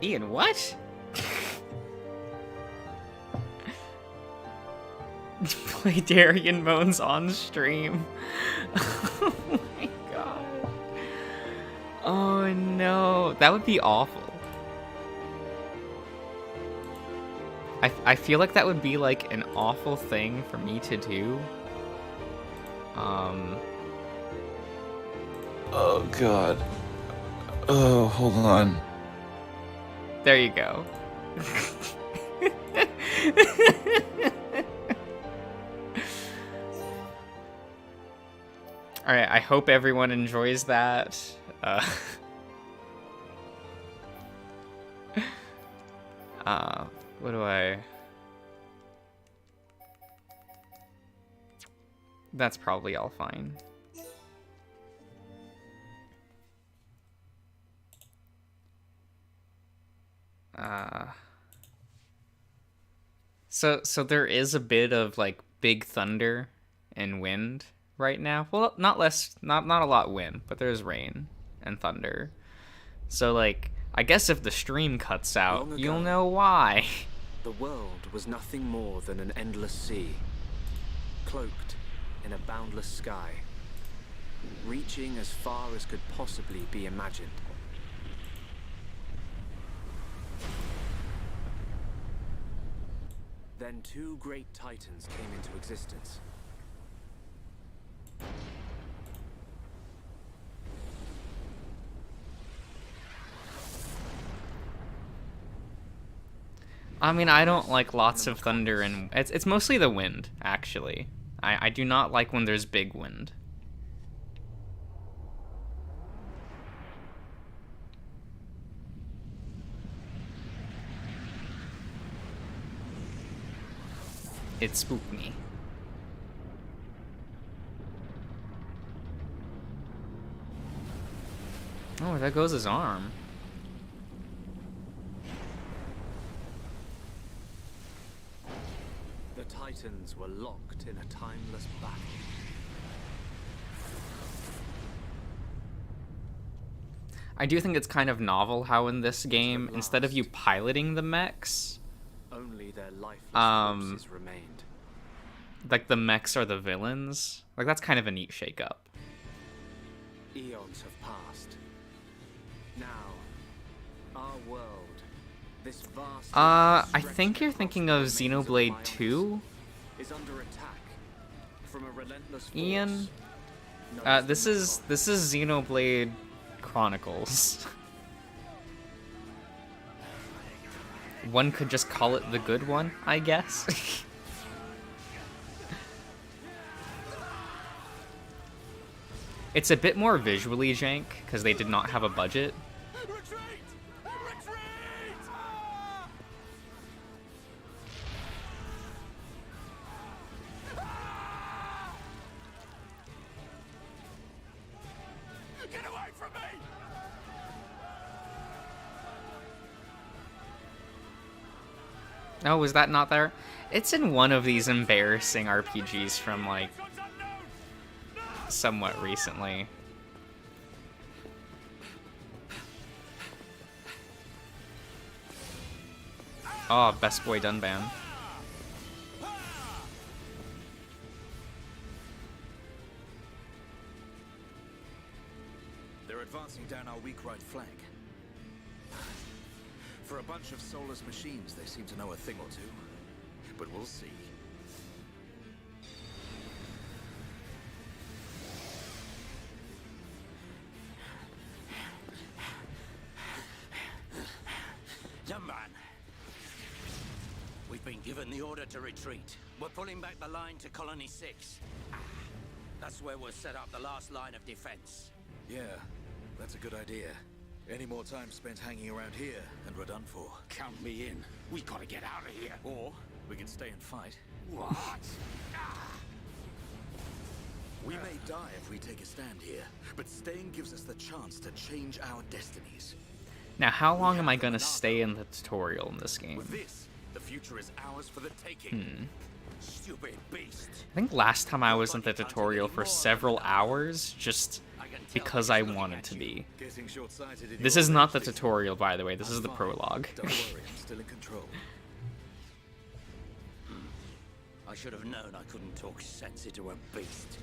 Ian, what? Play Darien Moans on stream. Oh my god. Oh no. That would be awful. I feel like that would be like an awful thing for me to do. Oh god. Oh, hold on. There you go. Alright, I hope everyone enjoys that. What do I... That's probably all fine. So there is a bit of like big thunder and wind right now. Well, not a lot wind, but there's rain and thunder. So like, I guess if the stream cuts out, you'll know why. The world was nothing more than an endless sea, cloaked in a boundless sky, reaching as far as could possibly be imagined. Then two great titans came into existence. I mean, I don't like lots of thunder, and it's mostly the wind, actually. I do not like when there's big wind. It spooked me. Oh, there goes his arm. The Titans were locked in a timeless battle. I do think it's kind of novel how in this game, instead of you piloting the mechs, only their lifeless corpses remained. Like the mechs are the villains. Like that's kind of a neat shakeup. Eons have passed. Now, our world, this vast I think you're thinking of Xenoblade 2? is under attack from a relentless force. Ian? This is Xenoblade Chronicles. One could just call it the good one, I guess. It's a bit more visually jank, because they did not have a budget. Retreat! Retreat! Get away from me! Oh, was that not there? It's in one of these embarrassing RPGs from, like, somewhat recently. Oh, Best Boy Dunban. They're advancing down our weak right flank. For a bunch of soulless machines, they seem to know a thing or two. But we'll see. Young man, we've been given the order to retreat. We're pulling back the line to Colony 6. That's where we'll set up the last line of defense. Yeah, that's a good idea. Any more time spent hanging around here, and we're done for. Count me in. We gotta get out of here. Or we can stay and fight. What? We may die if we take a stand here, but staying gives us the chance to change our destinies. Now, how long am I gonna stay in the tutorial in this game? With this, the future is ours for the taking. Stupid beast. I think last time I was in the tutorial for several hours, just because I wanted to be. Getting short-sighted in This your is not age, the Dixon. tutorial, by the way. This is the Fine. prologue. Don't worry, I'm still in control. I should have known I couldn't talk sense into a beast.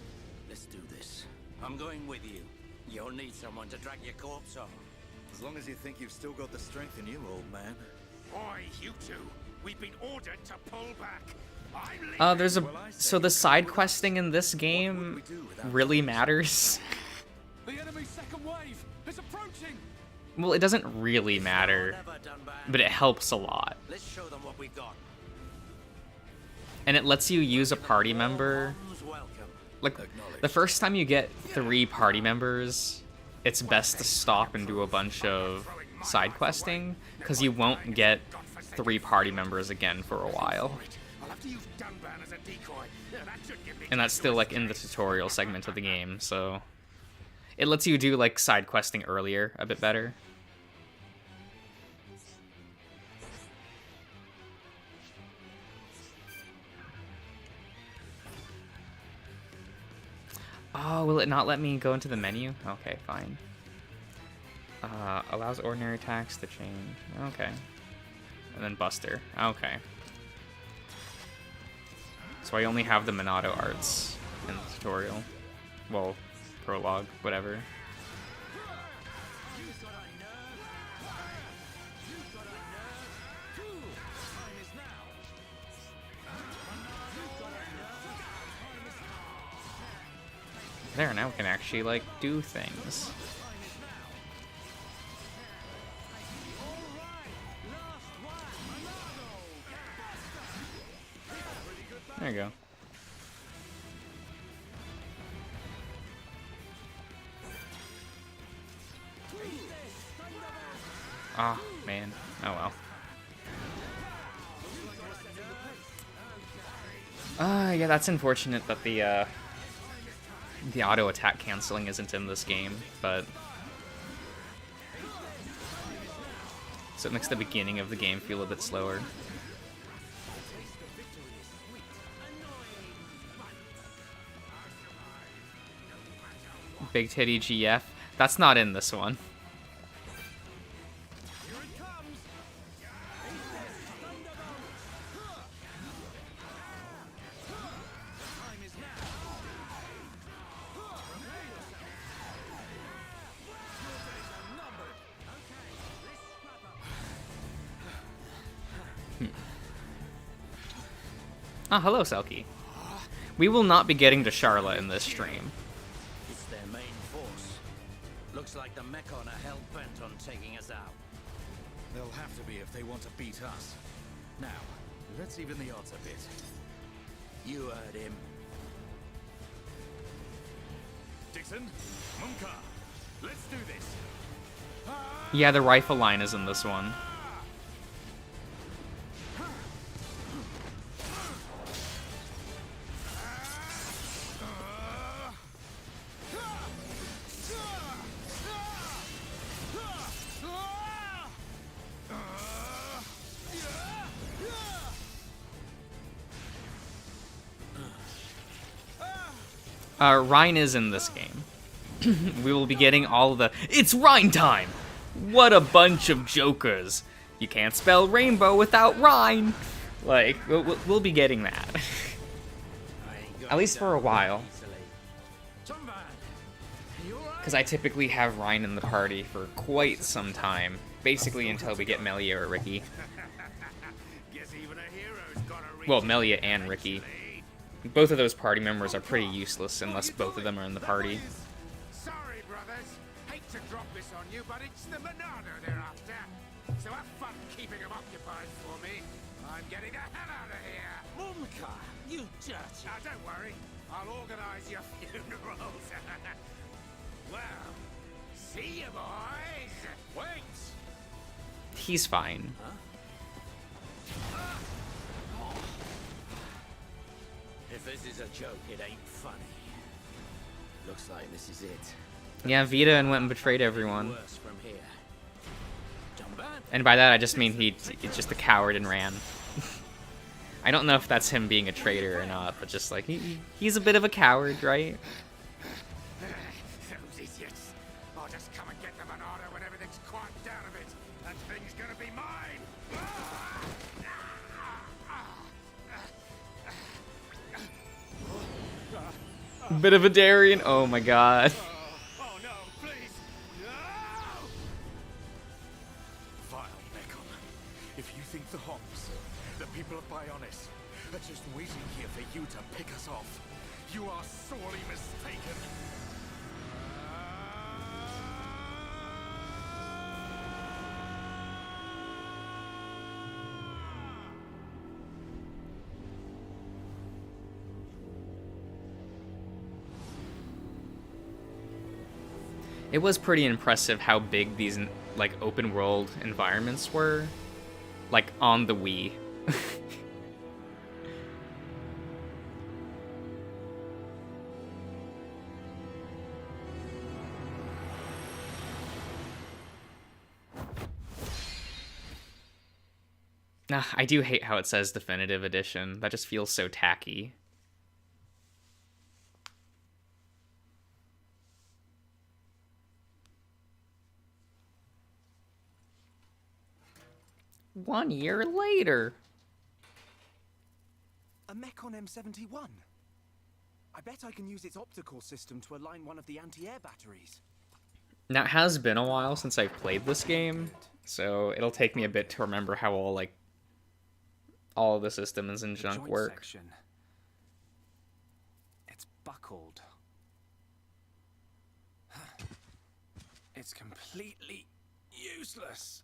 Let's do this. I'm going with you. You'll need someone to drag your corpse on. As long as you think you've still got the strength in you, old man. Oi, you two. We've been ordered to pull back. I'm leaving. There's a so the side questing in this game really matters. The enemy's second wave is approaching. Well, it doesn't really matter, Never done bad. but it helps a lot. Let's show them what we've got. And it lets you use a party member. Arms welcome. Like, the first time you get 3 party members, it's best to stop and do a bunch of side questing, because you won't get 3 party members again for a while. I'll have to use Dunban as a decoy. Yeah, that should give me. And that's still, like, in the tutorial segment of the game, so... It lets you do, like, side questing earlier a bit better. Oh, will it not let me go into the menu? Okay, fine. Allows ordinary attacks to change. Okay. And then Buster. Okay. So I only have the Minato arts in the tutorial. Well, prologue, whatever. There, now we can actually, like, do things. There you go. Ah, man. Oh well. Yeah, that's unfortunate that the auto attack canceling isn't in this game, but so it makes the beginning of the game feel a bit slower. Big Titty GF. That's not in this one. Ah, hello, Selkie. We will not be getting to Charlotte in this stream. It's their main force. Looks like the Mechon are hell-bent on taking us out. They'll have to be if they want to beat us. Now, let's even the odds a bit. You heard him. Dixon, Munka, let's do this. Yeah, the rifle line is in this one. Rhine is in this game. We will be getting all the "It's Rhine time!" What a bunch of jokers! You can't spell rainbow without Rhine! Like, we'll be getting that. At least for a while. Because I typically have Rhine in the party for quite some time. Basically until we get Melia or Ricky. Guess even a hero's got a reach. Well, Melia and Ricky. Both of those party members are pretty useless unless both of them are in the party. Sorry, brothers. Hate to drop this on you, but it's the Monado they're after. So have fun keeping them occupied for me. I'm getting the hell out of here. Munka, you dirty. Now, don't worry. I'll organize your funerals. Well, see you, boys. Wait. He's fine. If this is a joke, it ain't funny. Looks like this is it. Yeah, Vita and went and betrayed everyone. Worse from here. Dunban? And by that I just mean he's just a coward and ran. I don't know if that's him being a traitor or not, but just like he's a bit of a coward, right? Those idiots. I'll just come and get the Monado when everything's quieted down a bit. That thing's gonna be mine. Bit of a Darien. Oh my god. Oh no, please. No! Vile Mechon. If you think the Homs, the people of Bionis, are just waiting here for you to pick us off, you are sorely mistaken. It was pretty impressive how big these like open world environments were, like on the Wii. Nah, I do hate how it says Definitive Edition. That just feels so tacky. One year later. A Mechon M71. I bet I can use its optical system to align one of the anti-air batteries. Now, it has been a while since I've played this game, so it'll take me a bit to remember how all the systems and junk Joint work. section. It's buckled. It's completely useless.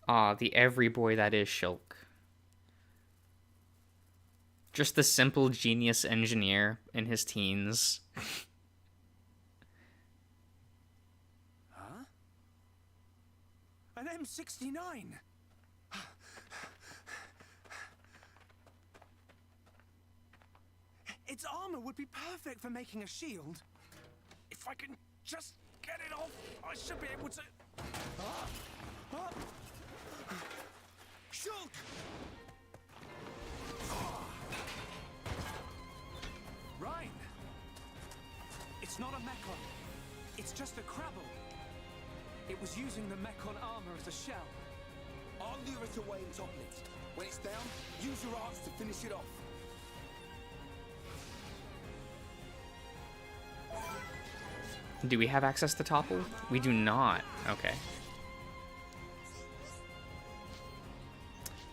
Ah, the every boy that is Shulk. Just the simple genius engineer in his teens. Huh? An M69. Its armor would be perfect for making a shield. If I can just get it off, I should be able to. Shulk! Rhine! It's not a Mechon. It's just a Crabble. It was using the Mechon armor as a shell. I'll lure it away and topple it. When it's down, use your arts to finish it off. Do we have access to Topple? We do not. Okay.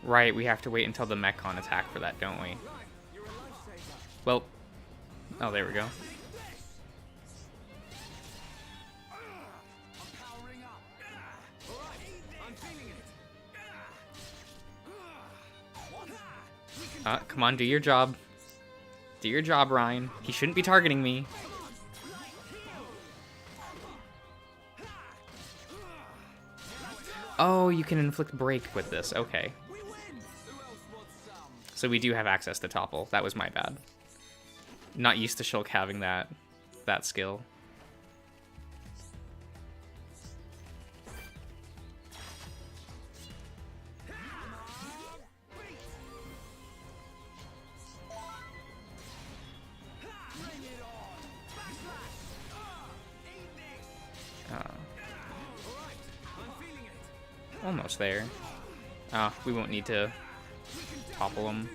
Right, we have to wait until the Mechon attack for that, don't we? Well, oh, there we go. Come on, do your job. Do your job, Ryan. He shouldn't be targeting me. Oh, you can inflict break with this. Okay. So we do have access to Topple. That was my bad. Not used to Shulk having that skill. Almost there. We won't need to topple him.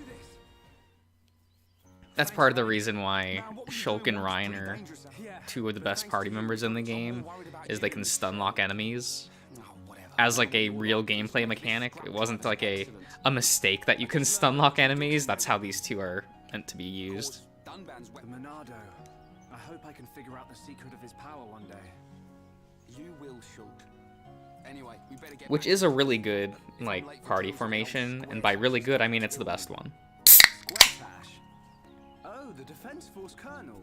That's part of the reason why Shulk and Ryan are two of the best party members in the game, is they can stun lock enemies. As like a real gameplay mechanic, it wasn't like a mistake that you can stun lock enemies. That's how these two are meant to be used. The Monado. I hope I can figure out the secret of his power one day. You will, Shulk. Anyway, we better get. Which is a really good like party formation, and by really good I mean it's the best one. Oh, the Defense Force Colonel.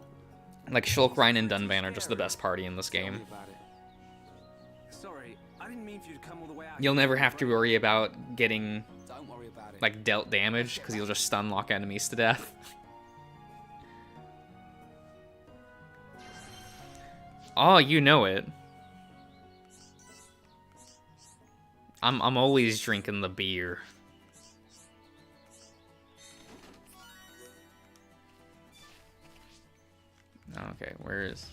Like Shulk, Ryan, and Dunban are just the best party in this game. Sorry, I didn't mean for you to come all the way out. You'll never have to worry about getting Don't worry about it. like dealt damage because you'll just stun lock enemies to death. Oh, you know it. I'm always drinking the beer. Okay, where is...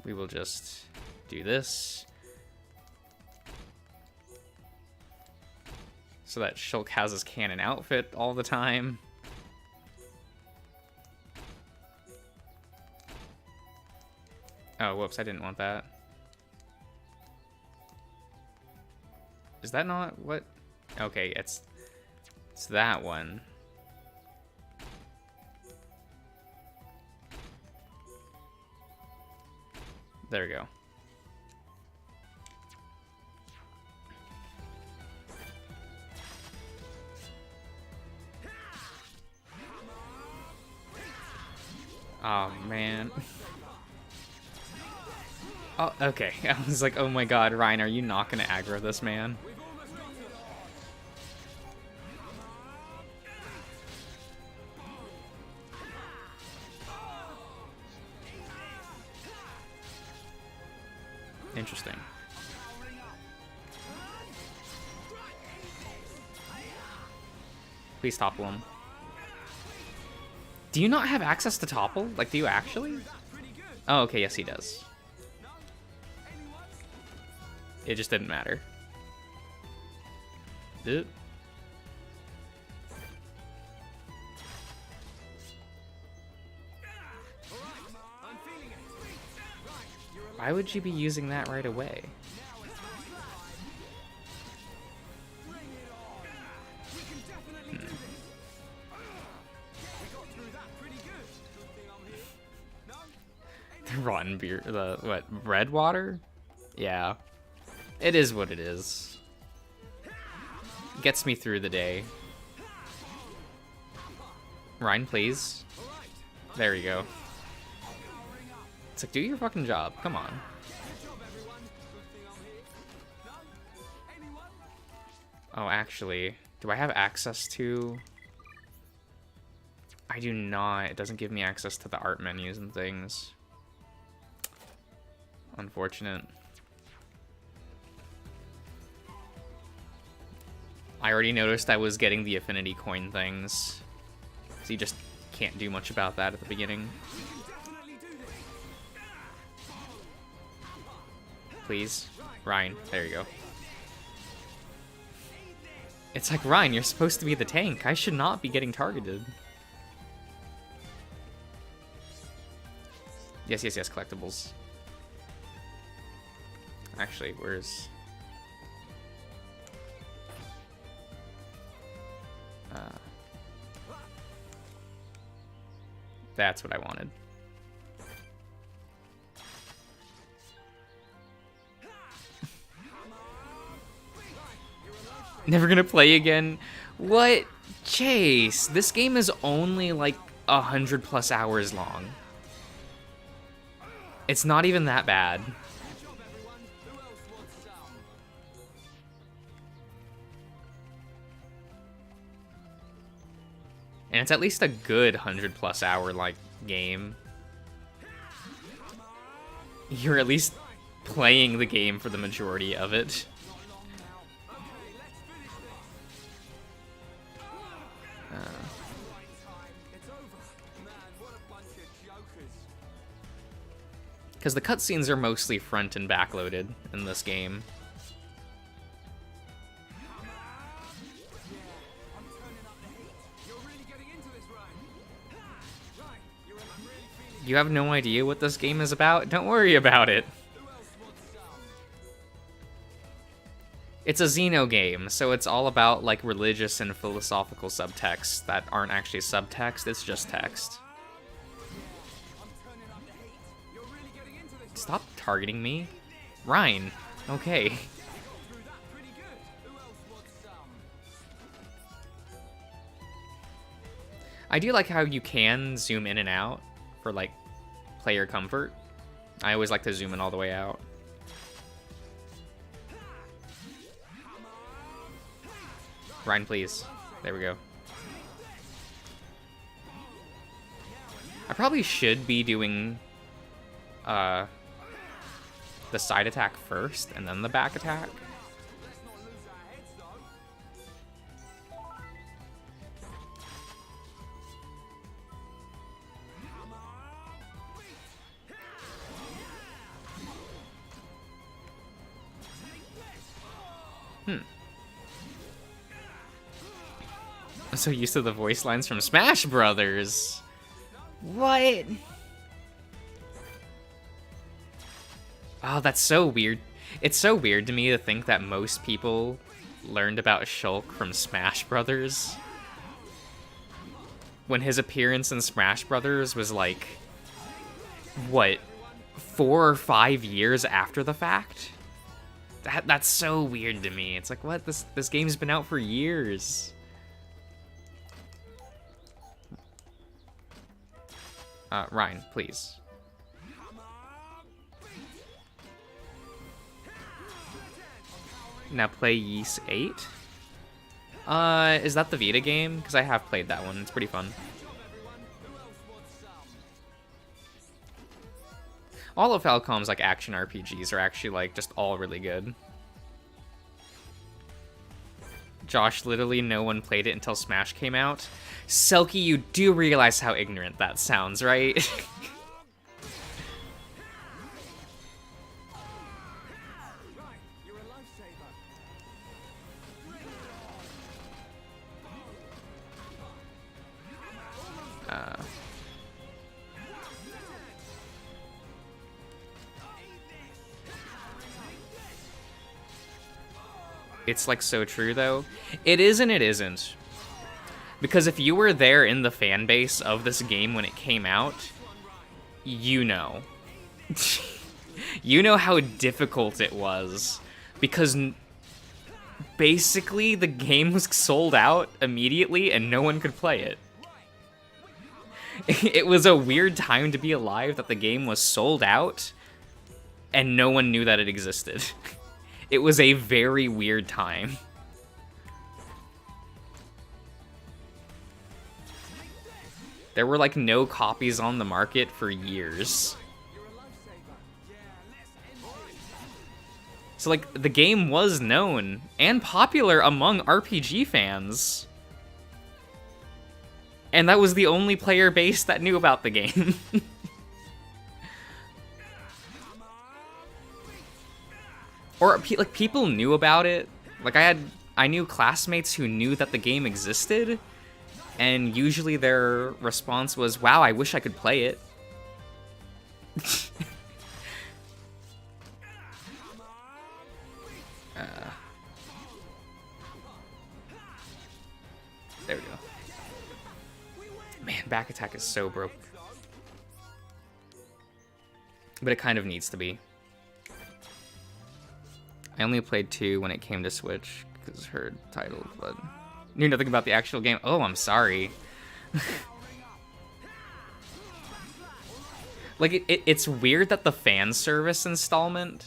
We will just do this. So that Shulk has his cannon outfit all the time. Oh, whoops, I didn't want that. Is that not what? Okay, it's that one. There we go. Oh, man. Oh, okay. I was like, oh my god, Ryan, are you not gonna aggro this man? Interesting. Please topple him. Do you not have access to topple? Like, do you actually? Oh, okay, yes he does. It just didn't matter. Oop. Why would you be using that right away? The rotten beer, the what, red water? Yeah. It is what it is. Gets me through the day. Ryan, please. There you go. It's like, do your fucking job. Come on. Oh, actually, do I have access to... I do not. It doesn't give me access to the art menus and things. Unfortunate. I already noticed I was getting the affinity coin things. So you just can't do much about that at the beginning. Please. Ryan, there you go. It's like, Ryan, you're supposed to be the tank. I should not be getting targeted. Yes, yes, yes, collectibles. Actually, where's... That's what I wanted. Never gonna play again? What? Chase, this game is only like 100+ hours long. It's not even that bad. And it's at least a good 100+ hour like game. You're at least playing the game for the majority of it. Because the cutscenes are mostly front and back loaded in this game. You have no idea what this game is about? Don't worry about it. It's a Xeno game, so it's all about like religious and philosophical subtexts that aren't actually subtext, it's just text. Stop targeting me. Ryan, okay. I do like how you can zoom in and out for like player comfort. I always like to zoom in all the way out. Ryan, please. There we go. I probably should be doing the side attack first and then the back attack. I'm so used to the voice lines from Smash Brothers. What? Oh, that's so weird. It's so weird to me to think that most people learned about Shulk from Smash Brothers. When his appearance in Smash Brothers was like, what, 4 or 5 years after the fact? That's so weird to me. It's like, what? This game's been out for years. Ryan, please. Now play Ys 8. Is that the Vita game? Because I have played that one. It's pretty fun. All of Falcom's like action RPGs are actually like just all really good. Josh, literally no one played it until Smash came out. Selkie, you do realize how ignorant that sounds, right? It's like so true though. It is and it isn't. Because if you were there in the fan base of this game when it came out, you know. You know how difficult it was. Because basically the game was sold out immediately and no one could play it. It was a weird time to be alive that the game was sold out and no one knew that it existed. It was a very weird time. There were like no copies on the market for years. So like the game was known and popular among RPG fans. And that was the only player base that knew about the game. Or like people knew about it. Like I knew classmates who knew that the game existed, and usually their response was, "Wow, I wish I could play it." There we go. Man, back attack is so broke. But it kind of needs to be. I only played 2 when it came to Switch, because heard titled, but knew nothing about the actual game. Oh, I'm sorry. Like, it's weird that the fan service installment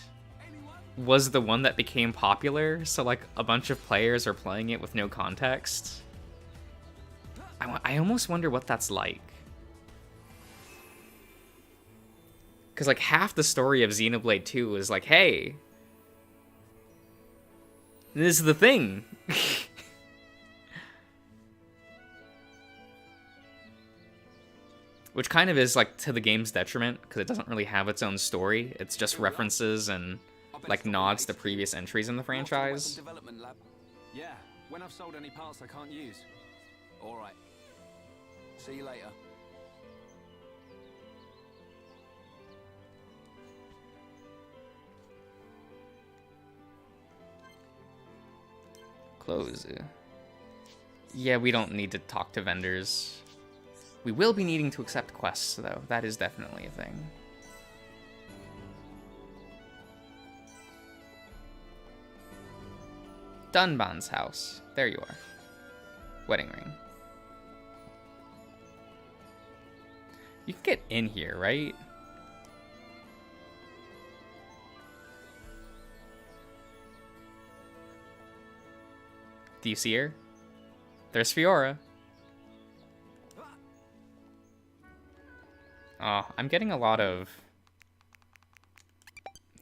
was the one that became popular, so like a bunch of players are playing it with no context. I almost wonder what that's like. Because like half the story of Xenoblade 2 is like, hey, this is the thing. Which kind of is like to the game's detriment, because it doesn't really have its own story. It's just references and like nods to previous entries in the franchise. Yeah, when I've sold any parts I can't use. All right. See you later. Close. Yeah, we don't need to talk to vendors. We will be needing to accept quests, though. That is definitely a thing. Dunban's house. There you are. Wedding ring. You can get in here, right? Do you see her? There's Fiora. Oh, I'm getting a lot of...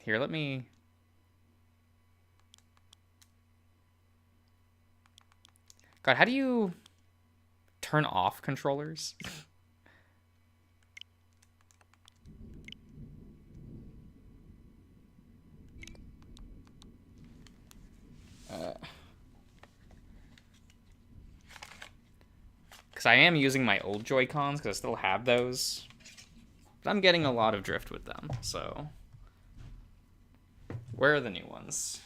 Here, let me... God, how do you turn off controllers? Because I am using my old Joy-Cons, because I still have those. But I'm getting a lot of drift with them, so... Where are the new ones?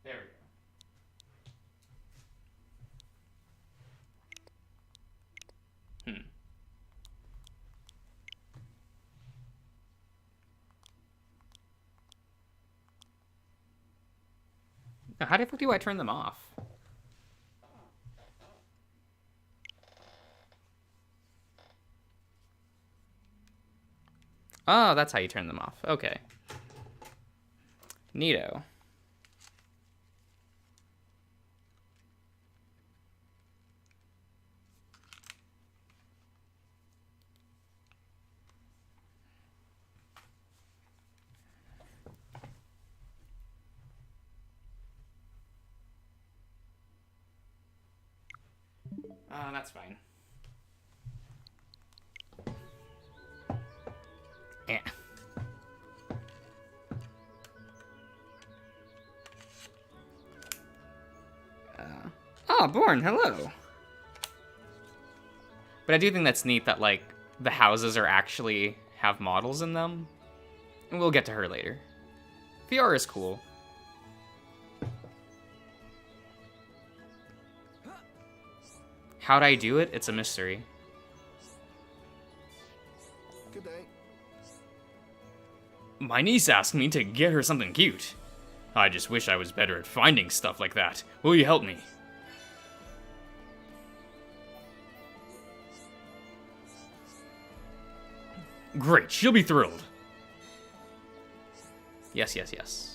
There we go. Now, how the fuck do I turn them off? Oh, that's how you turn them off. Okay. Neato. That's fine. Eh. Oh, Born, hello. But I do think that's neat that, like, the houses are actually have models in them. And we'll get to her later. VR is cool. How'd I do it? It's a mystery. Good day. My niece asked me to get her something cute. I just wish I was better at finding stuff like that. Will you help me? Great, she'll be thrilled. Yes, yes, yes.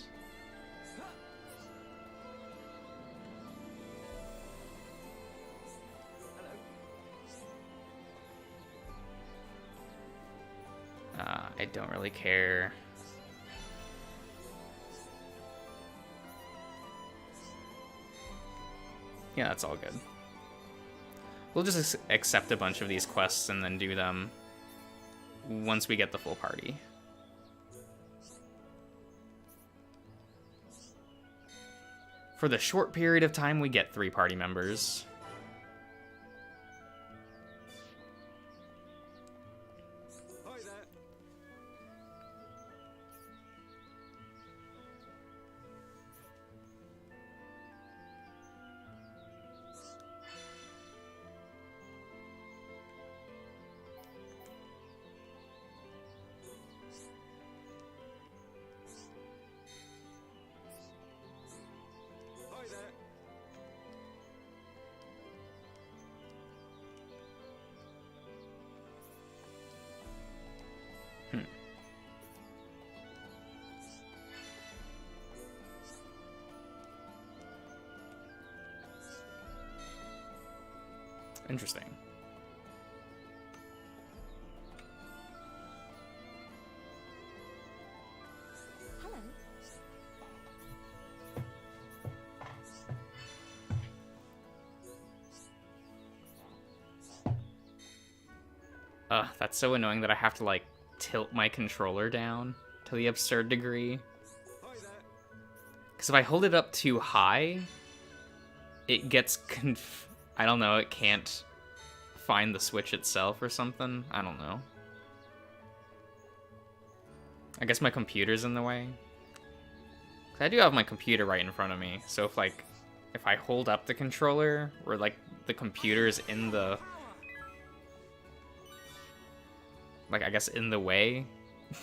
I don't really care. Yeah, that's all good. We'll just accept a bunch of these quests and then do them once we get the full party. For the short period of time we get 3 party members. Hi there. Hi there. Interesting. Hello. That's so annoying that I have to, like, tilt my controller down to the absurd degree. Hi there. Because if I hold it up too high, it gets I don't know, it can't find the Switch itself or something. I don't know. I guess my computer's in the way. 'Cause I do have my computer right in front of me, so if I hold up the controller, or, like, the computer's in the... like, I guess in the way,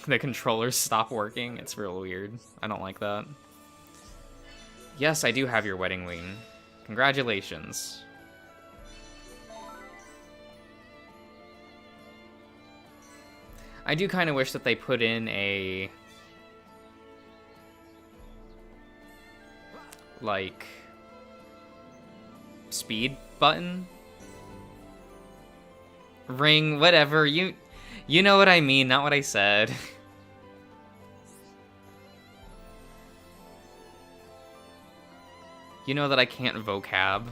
the controllers stop working. It's real weird. I don't like that. Yes, I do have your wedding ring. Congratulations. I do kind of wish that they put in a... like... speed button? Ring, whatever, you know what I mean, not what I said. You know that I can't vocab.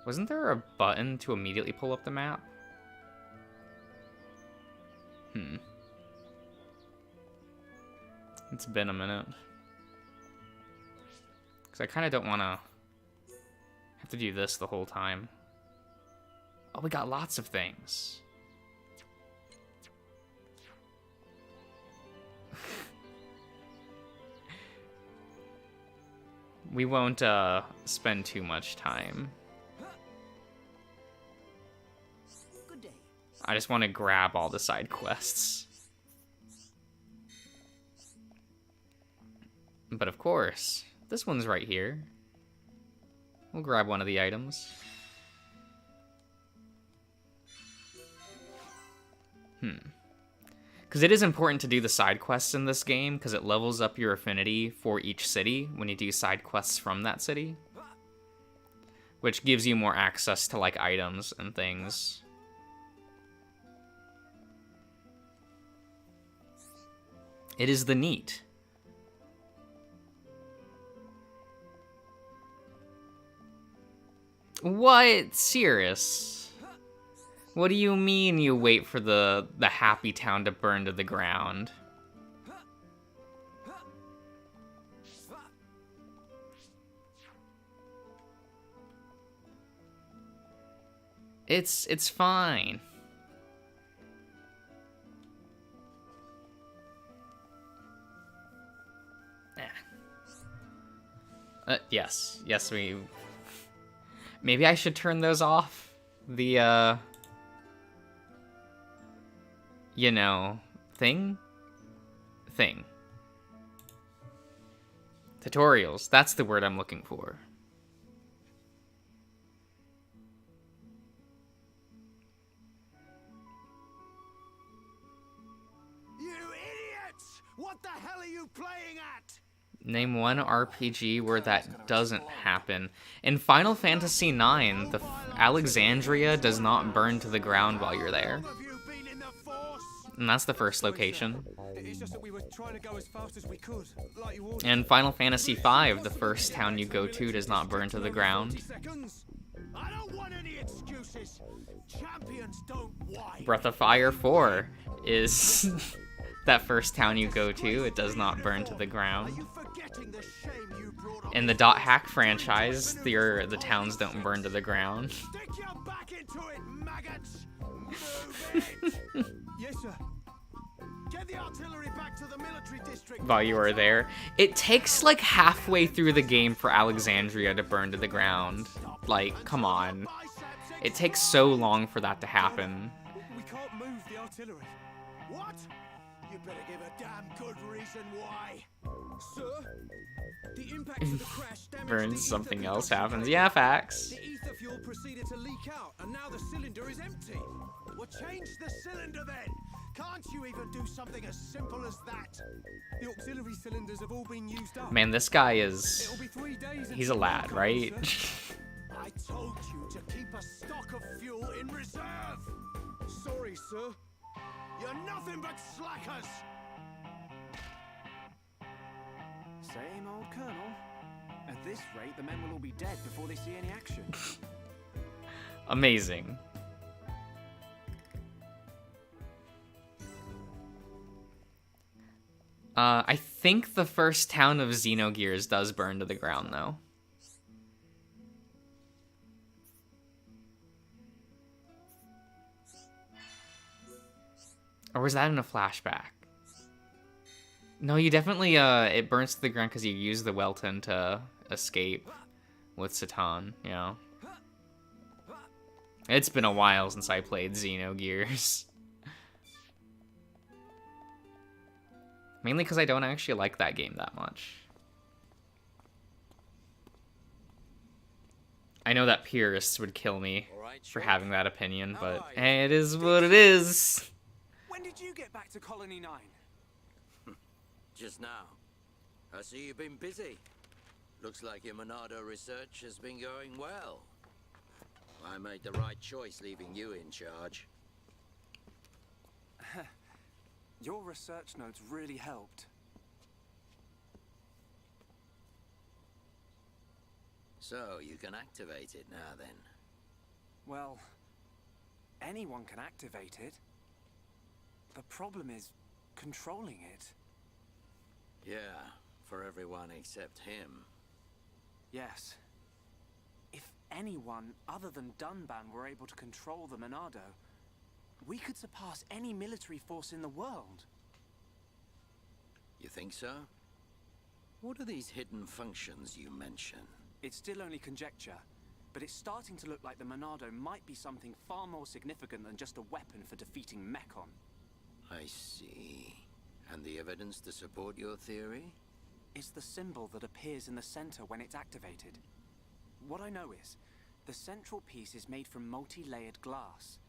Wasn't there a button to immediately pull up the map? It's been a minute. Because I kind of don't want to have to do this the whole time. Oh, we got lots of things. We won't spend too much time. I just want to grab all the side quests. But of course, this one's right here. We'll grab one of the items. Because it is important to do the side quests in this game, because it levels up your affinity for each city when you do side quests from that city. Which gives you more access to, like, items and things. It is the neat. What? Serious? What do you mean you wait for the happy town to burn to the ground? It's fine. Yes, we... Maybe I should turn those off? The, you know, thing? Tutorials, that's the word I'm looking for. You idiots! What the hell are you playing at? Name one RPG where that doesn't happen. In Final Fantasy IX, the Alexandria does not burn to the ground while you're there. And that's the first location. It's just that we were trying to go as fast as we could, like you ordered. In Final Fantasy V, the first town you go to does not burn to the ground. I don't want any excuses. Champions don't whine. Breath of Fire 4 is that first town you go to, it does not burn to the ground. In the Dot Hack franchise, the towns don't burn to the ground. Stick your back into it, maggots. Yes, sir. Get the artillery back to the military district. While you are there, it takes like halfway through the game for Alexandria to burn to the ground. Like, come on. It takes so long for that to happen. We can't move the artillery. What? You better give a damn good reason why. Sir, the impact of the crash damaged the Burns, ether something else conduction happens. tank. Yeah, facts. The ether fuel proceeded to leak out, and now the cylinder is empty. Well, change the cylinder then. Can't you even do something as simple as that? The auxiliary cylinders have all been used up. Man, this guy is... It'll be 3 days. He's a lad, right? I told you to keep a stock of fuel in reserve. Sorry, sir. You're nothing but slackers. Same old Colonel. At this rate, the men will all be dead before they see any action. Amazing. I think the first town of Xenogears does burn to the ground, though. Or was that in a flashback? No, you definitely, it burns to the ground because you use the Welton to escape with Satan, you know. It's been a while since I played Xenogears. Mainly because I don't actually like that game that much. I know that purists would kill me for having that opinion, but hey, it is what it is. When did you get back to Colony 9? Just now. I see you've been busy. Looks like your Monado research has been going well. I made the right choice leaving you in charge. Your research notes really helped. So, you can activate it now then. Well, anyone can activate it. The problem is controlling it. Yeah, for everyone except him. Yes. If anyone other than Dunban were able to control the Monado, we could surpass any military force in the world. You think so? What are these hidden functions you mention? It's still only conjecture, but it's starting to look like the Monado might be something far more significant than just a weapon for defeating Mechon. I see. And the evidence to support your theory? It's the symbol that appears in the center when it's activated. What I know is, the central piece is made from multi-layered glass.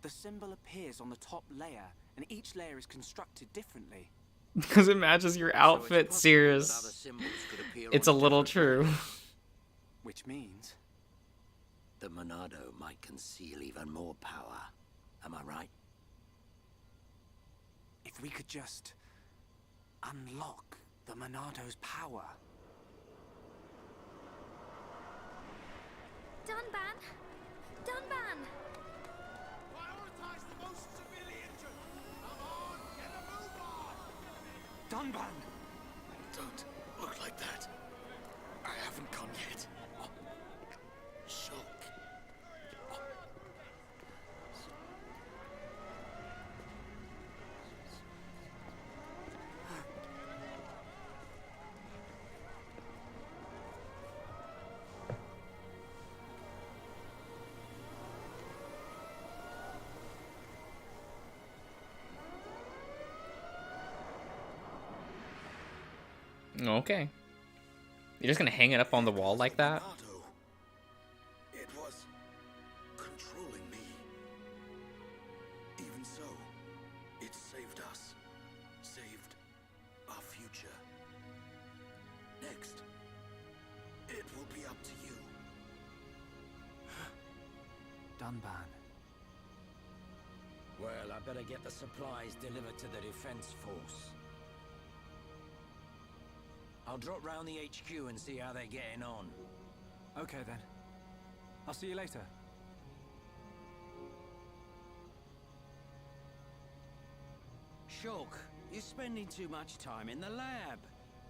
The symbol appears on the top layer, and each layer is constructed differently. Because it matches your outfit, Cirrus. It's a little true. Which means... the Monado might conceal even more power. Am I right? If we could just... unlock the Monado's power. Dunban! Dunban! Prioritize the most severely injured. Come on, get a move on. Dunban! Don't look like that. I haven't come yet. Shulk. Okay. You're just gonna hang it up on the wall like that? Monado. It was controlling me. Even so, it saved us. Saved our future. Next, it will be up to you. Dunban. Well, I better get the supplies delivered to the defense force. I'll drop round the HQ and see how they're getting on. Okay then. I'll see you later. Shulk, you're spending too much time in the lab.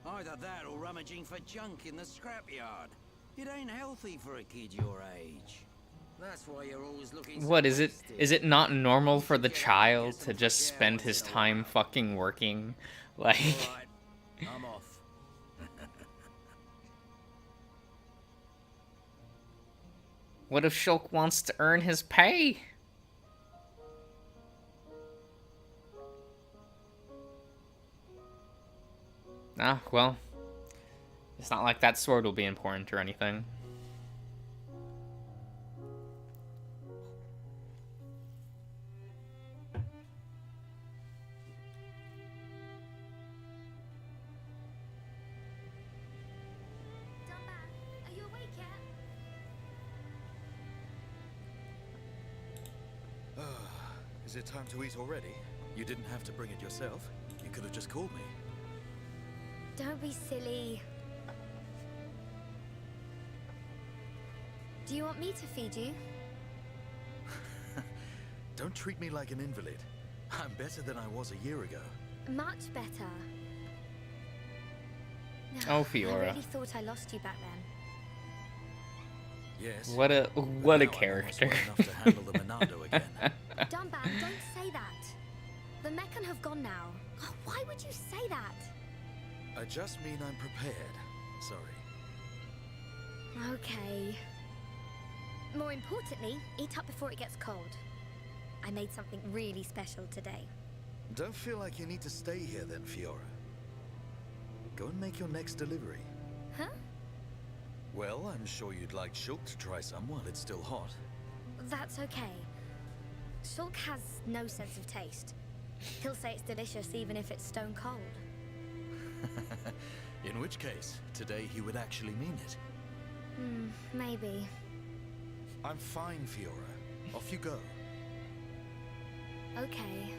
Either that or rummaging for junk in the scrapyard. It ain't healthy for a kid your age. That's why you're always looking. What is it? Is it not normal for the child to just spend his time fucking working? Like... Alright, I'm off. What if Shulk wants to earn his pay? Ah, well. It's not like that sword will be important or anything. Dunban, are you awake yet? Is it time to eat already? You didn't have to bring it yourself. You could have just called me. Don't be silly. Do you want me to feed you? Don't treat me like an invalid. I'm better than I was a year ago. Much better. Oh, I Fiora. really thought I lost you back then. Yes. What a but what a now I'm almost character. well enough to handle the Monado again. Dunban, don't say that. The Mechon have gone now. Oh, why would you say that? I just mean I'm prepared. Sorry. Okay. More importantly, eat up before it gets cold. I made something really special today. Don't feel like you need to stay here then, Fiora. Go and make your next delivery. Huh? Well, I'm sure you'd like Shulk to try some while it's still hot. That's okay. Shulk has no sense of taste. He'll say it's delicious even if it's stone cold. In which case, today he would actually mean it. Maybe. I'm fine, Fiora. Off you go. Okay.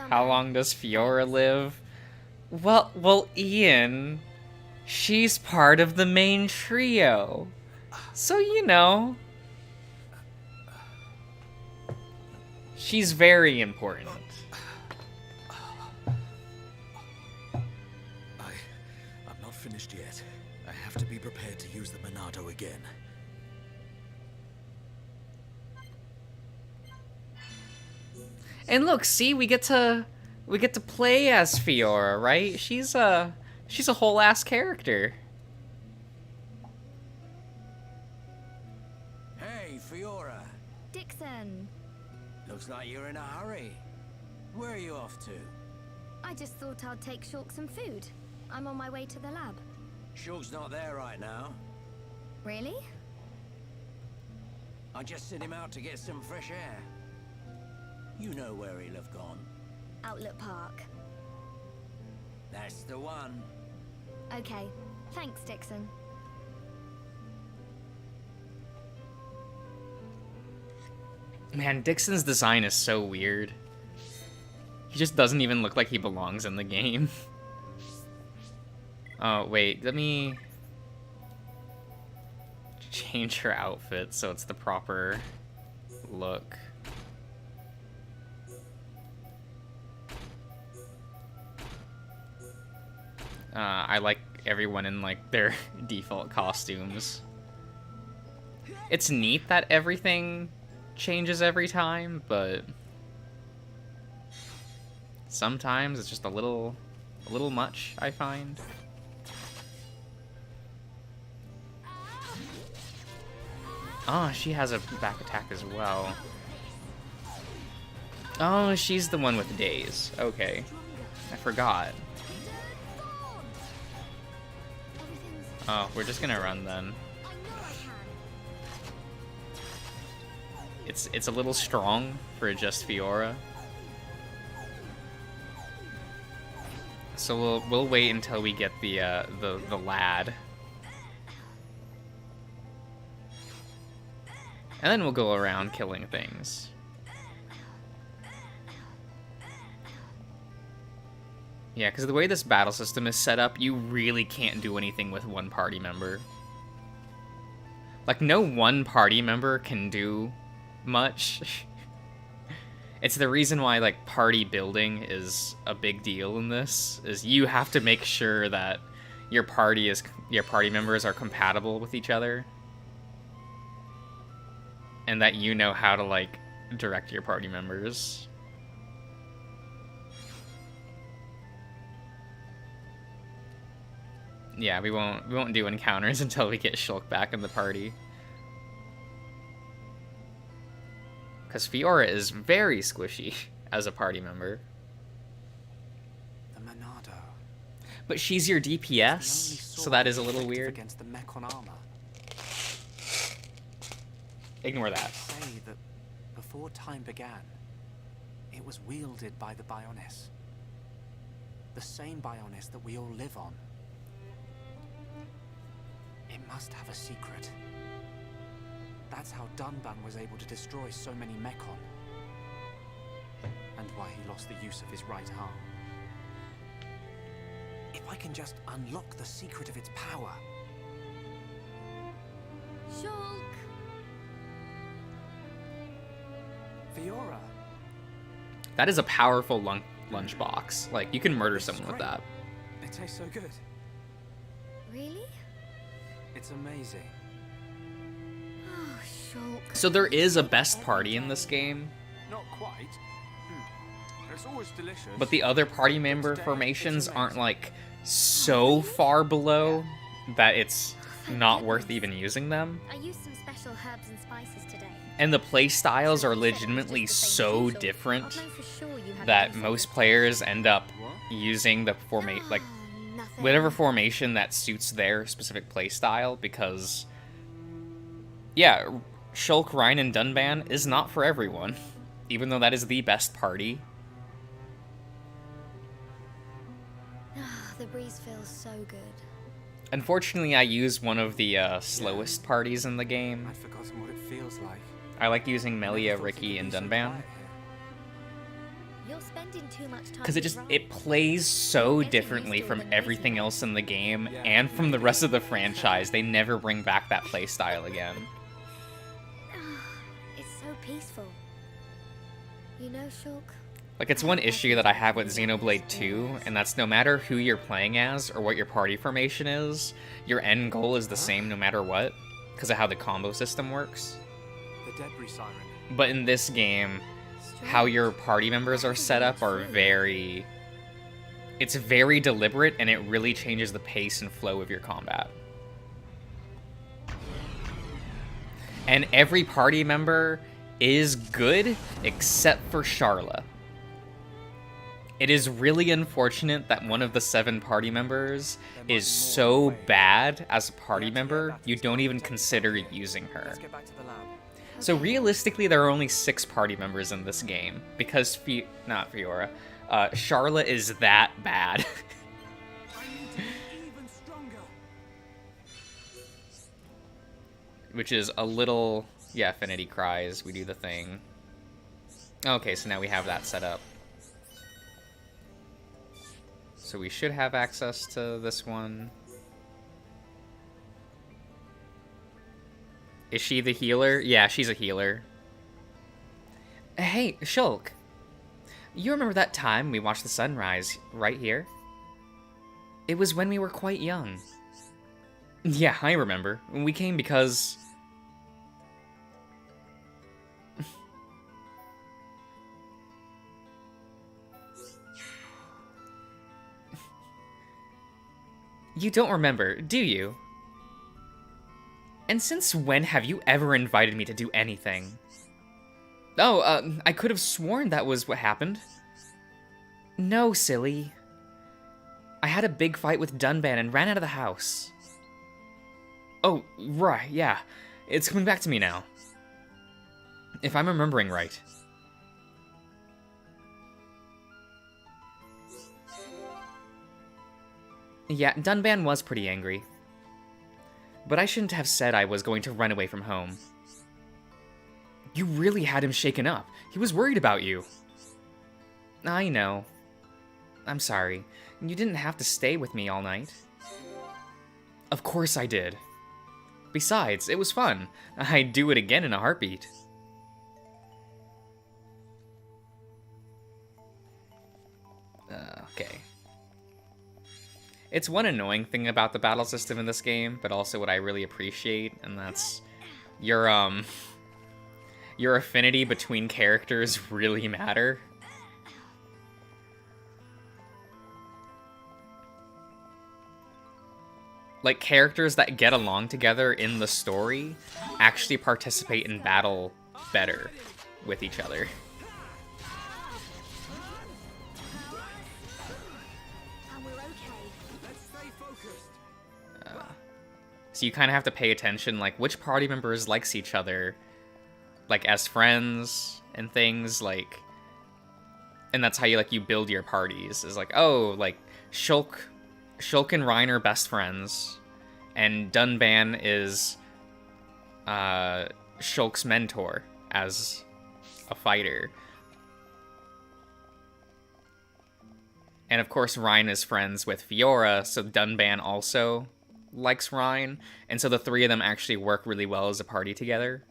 How long does Fiora live? Well, Ian, she's part of the main trio. So, you know, she's very important. I'm not finished yet. I have to be prepared to use the Monado again. And look, see, we get to play as Fiora, right? She's a whole ass character. Hey, Fiora. Dixon, Looks like you're in a hurry. Where are you off to? I just thought I'd take Shulk some food. I'm on my way to the lab. Shulk's not there right now. Really? I just sent him out to get some fresh air. You know where he'll have gone. Outlet Park. That's the one. Okay. Thanks, Dixon. Man, Dixon's design is so weird. He just doesn't even look like he belongs in the game. Oh, wait, let me change her outfit so it's the proper look. I like everyone in like their default costumes. It's neat that everything changes every time, but sometimes it's just a little much, I find. Oh, she has a back attack as well. Oh, she's the one with days. Okay. I forgot. Oh, we're just gonna run then. It's a little strong for just Fiora. So we'll wait until we get the lad. And then we'll go around killing things. Yeah, because the way this battle system is set up, you really can't do anything with one party member. Like, no one party member can do much. It's the reason why, like, party building is a big deal in this, is you have to make sure that your party members are compatible with each other. And that you know how to, like, direct your party members. Yeah, we won't do encounters until we get Shulk back in the party. Because Fiora is very squishy as a party member. The Monado. But she's your DPS, so that is a little effective weird. Against the Mechon armor. Ignore that. Say that before time began, it was wielded by the Bionis. The same Bionis that we all live on. It must have a secret. That's how Dunban was able to destroy so many Mechon. And why he lost the use of his right arm. If I can just unlock the secret of its power. Shulk! Fiora! That is a powerful lunchbox. Like, you can murder someone with that. It tastes so good. Really? It's amazing. Oh, Shulk. So there is a best party in this game, Not quite. It's always delicious. but the other party member formations aren't like so far below that it's not worth even using them. I used some special herbs and spices today. And the play styles are legitimately so different that most players end up using the like whatever formation that suits their specific play style, because yeah, Shulk, Rhine, and Dunban is not for everyone, even though that is the best party. The breeze feels so good. Unfortunately, I use one of the slowest parties in the game. I'd forgotten what it feels like. I like using Melia, Ricky, and Dunban. You're spending too much time Because it plays so differently from everything else in the game and from the rest of the franchise. They never bring back that play style again. It's so peaceful. You know, Shulk? Like, it's one issue that I have with Xenoblade 2, and that's no matter who you're playing as or what your party formation is, your end goal is the same no matter what, because of how the combo system works. The debris siren. But in this game, how your party members are set up are very... It's very deliberate, and it really changes the pace and flow of your combat. And every party member is good, except for Charla. It is really unfortunate that one of the 7 party members is so bad as a party member, you don't even consider using her. Let's get back to the lab. So realistically, there are only 6 party members in this game, because not Fiora, Charla is that bad. Which is a little... Yeah, Affinity Cries, we do the thing. Okay, so now we have that set up. So we should have access to this one. Is she the healer? Yeah, she's a healer. Hey, Shulk. You remember that time we watched the sunrise right here? It was when we were quite young. Yeah, I remember. We came because... You don't remember, do you? And since when have you ever invited me to do anything? Oh, I could have sworn that was what happened. No, silly. I had a big fight with Dunban and ran out of the house. Oh, right, yeah. It's coming back to me now. If I'm remembering right. Yeah, Dunban was pretty angry. But I shouldn't have said I was going to run away from home. You really had him shaken up. He was worried about you. I know. I'm sorry. You didn't have to stay with me all night. Of course I did. Besides, it was fun. I'd do it again in a heartbeat. Okay. It's one annoying thing about the battle system in this game, but also what I really appreciate, and that's your affinity between characters really matter. Like, characters that get along together in the story actually participate in battle better with each other. So you kind of have to pay attention, like, which party members likes each other, like, as friends and things, like... And that's how you, like, you build your parties, is like, oh, like, Shulk and Rhine are best friends, and Dunban is Shulk's mentor as a fighter. And of course Rhine is friends with Fiora, so Dunban also likes Rhine, and so the 3 of them actually work really well as a party together.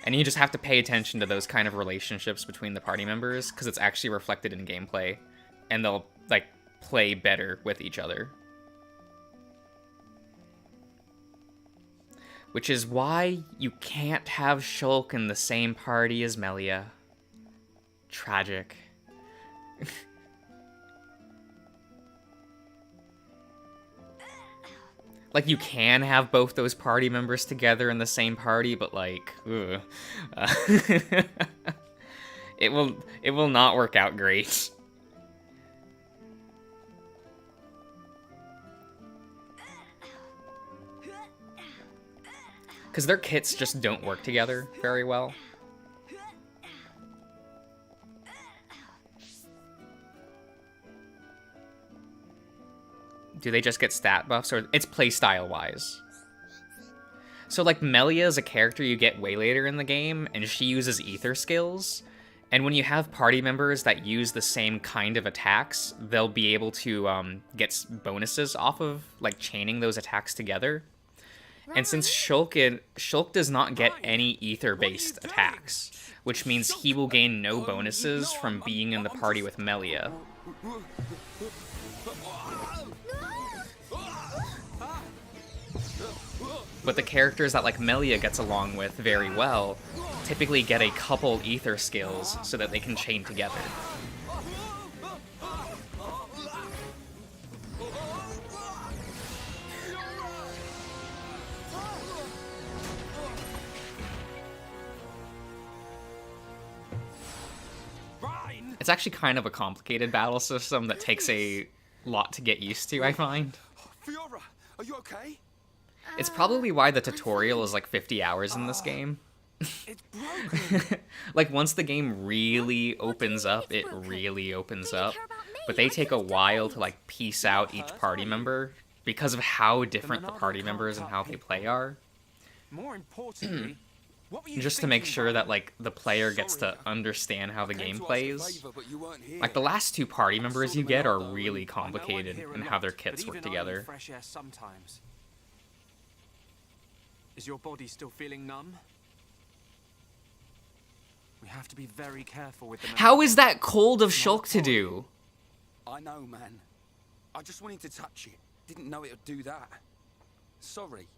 And you just have to pay attention to those kind of relationships between the party members, because it's actually reflected in gameplay, and they'll, like, play better with each other. Which is why you can't have Shulk in the same party as Melia. Tragic. Like, you can have both those party members together in the same party, but like, ugh. It will not work out great. Because their kits just don't work together very well. Do they just get stat buffs, or it's playstyle wise? So like Melia is a character you get way later in the game, and she uses ether skills. And when you have party members that use the same kind of attacks, they'll be able to get bonuses off of like chaining those attacks together. And since Shulk does not get any ether-based attacks, which means he will gain no bonuses from being in the party with Melia. But the characters that like Melia gets along with very well typically get a couple ether skills so that they can chain together. It's actually kind of a complicated battle system that takes a lot to get used to, I find. Fiora, are you okay? It's probably why the tutorial is like 50 hours in this game. It's broken. Like, once the game really opens up, it really opens up. But they take a while to like piece out each party member because of how different the party members and how they play are. More importantly, what were you Just to make thinking, sure Ryan? that like the player gets to understand how the game plays. Like, the last two party members you get are really complicated I know I'm in here how a their lot, kits but work even I need together. fresh air sometimes. Is your body still feeling numb? We have to be very careful with the. How is that cold of Shulk to do? I know, man. I just wanted to touch it. Didn't know it would do that. Sorry.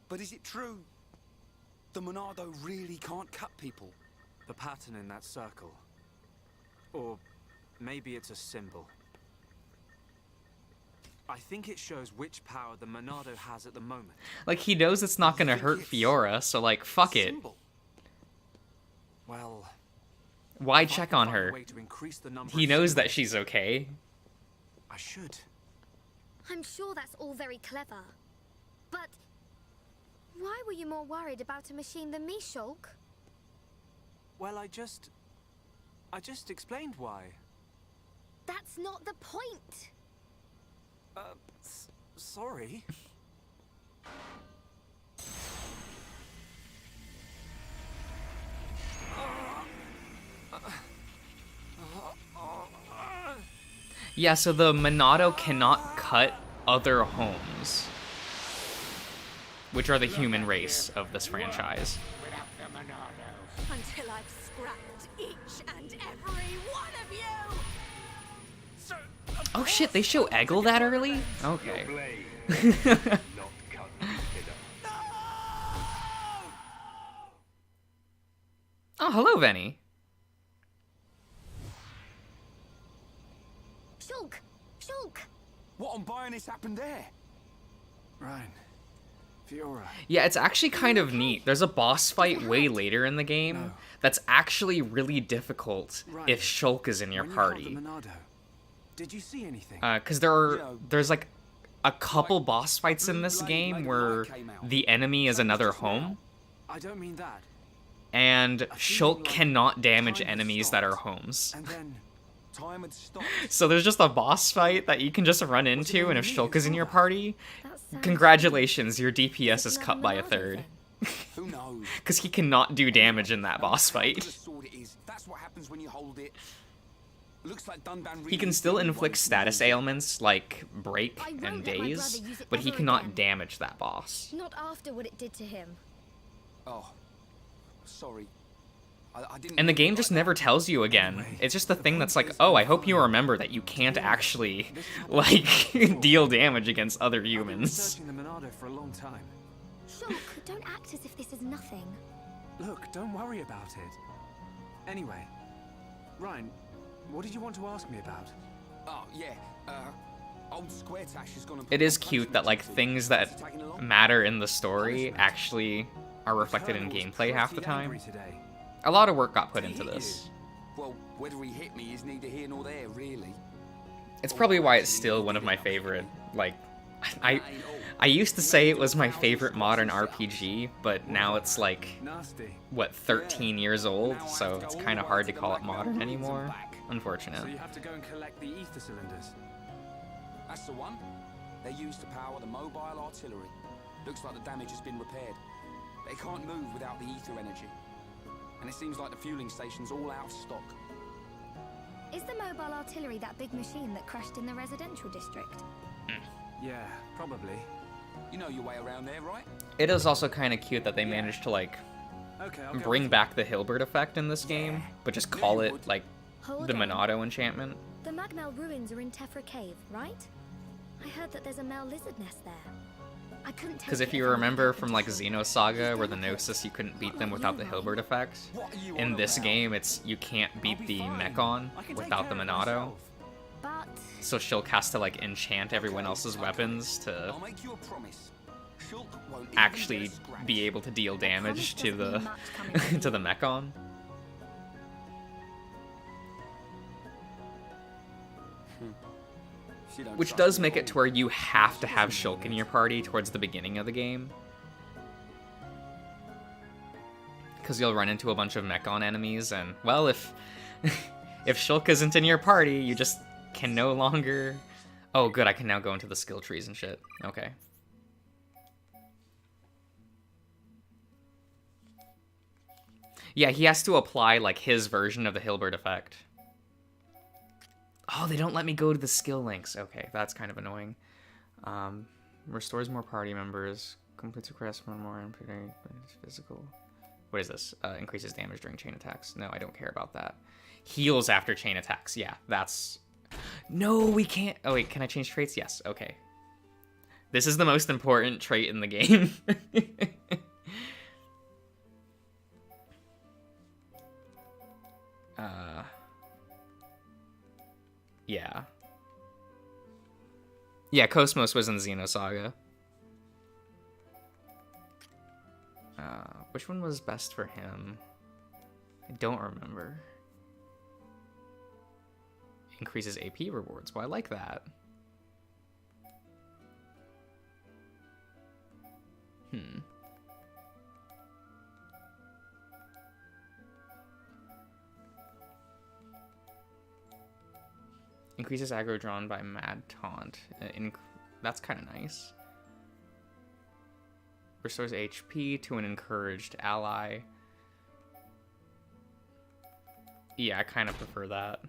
But is it true? The Monado really can't cut people? The pattern in that circle. Or maybe it's a symbol. I think it shows which power the Monado has at the moment. Like, he knows it's not gonna hurt Fiora, so like, fuck it. Symbol. Well, Why if I check can on find a her? way to increase the number He of knows that symbols, she's okay. I should. I'm sure that's all very clever. But why were you more worried about a machine than me, Shulk? Well, I just explained why. That's not the point. Sorry. Yeah, so the Monado cannot cut other homes, which are the human race of this franchise. Without the Monado. Until I've scrapped each and every one of you! So, Oh shit, they show Eggle that early? Okay. blade, not cut consider. Oh, hello, Venny. Shulk! Shulk! What on Bionis happened there? Ryan. Fiora. Yeah, it's actually kind of neat. There's a boss fight way later in the game that's actually really difficult if Shulk is in your When you caught party. the Monado, did you see anything? Because there's like a couple boss fights in this game where the enemy is another home, I don't mean that. and Shulk cannot damage enemies that are homes. And then Time had stopped. So there's just a boss fight that you can just run into, and if Shulk is in your party, That sounds congratulations, your DPS is like cut by a Monado third. then. Who knows? Because he cannot do damage in that boss How good fight. a sword it is. That's what happens when you hold it. Looks like Dunban really He can is still doing inflict what status he's doing. ailments like break I won't and let my daze, brother use it but he ever cannot again. damage that boss. Not after what it did to him. Oh, sorry. I didn't. And the mean it game like just that. never tells you again. It's just the thing that's like, oh, I hope you remember that you can't actually, like, deal damage against other I've been humans. searching the Monado for a long time. Shulk, don't act as if this is nothing. Look, don't worry about it. Anyway, Ryan, what did you want to ask me about? Oh, yeah, old Square Tash is gonna... It is cute that like things that matter in the story actually are reflected in gameplay half the time. A lot of work got put into this. Well, whether he hit me is neither here nor there, really. It's probably why it's still one of my favorite, like, I used to say it was my favorite modern RPG, but now it's like, what, 13 years old, so it's kind of hard to call it modern anymore. Unfortunate. So you have to go and collect the ether cylinders. That's the one. They're used to power the mobile artillery. Looks like the damage has been repaired. They can't move without the ether energy. And it seems like the fueling station's all out of stock. Is the mobile artillery that big machine that crashed in the residential district? Yeah, probably. You know your way around there, right? It is also kind of cute that they managed to, like, bring back the Hilbert effect in this game, but just call it, like, the Monado enchantment. The Magmel ruins are in Tephra Cave, right? I heard that there's a Mel lizard nest there. I couldn't take Because if you remember from, like, Xenosaga, where the Gnosis, you couldn't beat them without the Hilbert effect, in this game, it's you can't beat the Mechon without the Monado. But So Shulk has to, like, enchant everyone else's weapons to I'll make you a promise. Shulk won't even actually get a scratch. be able to deal damage to the to the Mechon. She don't Which trust does me make at it to all. where you have to have Shulk in your party towards the beginning of the game. Because you'll run into a bunch of Mechon enemies, and, well, if if Shulk isn't in your party, you just can no longer... Oh, good, I can now go into the skill trees and shit. Okay. Yeah, he has to apply, like, his version of the Hilbert effect. Oh, they don't let me go to the skill links. Okay, that's kind of annoying. Restores more party members. Completes a quest more physical. What is this? Increases damage during chain attacks. No, I don't care about that. Heals after chain attacks. Yeah, that's... No, we can't... Oh, wait, can I change traits? Yes, okay. This is the most important trait in the game. Yeah. Yeah, Cosmos was in Xenosaga. Which one was best for him? I don't remember. Increases AP rewards. Well, I like that. Increases aggro drawn by Mad Taunt. That's kind of nice. Restores HP to an encouraged ally. Yeah, I kind of prefer that.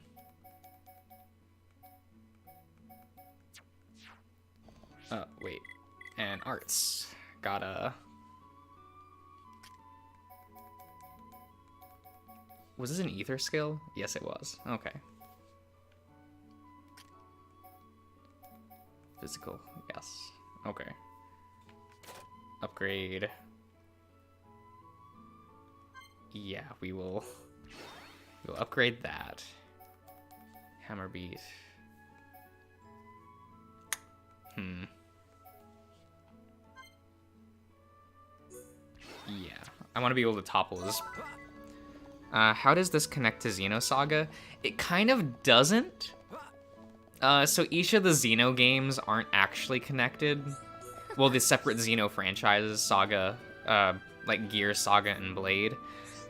Wait. And arts. Gotta... Was this an ether skill? Yes, it was. Okay. Physical, yes. Okay. Upgrade. Yeah, we'll upgrade that. Hammer beat. Yeah, I want to be able to topple this. How does this connect to Xenosaga? It kind of doesn't. So each of the Xeno games aren't actually connected. Well, the separate Xeno franchises, Saga, like Gear, Saga, and Blade,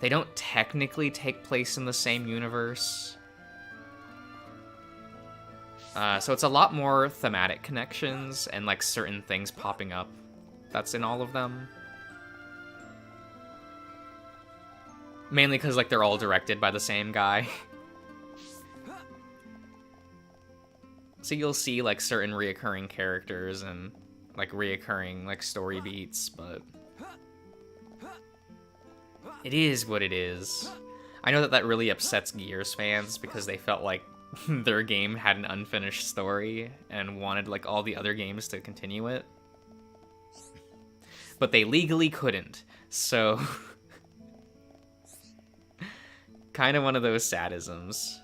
they don't technically take place in the same universe. So it's a lot more thematic connections and like certain things popping up that's in all of them. Mainly because like they're all directed by the same guy. So you'll see like certain reoccurring characters and like reoccurring like story beats, but it is what it is. I know that that really upsets Gears fans because they felt like their game had an unfinished story and wanted like all the other games to continue it. but they legally couldn't. So, kind of one of those sadisms.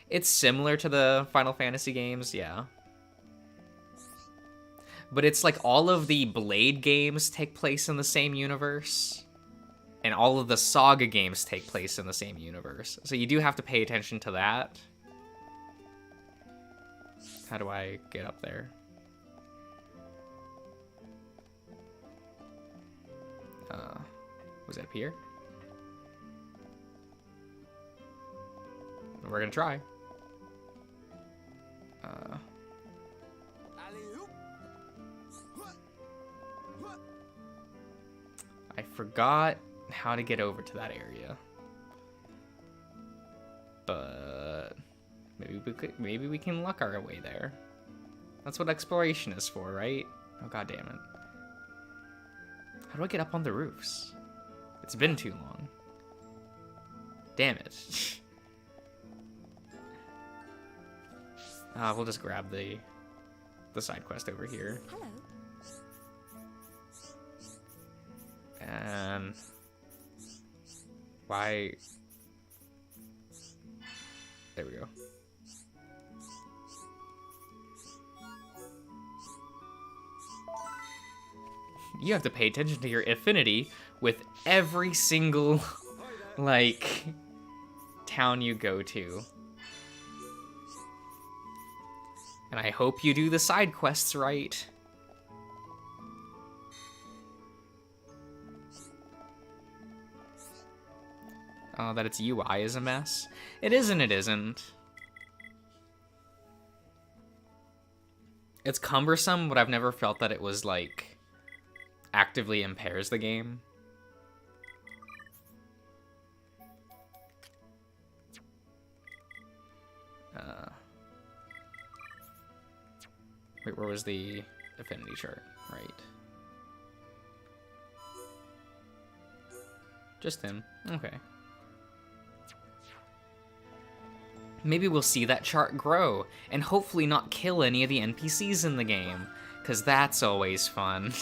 It's similar to the Final Fantasy games, yeah. But it's like all of the Blade games take place in the same universe. And all of the Saga games take place in the same universe. So you do have to pay attention to that. How do I get up there? Was it up here? We're gonna try. I forgot how to get over to that area. But maybe we can luck our way there. That's what exploration is for, right? Oh, god damn it. How do I get up on the roofs? It's been too long. Damn it. We'll just grab the side quest over here. Hello. And why? There we go. You have to pay attention to your affinity with every single, like, town you go to. And I hope you do the side quests right. Oh, that its UI is a mess. It is and it isn't. It's cumbersome, but I've never felt that it was, like, actively impairs the game. Wait, where was the affinity chart? Right. Just him. Okay. Maybe we'll see that chart grow, and hopefully not kill any of the NPCs in the game, because that's always fun.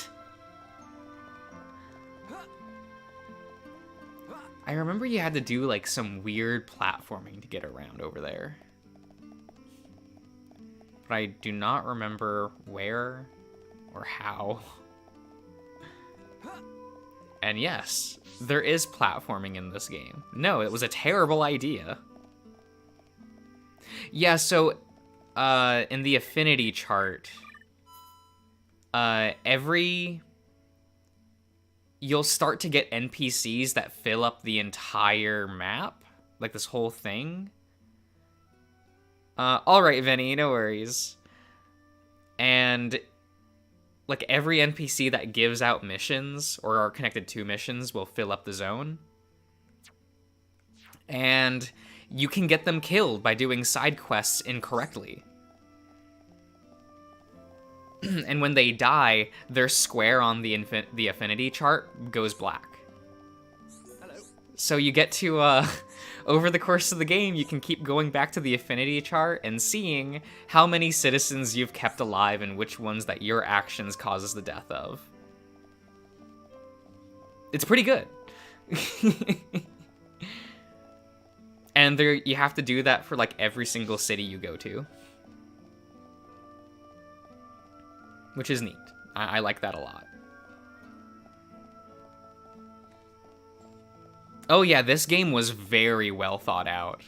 I remember you had to do, like, some weird platforming to get around over there. But I do not remember where or how. And yes, there is platforming in this game. No, it was a terrible idea. Yeah, so in the affinity chart, you'll start to get NPCs that fill up the entire map, like this whole thing. Alright, Vinny, no worries. And, like, every NPC that gives out missions, or are connected to missions, will fill up the zone. And you can get them killed by doing side quests incorrectly. And when they die, their square on the affinity chart goes black. Hello. So you get to, over the course of the game, you can keep going back to the affinity chart and seeing how many citizens you've kept alive and which ones that your actions causes the death of. It's pretty good. And there, you have to do that for, like, every single city you go to. Which is neat. I like that a lot. Oh yeah, this game was very well thought out.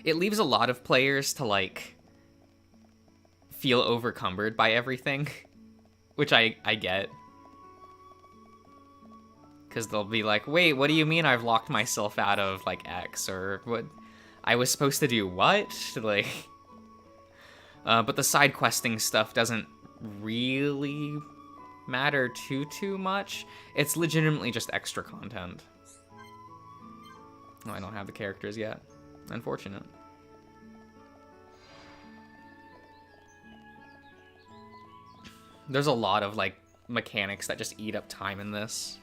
It leaves a lot of players to, like, feel overcumbered by everything, which I get. Because they'll be like, wait, what do you mean I've locked myself out of, like, X? Or what? I was supposed to do what? Like, but the side questing stuff doesn't really matter too much. It's legitimately just extra content. Oh, I don't have the characters yet. Unfortunate. There's a lot of, like, mechanics that just eat up time in this.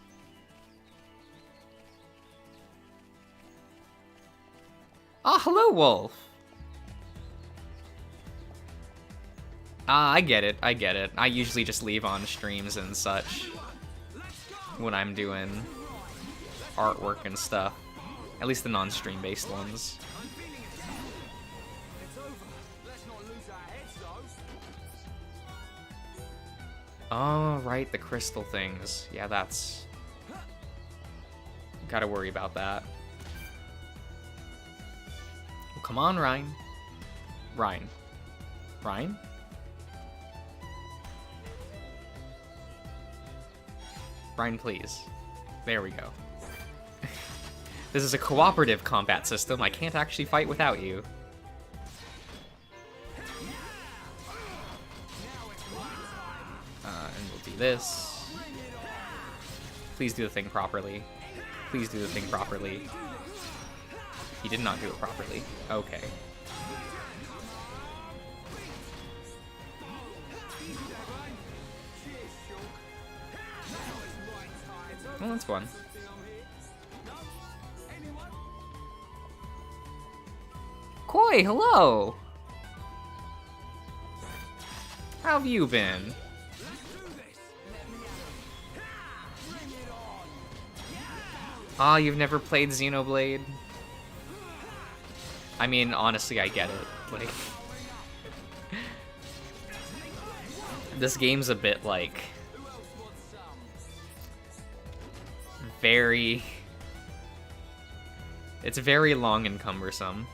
Ah, hello, Wolf. Ah, I get it. I get it. I usually just leave on streams and such when I'm doing artwork and stuff. At least the non-stream based ones. Oh, right, the crystal things. Yeah, that's... Gotta worry about that. Well, come on, Ryan. Ryan. Ryan? Ryan, please. There we go. This is a cooperative combat system. I can't actually fight without you. And we'll do this. Please do the thing properly. Please do the thing properly. He did not do it properly. Okay. Well, that's fun. Koi, hello! How have you been? Ah, you've never played Xenoblade? I mean, honestly, I get it. Like, this game's a bit, like, very... It's very long and cumbersome.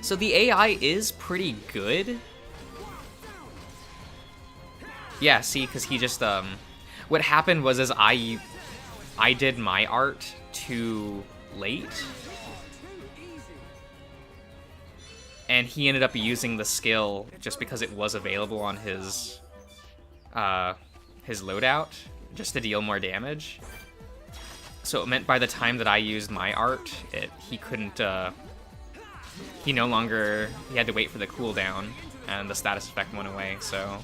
So the AI is pretty good. Yeah, see, because he just, what happened was I did my art too late. And he ended up using the skill just because it was available on his loadout, just to deal more damage. So it meant by the time that I used my art, he couldn't, he no longer, he had to wait for the cooldown, and the status effect went away, so...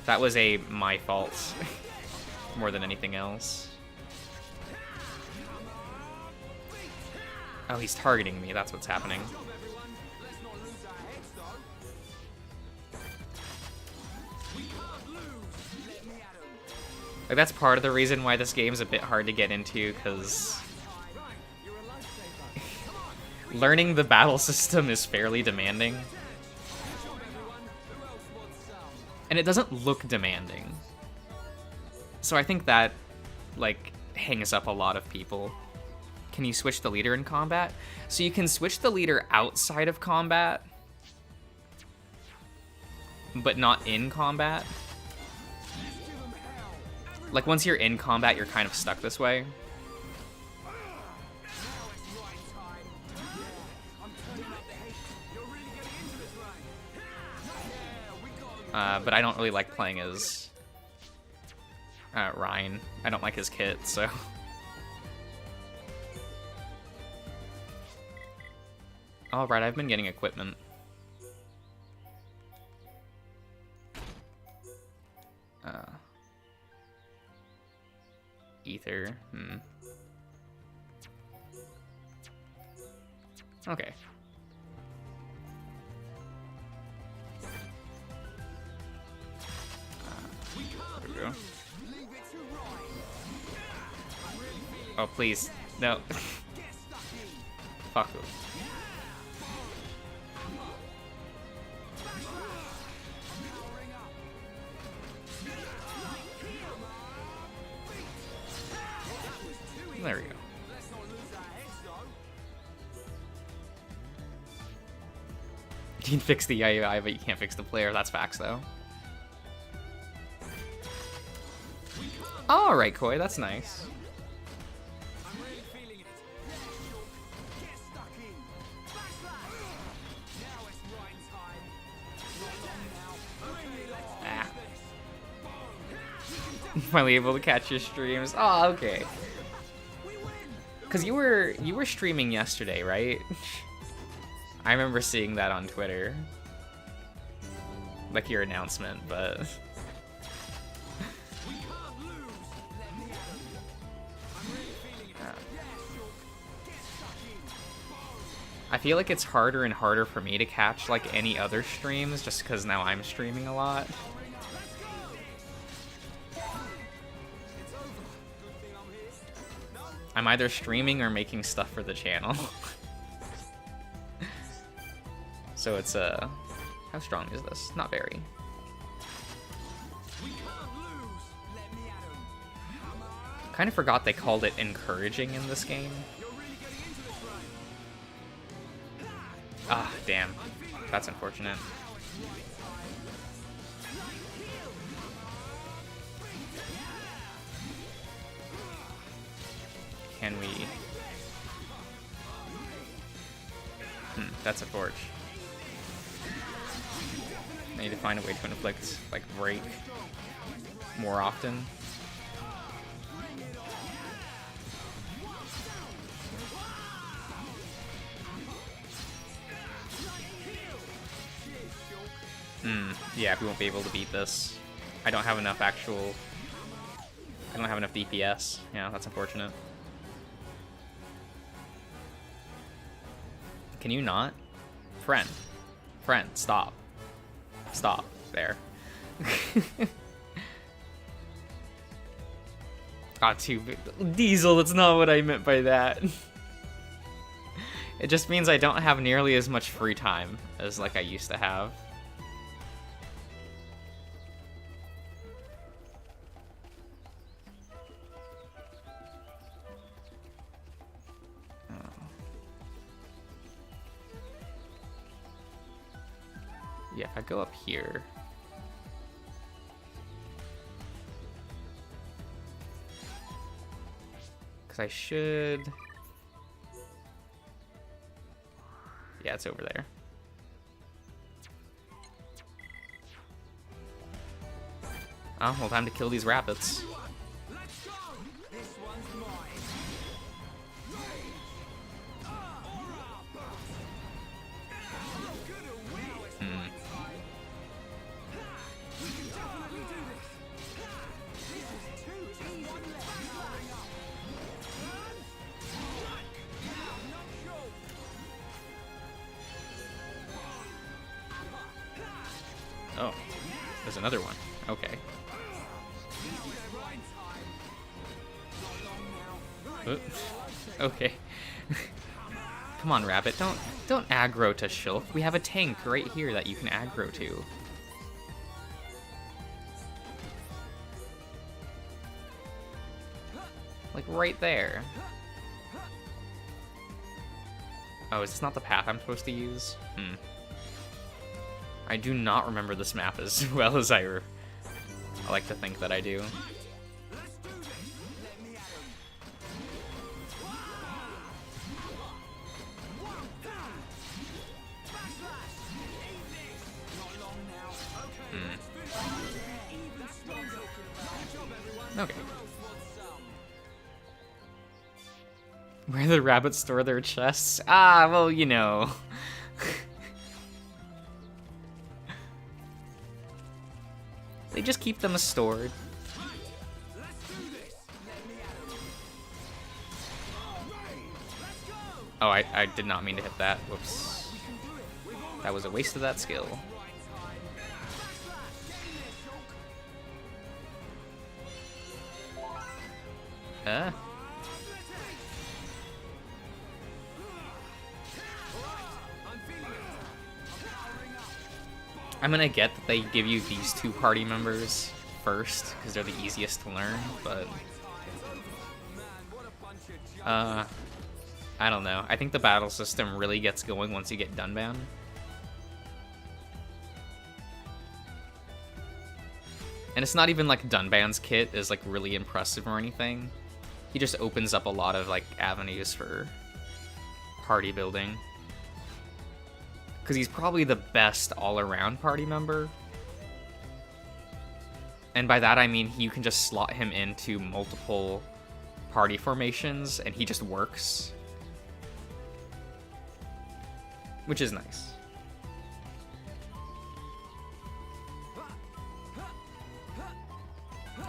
That was my fault, more than anything else. Oh, he's targeting me, that's what's happening. Like, that's part of the reason why this game's a bit hard to get into, because... learning the battle system is fairly demanding. And it doesn't look demanding. So I think that, like, hangs up a lot of people. Can you switch the leader in combat? So you can switch the leader outside of combat, but not in combat. Like, once you're in combat, you're kind of stuck this way. But I don't really like playing as Ryan. I don't like his kit, so... Alright, I've been getting equipment. Ether, Okay. There we go. Oh, please. No. Fuck them. There we go. You can fix the AI, but you can't fix the player. That's facts, though. Alright, Koi, that's nice. Ah. Finally able to catch your streams. Oh, okay. Cause you were streaming yesterday, right? I remember seeing that on Twitter. Like your announcement, but... I feel like it's harder and harder for me to catch like any other streams just because now I'm streaming a lot. I'm either streaming or making stuff for the channel. So it's how strong is this? Not very. Kind of forgot they called it encouraging in this game. Ah, damn. That's unfortunate. Can we... that's a torch. I need to find a way to inflict, like, break more often. Yeah, we won't be able to beat this. I don't have enough DPS. Yeah, that's unfortunate. Can you not? Friend, stop. Stop. There. Ah, too big. Diesel, that's not what I meant by that. It just means I don't have nearly as much free time as like I used to have. Yeah, if I go up here... Because I should... Yeah, it's over there. Oh, well, time to kill these rabbits. Oh, there's another one. Okay. Okay. Come on, rabbit. Don't aggro to Shulk. We have a tank right here that you can aggro to. Like right there. Oh, is this not the path I'm supposed to use? I do not remember this map as well as I like to think that I do. Okay. Where the rabbits store their chests? Ah, well, you know. They just keep them stored. Oh, I did not mean to hit that. Whoops. That was a waste of that skill. I'm gonna get that they give you these two party members first, because they're the easiest to learn, but... I don't know. I think the battle system really gets going once you get Dunbound. And it's not even like Dunbound's kit is like really impressive or anything. He just opens up a lot of like avenues for party building. Because he's probably the best all-around party member. And by that I mean you can just slot him into multiple party formations and he just works. Which is nice.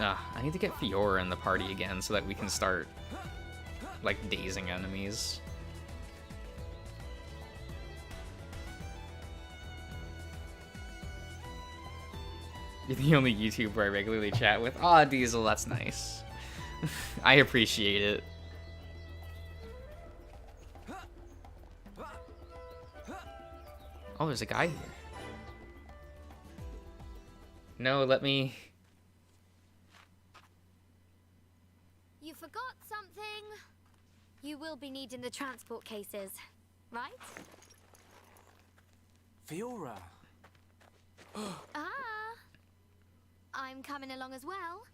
I need to get Fiora in the party again so that we can start, like, dazing enemies. You're the only YouTuber I regularly chat with. Aw, Diesel, that's nice. I appreciate it. Oh, there's a guy here. No, let me... You forgot something. You will be needing the transport cases, right? Fiora. Ah, I'm coming along as well.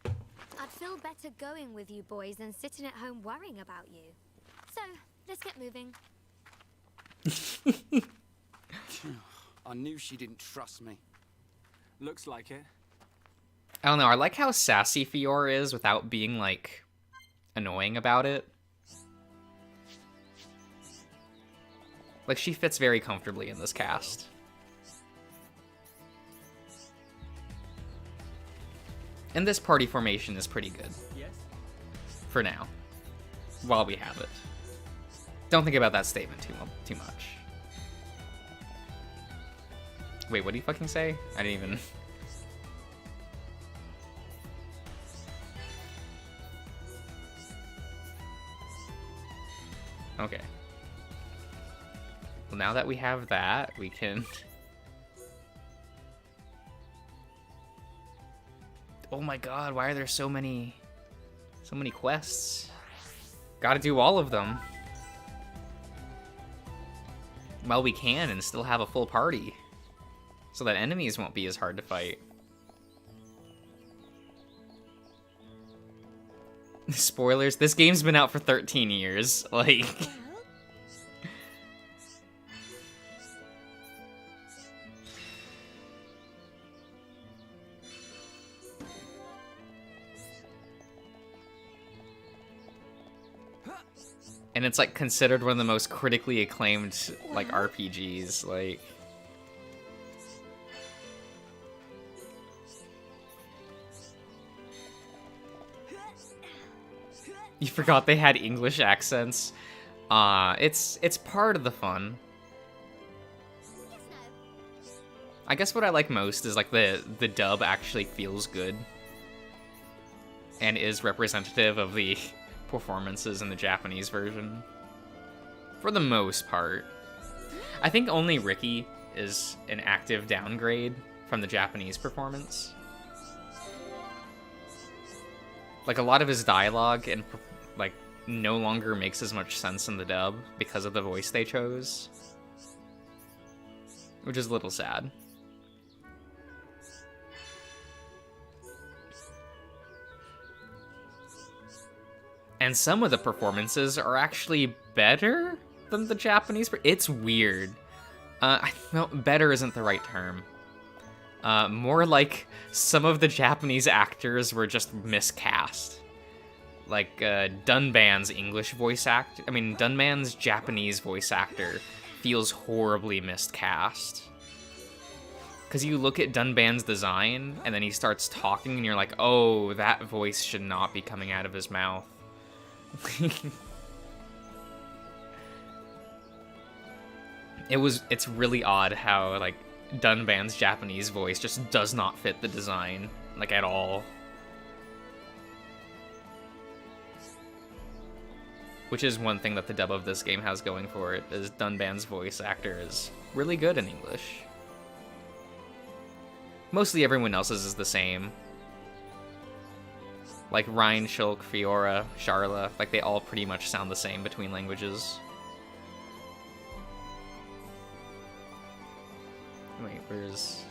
I'd feel better going with you boys than sitting at home worrying about you. So, let's get moving. I knew she didn't trust me. Looks like it. I don't know, I like how sassy Fiora is without being, like, annoying about it. Like, she fits very comfortably in this cast. And this party formation is pretty good. Yes. For now. While we have it. Don't think about that statement too much. Wait, what did you fucking say? I didn't even... Okay. Well, now that we have that, we can... Oh my god, why are there so many quests? Gotta do all of them. Well, we can and still have a full party. So that enemies won't be as hard to fight. Spoilers, this game's been out for 13 years. Like... And it's, like, considered one of the most critically acclaimed, like, RPGs, like... You forgot they had English accents? It's part of the fun. I guess what I like most is, like, the dub actually feels good. And is representative of the performances in the Japanese version. For the most part. I think only Ricky is an active downgrade from the Japanese performance. Like, a lot of his dialogue and, like, no longer makes as much sense in the dub because of the voice they chose. Which is a little sad. And some of the performances are actually better than the Japanese. It's weird. No, better isn't the right term. More like some of the Japanese actors were just miscast. Like, Dunban's English voice actor... I mean, Dunban's Japanese voice actor feels horribly miscast. Because you look at Dunban's design, and then he starts talking, and you're like, oh, that voice should not be coming out of his mouth. It's really odd how, like, Dunban's Japanese voice just does not fit the design, like, at all. Which is one thing that the dub of this game has going for it, is Dunban's voice actor is really good in English. Mostly everyone else's is the same. Like Ryan, Shulk, Fiora, Sharla, like they all pretty much sound the same between languages. Wait, where's...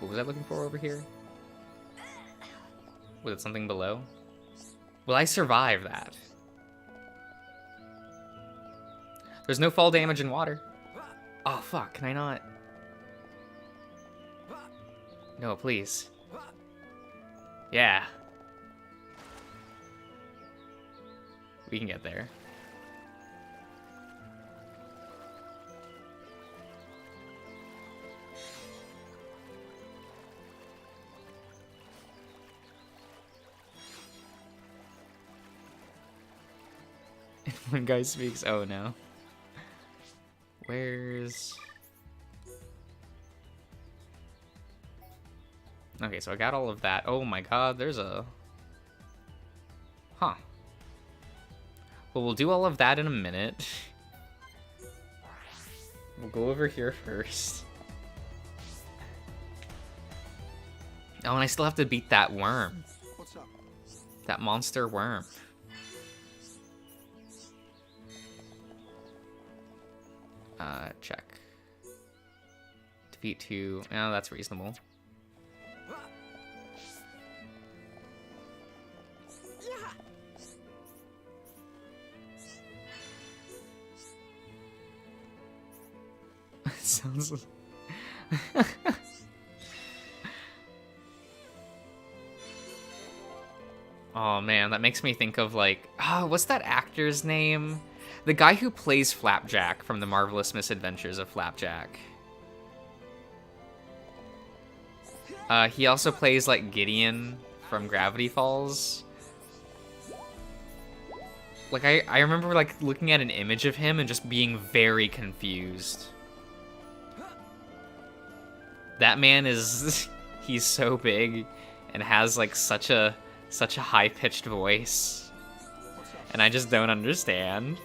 What was I looking for over here? Was it something below? Will I survive that? There's no fall damage in water. Oh, fuck, can I not? No, please. Yeah. We can get there. One guy speaks, oh no. Okay, so I got all of that. Oh my god, there's a... Huh. Well, we'll do all of that in a minute. We'll go over here first. Oh, and I still have to beat that worm. What's up? That monster worm. Check. Defeat 2. Oh, that's reasonable. Sounds... Oh man, that makes me think of like, oh, what's that actor's name? The guy who plays Flapjack from The Marvelous Misadventures of Flapjack. He also plays like Gideon from Gravity Falls. Like I remember like looking at an image of him and just being very confused. That man is he's so big and has like such a high-pitched voice. And I just don't understand.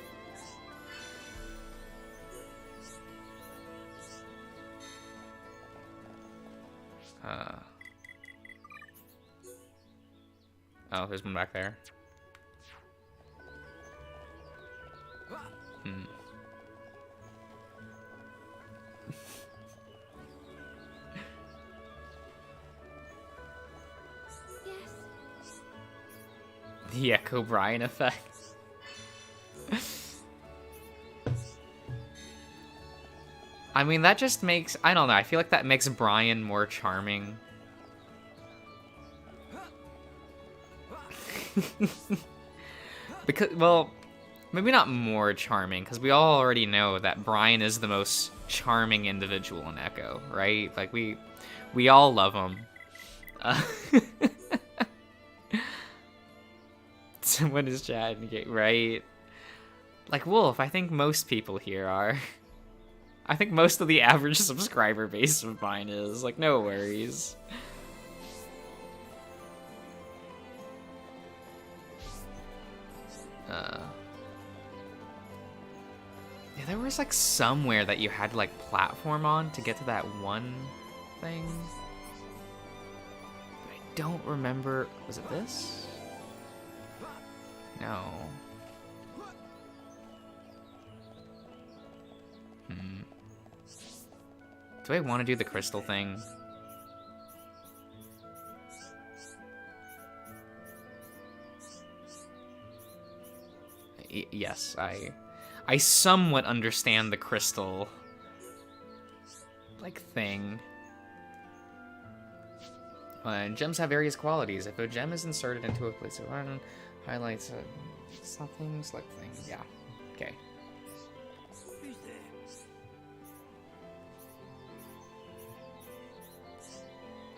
Oh, there's one back there. The Echo Brian effect. I mean, that just makes... I don't know, I feel like that makes Brian more charming. Because, well, maybe not more charming, because we all already know that Brian is the most charming individual in Echo, right? Like, we all love him. Someone is chatting, right? Like, Wolf, I think most people here are. I think most of the average subscriber base of mine is. Like, no worries. Yeah, there was, like, somewhere that you had to, like, platform on to get to that one thing. But I don't remember... Was it this? No. Do I want to do the crystal thing? Yes, I somewhat understand the crystal like thing. Gems have various qualities. If a gem is inserted into a place of one, highlights something, select thing. Yeah. Okay. Who's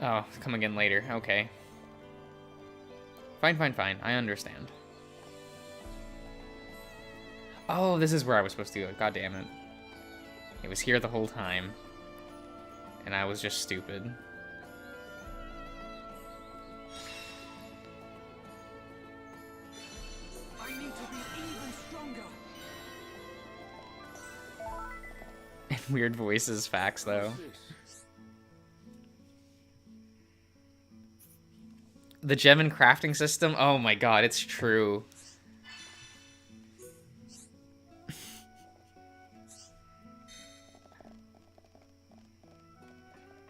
there? Oh, come again later. Okay. Fine. I understand. Oh, this is where I was supposed to go. God damn it. It was here the whole time. And I was just stupid. I need to be even stronger. And weird voices, facts though. The gem and crafting system? Oh my god, it's true.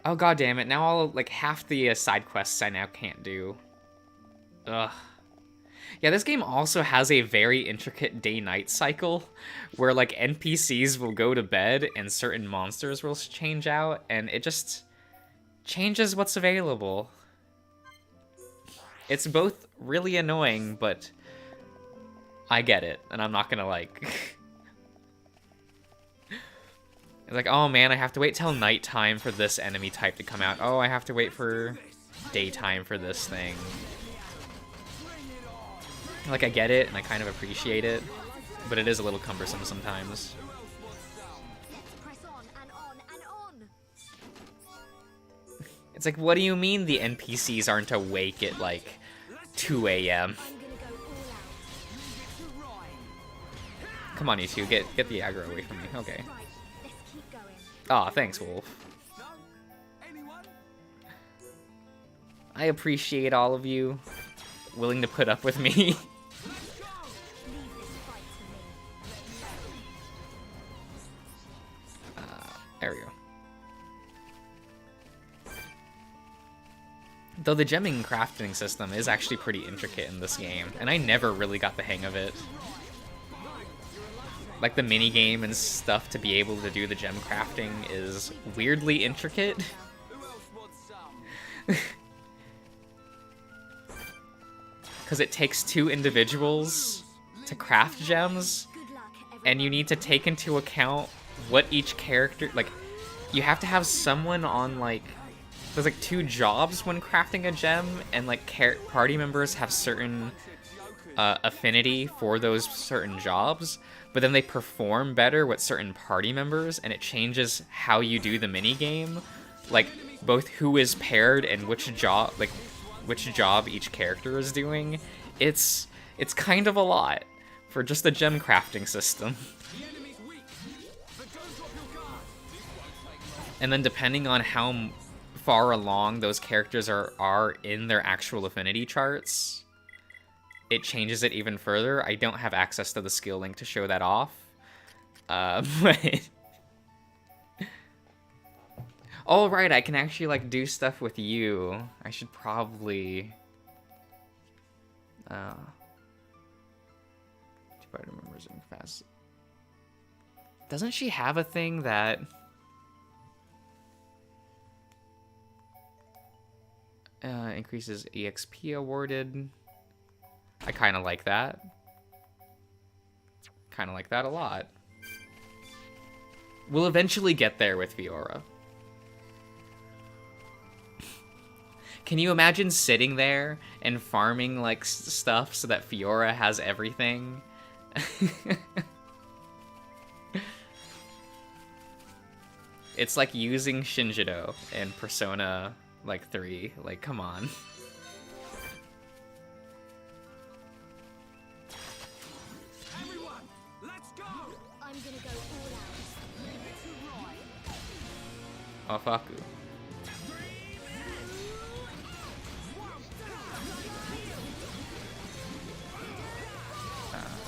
Oh god damn it, now all like half the side quests I now can't do. Ugh. Yeah, this game also has a very intricate day-night cycle where like NPCs will go to bed and certain monsters will change out, and it just changes what's available. It's both really annoying, but I get it, and I'm not gonna like... It's like, oh man, I have to wait till nighttime for this enemy type to come out. Oh, I have to wait for daytime for this thing. Like, I get it, and I kind of appreciate it, but it is a little cumbersome sometimes. Let's press on and on and on. It's like, what do you mean the NPCs aren't awake at, like, 2 a.m.? Come on, you two, get the aggro away from me. Okay. Aw, thanks, Wolf. I appreciate all of you willing to put up with me. There we go. Though the gemming crafting system is actually pretty intricate in this game, and I never really got the hang of it. Like, the minigame and stuff to be able to do the gem crafting is weirdly intricate. Because it takes 2 individuals to craft gems, and you need to take into account what each character, like, you have to have someone on, like, there's like 2 jobs when crafting a gem, and like party members have certain affinity for those certain jobs, but then they perform better with certain party members, and it changes how you do the mini game, like both who is paired and which job each character is doing. It's kind of a lot for just a gem crafting system. And then depending on how far along those characters are in their actual affinity charts, it changes it even further. I don't have access to the skill link to show that off. But oh, right, I can actually, like, do stuff with you. I should probably... Party members in fast. Doesn't she have a thing that... increases EXP awarded? I kind of like that. Kind of like that a lot. We'll eventually get there with Fiora. Can you imagine sitting there and farming, like, stuff so that Fiora has everything? It's like using Shinjido in Persona, like, 3. Like, come on. Everyone, let's go! I'm gonna go all out. Oh, Faku.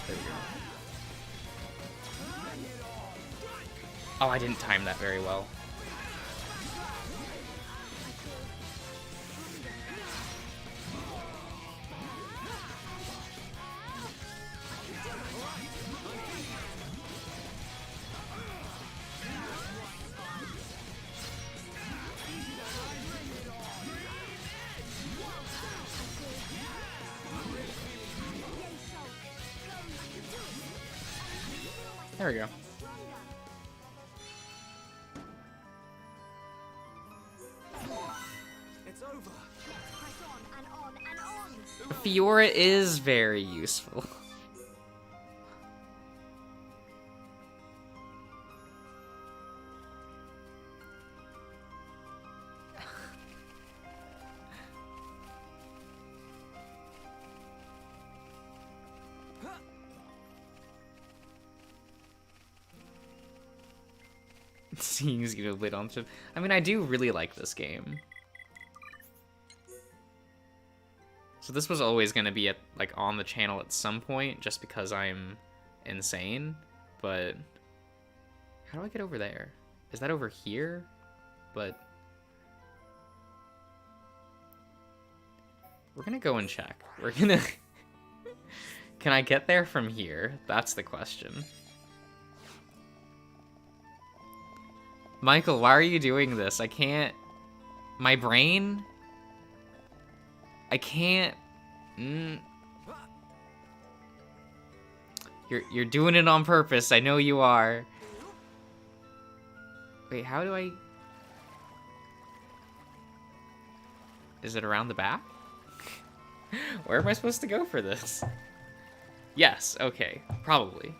There we go. Oh, I didn't time that very well. There we go. It's over. Press on and on and on. Fiora is very useful. Seeing Xenoblade on ship. I mean, I do really like this game. So this was always going to be on the channel at some point, just because I'm insane. But how do I get over there? Is that over here? But we're gonna go and check. We're gonna. Can I get there from here? That's the question. Michael, why are you doing this? I can't... My brain? I can't... You're doing it on purpose. I know you are. Wait, how do I... Is it around the back? Where am I supposed to go for this? Yes, okay. Probably.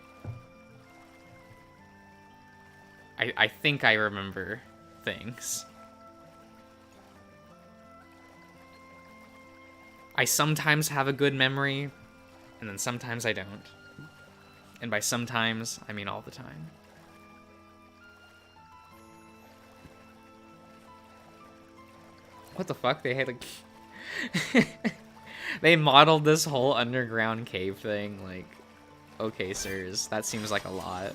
I think I remember things. I sometimes have a good memory, and then sometimes I don't. And by sometimes, I mean all the time. What the fuck? They had like... They modeled this whole underground cave thing, like... Okay, sirs, that seems like a lot.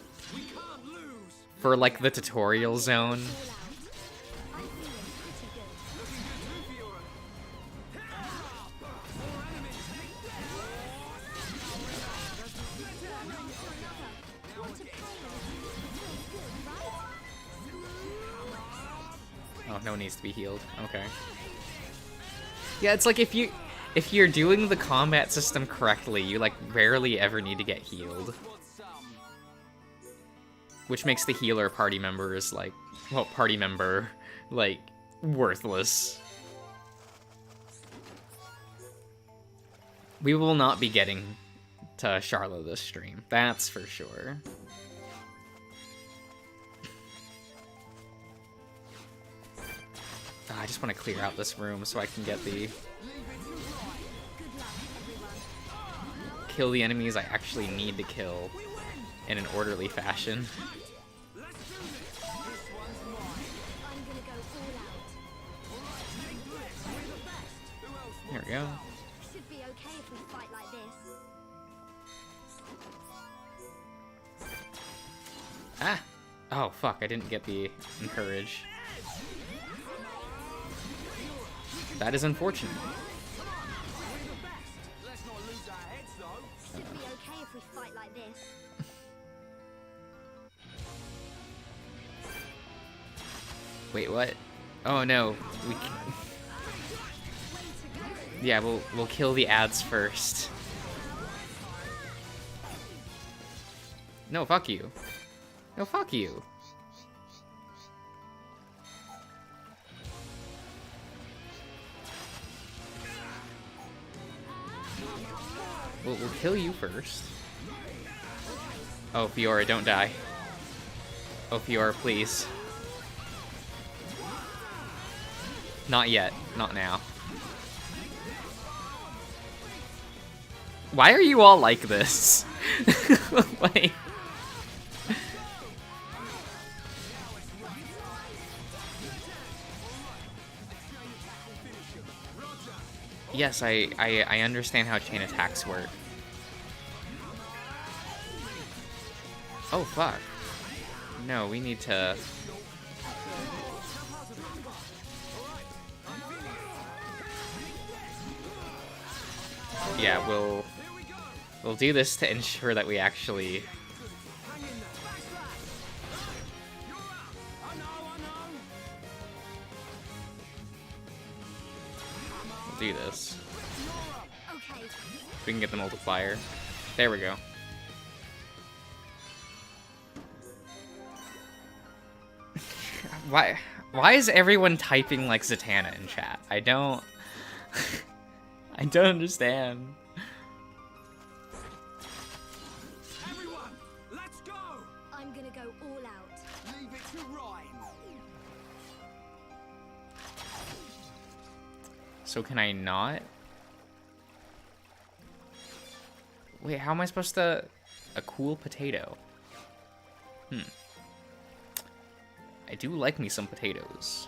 For, like, the tutorial zone. Oh, no one needs to be healed. Okay. Yeah, it's like if you're doing the combat system correctly, you like rarely ever need to get healed. Which makes the healer party members like, well, party member, like, worthless. We will not be getting to Charlotte this stream, that's for sure. I just want to clear out this room so I can get the... Kill the enemies I actually need to kill in an orderly fashion. There we go. Should be okay if we fight like this. Ah! Oh, fuck, I didn't get the encourage. That is unfortunate. Should be okay if we fight like this. Wait, what? Oh no, we. Yeah, we'll kill the ads first. No, fuck you. No, fuck you. We'll kill you first. Oh, Fiora, don't die. Oh, Fiora, please. Not yet. Not now. Why are you all like this? Like... Yes, I understand how chain attacks work. Oh, fuck. No, we need to... Yeah, we'll do this to ensure that we actually... do this. We can get the multiplier. There we go. Why is everyone typing like Zatanna in chat? I don't I don't understand. Everyone, let's go. I'm gonna go all out. Leave it to Rhyme. So can I not? Wait, how am I supposed to... A cool potato. I do like me some potatoes.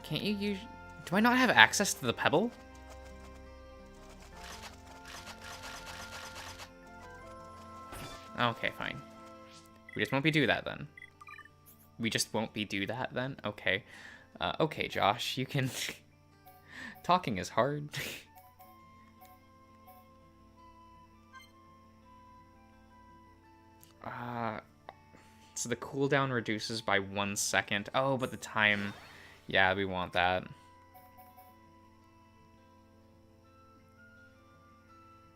Can't you use... Do I not have access to the pebble? Okay, fine. We just won't be do that then. We just won't be do that then? Okay. Okay, Josh, you can... Talking is hard. So the cooldown reduces by 1 second. Oh, but the time... Yeah, we want that.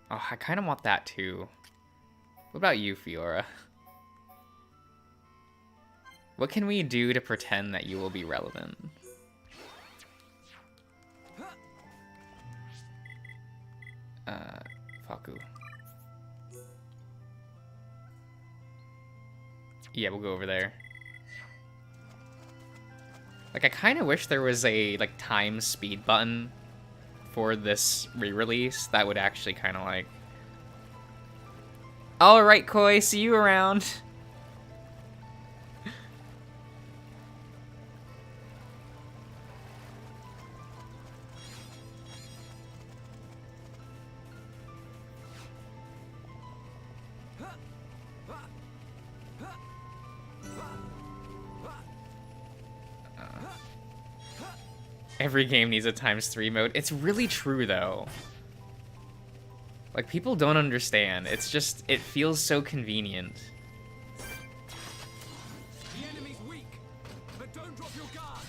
Oh, I kind of want that too. What about you, Fiora? What can we do to pretend that you will be relevant? Faku. Yeah, we'll go over there. Like, Like, I kind of wish there was a, like, time speed button for this re-release that would actually kind of, like... Alright, Koi, see you around. Every game needs a ×3 mode. It's really true, though. Like, people don't understand. It's just, it feels so convenient. The enemy's weak, but don't drop your guard.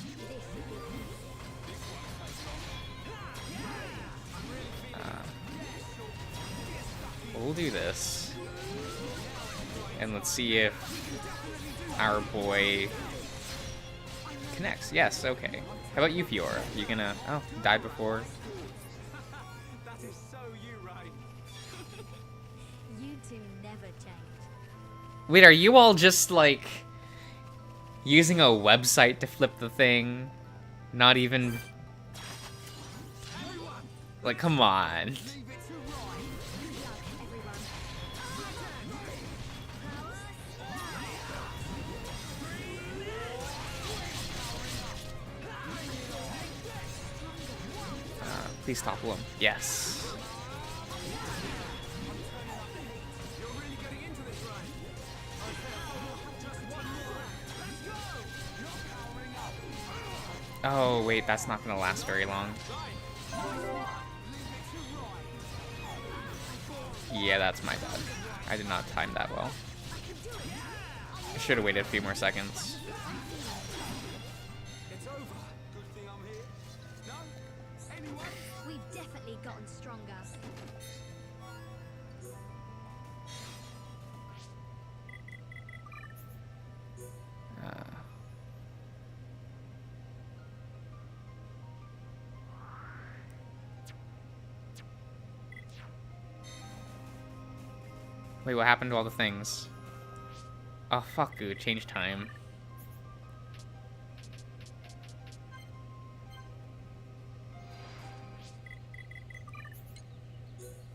We'll do this. And let's see if our boy connects. Yes, okay. How about you, Fiora? You gonna... Oh, died before. That is so you, Ryan. You two never change. Wait, are you all just, like, using a website to flip the thing? Not even... Like, come on. Please topple him. Yes. Oh, wait, that's not gonna last very long. Yeah, that's my bad. I did not time that well. I should have waited a few more seconds. We've definitely gotten stronger. Wait, what happened to all the things? Oh, fuck you. Change time.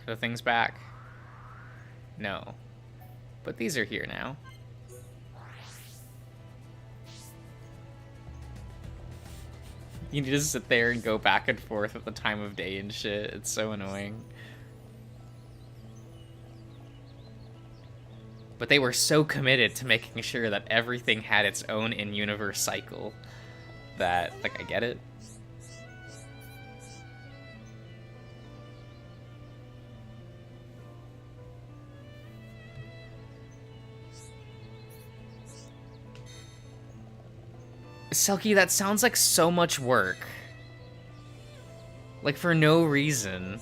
Are the things back? No. But these are here now. You need to sit there and go back and forth at the time of day and shit. It's so annoying. But they were so committed to making sure that everything had its own in-universe cycle that, like, I get it. Selkie, that sounds like so much work. Like, for no reason.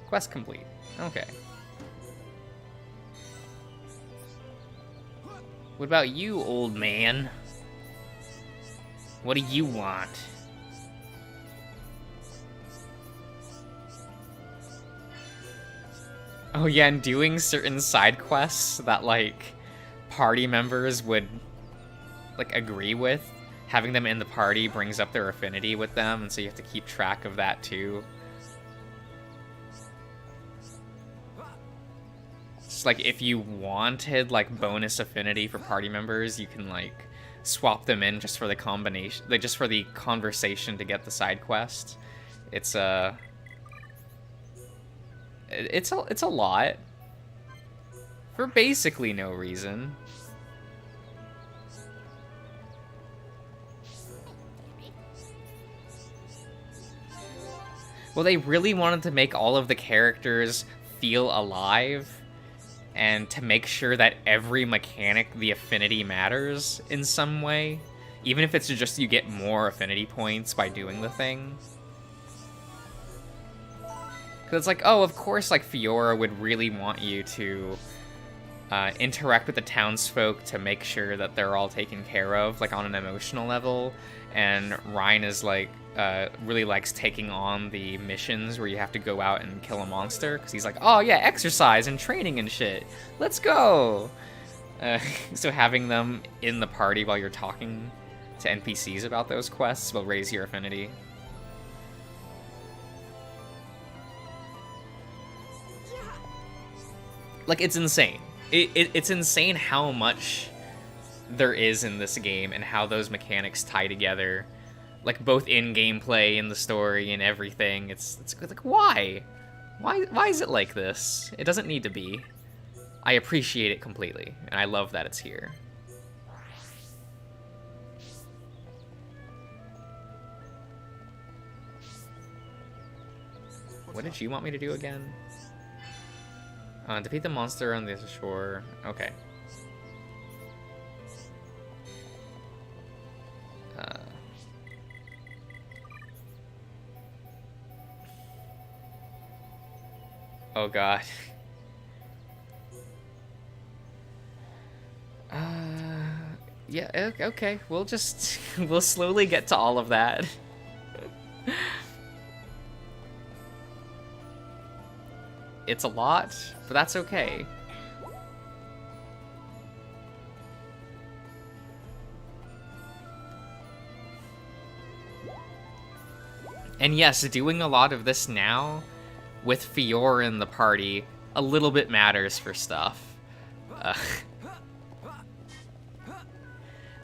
Quest complete. Okay. What about you, old man? What do you want? Oh yeah, and doing certain side quests that, like, party members would, like, agree with. Having them in the party brings up their affinity with them, and so you have to keep track of that too. Like, if you wanted, like, bonus affinity for party members, you can, like, swap them in just for the combination, like, just for the conversation to get the side quest. It's a lot for basically no reason. Well, they really wanted to make all of the characters feel alive, and to make sure that every mechanic, the affinity matters in some way. Even if it's just you get more affinity points by doing the thing. Because it's like, oh, of course, like, Fiora would really want you to interact with the townsfolk to make sure that they're all taken care of, like, on an emotional level. And Ryan is like, really likes taking on the missions where you have to go out and kill a monster, because he's like, oh yeah, exercise and training and shit. Let's go! So having them in the party while you're talking to NPCs about those quests will raise your affinity. Like, it's insane. It's insane how much there is in this game and how those mechanics tie together. Like, both in gameplay, in the story, and everything. It's like, why? Why is it like this? It doesn't need to be. I appreciate it completely, and I love that it's here. What did you want me to do again? Defeat the monster on the shore. Okay. Oh god. Yeah, okay. We'll just... we'll slowly get to all of that. It's a lot, but that's okay. And yes, doing a lot of this now, with Fiora in the party, a little bit matters for stuff.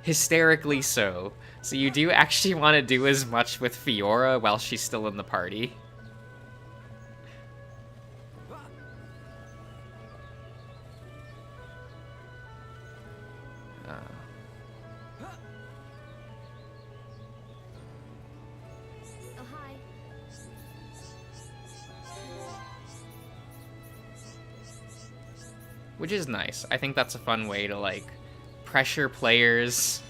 Hysterically so. So you do actually want to do as much with Fiora while she's still in the party. Which is nice. I think that's a fun way to, like, pressure players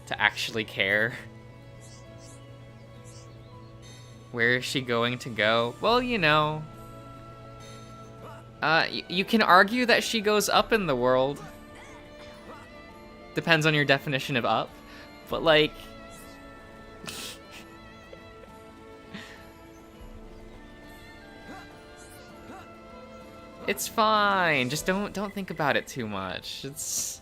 to actually care. Where is she going to go? Well, you know. You can argue that she goes up in the world. Depends on your definition of up. But, like... It's fine. Just don't think about it too much. It's...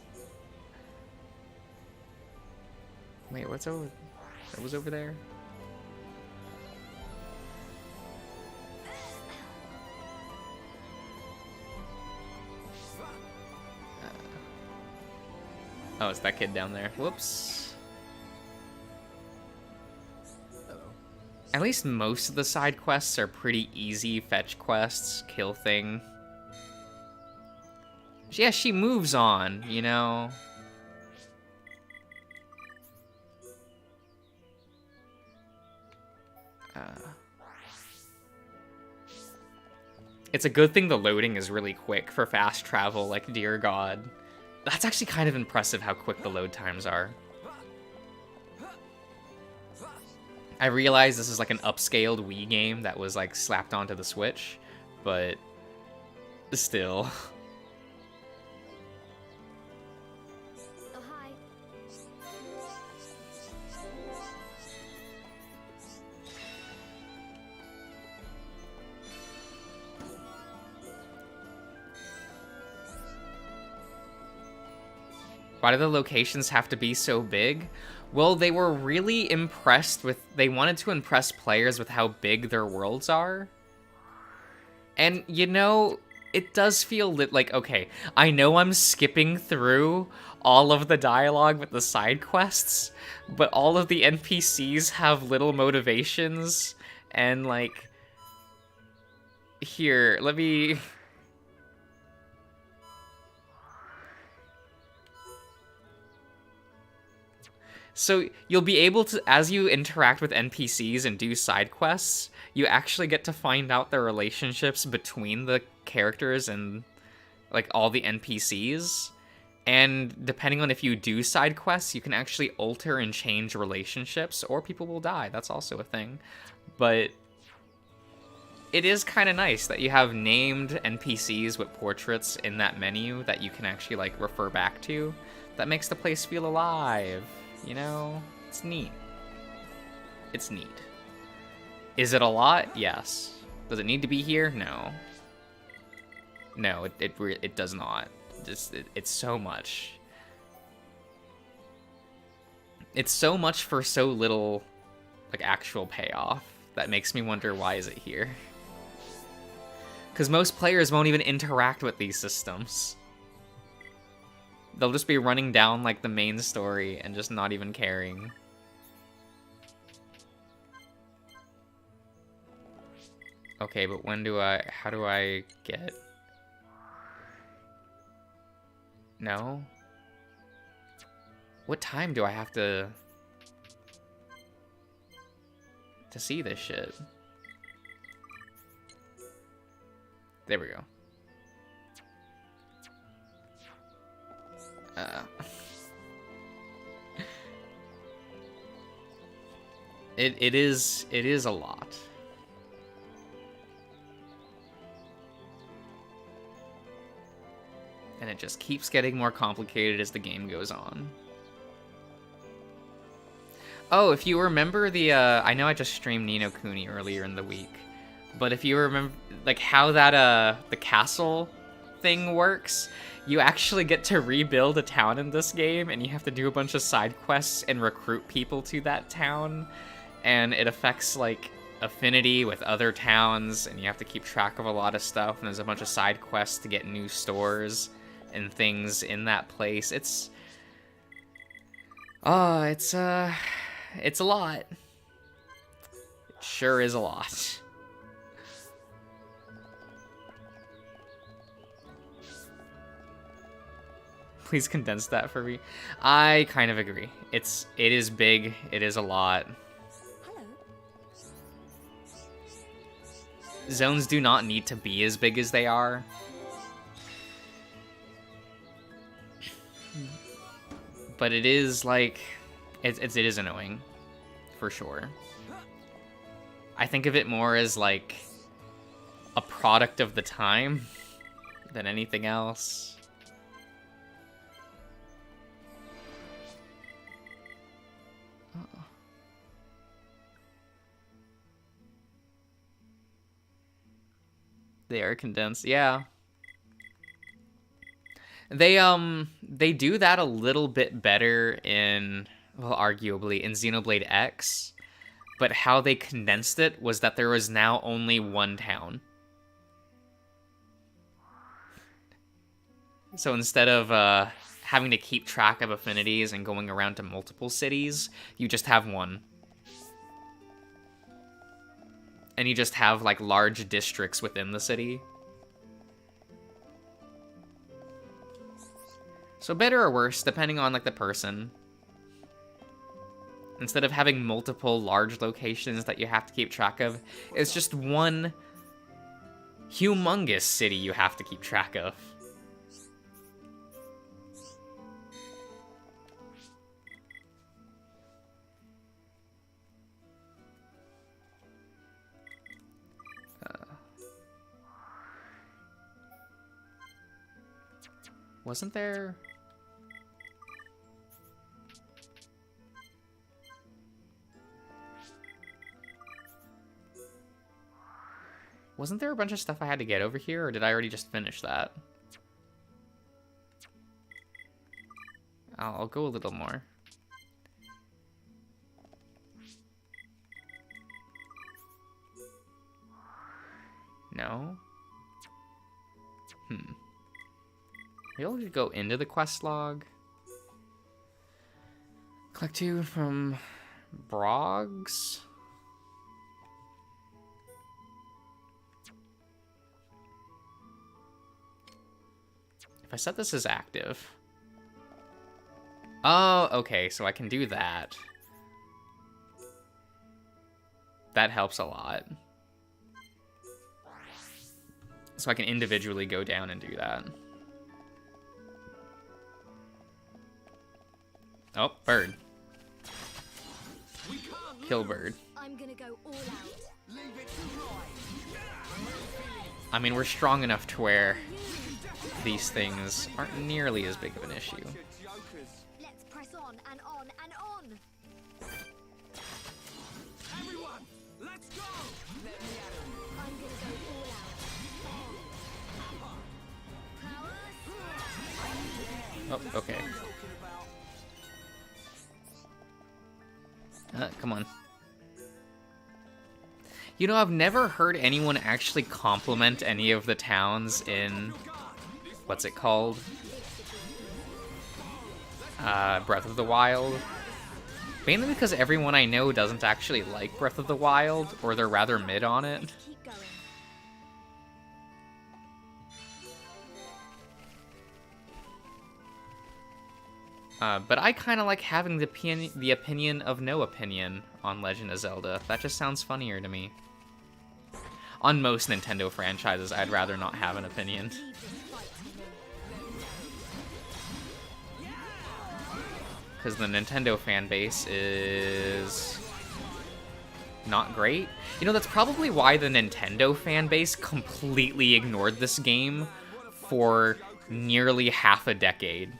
Wait, what's over... What was over there? Oh, it's that kid down there. Whoops. At least most of the side quests are pretty easy fetch quests, kill thing. Yeah, she moves on, you know. It's a good thing the loading is really quick for fast travel, like, dear god. That's actually kind of impressive how quick the load times are. I realize this is like an upscaled Wii game that was like slapped onto the Switch, but still. Oh, hi. Why do the locations have to be so big? Well, they were really impressed with... They wanted to impress players with how big their worlds are. And, you know, it does feel like, okay, I know I'm skipping through all of the dialogue with the side quests, but all of the NPCs have little motivations, and, like... Here, let me... So you'll be able to, as you interact with NPCs and do side quests, you actually get to find out the relationships between the characters and, like, all the NPCs. And depending on if you do side quests, you can actually alter and change relationships, or people will die. That's also a thing. But it is kind of nice that you have named NPCs with portraits in that menu that you can actually, like, refer back to. That makes the place feel alive. You know, it's neat. It's neat. Is it a lot? Yes. Does it need to be here? No. No, it does not. It's so much. It's so much for so little, like, actual payoff. That makes me wonder, why is it here? Because most players won't even interact with these systems. They'll just be running down, like, the main story and just not even caring. Okay, but how do I get... No? What time do I have to see this shit? There we go. It is a lot. And it just keeps getting more complicated as the game goes on. Oh, if you remember the, I know I just streamed Ni no Kuni earlier in the week, but if you remember, like, how that, the castle thing works, you actually get to rebuild a town in this game, and you have to do a bunch of side quests and recruit people to that town, and it affects, like, affinity with other towns, and you have to keep track of a lot of stuff, and there's a bunch of side quests to get new stores and things in that place. It's a lot. It sure is a lot. Please condense that for me. I kind of agree. It is big. It is a lot. Hello. Zones do not need to be as big as they are. But it is, like, it is annoying, for sure. I think of it more as, like, a product of the time than anything else. They are condensed, yeah. They do that a little bit better in, well, arguably, in Xenoblade X, but how they condensed it was that there was now only one town. So instead of having to keep track of affinities and going around to multiple cities, you just have one. And you just have, like, large districts within the city. So better or worse, depending on, like, the person. Instead of having multiple large locations that you have to keep track of, it's just one humongous city you have to keep track of. Wasn't there... Wasn't there a bunch of stuff I had to get over here, or did I already just finish that? I'll go a little more. No? Maybe I'll go into the quest log. Collect 2 from Brogs. If I set this as active. Oh, okay, so I can do that. That helps a lot. So I can individually go down and do that. Oh, bird. Kill bird. I'm gonna go all out. I mean, we're strong enough to where these things aren't nearly as big of an issue. Let's press on and on and on. Everyone, let's go! Oh, okay. Come on. You know, I've never heard anyone actually compliment any of the towns in... What's it called? Breath of the Wild. Mainly because everyone I know doesn't actually like Breath of the Wild, or they're rather mid on it. But I kind of like having the opinion of no opinion on Legend of Zelda. That just sounds funnier to me. On most Nintendo franchises, I'd rather not have an opinion. Because the Nintendo fan base is not great. You know, that's probably why the Nintendo fan base completely ignored this game for nearly half a decade.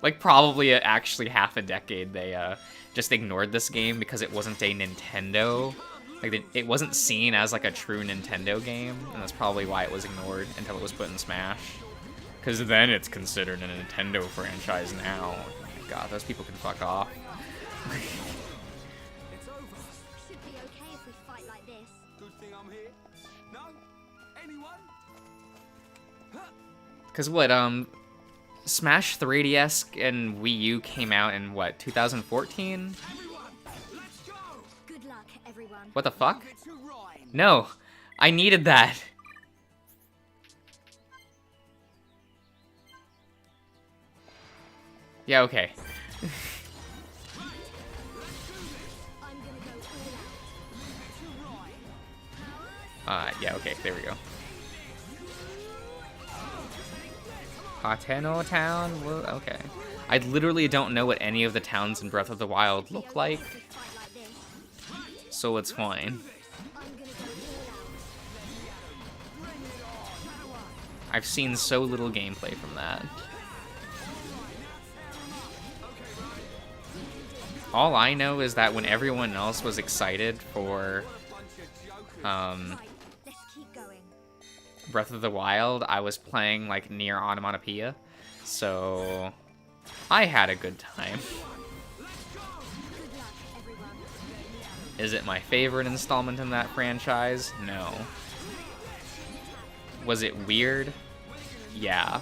Like, probably actually half a decade they just ignored this game because it wasn't a Nintendo. Like, it wasn't seen as, like, a true Nintendo game, and that's probably why it was ignored until it was put in Smash. Because then it's considered a Nintendo franchise now. Oh my god, those people can fuck off. It's over. Should be okay if we fight like this. Good thing I'm here. No? Anyone? Because what, Smash 3DS and Wii U came out in, what, 2014? Good luck, everyone. What the fuck? No, I needed that. Yeah, okay. Yeah, okay, there we go. Hateno Town? Well, okay. I literally don't know what any of the towns in Breath of the Wild look like, so it's fine. I've seen so little gameplay from that. All I know is that when everyone else was excited for Breath of the Wild, I was playing like Nier Automatopoeia, so I had a good time. Is it my favorite installment in that franchise? No. Was it weird? Yeah.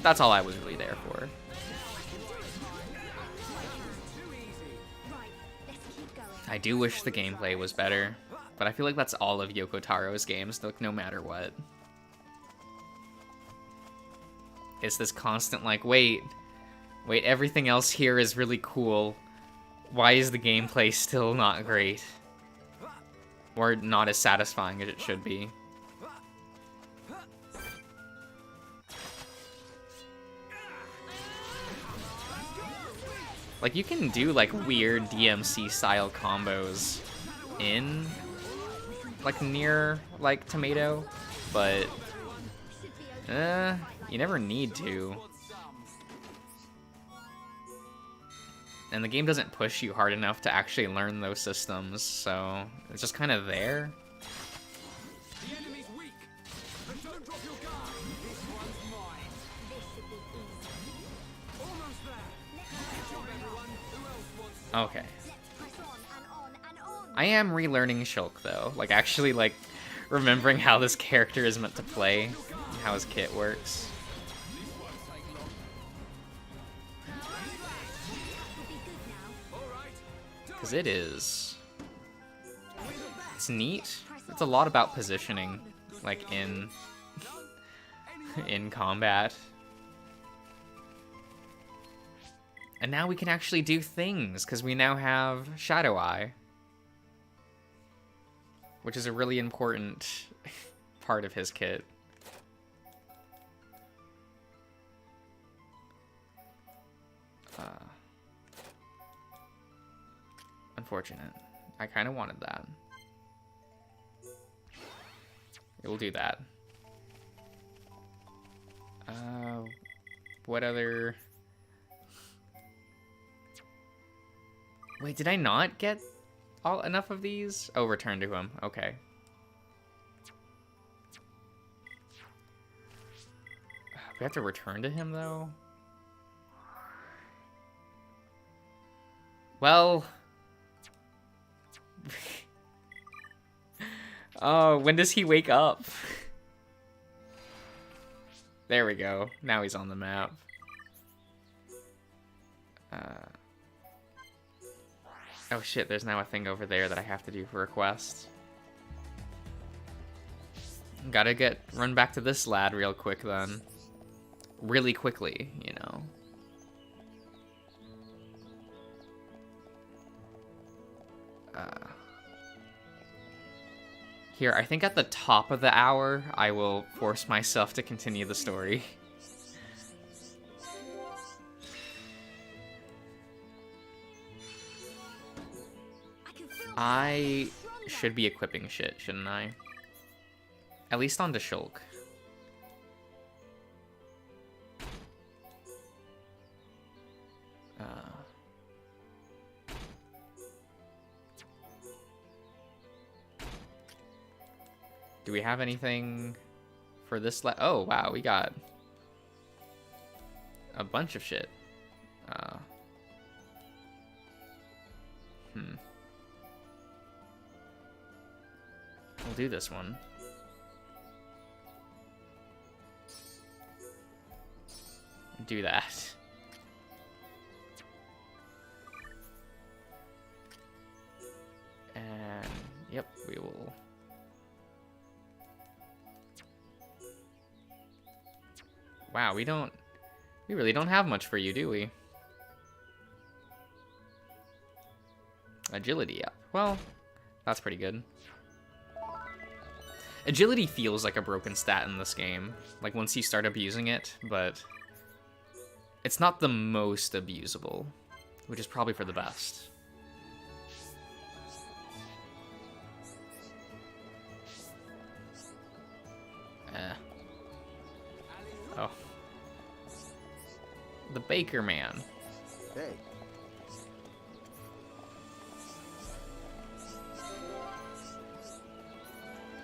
That's all I was really there for. I do wish the gameplay was better, but I feel like that's all of Yoko Taro's games, like, no matter what. It's this constant, like, wait, everything else here is really cool. Why is the gameplay still not great? Or not as satisfying as it should be? Like, you can do, like, weird DMC-style combos in, like, Nier, like, Tomato, but, you never need to. And the game doesn't push you hard enough to actually learn those systems, so it's just kind of there. The enemy's weak, but don't drop your guard. This one's mine. This should be easy. Almost there. Good job, everyone. Who else wants Okay. Let's press on and on and on. I am relearning Shulk, though. Like, actually, like, remembering how this character is meant to play, and how his kit works. Because it is. It's neat. It's a lot about positioning, like, in combat. And now we can actually do things, because we now have Shadow Eye. Which is a really important part of his kit. Unfortunate. I kind of wanted that. We'll do that. What other... Wait, did I not get enough of these? Oh, return to him. Okay. we have to return to him, though? Well... Oh, when does he wake up? There we go. Now he's on the map. Oh shit, there's now a thing over there that I have to do for a quest. Gotta run back to this lad real quick then. Really quickly, you know. Here, I think at the top of the hour, I will force myself to continue the story. I should be equipping shit, shouldn't I? At least on the Shulk. Do we have anything for this? Oh, wow, we got a bunch of shit. We'll do this one. Do that. And, yep, we will... Wow, we really don't have much for you, do we? Agility up. Well, that's pretty good. Agility feels like a broken stat in this game, like once you start abusing it, but it's not the most abusable, which is probably for the best. Oh. The Baker Man. Hey.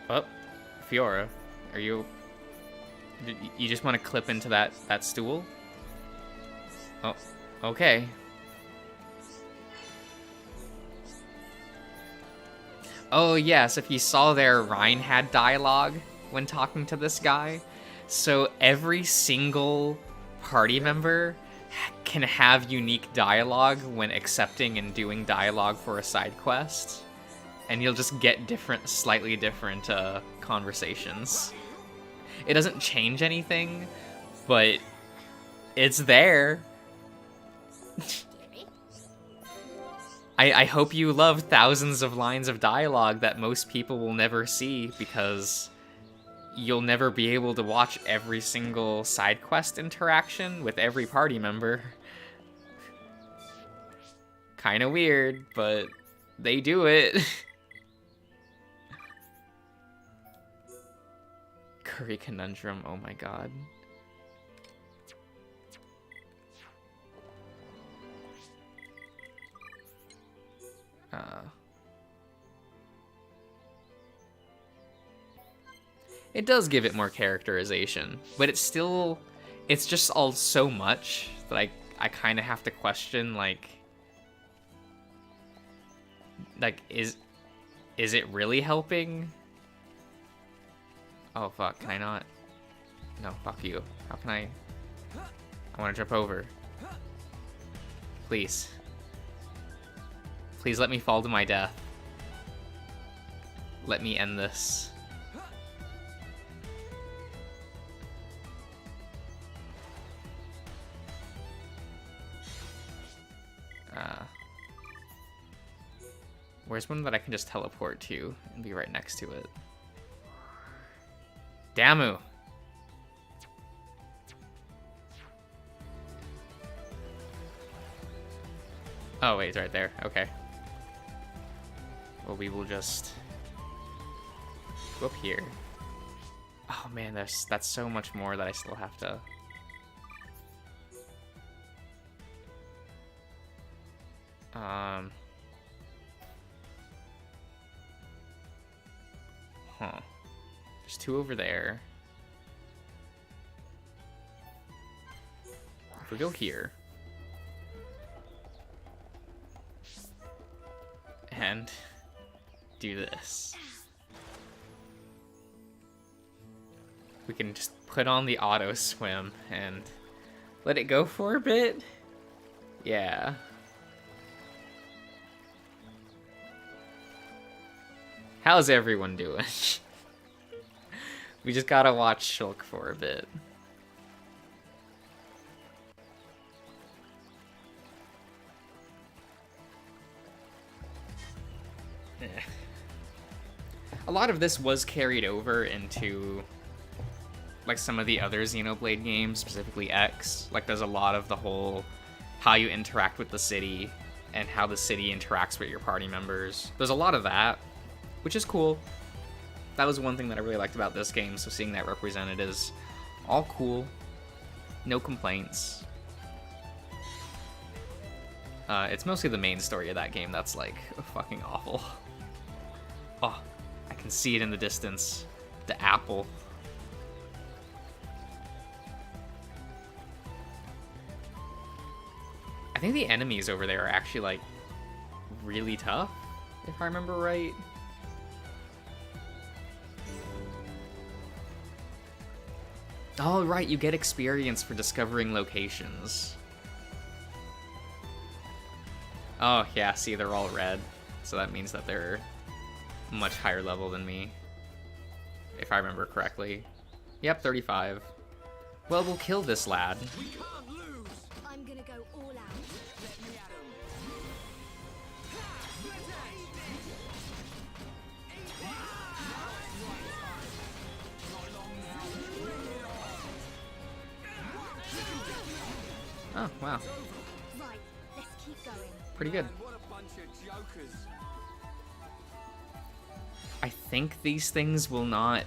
Oh, Fiora, are you... You just want to clip into that stool? Oh, okay. Oh yes, if you saw there, Ryan had dialogue when talking to this guy. So every single party member can have unique dialogue when accepting and doing dialogue for a side quest. And you'll just get slightly different conversations. It doesn't change anything, but it's there. I hope you love thousands of lines of dialogue that most people will never see, because you'll never be able to watch every single side quest interaction with every party member. Kinda weird, but they do it. Curry Conundrum, oh my god. It does give it more characterization, but it's just all so much that I kind of have to question, like is it really helping? Oh fuck, can I not? No, fuck you. How can I want to jump over. Please. Please let me fall to my death. Let me end this. Where's one that I can just teleport to and be right next to it? Damu! Oh wait, it's right there. Okay. Well, we will just go up here. Oh man, that's so much more that I still have to... Huh. There's two over there. If we go here and do this, we can just put on the auto swim and let it go for a bit. Yeah. How's everyone doing? We just gotta watch Shulk for a bit. Yeah. A lot of this was carried over into like some of the other Xenoblade games, specifically X. Like there's a lot of the whole how you interact with the city and how the city interacts with your party members. There's a lot of that, which is cool. That was one thing that I really liked about this game, so seeing that represented is all cool. No complaints. It's mostly the main story of that game that's like fucking awful. Oh, I can see it in the distance. The apple. I think the enemies over there are actually like really tough, if I remember right. Oh, right, you get experience for discovering locations. Oh, yeah, see, they're all red. So that means that they're much higher level than me. If I remember correctly. Yep, 35. Well, we'll kill this lad. We can't lose. I'm gonna go all out. Let me at him. Oh, wow. Right, let's keep going. Pretty good. What a bunch of jokers. I think these things will not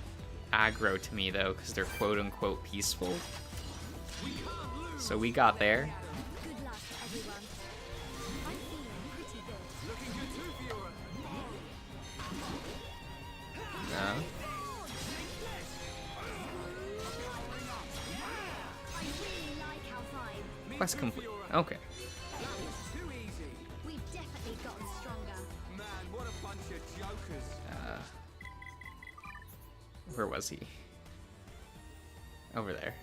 aggro to me, though, because they're quote-unquote peaceful. So we got there. Good luck, everyone. I'm feeling pretty good. Looking good too for you. No. I really like how fine. Quest complete. Okay. That was too easy. We've definitely gotten stronger. Man, what a bunch of jokers. Where was he? Over there.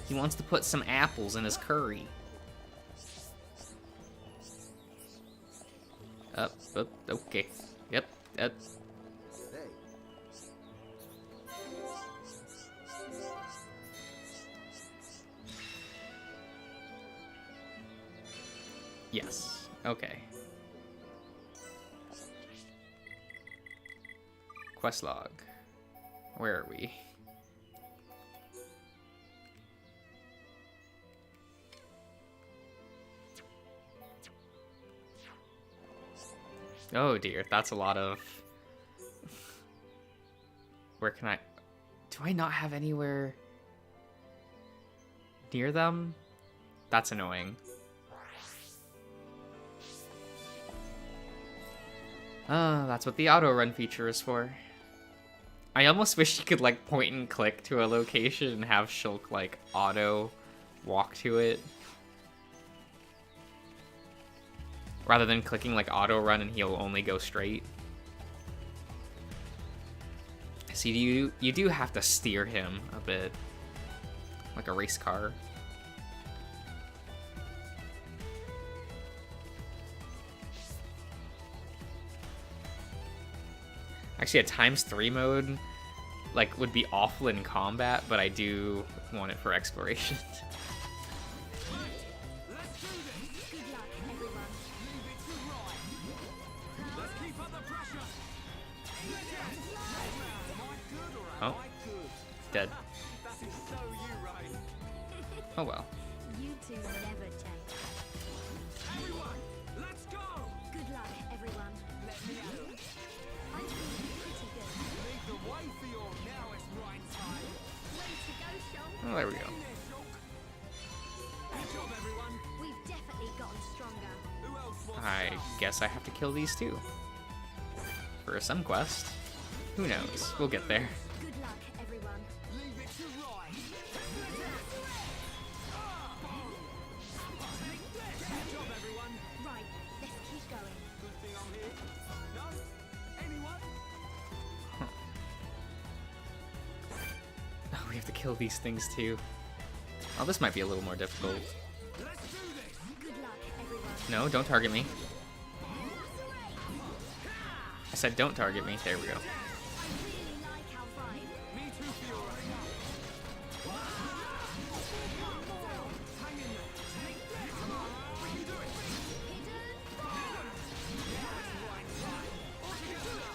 He wants to put some apples in his curry. Up, okay. Yep, up. Yes, okay. Quest log. Where are we? Oh dear, that's a lot of... Where can I... Do I not have anywhere near them? That's annoying. That's what the auto run feature is for. I almost wish you could like point and click to a location and have Shulk like auto walk to it. Rather than clicking like auto run and he'll only go straight. See, you do have to steer him a bit. Like a race car. Actually, a ×3 mode like would be awful in combat, but I do want it for exploration. Good luck, everyone. Oh, dead. Oh well. You two never change. Everyone, let's go. Good luck, everyone. Let me at 'em. I'm feeling pretty good. Lead the way for your now it's right time. Way to go, Shulk. Oh, there we go. In there, Shulk. Good job, everyone. We've definitely gotten stronger. Who else wants I some? guess I have to kill these two. For some quest. Who knows? We'll get there. Good luck, everyone. Leave it to right. we have to kill these things too. Oh, this might be a little more difficult. No, don't target me. I said don't target me. There we go.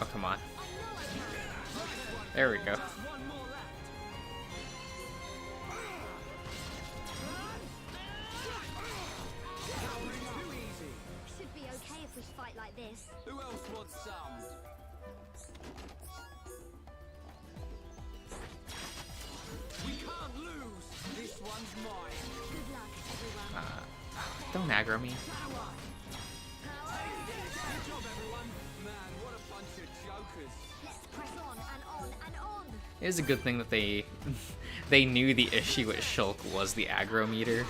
Oh, come on. There we go. Should be okay if we fight like this. Who else wants some? We can't lose. This one's mine. Good luck, everyone. Don't aggro me. Good job, everyone. Man, what a bunch of jokers. Let's press on and on and on. It is a good thing that they they knew the issue with Shulk was the aggro meter.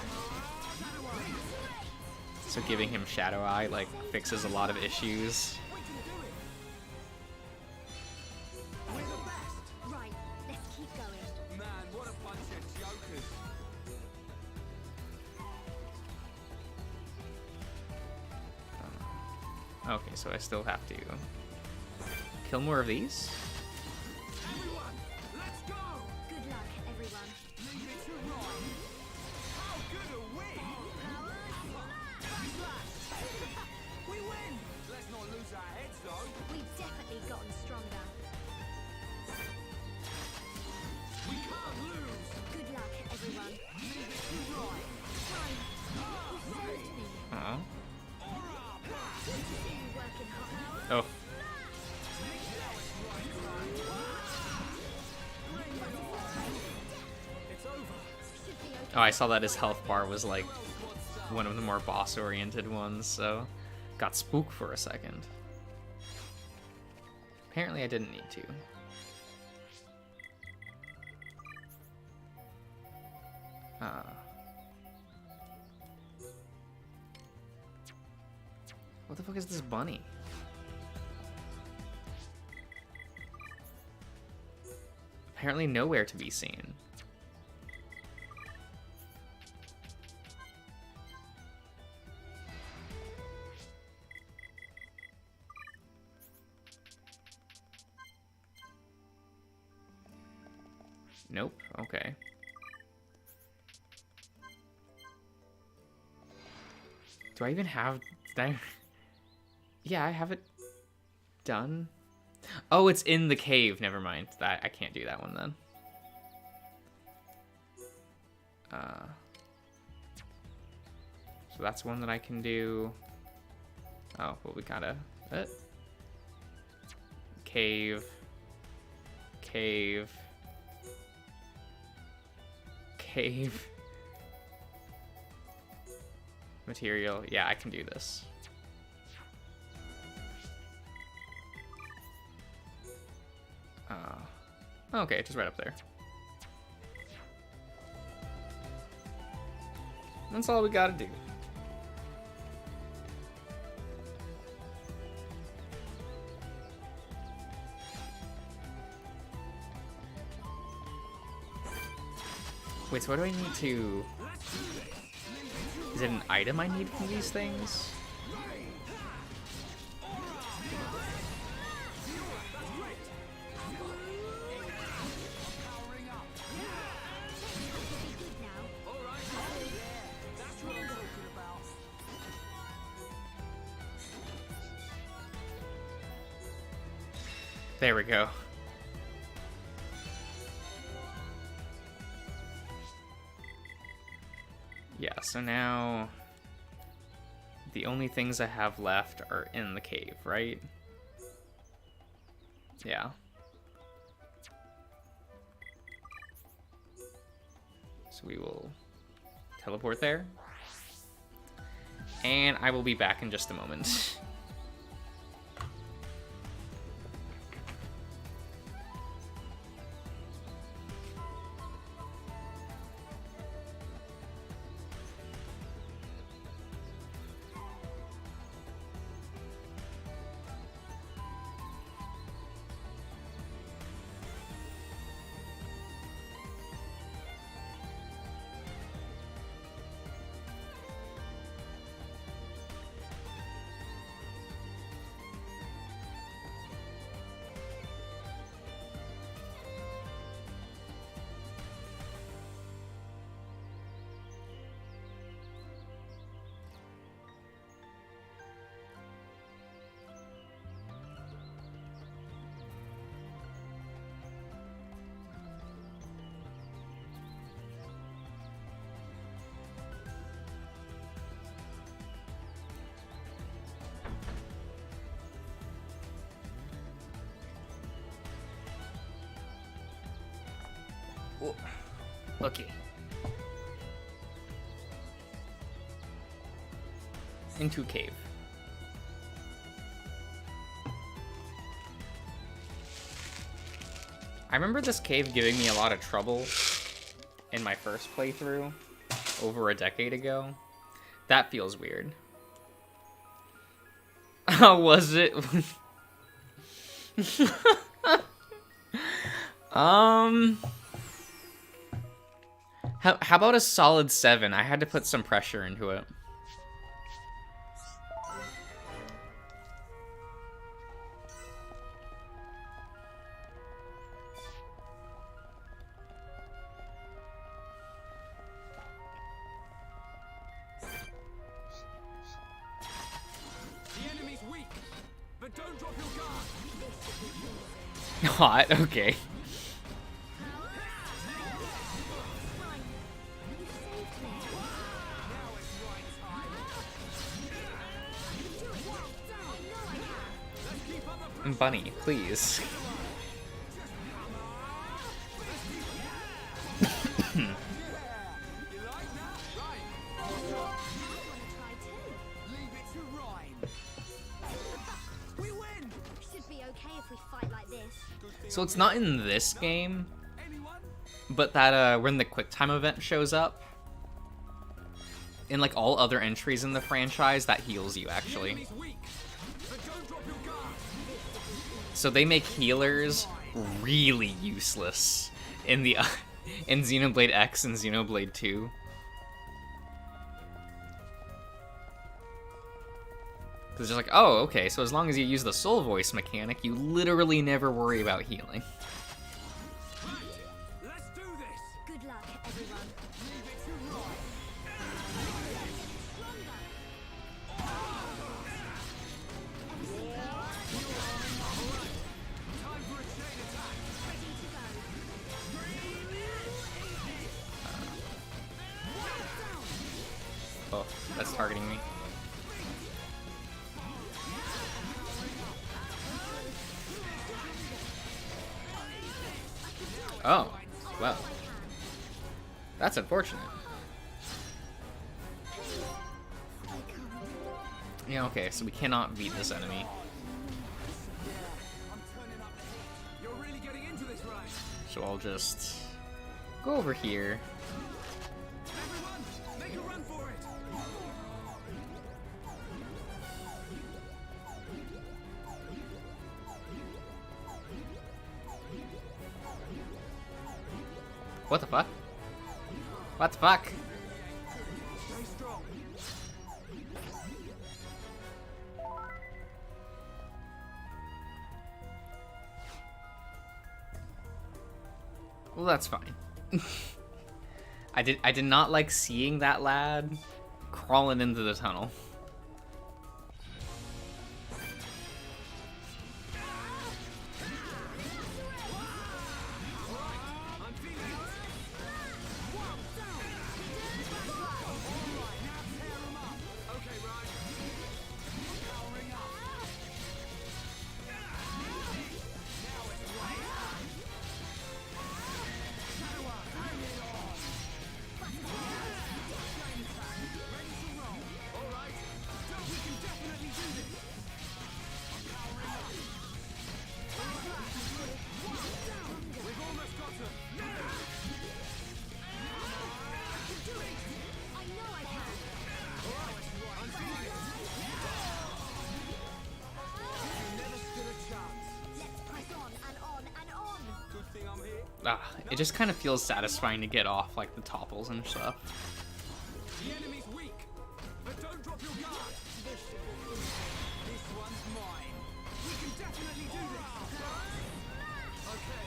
So giving him Shadow Eye like fixes a lot of issues. Right, let's keep going. Man, what a bunch of jokers. Okay, so I still have to kill more of these. Everyone, let's go. Good luck, everyone. Leave it to Ryan. How good a win. We win. Let's not lose our heads, though. We've definitely gotten stronger. We can't lose. Good luck, everyone. Leave it to Ryan. Fine. You saved me. Uh-oh. Good to see you working hard. Oh. It's over. Should be okay. Oh, I saw that his health bar was like one of the more boss-oriented ones, so got spooked for a second. Apparently I didn't need to. What the fuck is this bunny? Apparently nowhere to be seen. Nope. Okay. Do I even have that? Yeah, I have it done. Oh, it's in the cave. Never mind. That I can't do that one then. So that's one that I can do. Oh, well, we gotta cave, cave, cave. Material. Yeah, I can do this. Okay, just right up there. That's all we gotta do. Wait, so what do I need to... Is it an item I need from these things? There we go. Yeah, so now the only things I have left are in the cave, right? Yeah. So we will teleport there. And I will be back in just a moment. Oh, okay. Into cave. I remember this cave giving me a lot of trouble in my first playthrough over a decade ago. That feels weird. How was it? How about a solid 7? I had to put some pressure into it. Hot, okay. Bunny, please. So it's not in this game, but that when the QuickTime event shows up, in like all other entries in the franchise, that heals you actually. So they make healers really useless in the in Xenoblade X and Xenoblade 2. Because it's just like, oh, okay, so as long as you use the soul voice mechanic, you literally never worry about healing. Let's do this. Good luck, everyone. Oh, that's targeting me. Oh, well. That's unfortunate. Yeah, okay, so we cannot beat this enemy. You're really getting into this, right? So I'll just go over here. Everyone, make a run for it. What the fuck? What the fuck? Stay strong. Well, that's fine. I did not like seeing that lad crawling into the tunnel. It just kind of feels satisfying to get off like the topples and stuff. The enemy's weak, but don't drop your guard. This one's mine. We can definitely do this. Okay,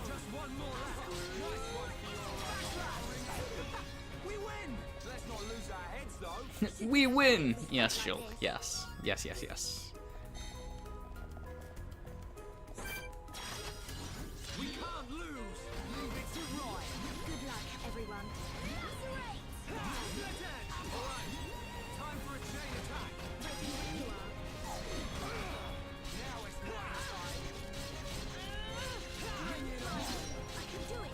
just one more left. Nice one for your we win. Let's not lose our heads though. We win. Yes, Shulk. Yes. Yes. Yes. Yes. We can't lose. Leave it to Ryan. Good luck, everyone. Split edge. All right. Time for a chain attack. Now it's Ryan's side. Bring it on. I can do it.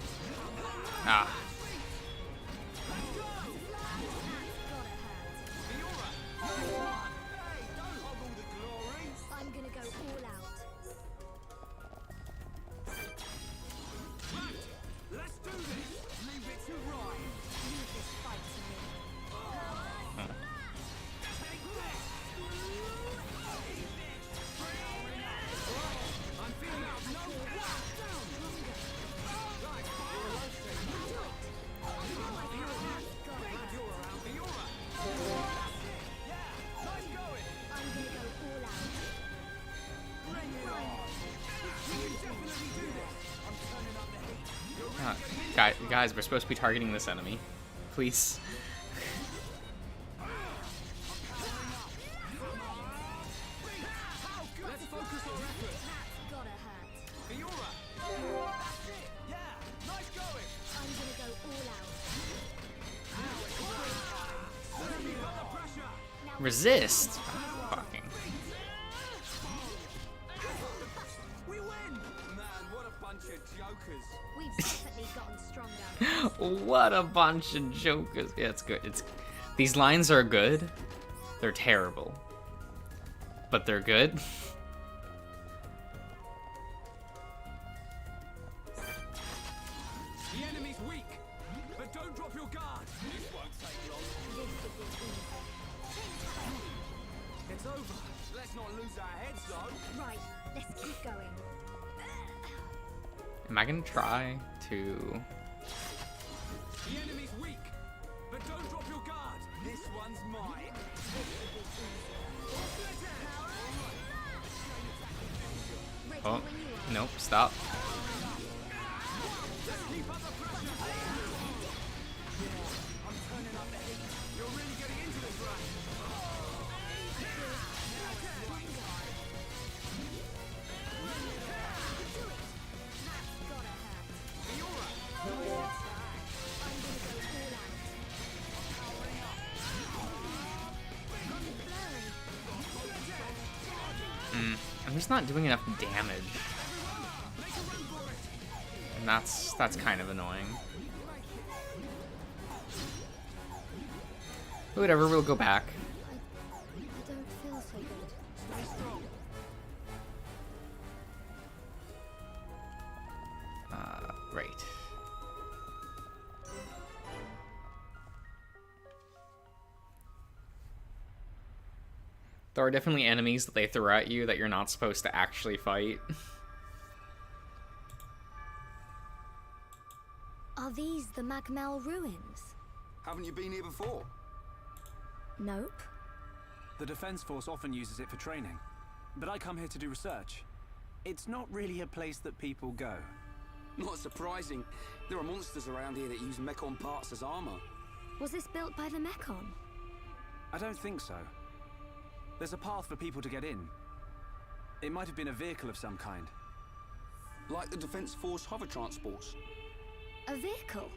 Ah. I'm gonna go all out. Let's do this! Leave it to Ryan! Leave this fight to me. Take this! I'm feeling out no down! Right, glad you're around Fiora! Yeah, nice going! I'm gonna go all out. Bring it on! We can definitely do this! I'm turning up the heat. Guys, we're supposed to be targeting this enemy. Please. Let's focus our effort! That's gotta hurt. Fiora! That's it! Yeah, nice going! I'm gonna go all out. Keep up the pressure! Now Resist. Fucking. We win! Man, what a bunch of jokers. we've definitely gotten stronger. What a bunch of jokers. Yeah, it's good. These lines are good. They're terrible. But they're good. The enemy's weak, but don't drop your guard. This won't take long. This should be easy. It's over. Let's not lose our heads, though. Right, let's keep going. Am I gonna try to? The enemy's weak, but don't drop your guard. This one's mine. Ready Oh, when you are. nope. Stop. Keep up the pressure. I'm turning up the heat. You're really getting into this, right? That's gotta hurt. Fiora! I'm gonna go all out. Burn. I'm just not doing enough damage. And that's kind of annoying. Whatever, we'll go back. I don't feel so good. Stay strong. Right. There are definitely enemies that they throw at you that you're not supposed to actually fight. Are these the Magmel ruins? Haven't you been here before? Nope. The Defense Force often uses it for training, but I come here to do research. It's not really a place that people go. Not surprising. There are monsters around here that use Mechon parts as armor. Was this built by the Mechon? I don't think so. There's a path for people to get in. It might have been a vehicle of some kind. Like the Defense Force hover transports. A vehicle?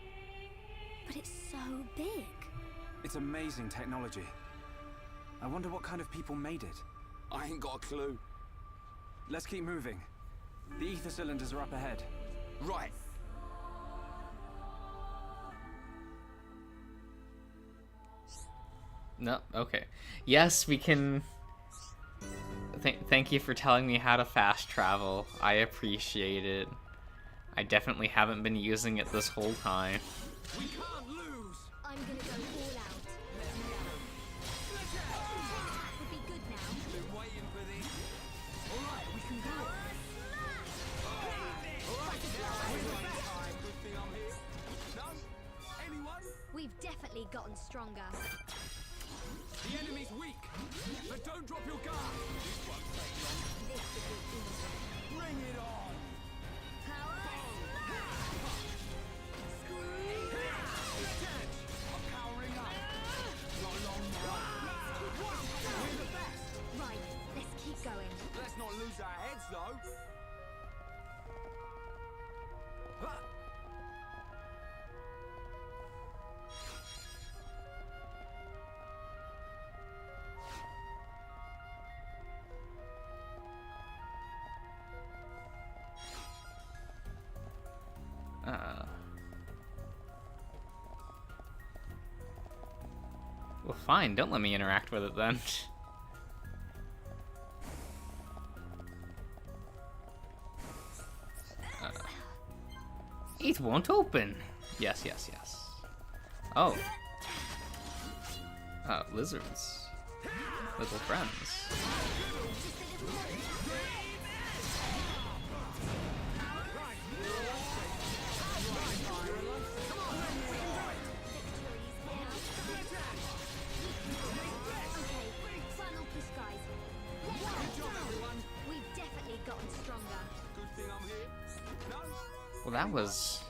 But it's so big. It's amazing technology. I wonder what kind of people made it. I ain't got a clue. Let's keep moving. The ether cylinders are up ahead. Right. No, okay. Yes, we can... Thank you for telling me how to fast travel. I appreciate it. I definitely haven't been using it this whole time. We can't lose. I'm gonna go all out. Would be good now. Been waiting for this. All right, we can do it. Good thing I'm here. No? Anyone? We've definitely gotten stronger. The enemy's weak, but don't drop your guard. This should be easy. Bring it on. I'm powering up. Not long now. We're the best. Right, let's keep going. Let's not lose our heads, though. Well, fine. Don't let me interact with it then. It won't open. Yes, yes, yes. Oh. Lizards. Little friends. Well, that was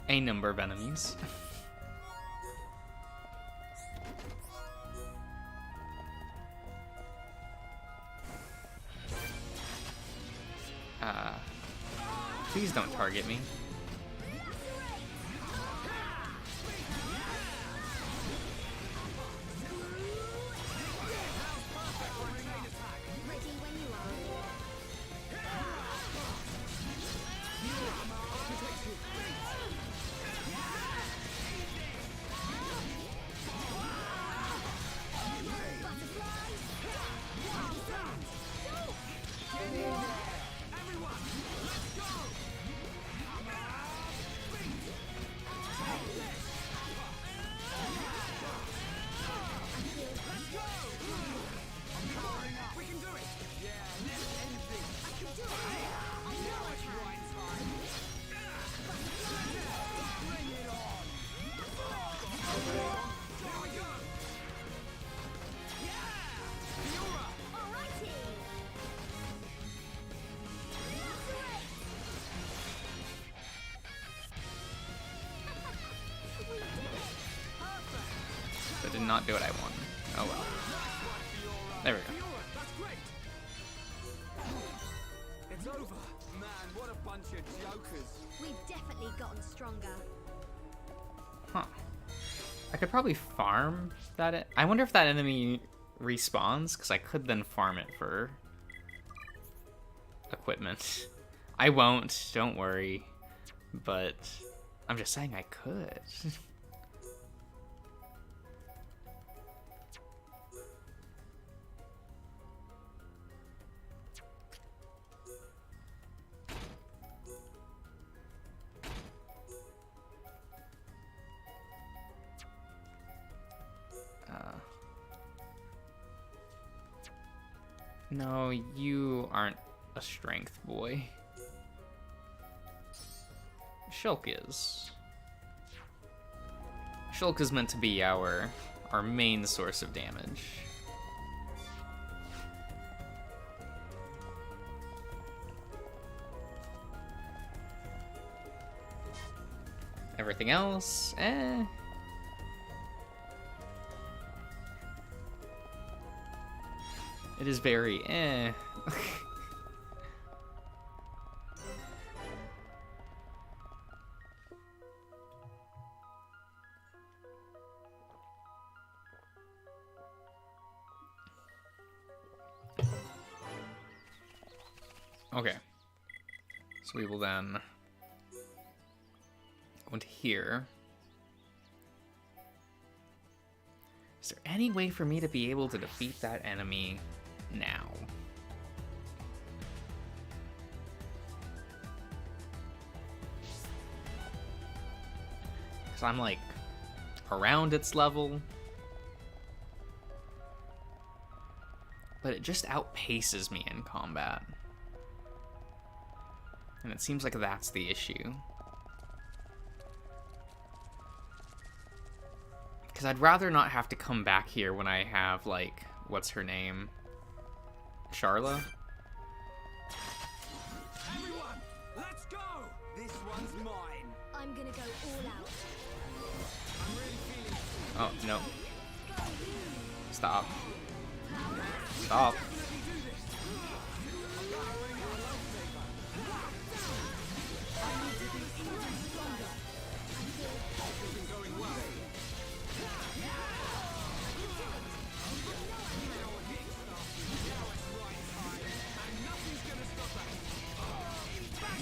a number of enemies. Please don't target me. That did not do what I wanted. Oh well. There we go. It's over. Man, what a bunch of jokers. We've definitely gotten stronger. Huh. I could probably farm that. I wonder if that enemy respawns, because I could then farm it for equipment. I won't, don't worry. But I'm just saying I could. No, you aren't a strength boy. Shulk is. Shulk is meant to be our main source of damage. Everything else, eh. It is very eh. Okay. So we will then go into here. Is there any way for me to be able to defeat that enemy now? Because I'm like around its level, but it just outpaces me in combat, and it seems like that's the issue. Because I'd rather not have to come back here when I have, like, what's her name? Charla? Everyone, let's go! This one's mine. I'm gonna go all out. I'm really feeling it. Oh, no. Stop. Stop.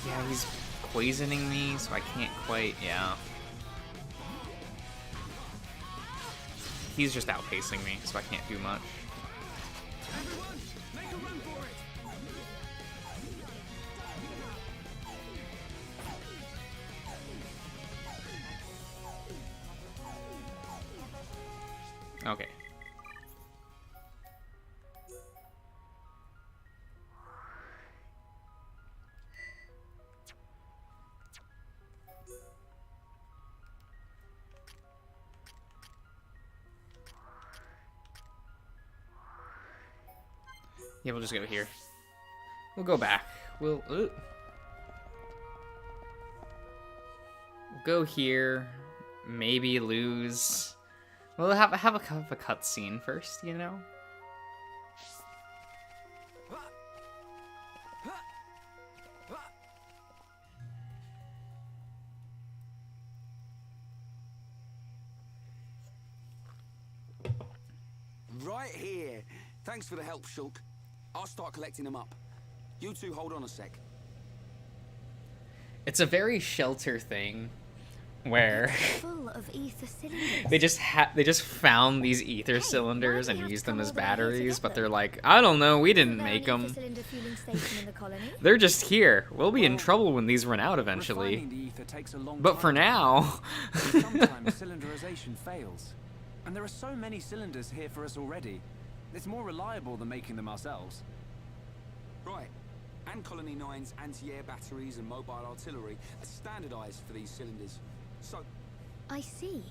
Yeah, he's poisoning me, so I can't quite, yeah. he's just outpacing me, so I can't do much. Everyone, make a run for it! Okay. Yeah, we'll just go here. We'll go back. We'll go here. Maybe lose. We'll have a cutscene first, you know. Right here. Thanks for the help, Shulk. I'll start collecting them up. You two hold on a sec. It's a very Shelter thing, where Full of ether cylinders. they just found these ether cylinders why do we and have used to them come as all the way here to batteries, get but them? they're like, I don't know, we didn't Isn't there make an ether them. cylinder fueling station in the colony? They're just here. We'll be in Well, trouble when these run out eventually. Refining the ether takes a long But time. for now, And sometimes cylinderization fails. And there are so many cylinders here for us already. It's more reliable than making them ourselves. Right. And Colony 9's anti-air batteries and mobile artillery are standardized for these cylinders. So, I see.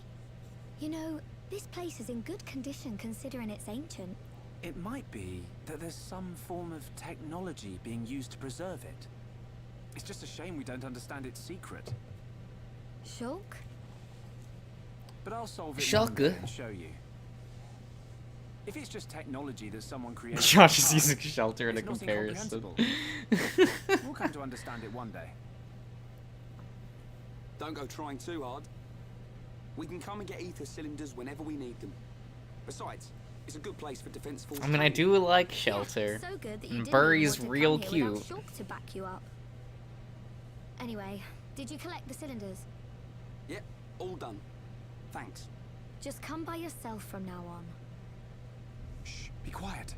You know, this place is in good condition considering it's ancient. It might be that there's some form of technology being used to preserve it. It's just a shame we don't understand its secret. Shulk? But I'll solve it Shulk. one day and show you. If it's just technology that someone created... Josh is using Shelter in a it's not comparison. incomprehensible. We'll come to understand it one day. don't go trying too hard. We can come and get ether cylinders whenever we need them. Besides, it's a good place for defense force. I mean, I do like Shelter. Yeah, so good that you And didn't Burry's even want to real come here without cute. Shulk to back you up. Anyway, did you collect the cylinders? Yep, all done. Thanks. Just come by yourself from now on. Shh, be quiet.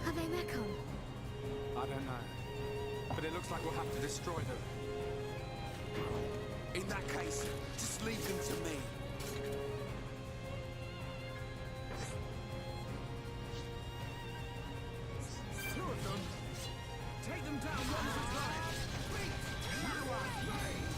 Are they Mekon? I don't know. But it looks like we'll have to destroy them. In that case, just leave them to me. Two of them. Take them down one at a time. You're a lifesaver.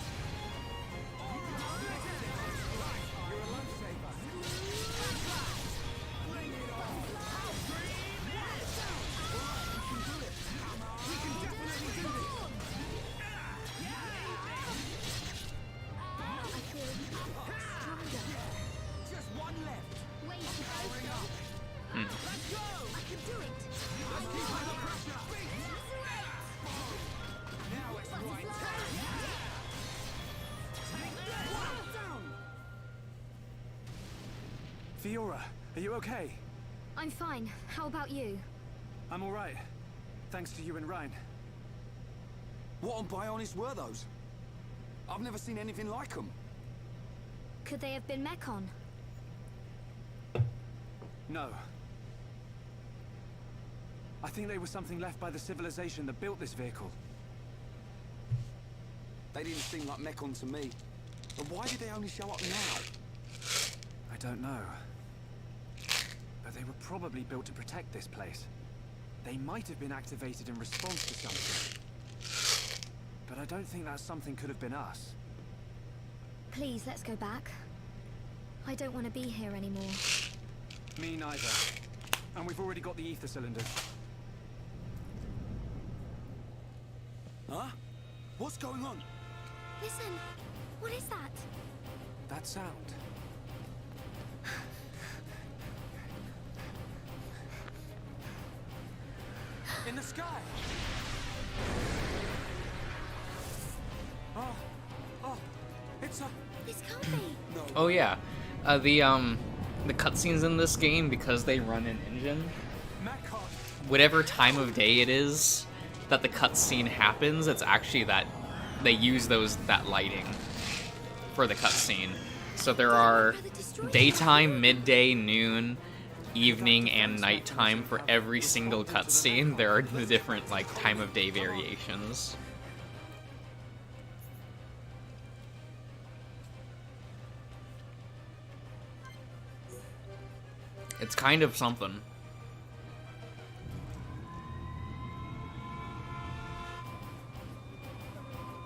I feel stronger. Just one left. Wait, Let's go. I can do it. Let's keep under pressure. Now it's right time. Down. Fiora, are you okay? I'm fine. How about you? I'm all right. Thanks to you and Ryan. What on Bionis were those? I've never seen anything like them. Could they have been Mekon? No. I think they were something left by the civilization that built this vehicle. They didn't seem like Mekon to me. But why did they only show up now? I don't know. But they were probably built to protect this place. They might have been activated in response to something. But I don't think that something could have been us. Please, let's go back. I don't want to be here anymore. Me neither. And we've already got the ether cylinders. Huh? What's going on? Listen, what is that? That sound. In the sky! Oh, it's a... This can't be. No. Oh yeah, the cutscenes in this game, because they run an engine, Mekon! whatever time of day it is, that the cutscene happens. It's actually that they use that lighting for the cutscene. So there are daytime, midday, noon, evening, and nighttime for every single cutscene. There are the different like time of day variations. It's kind of something.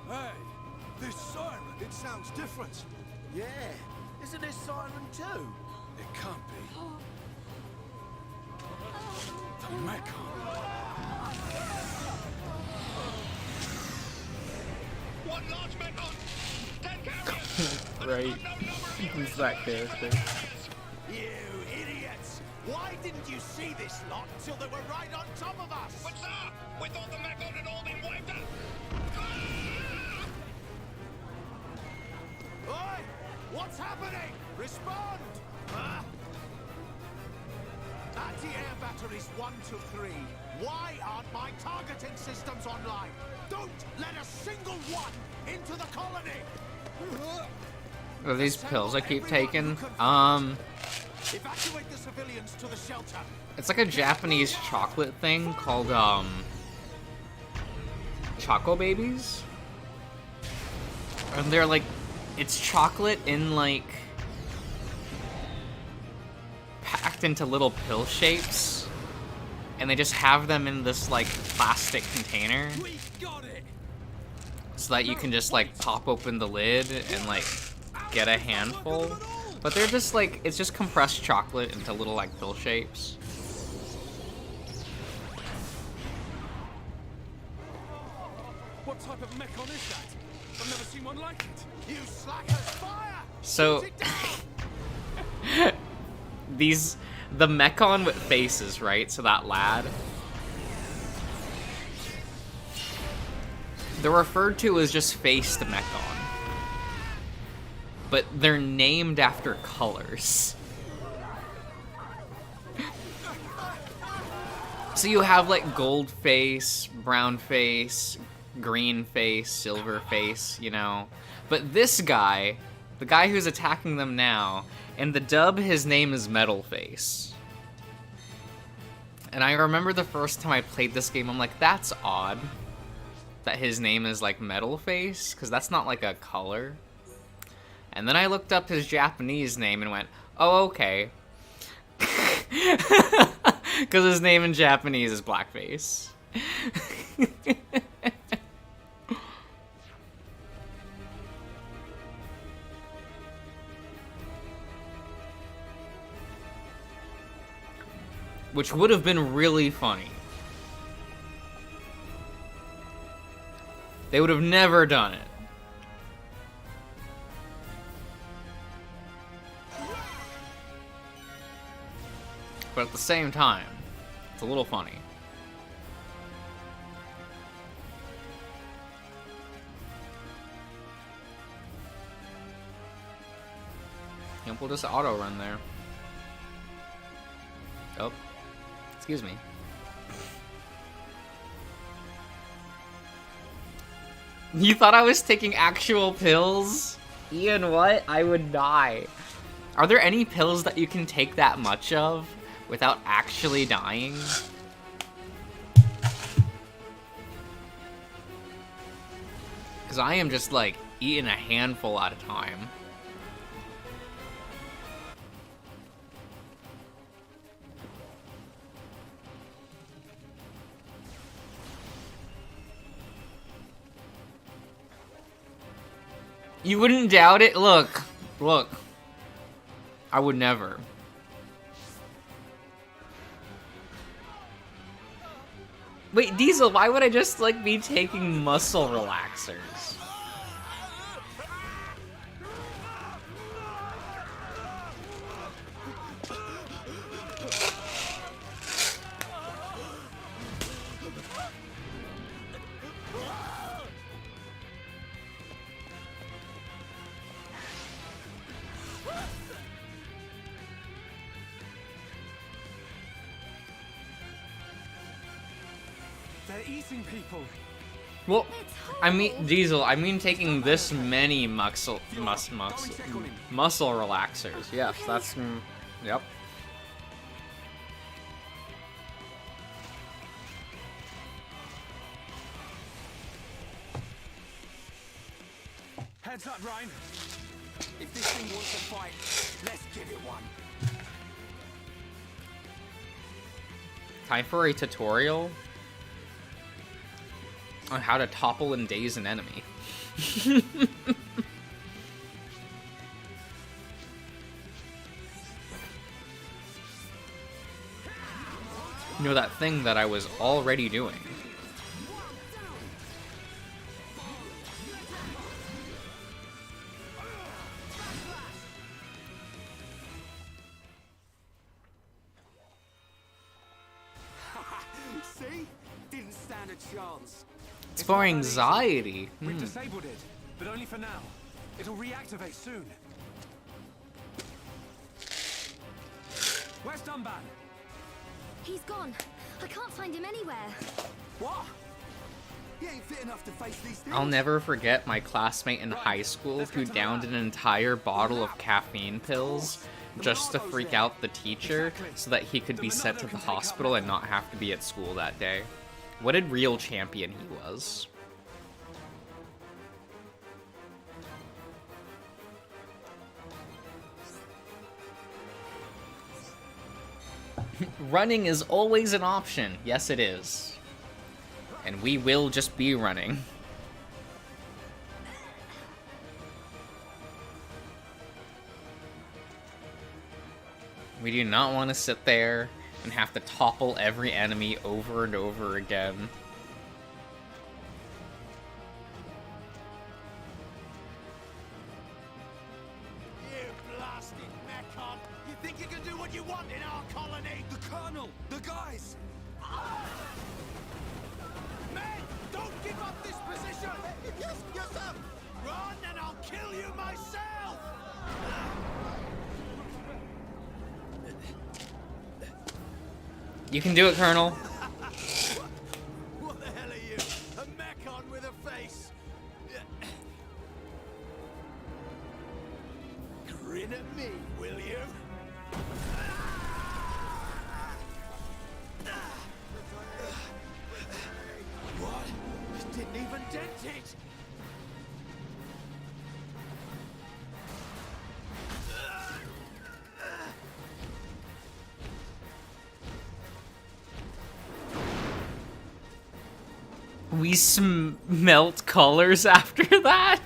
Hey, this siren, it sounds different. Yeah, isn't this siren too? It can't be. The Mechon. One large Mechon! 10 carriers! Right. Who's that character? You idiots! Why didn't you see this lot until they were right on top of us? But sir, we thought the Mechon had all been wiped out! Oi! What's happening? Respond! Anti-air batteries 1 to 3. Why aren't my targeting systems online? Don't let a single one into the colony! Are these pills I keep taking? Evacuate the civilians to the shelter. It's like a Japanese chocolate thing called, Choco Babies? And they're like, it's chocolate in like, packed into little pill shapes. And they just have them in this like plastic container. We got it. So that you can just like pop open the lid and like get a handful. But they're just like, it's just compressed chocolate into little like pill shapes. What type of Mechon is that? I've never seen one like it. You slackers, fire! So the Mechon with faces, right? So that lad. They're referred to as just faced Mechon. But they're named after colors. So you have like gold face, brown face, green face, silver face, you know. But this guy, the guy who's attacking them now, in the dub his name is Metal Face. And I remember the first time I played this game, I'm like, that's odd that his name is like Metal Face, because that's not like a color. And then I looked up his Japanese name and went, oh, okay. Because his name in Japanese is Blackface. Which would have been really funny. They would have never done it. But at the same time, it's a little funny. And we'll just auto run there. Oh. Excuse me. You thought I was taking actual pills? Ian, what? I would die. Are there any pills that you can take that much of without actually dying? Because I am just, like, eating a handful at a time. You wouldn't doubt it? Look. Look. I would never. Wait, Diesel, why would I just, like, be taking muscle relaxers? They're eating people. Well, It's I mean, horrible. Diesel, I mean taking this many muscle relaxers. Yes, that's... yep. Heads up, Ryan. If this thing wants to fight, let's give it one. Time for a tutorial on how to topple and daze an enemy. You know, that thing that I was already doing. See? Didn't stand a chance. It's for anxiety. We've disabled it, but only for now. It'll reactivate soon. Where's Dunban? He's gone. I can't find him anywhere. What? He ain't fit enough to face these things. I'll never forget my classmate in high school who downed an entire bottle of caffeine pills just to freak out the teacher so that he could be sent to the hospital and not have to be at school that day. What a real champion he was. Running is always an option. Yes, it is. And we will just be running. We do not want to sit there and have to topple every enemy over and over again. You blasted Mechon! You think you can do what you want in our colony? The Colonel! The guys! Men, don't give up this position! Yes, sir! Run and I'll kill you myself! You can do it, Colonel. What the hell are you? A Mechon with a face? Grin at me, will you? What? Didn't even dent it! We smelt colors after that?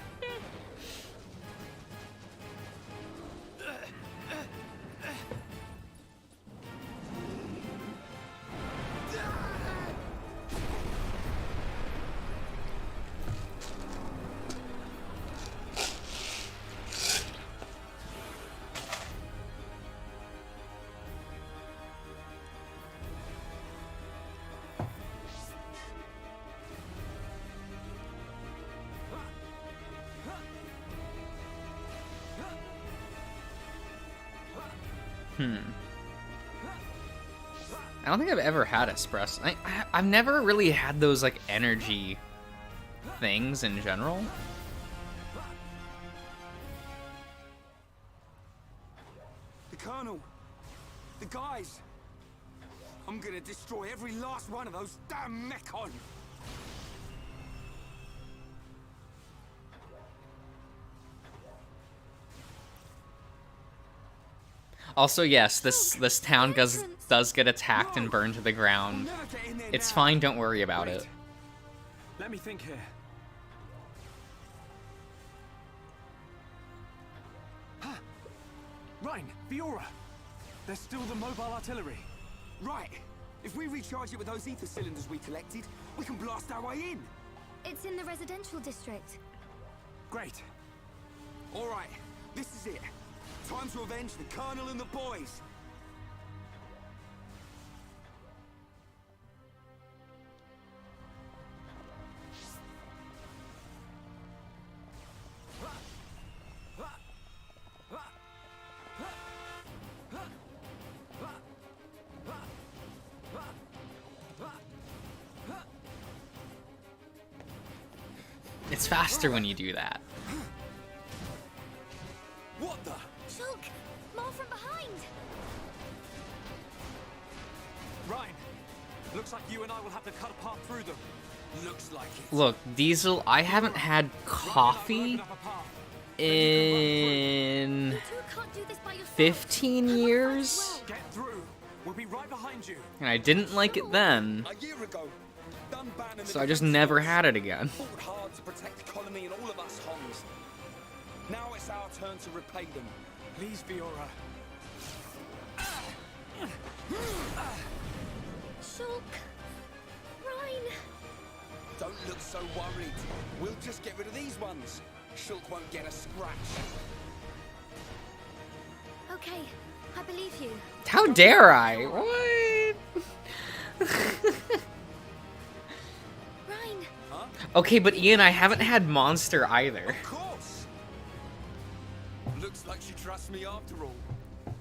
I don't think I've ever had espresso. I've never really had those, like, energy things in general. The Colonel! The guys! I'm gonna destroy every last one of those damn Mechon! Also, yes, this town does get attacked and burned to the ground. Never get in there It's now. fine, don't worry about it. Let me think here. Ryan, Viora! There's still the mobile artillery. Right. If we recharge it with those ether cylinders we collected, we can blast our way in. It's in the residential district. Great. All right. This is it. Time to avenge the Colonel and the boys. It's faster when you do that. What the? Shulk! More from behind! Ryan, looks like you and I will have to cut a path through them. Looks like it. Look, Diesel, I haven't had coffee in You two can't do this by yourself. 15 years, Get through. We'll be right behind you. and I didn't like it then, A year ago, Dunban and the so I just defense never force had it again. fought hard to protect the colony and all of us Homs. Now it's our turn to repay them. Please, Fiora. Shulk! Ryan! Don't look so worried. We'll just get rid of these ones. Shulk won't get a scratch. Okay, I believe you. How dare I? What? Ryan! Okay, but Ian, I haven't had Monster either. Of course. Looks like she trusts me after all.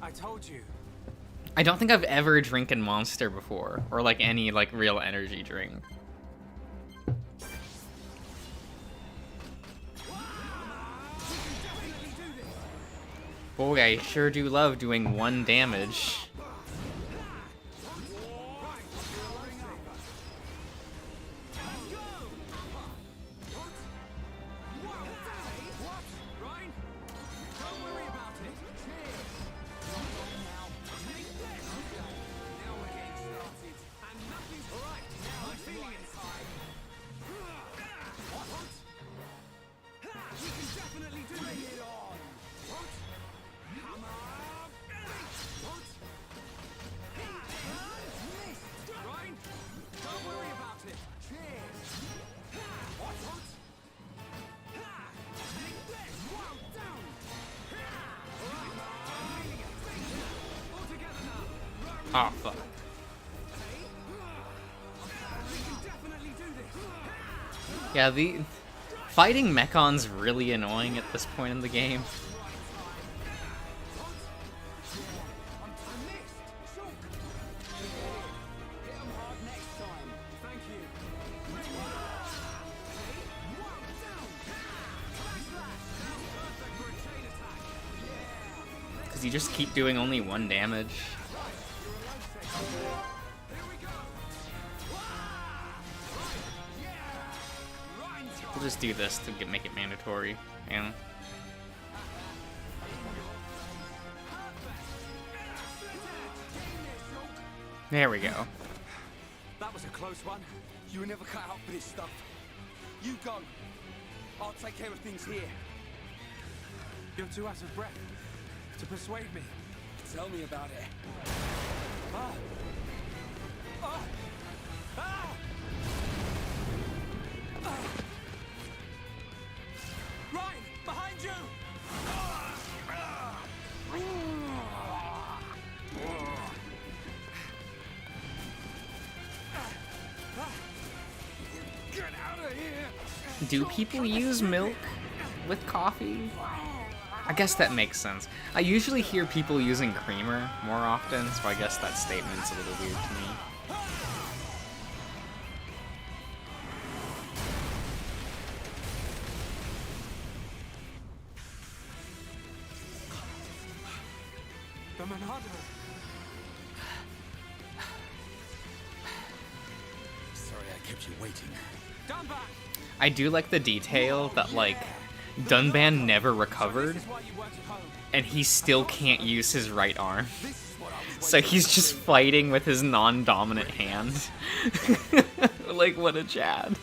I told you. I don't think I've ever drinking Monster before, or like any like real energy drink. Boy, I sure do love doing 1 damage. Ryan, don't worry about it. Now we're getting started, and nothing's right. I'm feeling it. We can definitely do it. Come on. Ryan, don't worry about it. Cheers. Oh, fuck. Yeah, the fighting Mechon's really annoying at this point in the game. Because you just keep doing only 1 damage. We'll just do this to make it mandatory, yeah. There we go. That was a close one. You were never cut out for this stuff. You go. I'll take care of things here. You're too out of breath to persuade me. Tell me about it. Ah. Ah. Ah. Ryan, behind you! Get out of here! Do people use milk with coffee? I guess that makes sense. I usually hear people using creamer more often, so I guess that statement's a little weird to me. The Monado. Sorry I kept you waiting. Dunban! I do like the detail that, like, Dunban never recovered, This is why you weren't at home. and he still can't use his right arm. So he's just fighting with his non-dominant hand. Like, what a Chad.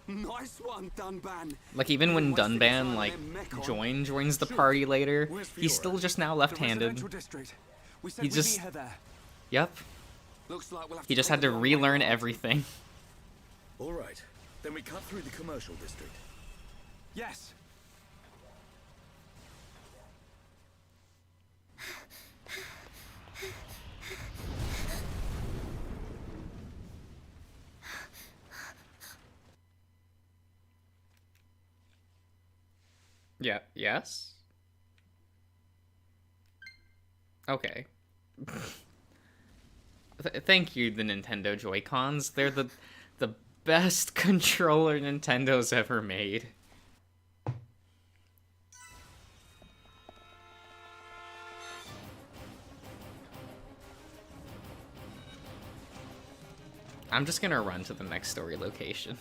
Nice one, Dunban. Like, even when Dunban, like, joins the party later, he's still just now left-handed. He just... Yep. Looks like we'll have He to just take had to a long way relearn out. everything. All right, then we cut through the commercial district. Yes. Yeah, yes? Okay. Thank you, the Nintendo Joy-Cons. They're the best controller Nintendo's ever made. I'm just gonna run to the next story location.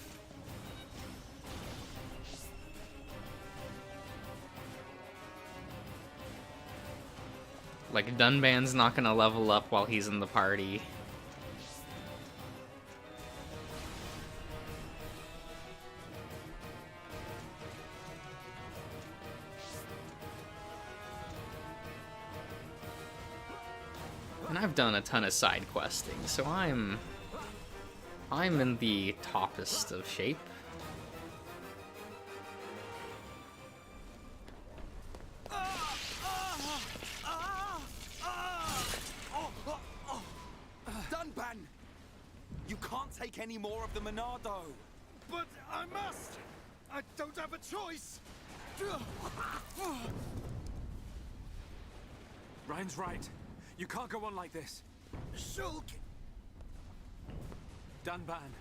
Like, Dunban's not gonna level up while he's in the party. And I've done a ton of side questing, so I'm in the toppest of shape. Dunban! You can't take any more of the Monado. But I must! I don't have a choice! Ryan's right. You can't go on like this. Shulk! Dunban.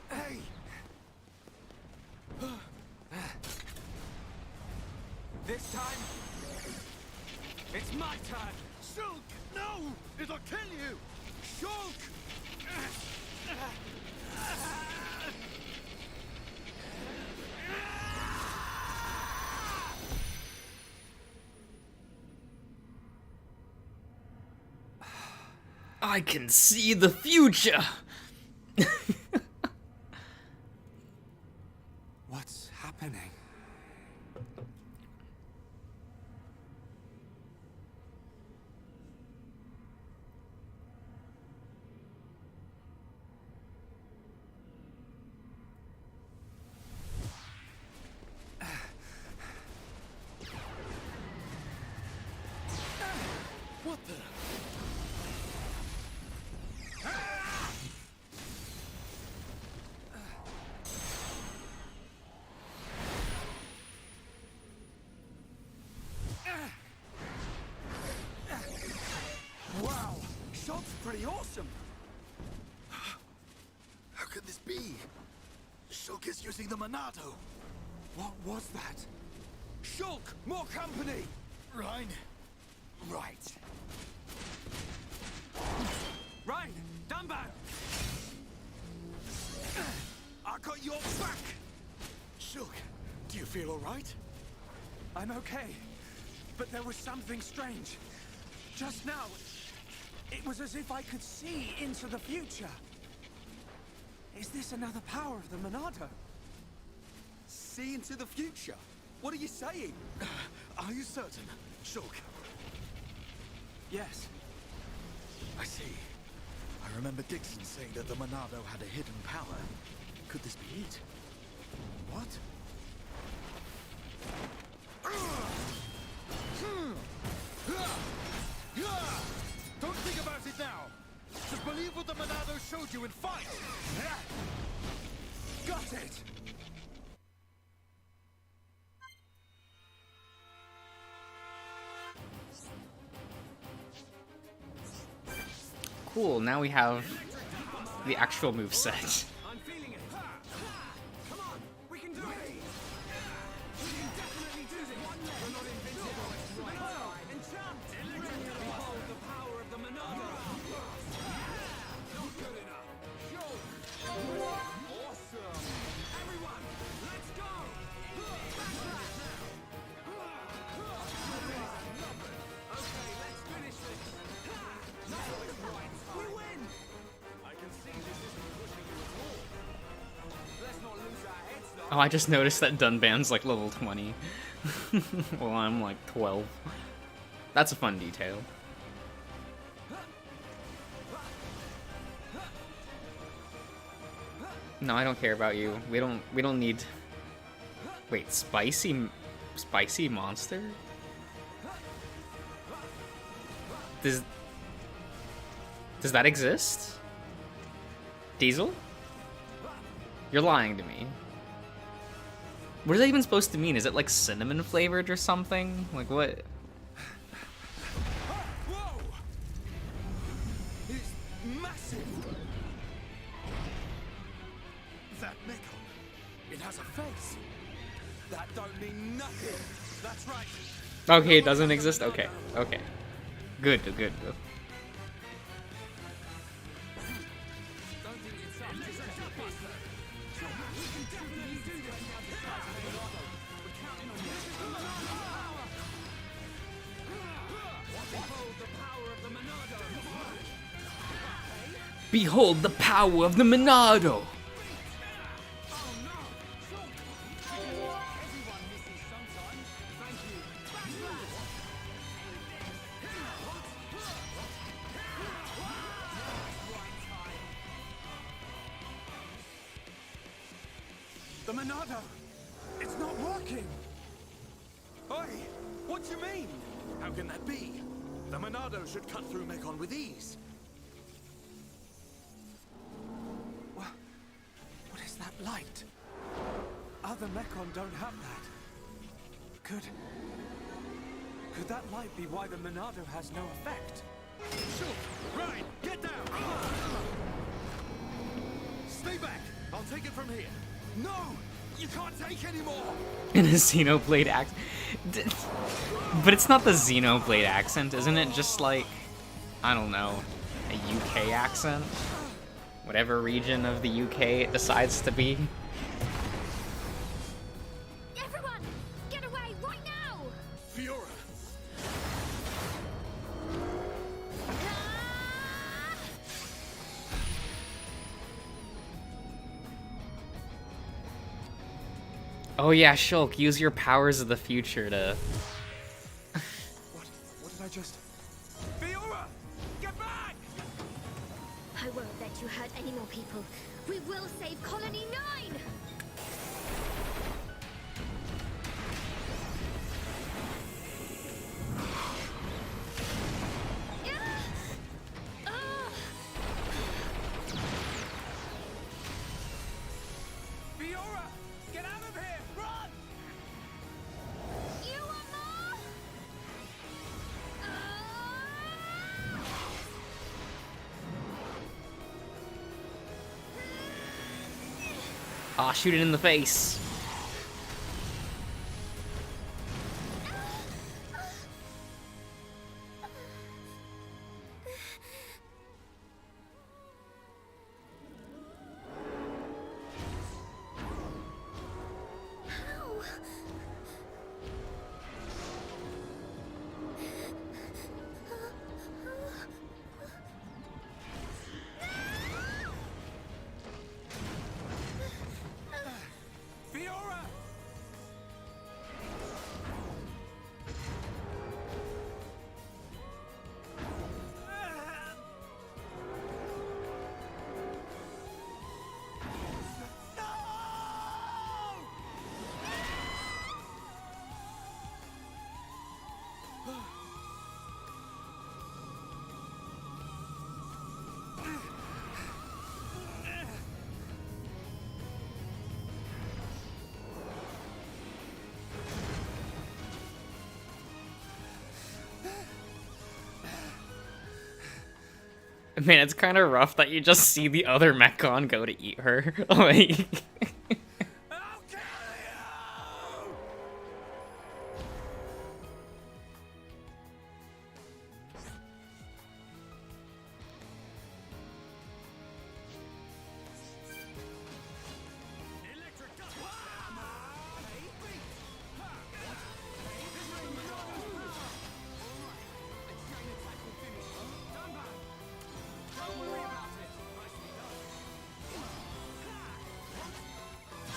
Hey! This time, it's my turn. Shulk! No! It'll kill you! Shulk! I can see the future! What's happening? What the? Wow, shot's pretty awesome. How could this be? Shulk is using the Monado. What was that? Shulk, more company! Ryan, Right. Ryan! Dunban! I got your back! Shulk, do you feel all right? I'm okay. But there was something strange. Just now, it was as if I could see into the future. Is this another power of the Monado? See into the future? What are you saying? Are you certain, Shulk? Yes. I see. I remember Dixon saying that the Monado had a hidden power. Could this be it? What? Don't think about it now! Just believe what the Monado showed you and fight! Got it! Cool, now we have the actual moveset. I'm feeling it. Come on, we can do it. We can definitely do this. We're not invincible. Monado, enchant. Behold the power of the Monado. Not good enough. Awesome. Everyone, let's go. Okay, let's finish this. We win. I can see this isn't pushing you at all. Let's not lose our heads, though. Oh, I just noticed that Dunban's like level 20. Well, I'm like 12. That's a fun detail. No, I don't care about you. We don't need... Wait, spicy monster? Does that exist? Diesel? You're lying to me. What is that even supposed to mean? Is it like cinnamon flavored or something? Like what? Whoa! It's massive! That Mekon, it has a face. That don't mean nothing. That's right. Okay, it doesn't exist? Okay, okay. Good, good, good. Behold the power of the Monado! The Monado! It's not working! Oi! What do you mean? How can that be? The Monado should cut through Mekon with ease. What is that light? Other Mekon don't have that. Could that light be why the Monado has no effect? Shoot! Right! Get down! Stay back! I'll take it from here. No! You can't take any more! In a Xenoblade accent. But it's not the Xenoblade accent, isn't it? Just like, I don't know, a UK accent? Whatever region of the UK it decides to be. Everyone, get away right now! Fiora! Oh yeah, Shulk, use your powers of the future to... What did I just... Fiora! Get back! I won't let you hurt any more people. We will save Colony 9! Fiora! Get out of here! Run! You want more? Ah, shoot it in the face. Fiora! Man, it's kind of rough that you just see the other Mechon go to eat her. Like... I'll kill you! Electric dust! Don't worry about it. Nicely done.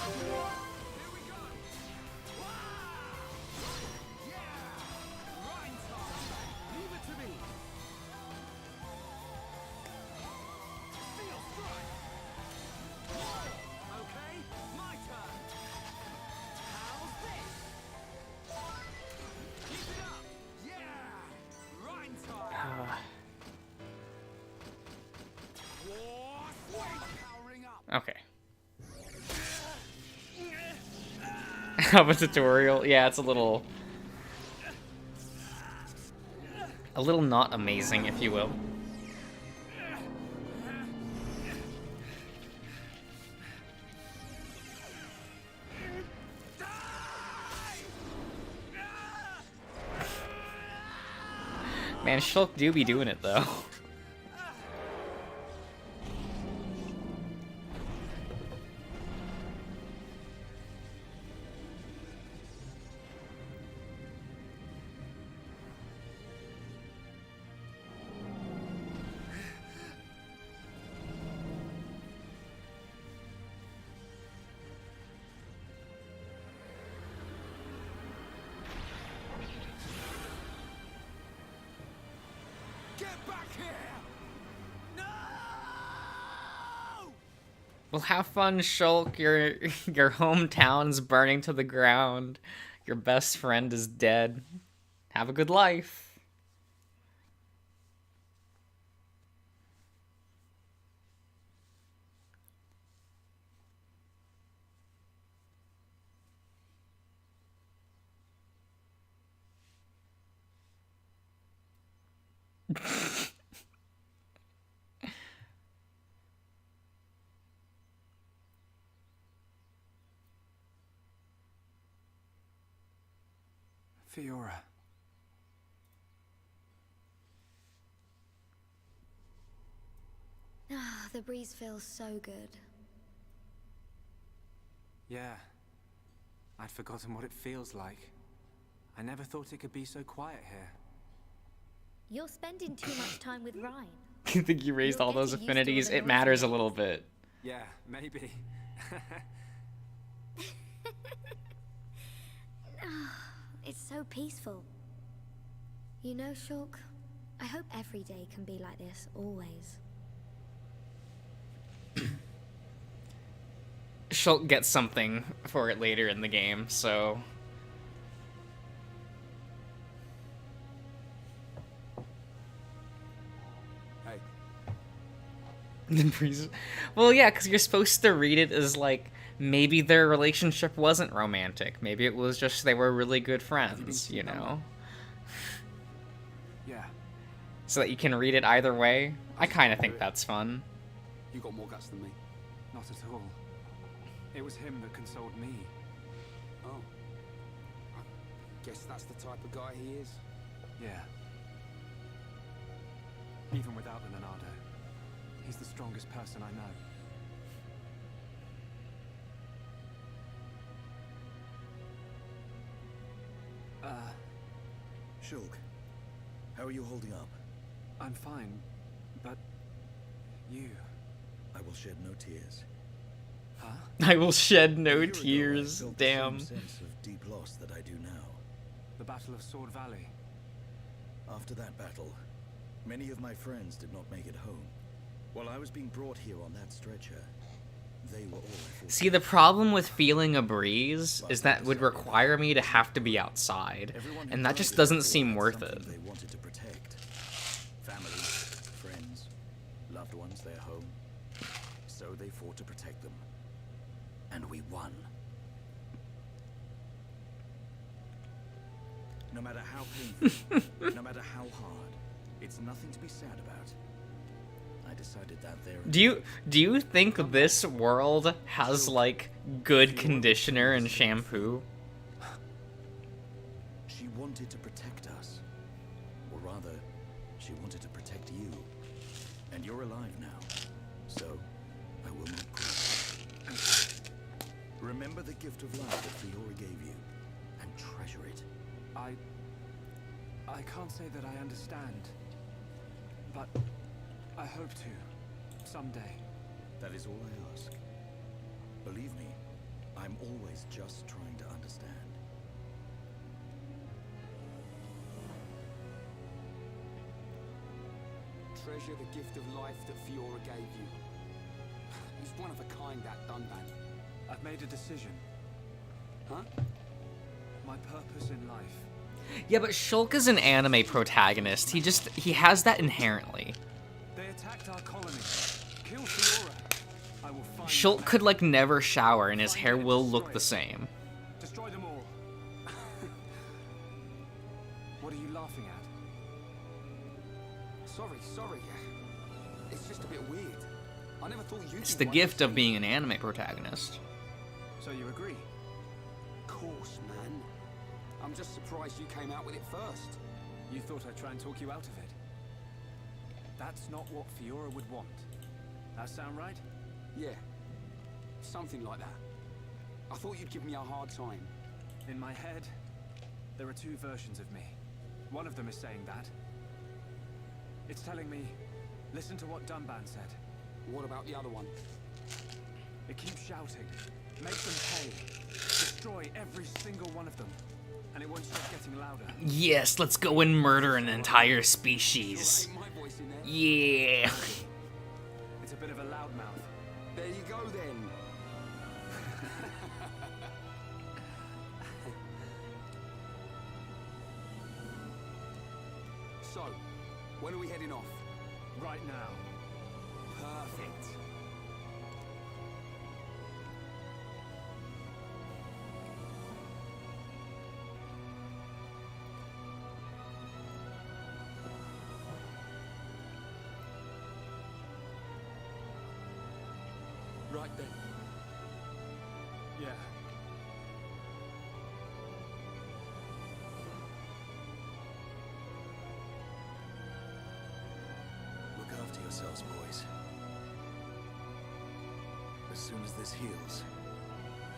Here we go. Yeah! Right time. Leave it to me. Steel strike. Okay, my turn. How's this? Keep it up. Yeah! Right time. Okay. have a tutorial. Yeah, it's a little not amazing, if you will. Man, Shulk do be doing it though. Well, have fun, Shulk. Your hometown's burning to the ground. Your best friend is dead. Have a good life. Fiora. Ah, the breeze feels so good. Yeah. I'd forgotten what it feels like. I never thought it could be so quiet here. You're spending too much time with Ryan. You think you raised all those affinities? It matters a little bit. Yeah, maybe. It's so peaceful. You know, Shulk, I hope every day can be like this, always. Shulk gets something for it later in the game, so... Hey. Well, yeah, because you're supposed to read it as, like, maybe their relationship wasn't romantic. Maybe it was just they were really good friends, you know? Yeah. So that you can read it either way. I kind of think that's fun. You got more guts than me. Not at all. It was him that consoled me. Oh. I guess that's the type of guy he is. Yeah. Even without the Leonardo, he's the strongest person I know. Shulk, how are you holding up? I'm fine, but you... I will shed no tears. Huh? I will shed A no year ago, tears. I felt Damn. the same sense of deep loss that I do now. The Battle of Sword Valley. After that battle, many of my friends did not make it home. While I was being brought here on that stretcher, they were all I fought. See, the problem with feeling a breeze is that would require me to have to be outside, Everyone who and that died just in doesn't war seem had worth something it. They wanted to protect. Family, friends, loved ones, their home. So they fought to protect them. And we won. No matter how painful, no matter how hard, it's nothing to be sad about. I decided that there. Do you think this world has like good conditioner and shampoo? She wanted to protect us. Or rather, she wanted to protect you. And you're alive now. So, I will not quit. Remember the gift of life that Fiora gave you, and treasure it. I can't say that I understand, but I hope to, someday. That is all I ask. Believe me, I'm always just trying to understand. Treasure the gift of life that Fiora gave you. He's one of a kind, that Dunban. I've made a decision. Huh? My purpose in life. Yeah, but Shulk is an anime protagonist. He has that inherently. They attacked our colony. Kill Fiora. I will find Shulk could like never shower and his hair will look the same. Destroy them all. Sorry. It's just a bit weird. I never thought you'd It's be the one gift to of say- being an anime protagonist. So you agree? Course, man. I'm just surprised you came out with it first. You thought I'd try and talk you out of it? That's not what Fiora would want. That sound right? Yeah. Something like that. I thought you'd give me a hard time. In my head, there are two versions of me. One of them is saying that. It's telling me, listen to what Dunban said. What about the other one? It keeps shouting, make them pay, destroy every single one of them. And it won't stop getting louder. Yes, let's go and murder an entire species. Sure ain't my voice in there. Yeah. It's a bit of a loudmouth. There you go then. So, when are we heading off? Right now. Perfect. Right then. Yeah. Look after yourselves, boys. As soon as this heals,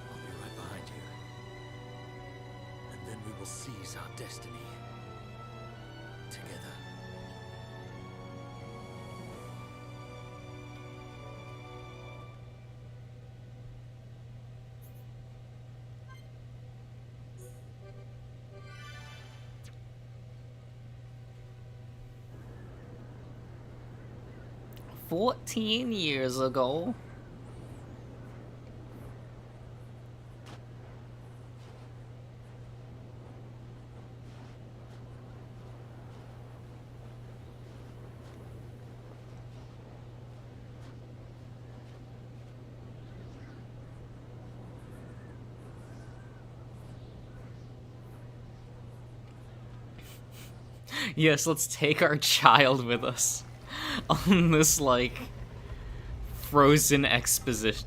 I'll be right behind you. And then we will seize our destiny. Together. "14 years ago." Yes, let's take our child with us on this, like, frozen expedition.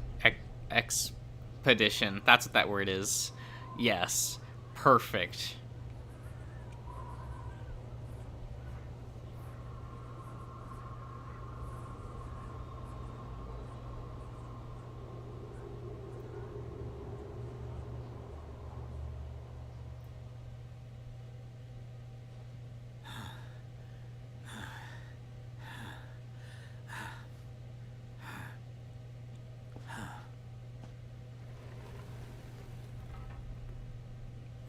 That's what that word is. Yes. Perfect.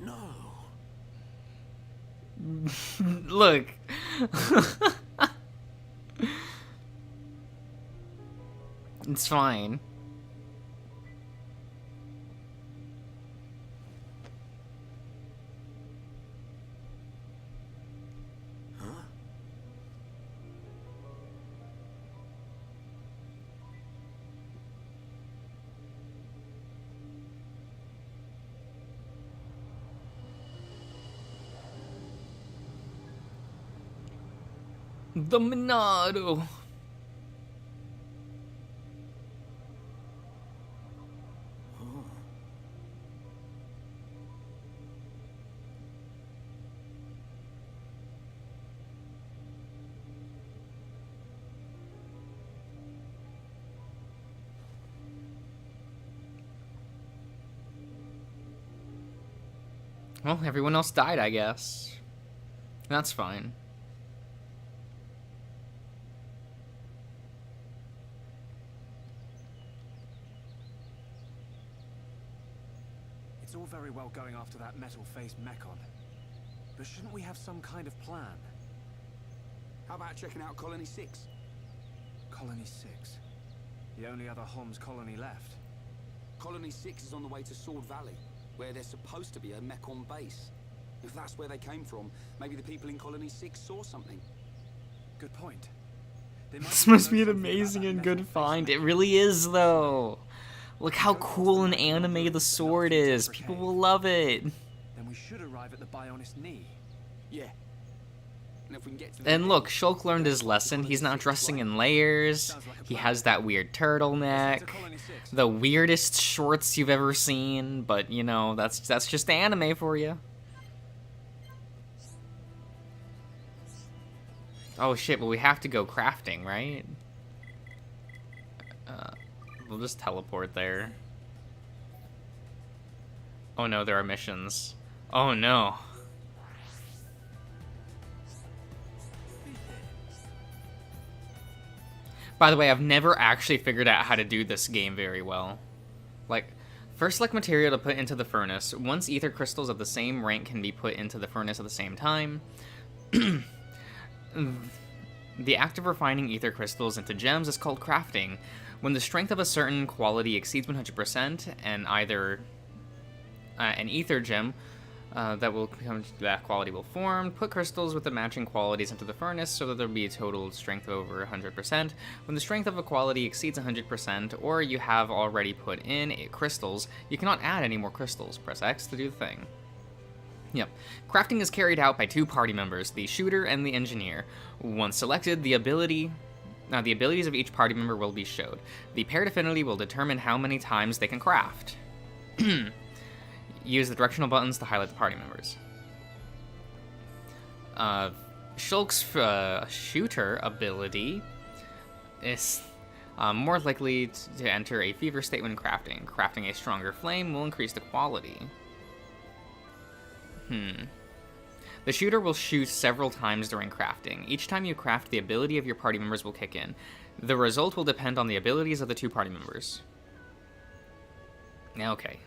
No. Look. It's fine. The Monado. Well, everyone else died, I guess. That's fine. It's all very well going after that metal-faced Mechon. But shouldn't we have some kind of plan? How about checking out Colony 6? Colony 6. The only other Homs colony left. Colony 6 is on the way to Sword Valley, where there's supposed to be a Mechon base. If that's where they came from, maybe the people in Colony 6 saw something. Good point. This must be an amazing and good find. It really is, though. Look how cool and anime the sword is. People will love it. Then we should arrive at the Bionis knee. Yeah. And if we can get to the And look, Shulk learned his lesson. He's not dressing in layers. He has that weird turtleneck. The weirdest shorts you've ever seen. But, you know, that's just anime for you. Oh shit, well we have to go crafting, right? We'll just teleport there. Oh no, there are missions. Oh no. By the way, I've never actually figured out how to do this game very well. Like, first select material to put into the furnace. Once ether crystals of the same rank can be put into the furnace at the same time. The act of refining ether crystals into gems is called crafting. When the strength of a certain quality exceeds 100%, and either an ether gem that quality will form, put crystals with the matching qualities into the furnace so that there will be a total strength of over 100%. When the strength of a quality exceeds 100%, or you have already put in crystals, you cannot add any more crystals. Press X to do the thing. Yep. Crafting is carried out by two party members, the shooter and the engineer. Once selected, the abilities of each party member will be showed. The paired affinity will determine how many times they can craft. Use the directional buttons to highlight the party members. Shulk's shooter ability is more likely to enter a fever state when crafting. Crafting a stronger flame will increase the quality. The shooter will shoot several times during crafting. Each time you craft, the ability of your party members will kick in. The result will depend on the abilities of the two party members. Okay.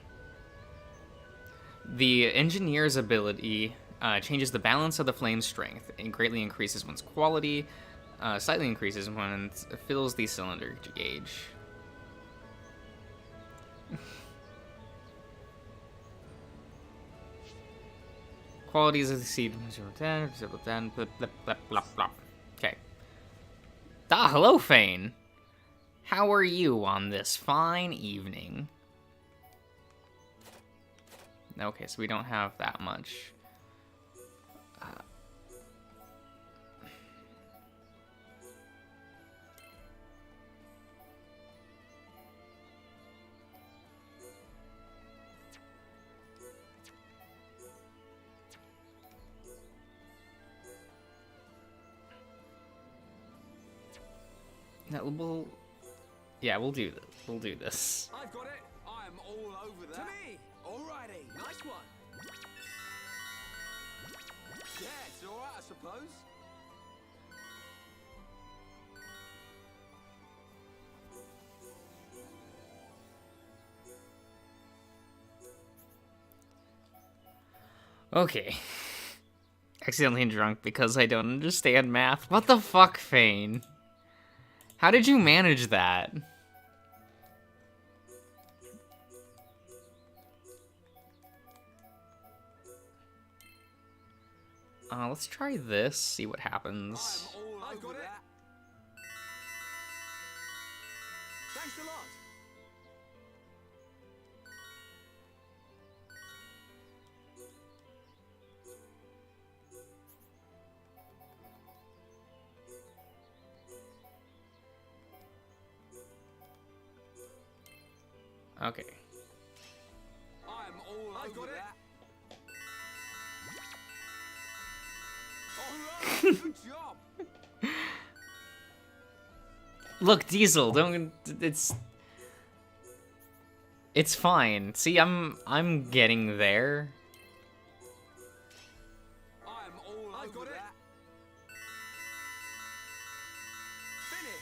The engineer's ability changes the balance of the flame's strength. It greatly increases one's quality, slightly increases when it fills the cylinder gauge. Qualities exceed 010, 010, blah, blah, blah, blah, blah. Okay. Ah, hello, Fane. How are you on this fine evening? Okay, so we don't have that much. We'll do this. We'll do this. I've got it. I'm all over that. To me. Alrighty. Nice one. Yeah, it's alright, I suppose. Okay. Accidentally drunk because I don't understand math. What the fuck, Fane? How did you manage that? Let's try this, see what happens. I'm all over that. Thanks a lot. Okay. I'm all over that. Alright, good job. Look, Diesel, don't. It's fine. See, I'm getting there. I'm all over that. Finished.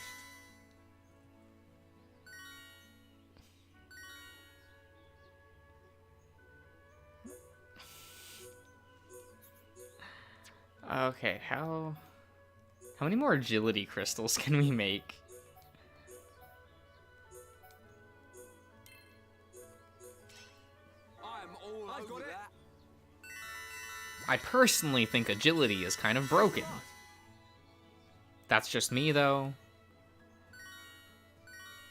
Okay, how many more agility crystals can we make? I'm all over that. I personally think agility is kind of broken. That's just me, though.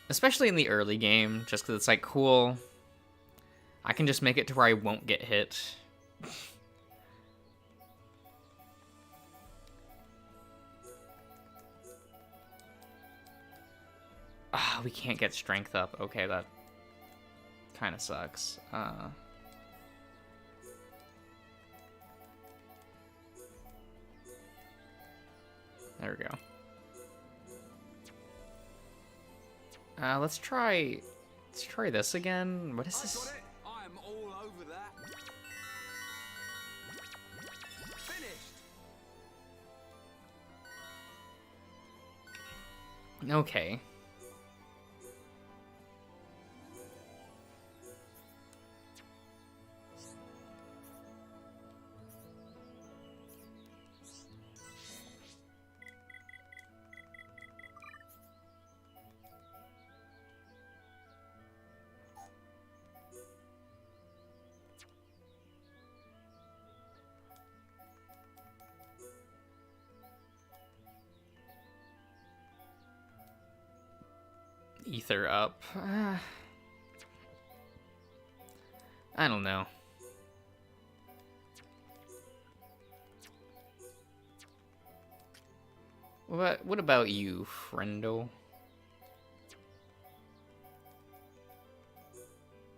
Especially in the early game, just because it's like, cool. I can just make it to where I won't get hit. Ah, we can't get strength up. Okay, that kind of sucks. There we go. Let's try this again. What is this? I'm all over that. Finished. Okay. Ether up. I don't know. What about you, friendo?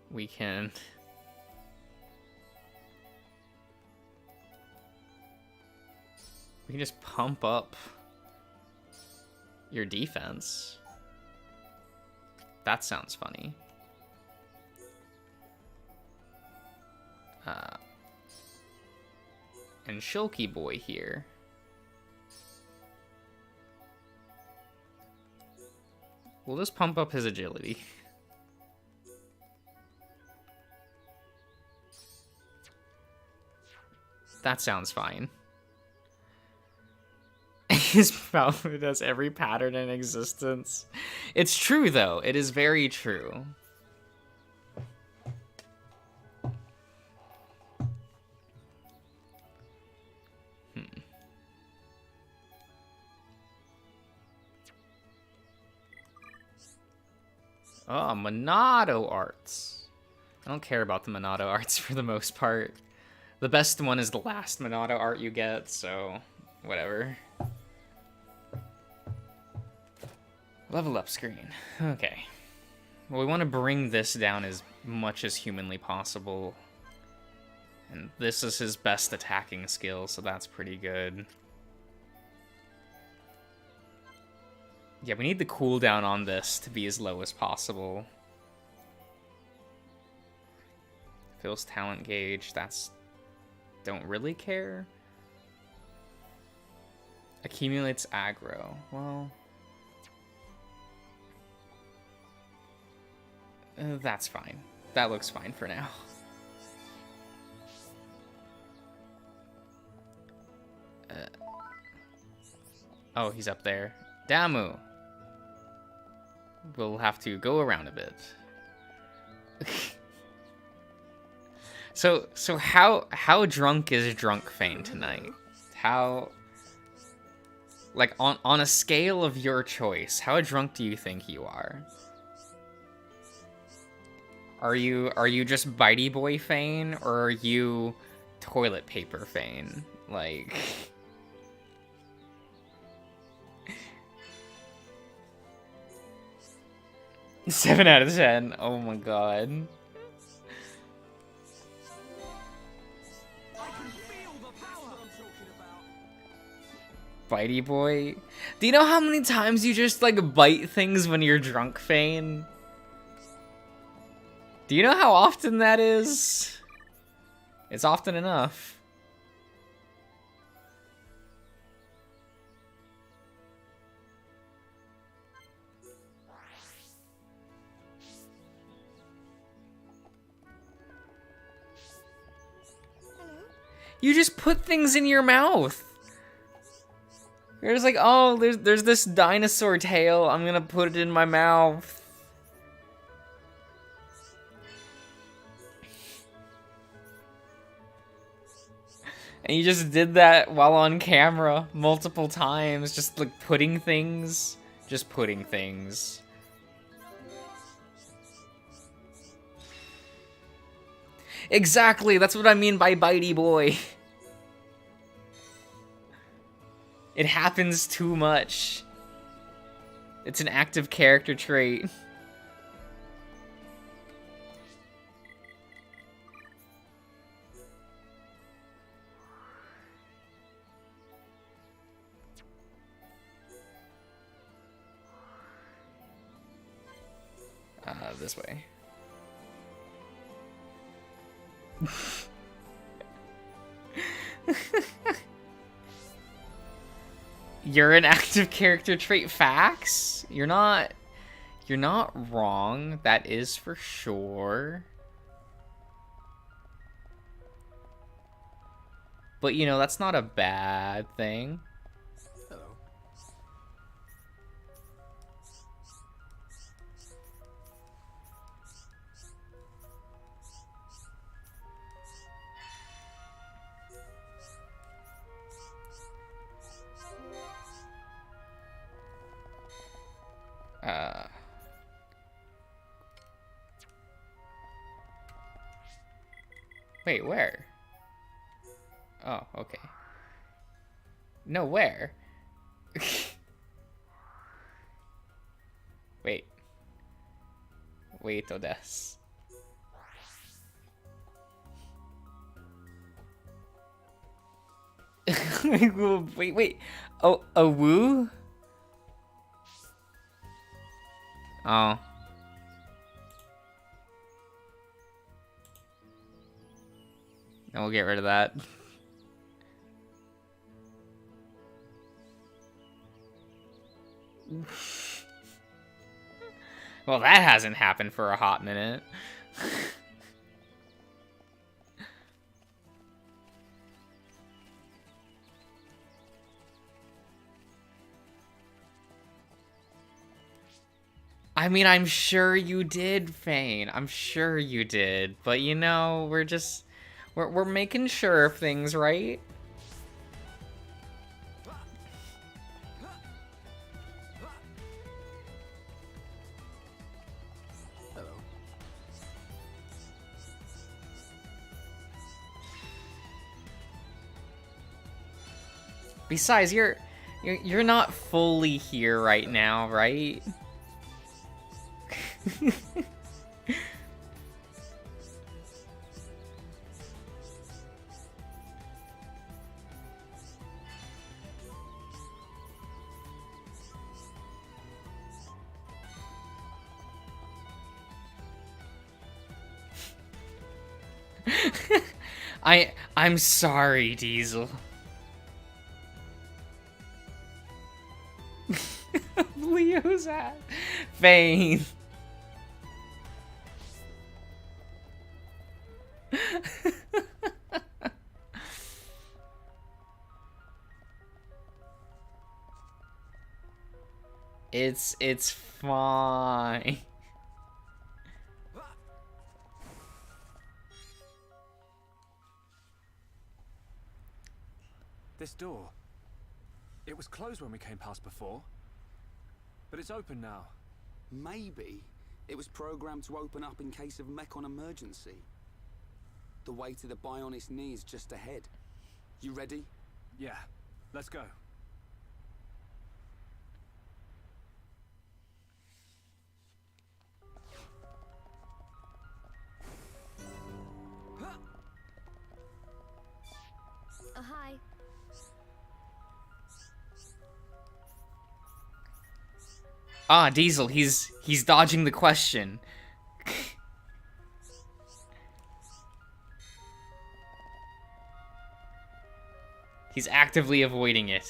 We can just pump up your defense. That sounds funny. And Shulky Boy here. We'll just pump up his agility. That sounds fine. His mouth does every pattern in existence. It's true, though. It is very true. Oh, Monado arts. I don't care about the Monado arts for the most part. The best one is the last Monado art you get, so whatever. Level up screen. Okay. Well, we want to bring this down as much as humanly possible. And this is his best attacking skill, so that's pretty good. Yeah, we need the cooldown on this to be as low as possible. Phil's talent gauge, that's... Don't really care. Accumulates aggro. Well... that's fine. That looks fine for now. Oh, he's up there. Damu! We'll have to go around a bit. So how drunk is Drunk Fane tonight? How... Like, on a scale of your choice, how drunk do you think you are? Are you just Bitey Boy Fane, or are you toilet paper Fane? Like... 7 out of 10. Oh my god. Bitey Boy? Do you know how many times you just, like, bite things when you're drunk, Fane? Do you know how often that is? It's often enough. You just put things in your mouth. You're just like, oh, there's this dinosaur tail. I'm gonna put it in my mouth. And you just did that while on camera multiple times. Just like putting things. Just putting things. Exactly, that's what I mean by Bitey Boy. It happens too much. It's an active character trait. This way. You're an active character trait, facts? You're not wrong, that is for sure. But you know, that's not a bad thing. Hello. Wait, where? Oh, okay. No, where? Wait. Wait, Odess. Wait. Oh, a woo? Oh. And we'll get rid of that. Well, that hasn't happened for a hot minute. I mean, I'm sure you did, Fane. I'm sure you did. But, you know, we're making sure of things, right? Hello. Besides, you're not fully here right now, right? I'm sorry, Diesel. Leo's at Vane. It's fine. This door. It was closed when we came past before. But it's open now. Maybe it was programmed to open up in case of Mechon emergency. The way to the Bionis knee is just ahead. You ready? Yeah, let's go. Oh, hi. Ah, Diesel, he's dodging the question. He's actively avoiding it.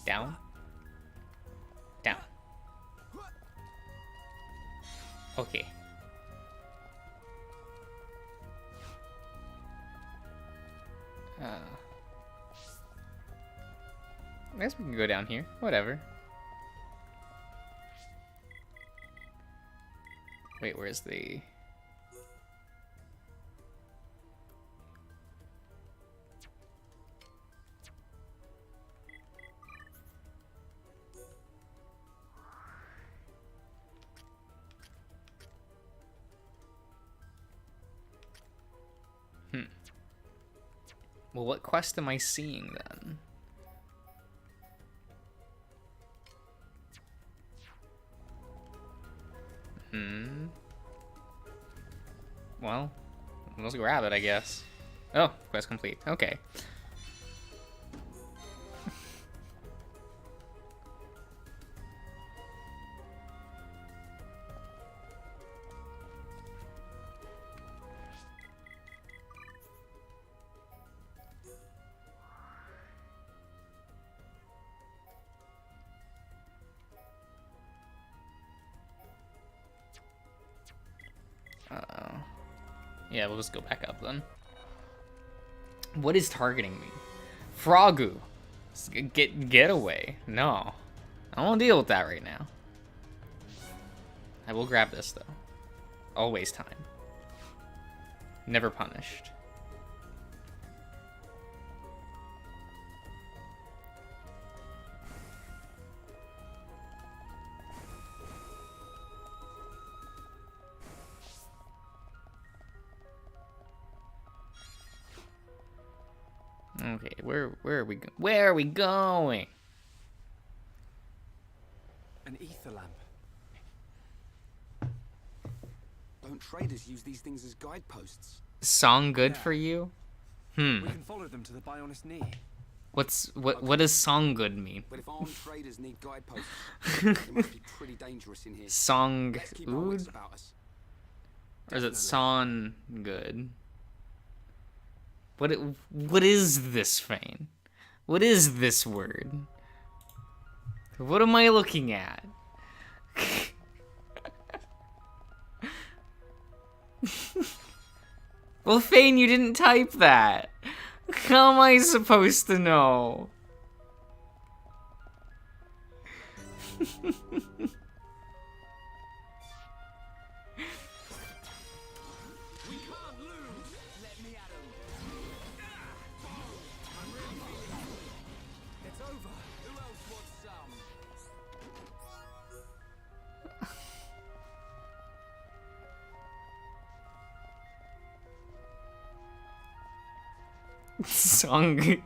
Down. Down. Okay. I guess we can go down here. Whatever. Wait, where's the... Well, what quest am I seeing then? Well, let's grab it, I guess. Oh, quest complete. Okay. Yeah, we'll just go back up then. What is targeting me? Frogu. Get away. No. I don't want to deal with that right now. I will grab this though. Always time. Never punished. Okay, where are we where are we going? An ether lamp. Don't traders use these things as guideposts? Song good for you? We can follow them to the Bionis knee. What does song good mean? But if armed traders need guideposts, it must be pretty dangerous in here. Song Let's keep our wits about us. Or is it son good? What is this, Fane? What is this word? What am I looking at? Well, Fane, you didn't type that. How am I supposed to know? Song.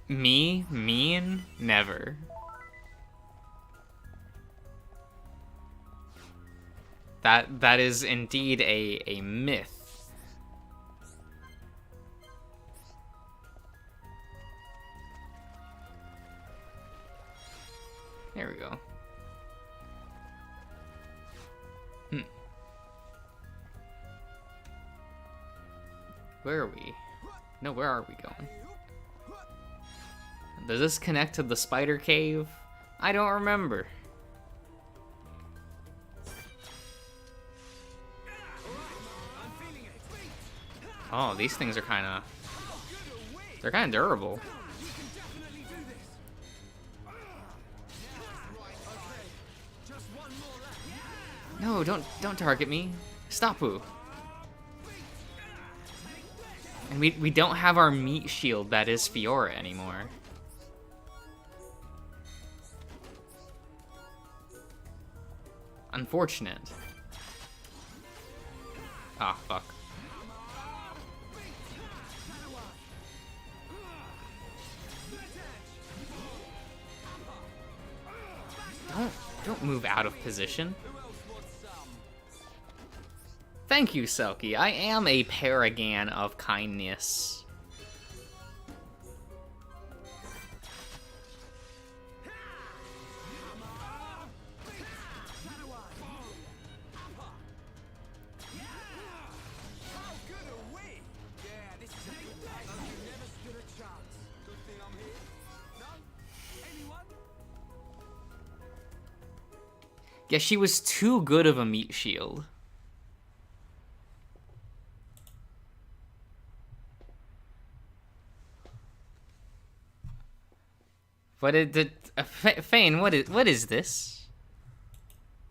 Me? Mean? Never. That is indeed a myth. There we go. Where are we? No, where are we going? Does this connect to the spider cave? I don't remember. Oh, these things are kind of... They're kind of durable. No, don't target me. Stop-oo. And we don't have our meat shield that is Fiora anymore. Unfortunate. Ah, fuck. Don't move out of position. Thank you, Selkie. I am a paragon of kindness. Yeah, she was too good of a meat shield. What did the Fane? What is this?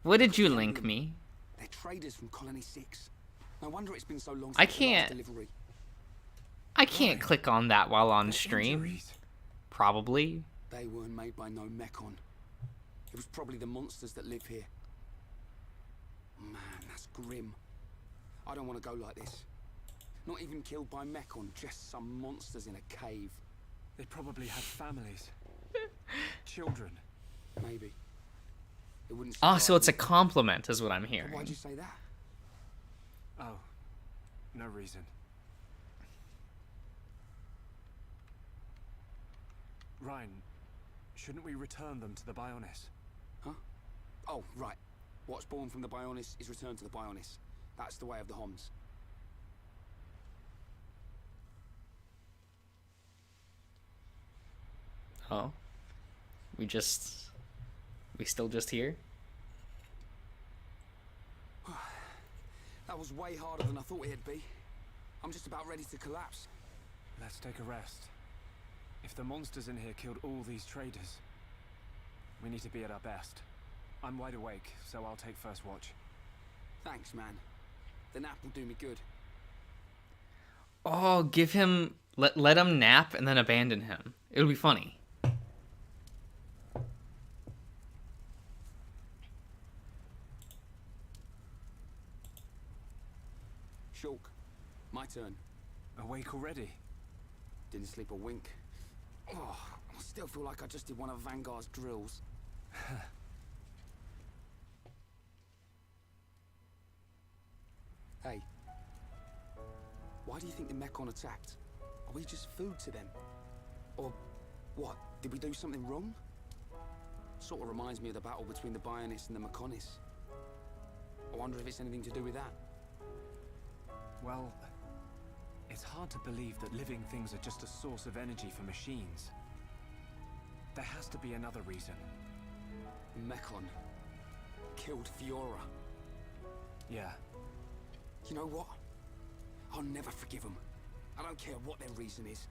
What did you link me? They're traders from Colony 6. No wonder it's been so long I since the last can't. delivery. I can't click on that while on They're stream. injuries. Probably. They weren't made by no Mechon. It was probably the monsters that live here. Man, that's grim. I don't want to go like this. Not even killed by Mechon, just some monsters in a cave. They probably have families. Children. Maybe. It wouldn't Oh, so surprise it's a me. compliment, is what I'm But hearing. why'd you say that? Oh, no reason. Ryan, shouldn't we return them to the Bionis? Huh? Oh, right. What's born from the Bionis is returned to the Bionis. That's the way of the Homs. Oh. We still just here? That was way harder than I thought it'd be. I'm just about ready to collapse. Let's take a rest. If the monsters in here killed all these traders, we need to be at our best. I'm wide awake, so I'll take first watch. Thanks, man. The nap will do me good. Oh, give him... Let him nap and then abandon him. It'll be funny. Shulk, my turn. Awake already? Didn't sleep a wink. Oh, I still feel like I just did one of Vanguard's drills. Hey. Why do you think the Mechon attacked? Are we just food to them? Or what? Did we do something wrong? Sort of reminds me of the battle between the Bionis and the Mechonis. I wonder if it's anything to do with that. Well, it's hard to believe that living things are just a source of energy for machines. There has to be another reason. Mechon killed Fiora. Yeah. You know what? I'll never forgive them. I don't care what their reason is.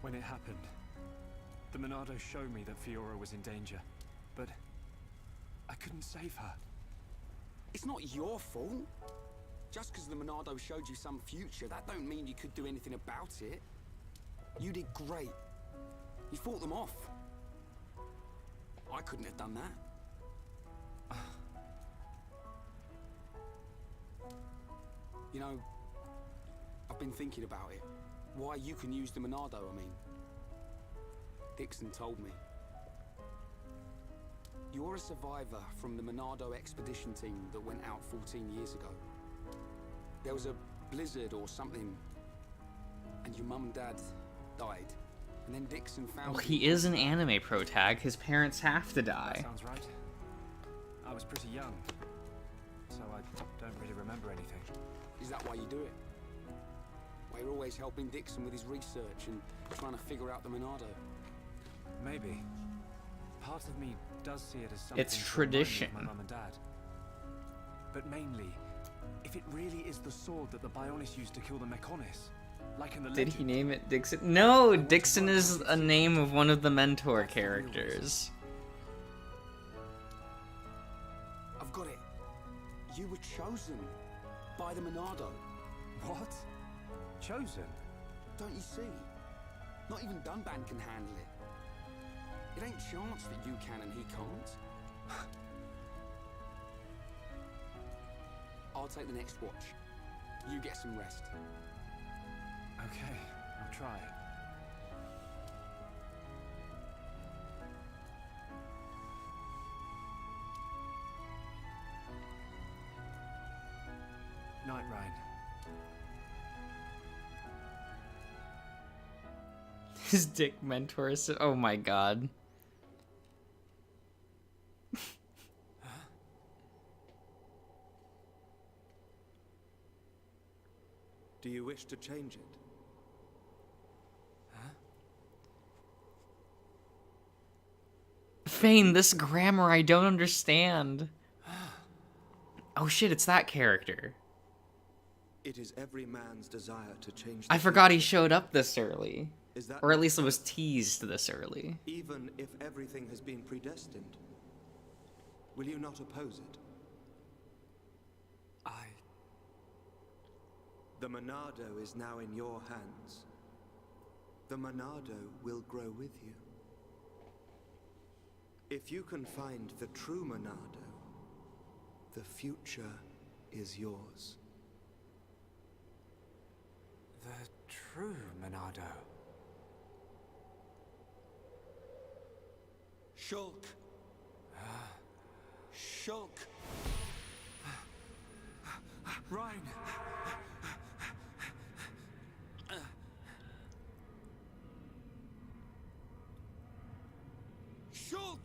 When it happened, the Monado showed me that Fiora was in danger, but I couldn't save her. It's not your fault. Just because the Monado showed you some future, that don't mean you could do anything about it. You did great. You fought them off. I couldn't have done that. You know, I've been thinking about it. Why you can use the Monado, I mean. Dixon told me. You're a survivor from the Monado expedition team that went out 14 years ago. There was a blizzard or something, and your mum and dad died. And then Dixon found Well, you. he is an anime protag. His parents have to That die. sounds right. I was pretty young, so I don't really remember anything. Is that why you do it? Why you're always helping Dixon with his research and trying to figure out the Monado? Maybe. Part of me does see it as something It's to remind me tradition. of my mum and dad. But mainly, if it really is the sword that the Bionis used to kill the Mechonis, like in the Did he legend, name it Dixon? No, Dixon is a name of one of the mentor characters. I've got it. You were chosen by the Monado. What? Chosen? Don't you see? Not even Dunban can handle it. It ain't chance that you can and he can't. I'll take the next watch. You get some rest. Okay, I'll try. Night, Ryan. His dick mentor is... Oh my god. Do you wish to change it? Fane, this grammar I don't understand. Oh shit, it's that character. It is every man's desire to change. I forgot he showed up this early. Is that Or at least it was teased this early. even if everything has been predestined? Will you not oppose it? The Monado is now in your hands. The Monado will grow with you. If you can find the true Monado, the future is yours. The true Monado. Shulk. Shulk. Ryan. Shulk!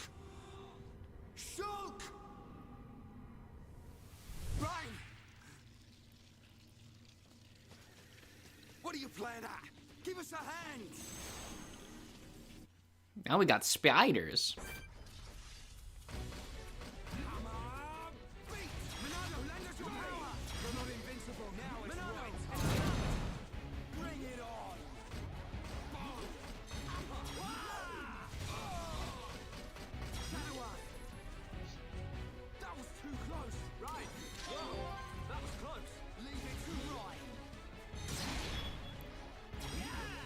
Shulk! Ryan! What are you playing at? Give us a hand! Now we got spiders.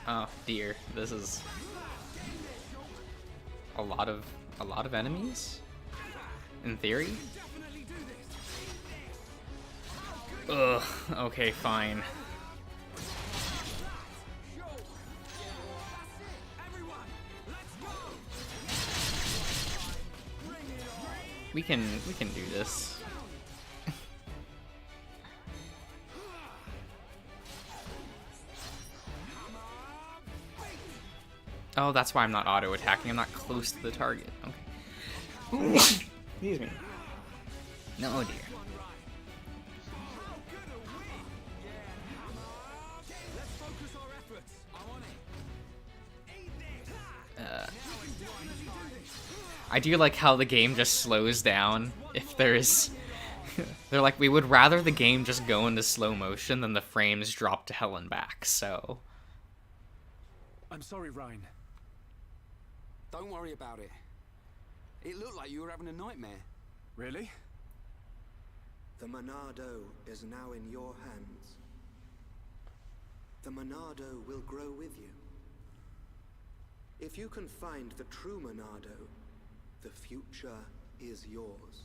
Oh dear, this is a lot of enemies? In theory? Ugh, okay, fine. We can do this. Oh, that's why I'm not auto-attacking. I'm not close to the target. Okay. Excuse me. No, oh dear. I do like how the game just slows down if there's... They're like, we would rather the game just go into slow motion than the frames drop to hell and back, so... I'm sorry, Ryan. Don't worry about it. It looked like you were having a nightmare. Really? The Monado is now in your hands. The Monado will grow with you. If you can find the true Monado, the future is yours.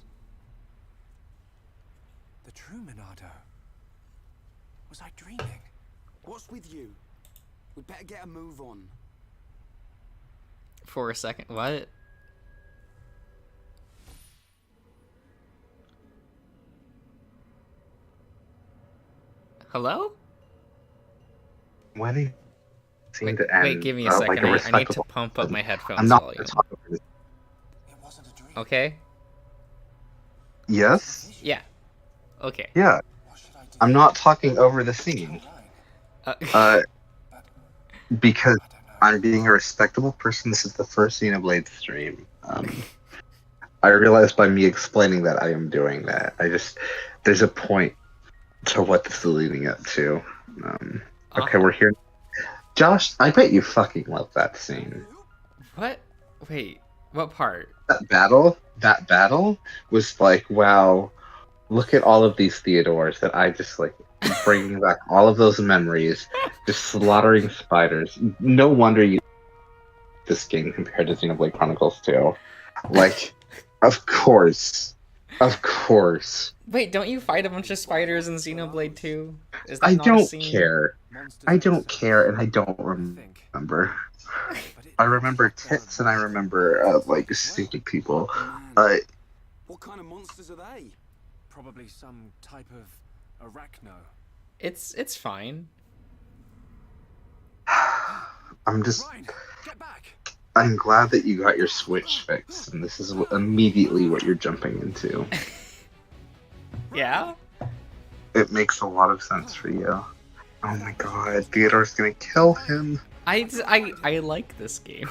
The true Monado? Was I dreaming? What's with you? We'd better get a move on. For a second, what? Hello? Wedding seemed Wait, to end. wait, give me a second. Like I need to pump up my headphones I'm not volume. gonna talk over this. Okay? Yes? Yeah. Okay. Yeah. I'm not talking over the scene. Because I'm being a respectable person. This is the first Xenoblade stream. I realized by me explaining that I am doing that. There's a point to what this is leading up to. Okay, we're here. Josh, I bet you fucking love that scene. What? Wait, what part? That battle was like, wow, look at all of these Theodores that I just like bringing back all of those memories, just slaughtering spiders. No wonder you this game compared to Xenoblade Chronicles 2. Like, of course. Wait, don't you fight a bunch of spiders in Xenoblade 2? Is that I not a don't scene? care. I don't care, and I don't remember. I remember tits, and I remember like stupid people. What kind of monsters are they? Probably some type of arachno. It's fine. I'm just. Ryan, get back! I'm glad that you got your Switch fixed, and this is immediately what you're jumping into. Yeah? It makes a lot of sense for you. Oh my god, Theodore's gonna kill him. I like this game.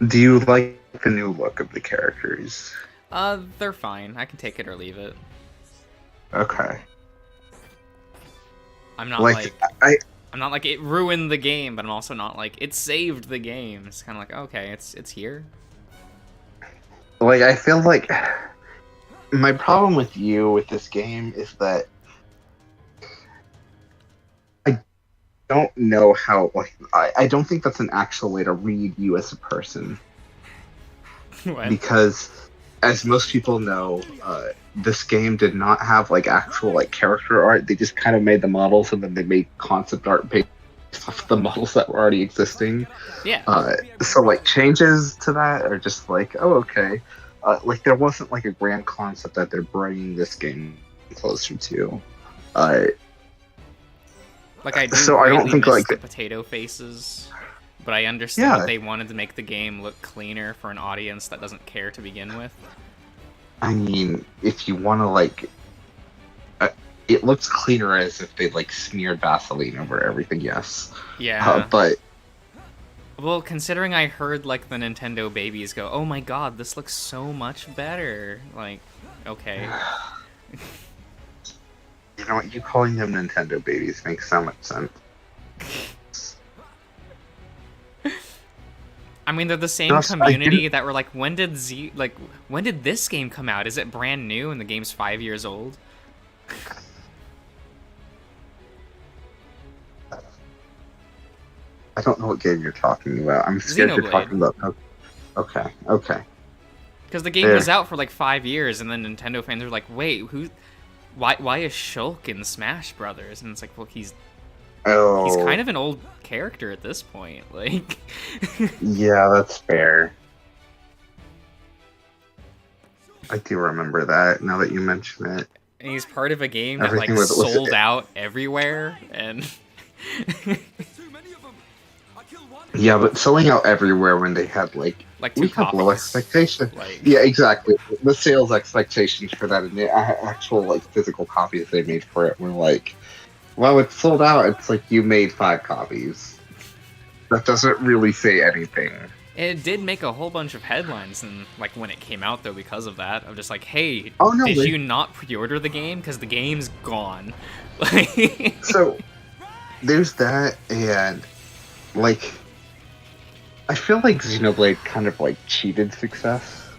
Do you like the new look of the characters? They're fine. I can take it or leave it. Okay. I'm not like I'm not like it ruined the game, but I'm also not like it saved the game. It's kind of like, okay, it's here. like I feel like my problem with you with this game is that I don't know how, like, I don't think that's an actual way to read you as a person. What? Because, as most people know, this game did not have like actual like character art. They just kind of made the models and then they made concept art based off the models that were already existing. Yeah. So like changes to that are just like, oh, okay. Like there wasn't like a grand concept that they're bringing this game closer to. Like I do so I don't greatly think miss like the potato faces, but I understand Yeah. that they wanted to make the game look cleaner for an audience that doesn't care to begin with. I mean, if you want to like, it looks cleaner as if they like smeared Vaseline over everything. Yes. Yeah. But Well, considering I heard like the Nintendo babies go, "Oh my god, this looks so much better." Like, okay. you know what? You calling them Nintendo babies makes so much sense. I mean, they're the same Plus, I community didn't- that were like, when did when did this game come out? Is it brand new and the game's 5 years old? I don't know what game you're talking about. I'm scared you're Xenoblade. talking about. Okay. Because the game There. was out for like 5 years, and then Nintendo fans are like, "Wait, why is Shulk in Smash Brothers?" And it's like, well, he's Oh. kind of an old character at this point. Like, Yeah, that's fair. I do remember that now that you mention it. and he's part of a game that Everything like was sold out everywhere, and Yeah, but selling out everywhere when they had like two we have low copies. expectations. Like, Yeah, exactly. The sales expectations for that and the actual like physical copies they made for it were like, well, it's sold out. It's like you made 5 copies. That doesn't really say anything. it did make a whole bunch of headlines, and like when it came out though, because of that, of just like, hey, Oh, no, did wait. you not pre-order the game? Because the game's gone. Like, So there's that, and like I feel like Xenoblade kind of like cheated success.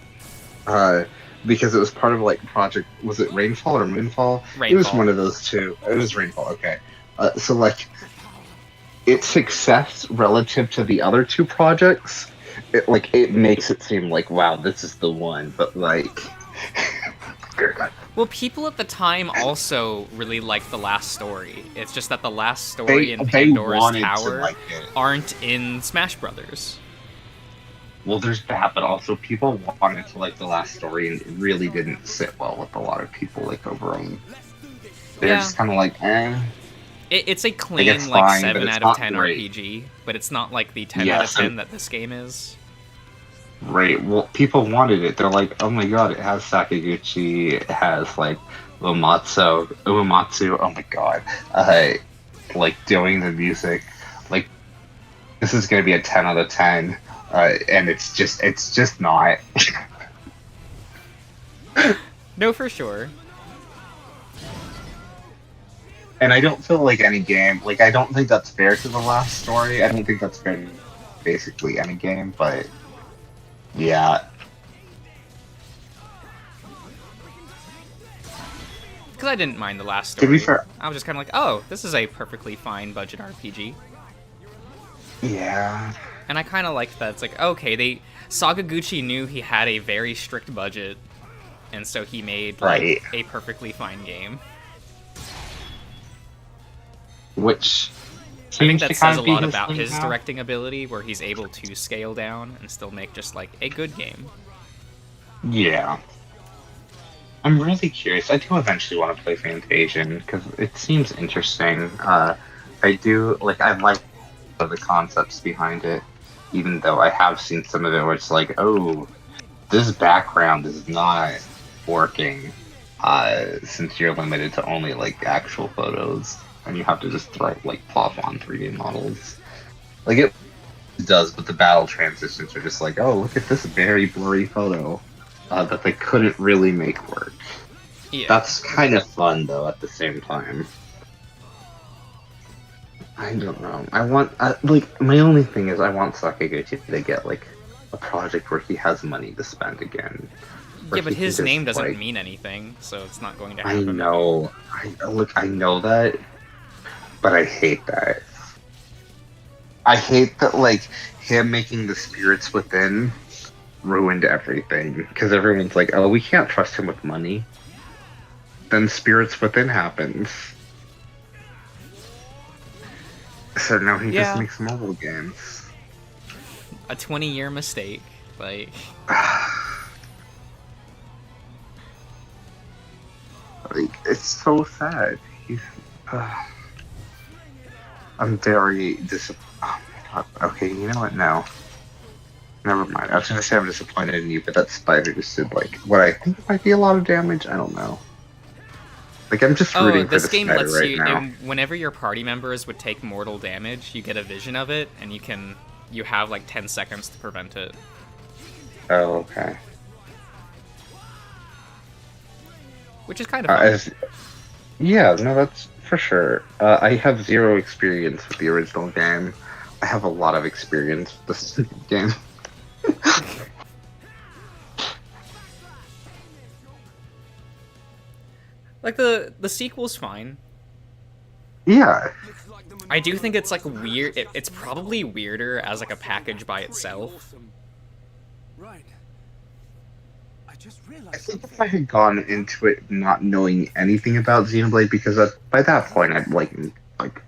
Because it was part of like Project, was it Rainfall or Moonfall? It was Rainfall. one of those two. It was Rainfall, okay. So like its success relative to the other 2 projects, it makes it seem like, wow, this is the one, but like well, people at the time also really liked the last story. It's just that the last story in Pandora's wanted to Tower like it. aren't in Smash Brothers. Well, there's that, but also people wanted to like the last story, and it really didn't sit well with a lot of people like overall. They're Yeah. just kind of like, eh. It's a it's clean fine, like but 7 it's out not of 10 great. RPG, but it's not like the 10 Yeah, out of so- 10 that this game is. Right. Well, people wanted it. They're like, oh my god, it has Sakaguchi. It has like Uematsu. Oh my god. Like doing the music. Like this is gonna be a 10 out of 10. And it's just not. No, for sure. And I don't feel like any game. Like I don't think that's fair to the last story. I don't think that's fair to basically any game. But yeah. Because I didn't mind the last To be story. fair- I was just kind of like, oh, this is a perfectly fine budget RPG. Yeah. And I kind of liked that. It's like, okay, Sakaguchi knew he had a very strict budget, and so he made like Right. a perfectly fine game. Which I think seems to that kind says a of be lot his about thing his now. directing ability, where he's able to scale down and still make just like a good game. Yeah. I'm really curious. I do eventually want to play Fantasian because it seems interesting. I do like. I like the concepts behind it, even though I have seen some of it where it's like, oh, this background is not working, since you're limited to only like actual photos, and you have to just like plop on 3D models. Like it does, but the battle transitions are just like, oh, look at this very blurry photo. That they couldn't really make work. Yeah. That's kind of fun, though, at the same time. I don't know. I want like my only thing is I want Sakaguchi to get like a project where he has money to spend again. Yeah, but his name doesn't like, mean anything, so it's not going to I happen. know. I know that, but I hate that. I hate that like him making the spirits within ruined everything because everyone's like, oh, we can't trust him with money. Then spirits within happens. So now he just makes mobile games. A 20-year mistake, like. Like it's so sad. He's. I'm very disappointed. Oh my god. Okay, you know what? No. Never mind. I was gonna say I'm disappointed in you, but that spider just did like what I think might be a lot of damage. I don't know. Like I'm just rooting for this the game spider lets right you. now. And whenever your party members would take mortal damage, you get a vision of it, and you have like 10 seconds to prevent it. Oh, okay. Which is kind of fun. Yeah, no, that's for sure. I have zero experience with the original game. I have a lot of experience with this game. Like the sequel's fine. Yeah. I do think it's like weird. It's probably weirder as like a package by itself. Right. I think if I had gone into it not knowing anything about Xenoblade, because by that point I'd like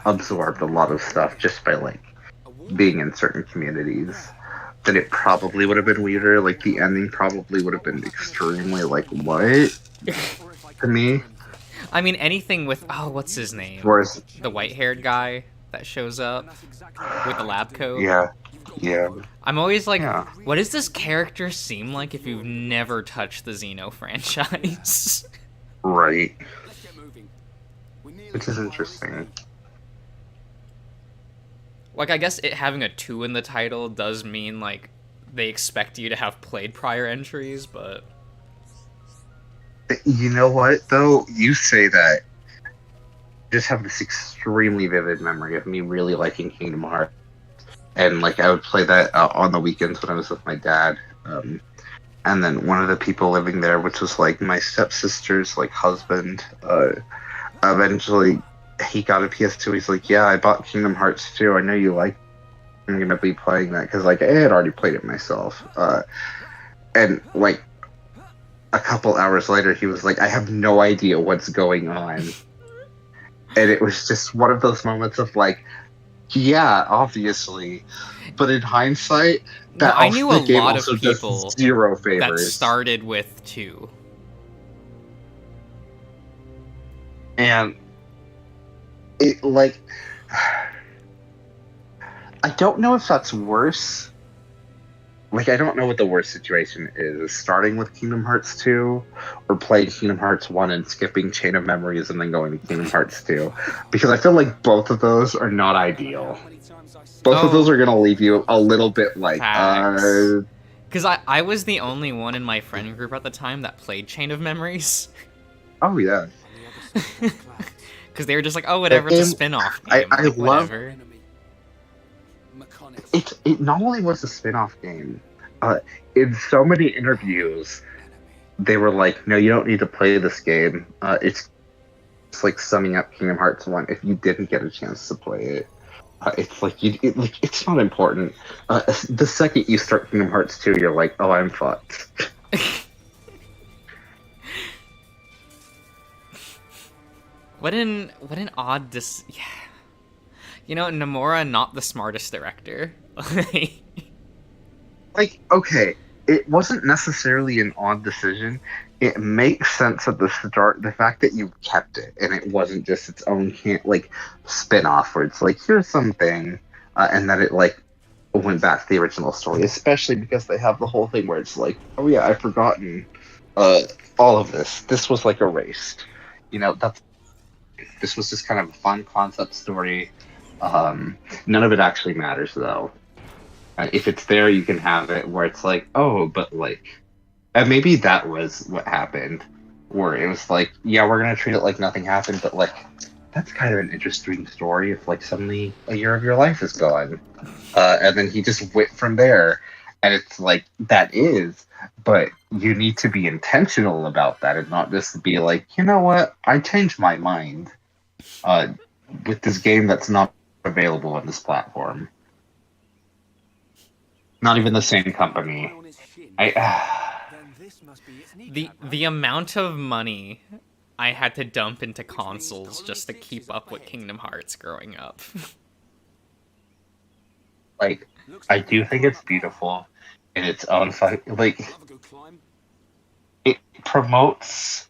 absorbed a lot of stuff just by like being in certain communities, then it probably would have been weirder. Like the ending probably would have been extremely like what to me. I mean, anything with what's his name? Whereas the white-haired guy that shows up with the lab coat. Yeah. I'm always like, what does this character seem like if you've never touched the Xeno franchise? Right. Which is interesting. Like, I guess it having a 2 in the title does mean, like, they expect you to have played prior entries, but... You know what, though? You say that. I just have this extremely vivid memory of me really liking Kingdom Hearts. And, like, I would play that on the weekends when I was with my dad. And then one of the people living there, which was, like, my stepsister's, like, husband, eventually he got a PS2. He's like, yeah, I bought Kingdom Hearts 2. I know you like it. I'm going to be playing that. Because, like, I had already played it myself. And, like, a couple hours later, he was like, I have no idea what's going on. And it was just one of those moments of, like, yeah, obviously. But in hindsight, that I knew a game lot also of people does zero favors. that started with 2. And it, like, I don't know if that's worse. Like, I don't know what the worst situation is. Starting with Kingdom Hearts 2, or playing Kingdom Hearts 1 and skipping Chain of Memories and then going to Kingdom Hearts 2. Because I feel like both of those are not ideal. Both of those are going to leave you a little bit like, Because I was the only one in my friend group at the time that played Chain of Memories. Oh, yeah. Because they were just like, oh, whatever, it's a spin-off game. I like, love... whatever. It not only was a spin-off game, in so many interviews, they were like, no, you don't need to play this game. It's like summing up Kingdom Hearts 1 if you didn't get a chance to play it. It's like, it's not important. The second you start Kingdom Hearts 2, you're like, oh, I'm fucked. What an odd yeah. You know, Nomura, not the smartest director. Like, okay, it wasn't necessarily an odd decision. It makes sense at the start, the fact that you kept it, and it wasn't just its own, spin-off, where it's like, here's something, and that it, like, went back to the original story, especially because they have the whole thing where it's like, oh yeah, I've forgotten all of this. This was, like, erased. You know, this was just kind of a fun concept story. None of it actually matters, though. If it's there, you can have it, where it's like, oh, but, like... And maybe that was what happened, where it was like, yeah, we're gonna treat it like nothing happened, but, like, that's kind of an interesting story if like suddenly a year of your life is gone. And then he just went from there. And it's like, that is, but you need to be intentional about that and not just be like, you know what, I changed my mind with this game that's not available on this platform. Not even the same company. The amount of money I had to dump into consoles just to keep up with Kingdom Hearts growing up. Like, I do think it's beautiful in its own like, it promotes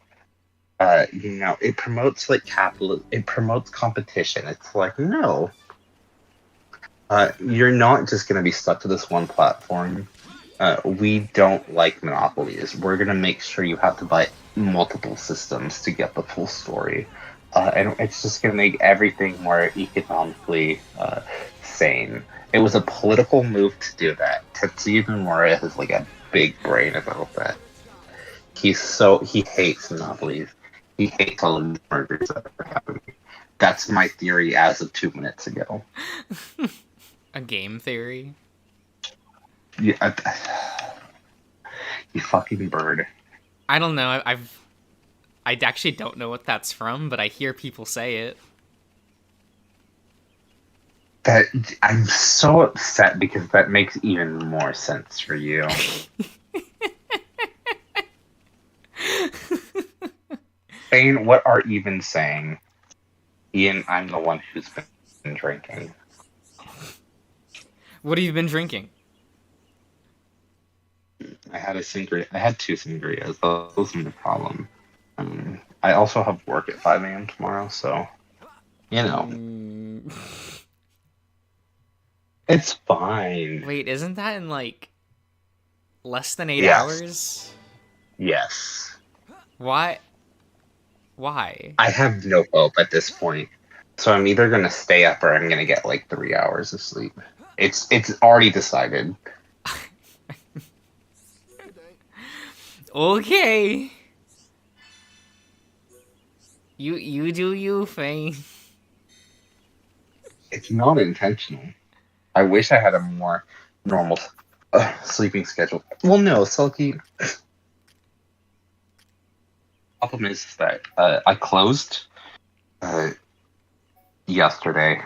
it promotes like capital, it promotes competition. It's like, no, you're not just going to be stuck to this one platform. We don't like monopolies. We're going to make sure you have to buy multiple systems to get the full story. And it's just going to make everything more economically sane. It was a political move to do that. Tetsuya Nomura has like a big brain about that. He hates monopolies. He hates all the murders that are happening. That's my theory as of 2 minutes ago. A game theory? Yeah, you fucking bird. I don't know. I actually don't know what that's from, but I hear people say it. That I'm so upset because that makes even more sense for you. Bane, what are even saying? Ian, I'm the one who's been drinking. What have you been drinking? I had a sangria. I had 2 sangrias. Those wasn't the problem. I also have work at 5 a.m. tomorrow, so you know. It's fine. Wait, isn't that in like less than 8 hours? Yes. Why? Why? I have no hope at this point. So I'm either gonna stay up or I'm gonna get like 3 hours of sleep. It's already decided. Okay. You do you, Fane. It's not intentional. I wish I had a more normal sleeping schedule. Well, no, Sulky. Problem is that I closed yesterday,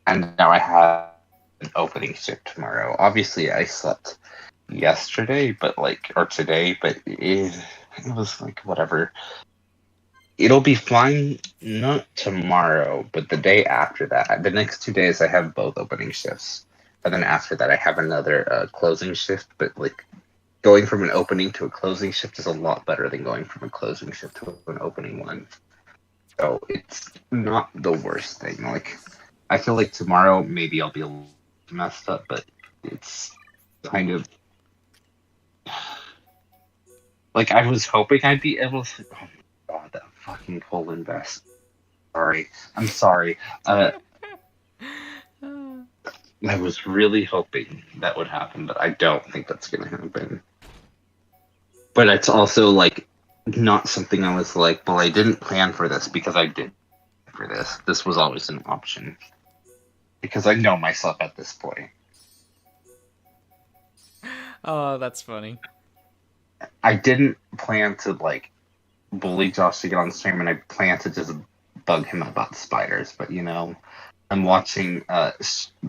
and now I have an opening shift tomorrow. Obviously, I slept yesterday, or today, but it was like whatever. It'll be fine, not tomorrow, but the day after that. The next 2 days, I have both opening shifts. And then after that, I have another closing shift. But, like, going from an opening to a closing shift is a lot better than going from a closing shift to an opening one. So it's not the worst thing. Like, I feel like tomorrow, maybe I'll be a little messed up, but it's kind of... Like, I was hoping I'd be able to... Oh my god, that fucking colon vest. I'm sorry. I was really hoping that would happen, but I don't think that's gonna happen. But it's also, like, not something I was like, well, I didn't plan for this because I did for this. This was always an option. Because I know myself at this point. Oh, that's funny. I didn't plan to, like, bully Josh to get on stream, and I plan to just bug him about spiders, but, you know, I'm watching,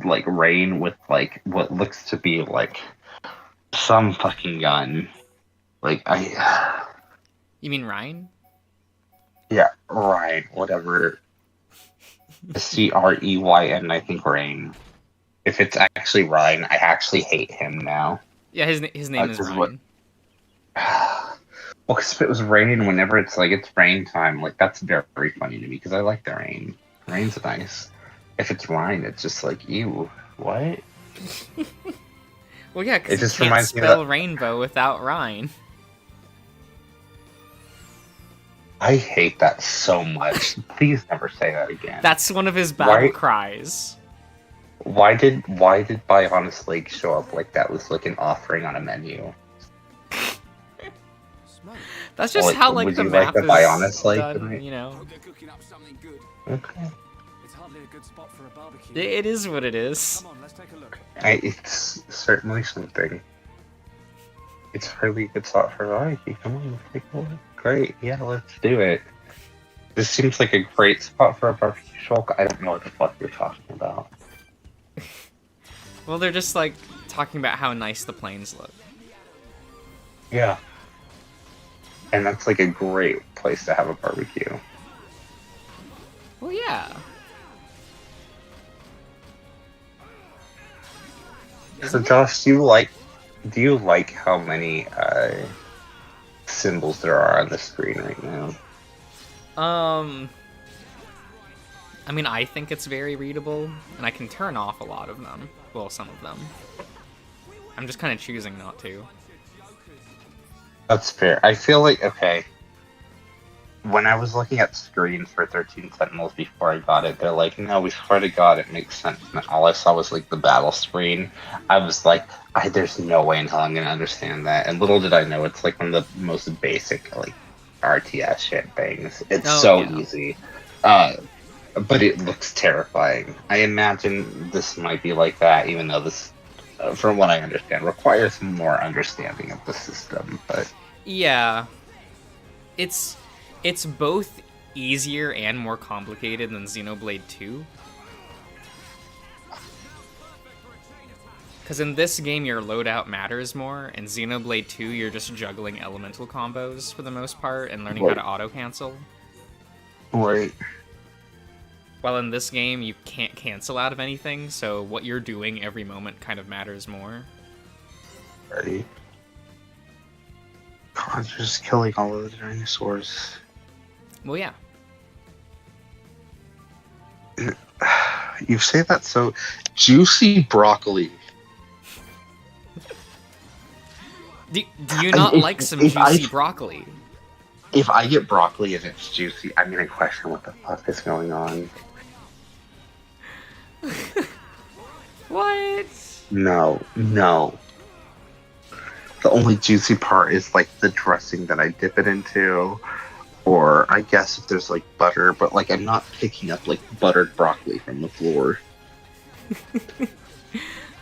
like, Rain with, like, what looks to be, like, some fucking gun. Like, You mean Ryan? Yeah, Ryan, whatever. Creyn, I think Rain. If it's actually Ryan, I actually hate him now. Yeah, his name is Ryan. Well, because if it was rain, whenever it's rain time, like, that's very funny to me, because I like the rain. Rain's nice. If it's Ryan, it's just like, ew, what? Well, yeah, because you can't spell rainbow without Ryan. I hate that so much. Please never say that again. That's one of his battle cries. Why did Bionis Lake show up like that was like an offering on a menu? That's just how like would the you like map the is Bionis like done, tonight? you know. Hope they're cooking up something good. Okay. It's hardly a good spot for a barbecue. It is what it is. Come on, let's take a look. It's certainly something. It's hardly a good spot for a barbecue. Come on, let's take a look. Great, yeah, let's do it. This seems like a great spot for a barbecue, Shulk. I don't know what the fuck you're talking about. Well, they're just like talking about how nice the plains look. Yeah. And that's like a great place to have a barbecue. Well, yeah. So, Josh, do you like how many symbols there are on the screen right now? I mean, I think it's very readable, and I can turn off a lot of them. Well, some of them. I'm just kind of choosing not to. That's fair. I feel like, okay, when I was looking at screens for 13 Sentinels before I got it, they're like, no, we swear to God, it makes sense. And all I saw was like the battle screen. I was like, there's no way in hell I'm going to understand that. And little did I know, it's like one of the most basic, like, RTS shit things. It's easy. But it looks terrifying. I imagine this might be like that, even though this, from what I understand, requires more understanding of the system. But yeah, it's both easier and more complicated than Xenoblade 2. Because in this game, your loadout matters more. In Xenoblade 2, you're just juggling elemental combos for the most part and learning how to auto-cancel. Right. While in this game, you can't cancel out of anything, so what you're doing every moment kind of matters more. Right. God, you're just killing all of the dinosaurs. Well, yeah. You say that so... Juicy broccoli. Do you not like some juicy broccoli? If I get broccoli and it's juicy, I'm gonna question what the fuck is going on. What? No. The only juicy part is like the dressing that I dip it into, or I guess if there's like butter, but like I'm not picking up like buttered broccoli from the floor.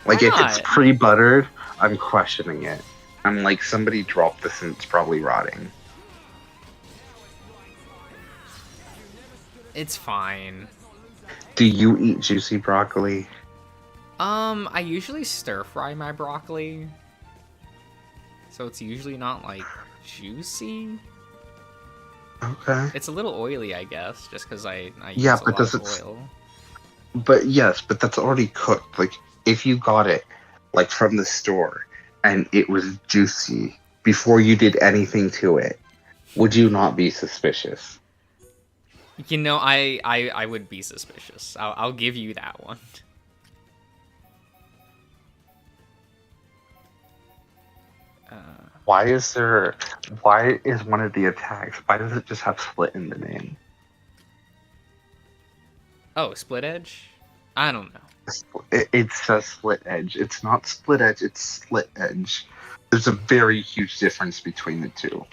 Like if it's pre-buttered, I'm questioning it. I'm like, somebody dropped this and it's probably rotting. It's fine. Do you eat juicy broccoli? I usually stir fry my broccoli. So it's usually not like juicy. Okay. It's a little oily, I guess, just because I use Yeah, a but lot of oil. But yes, but that's already cooked. Like, if you got it, like, from the store, and it was juicy, before you did anything to it, would you not be suspicious? You know, I would be suspicious. I'll give you that one. Why is one of the attacks, why does it just have split in the name? Oh, split edge? I don't know. It says split edge. It's not split edge, it's split edge. There's a very huge difference between the two.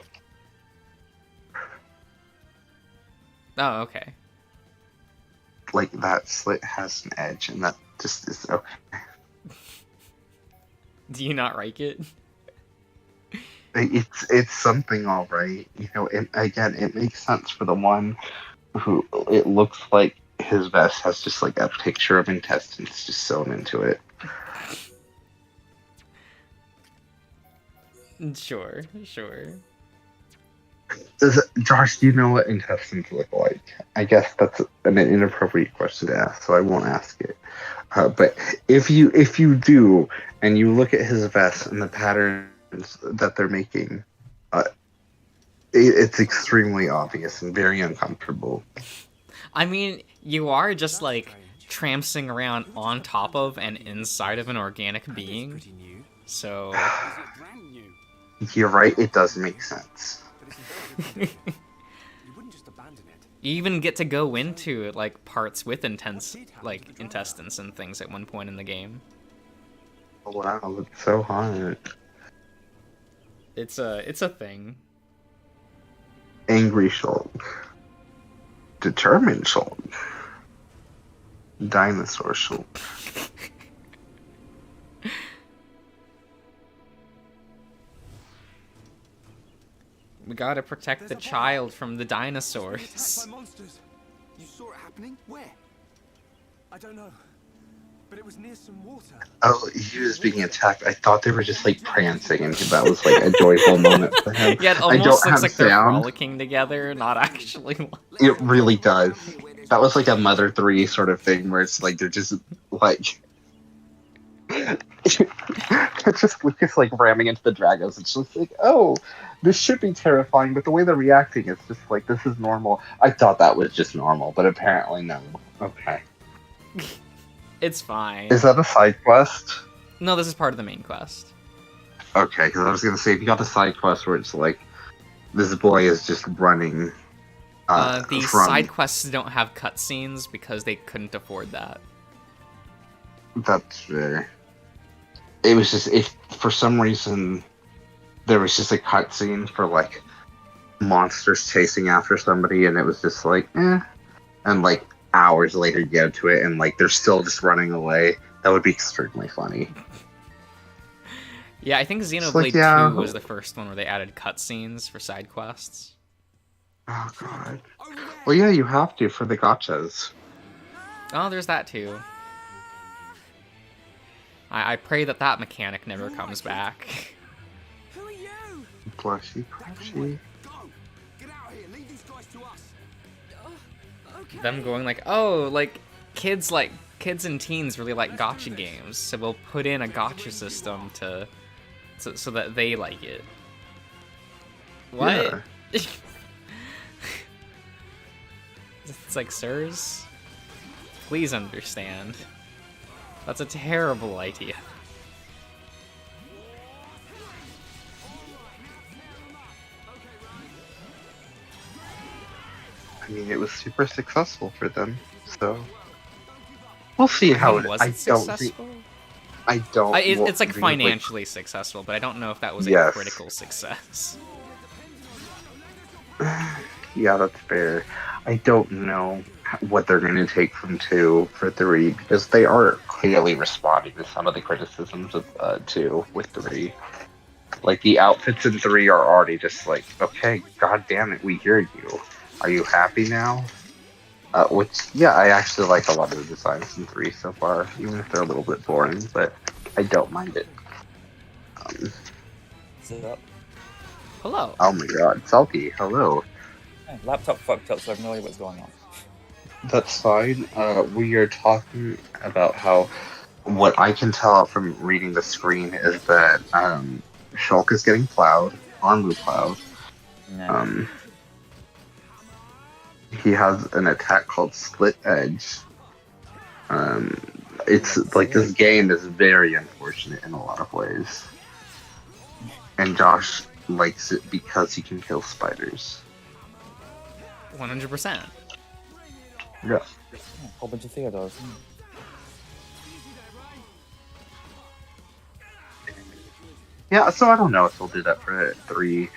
Oh, okay. Like, that slit has an edge, and that just is okay. Do you not like it? It's something, all right. You know, again, it makes sense for the one who it looks like his vest has just like a picture of intestines just sewn into it. Sure. Josh, do you know what intestines look like? I guess that's an inappropriate question to ask, so I won't ask it. But if you do, and you look at his vest and the patterns that they're making, it's extremely obvious and very uncomfortable. I mean, you are just like trampsing around on top of and inside of an organic being, so... You're right, it does make sense. You even get to go into like parts with intestines and things at one point in the game. Oh, wow, it's so hot. It's a thing. Angry Shulk. Determined Shulk. Dinosaur Shulk. We gotta protect the child from the Attacked dinosaurs. by monsters. You saw it happening? Where? I don't know. But it was near some water. Oh, he was being attacked. I thought they were just like prancing, and that was like a joyful moment for him. Yeah, it I almost don't looks have like they're sound. frolicking together, not actually. It really does. That was like a Mother 3 sort of thing where it's like they're just like. It's just Lucas like ramming into the dragons. It's just like, oh, this should be terrifying, but the way they're reacting is just like, this is normal. I thought that was just normal, but apparently no. Okay. It's fine. Is that a side quest? No, this is part of the main quest. Okay, because I was gonna say, if you got the side quest where it's like, this boy is just running. The side quests don't have cutscenes because they couldn't afford that. That's fair. It was just, if for some reason there was just a cutscene for like monsters chasing after somebody, and it was just like, and like hours later you get to it, and like they're still just running away. That would be extremely funny. Yeah, I think Xenoblade 2 was the first one where they added cutscenes for side quests. Oh god. Well, yeah, you have to for the gotchas. Oh, there's that too. I pray that that mechanic never comes back. Who are you? Plushy, plushy. Go! Get out of here! Leave these guys to us! Okay. Them going like, oh, like kids and teens really like gotcha games, so we'll put in a gotcha system so that they like it. What? Yeah. It's like, sirs, please understand. That's a terrible idea. I mean, it was super successful for them, so we'll see how it. Was I it don't successful? think. I don't. It's like really, financially successful, but I don't know if that was a Yes. critical success. Yeah, that's fair. I don't know what they're going to take from 2 for 3, because they are clearly responding to some of the criticisms of 2 with 3. Like, the outfits in 3 are already just like, okay, god damn it, we hear you. Are you happy now? Which, yeah, I actually like a lot of the designs in 3 so far, even if they're a little bit boring, but I don't mind it. Sit up. Hello. Oh my god, Salty, hello. Hey, laptop fucked up, so I have no idea what's going on. That's fine. We are talking about how, what I can tell from reading the screen is that Shulk is getting plowed, Armu plowed. No. He has an attack called Split Edge. It's like, this game is very unfortunate in a lot of ways. And Josh likes it because he can kill spiders. 100%. Yeah. A whole bunch of Theodores. Yeah, so I don't know if they'll do that for 3.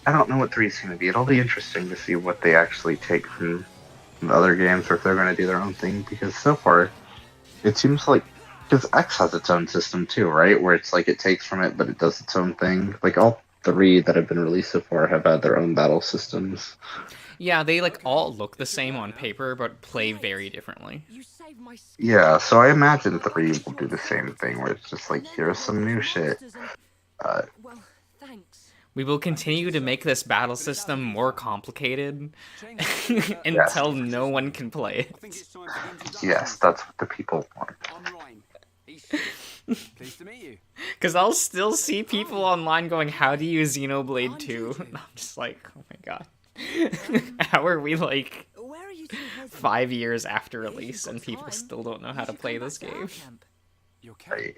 I don't know what 3 is going to be. It'll be interesting to see what they actually take from the other games, or if they're going to do their own thing, because so far, it seems like, because X has its own system too, right? Where it's like it takes from it, but it does its own thing. Like, all 3 that have been released so far have had their own battle systems. Yeah, they like all look the same on paper, but play very differently. Yeah, so I imagine 3 will do the same thing, where it's just like, here's some new shit. Well, thanks. We will continue to make this battle system more complicated until no one can play it. Yes, that's what the people want. Pleased to meet you. Because I'll still see people online going, how do you Xenoblade 2? And I'm just like, oh my god. How are we like 5 years after release and people still don't know how to play this game? Hey.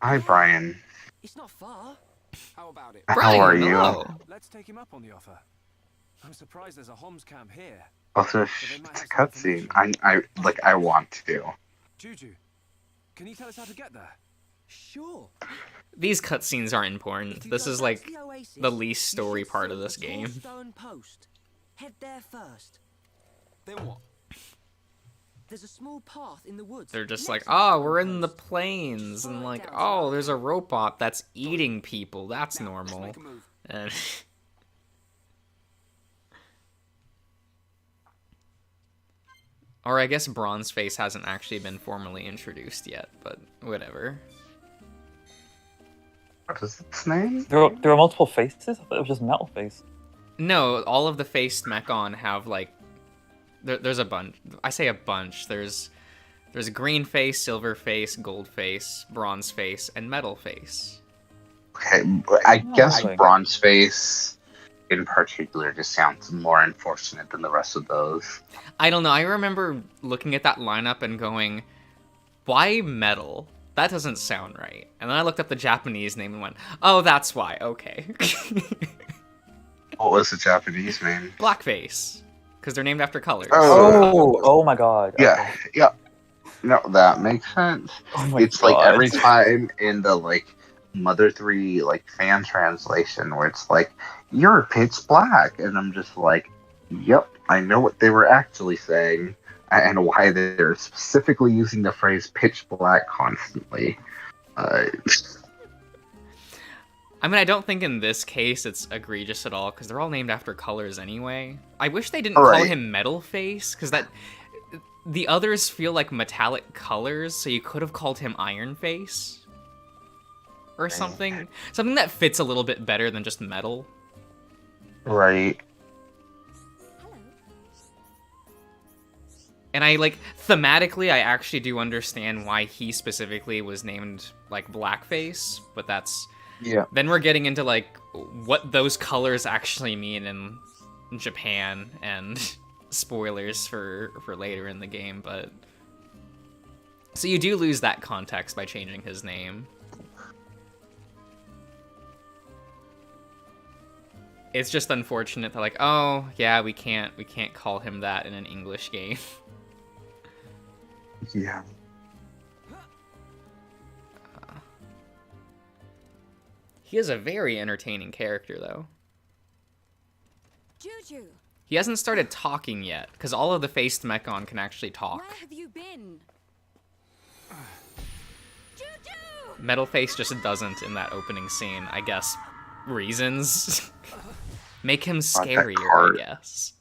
Hi, Brian. It's not far. How about it? How are you? Let's take him up on the offer. I'm surprised there's a Homs camp here. Also, it's a cutscene. I want to. Juju, can you tell us how to get there? Sure. These cutscenes aren't important. This is like the least story part of this game. Head there first. Then what? There's a small path in the woods. They're just next like, to oh, the we're in the signpost. plains, and Follow it like, down to oh, the there's a right. robot that's eating people. That's Now, let's normal. make a move. And or I guess Bronzeface hasn't actually been formally introduced yet, but whatever. What is its name? There are multiple faces? I thought it was just Metal Face. No, all of the faced Mechon have like there's a bunch. I say a bunch. There's green face, silver face, gold face, bronze face, and metal face. Okay, I guess like- Bronze Face in particular just sounds more unfortunate than the rest of those. I don't know. I remember looking at that lineup and going, "Why metal? That doesn't sound right." And then I looked up the Japanese name and went, "Oh, that's why. Okay." What was the Japanese name? Blackface, because they're named after colors. Oh my god. Yeah, Okay. yeah. No, that makes sense. Oh my It's god. like every time in the like Mother 3 like fan translation where it's like, you're pitch black, and I'm just like, yep, I know what they were actually saying and why they're specifically using the phrase pitch black constantly. I mean, I don't think in this case it's egregious at all, because they're all named after colors anyway. I wish they didn't call Right. him Metal Face, because that the others feel like metallic colors, so you could have called him Iron Face. Or something. Something that fits a little bit better than just metal. Right. And I, like, thematically, I actually do understand why he specifically was named, like, Blackface, but that's... Yeah. Then we're getting into, like, what those colors actually mean in Japan, and spoilers for later in the game, but... So you do lose that context by changing his name. It's just unfortunate that, like, oh, yeah, we can't call him that in an English game. Yeah. He is a very entertaining character, though. Juju, He hasn't started talking yet, because all of the faced Mechon can actually talk. where have you been? Metal Face just doesn't in that opening scene, I guess. Reasons? Make him scarier, cart. I guess.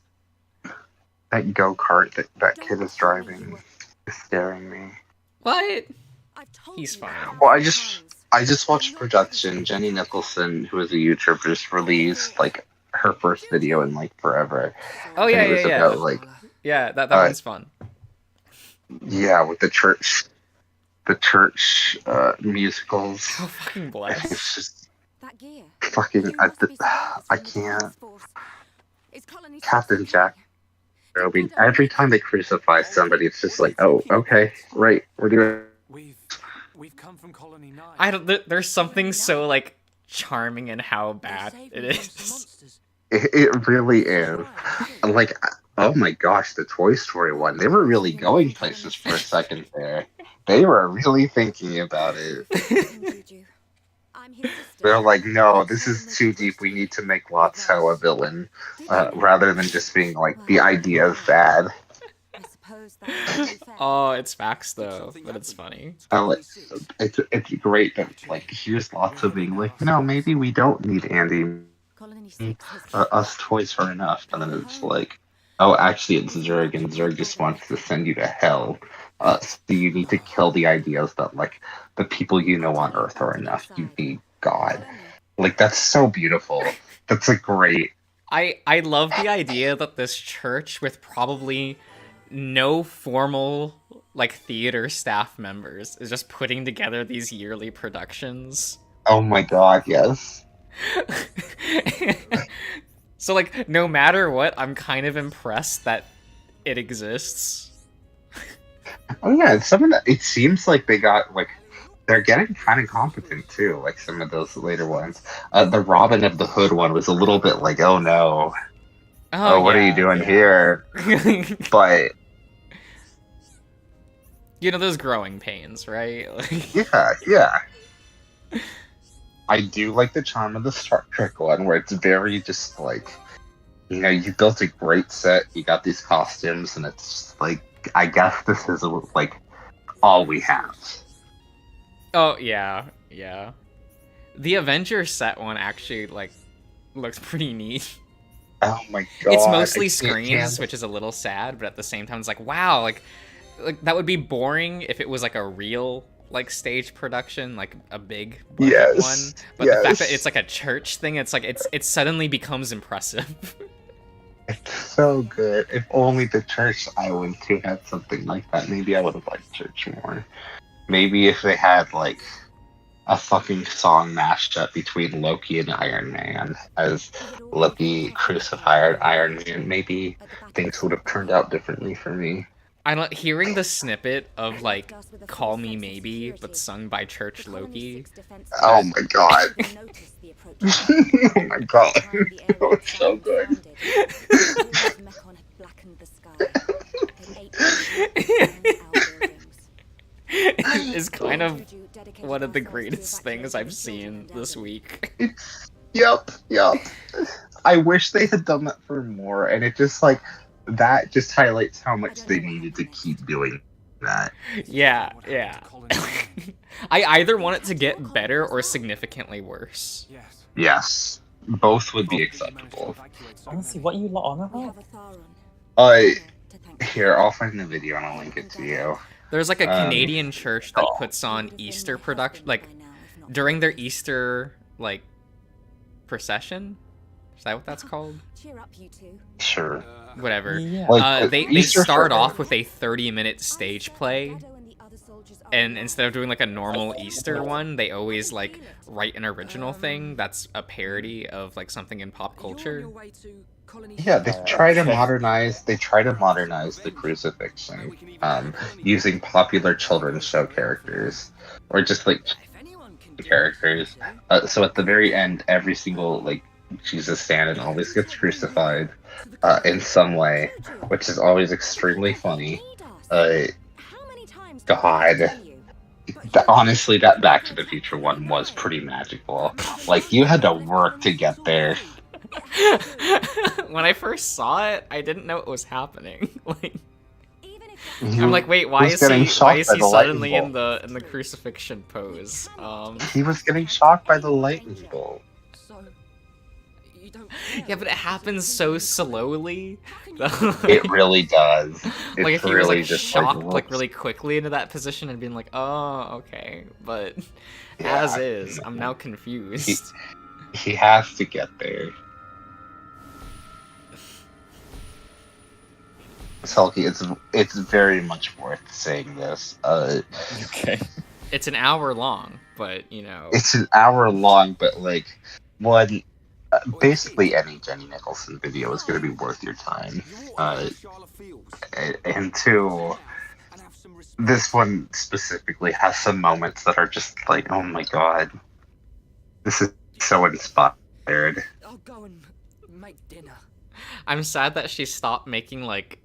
That go-kart that kid is driving is scaring me. What? I've told He's you fine. how Well, it I just watched production. Jenny Nicholson, who is a YouTuber, just released like her first video in like forever. Oh, And yeah, it was yeah. about like Yeah, that one's fun. yeah, with the church musicals. Oh, fucking bless. It's just That gear. fucking You must be I from the can't. task force. It's Colony Captain 6 Jack. I mean, every time they crucify somebody, it's just like, oh, okay, right, we're doing. We've come from Colony 9. I don't. There's something so like charming in how bad it is. It really is. Like, oh my gosh, the Toy Story one. They were really going places for a second there. They were really thinking about it. They're like, no, this is too deep. We need to make Lotso a villain, rather than just being like, the idea is bad. Oh, it's facts though, but it's funny. It's great that like here's Lotso being like, no, maybe we don't need Andy. Us toys are enough, and then it's like, oh, actually, it's Zurg, and Zurg just wants to send you to hell. So you need to kill the ideas that like the people you know on Earth are enough. You need God. Like that's so beautiful. That's a great. I love the idea that this church with probably no formal like theater staff members is just putting together these yearly productions. Oh my god, yes. So like no matter what, I'm kind of impressed that it exists. Oh yeah, some of that. It seems like they got like they're getting kind of competent too. Like some of those later ones. The Robin of the Hood one was a little bit like, oh no, oh what are you doing here? But you know those growing pains, right? yeah. I do like the charm of the Star Trek one, where it's very just like you know, you built a great set, you got these costumes, and it's just like, I guess this is like all we have. Oh yeah, yeah. The Avengers set one actually like looks pretty neat. Oh my god! It's mostly I screens, can't- which is a little sad, but at the same time, it's like wow, like that would be boring if it was like a real like stage production, like a big budget Yes, one. But the fact that yes. it's like a church thing, it's like it suddenly becomes impressive. It's so good. If only the church I went to had something like that. Maybe I would have liked church more. Maybe if they had like a fucking song mashup between Loki and Iron Man, as Loki crucified Iron Man, maybe things would have turned out differently for me. I don't hearing the snippet of like "Call Me Maybe" but sung by Church Loki. Oh my god! Oh my god! That was so good. Is kind of one of the greatest things I've seen this week. Yep. I wish they had done that for more, and it just like that just highlights how much they needed to keep doing that. Yeah. I either want it to get better or significantly worse. Yes, both would be acceptable. Honestly, what you lot on about? Here, I'll find the video and I'll link it to you. There's like a Canadian church that puts on Easter production, like during their Easter like procession. Is that what that's called? Sure. Whatever. Yeah. Like, they Easter start Fair. off with a 30-minute stage play, and instead of doing like a normal Easter one, they always like write an original thing that's a parody of like something in pop culture. Yeah, they try to modernize. They try to modernize the crucifixion, using popular children's show characters, or just like characters. So at the very end, every single like Jesus stand always gets crucified in some way, which is always extremely funny. God. Honestly, that Back to the Future one was pretty magical. Like, you had to work to get there. When I first saw it, I didn't know it was happening. Like, He I'm like, wait, why was is getting he shocked by the suddenly lightning in the crucifixion pose? He was getting shocked by the lightning bolt. Yeah, but it happens so slowly. It really does. It Like if he was really like just shocked like looks- really quickly into that position and being like, oh, okay, but Yeah. as is, I'm now confused. He has to get there. Sulky, it's very much worth saying this. Okay. It's an hour long, but you know. It's an hour long, but like one, basically any Jenny Nicholson video is going to be worth your time. And two, this one specifically has some moments that are just like, oh my god, this is so inspired. I'll go and make dinner. I'm sad that she stopped making like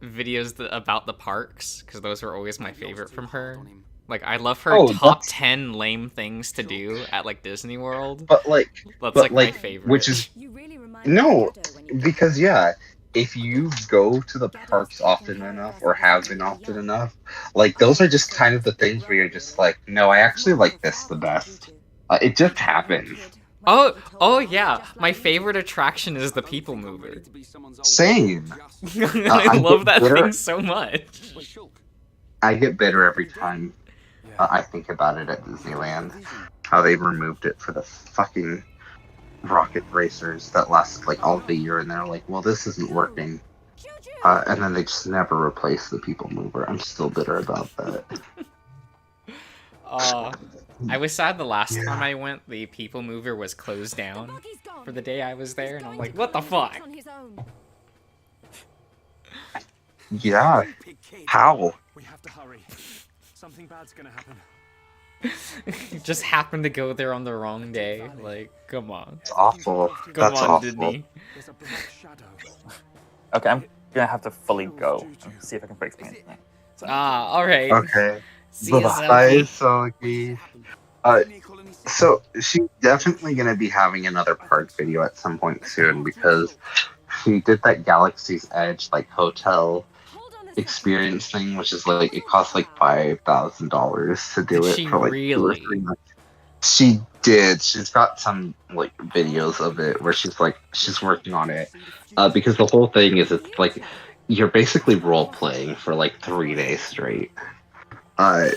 videos about the parks because those were always my favorite from her. Like I love her Oh, top that's- 10 lame things to do at like Disney World. But like, That's but like my favorite. which is no, because yeah, if you go to the parks often enough or have been often enough, like those are just kind of the things where you're just like, no, I actually like this the best. It just happens. Oh yeah, my favorite attraction is the People Mover. Same. I love get that bitter. thing so much. I get bitter every time I think about it at Disneyland. How they removed it for the fucking rocket racers that lasted like all of a year, and they're like, well, this isn't working. And then they just never replaced the People Mover. I'm still bitter about that. I was sad the last time I went, the People Mover was closed down for the day I was there, and I'm like, what the fuck? Yeah. How? We have to hurry. Something bad's gonna happen. Just happened to go there on the wrong day. Like, come on. It's awful. Come That's on, awful. Disney. There's a black shadow. Okay, I'm gonna have to fully go and see if I can fix my internet. Alright. Okay. See ya, Bye, Selkie. Sulky. So she's definitely going to be having another park video at some point soon because she did that Galaxy's Edge like hotel experience thing, which is like it costs like $5,000 to Did do it she for like 2 or 3 really? months. She did. She's got some like videos of it where she's working on it, because the whole thing is it's like you're basically role playing for like 3 days straight. Uh,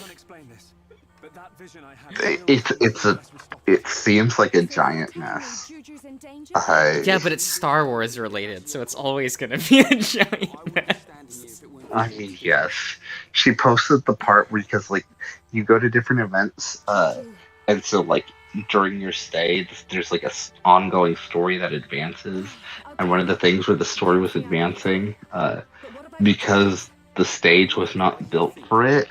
it seems like a giant mess. Yeah, but it's Star Wars related, so it's always gonna be a giant mess. I mean, yes. She posted the part where because like you go to different events, and so like during your stay, there's like ongoing story that advances, and one of the things where the story was advancing, because the stage was not built for it.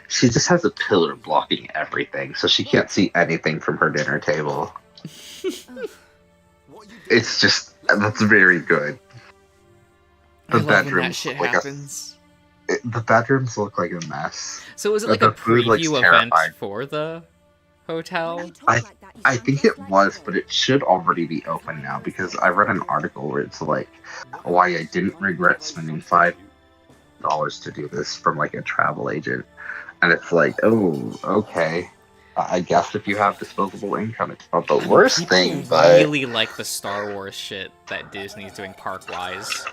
She just has a pillar blocking everything, so she can't see anything from her dinner table. It's just that's very good. I love when that shit happens. The bedrooms look like a mess. So was it like a preview event for the hotel? I think it was, but it should already be open now because I read an article where it's like why I didn't regret spending $5 to do this from like a travel agent, and it's like, oh, okay. I guess if you have disposable income, it's not the worst thing, but I really like the Star Wars shit that Disney's doing park-wise.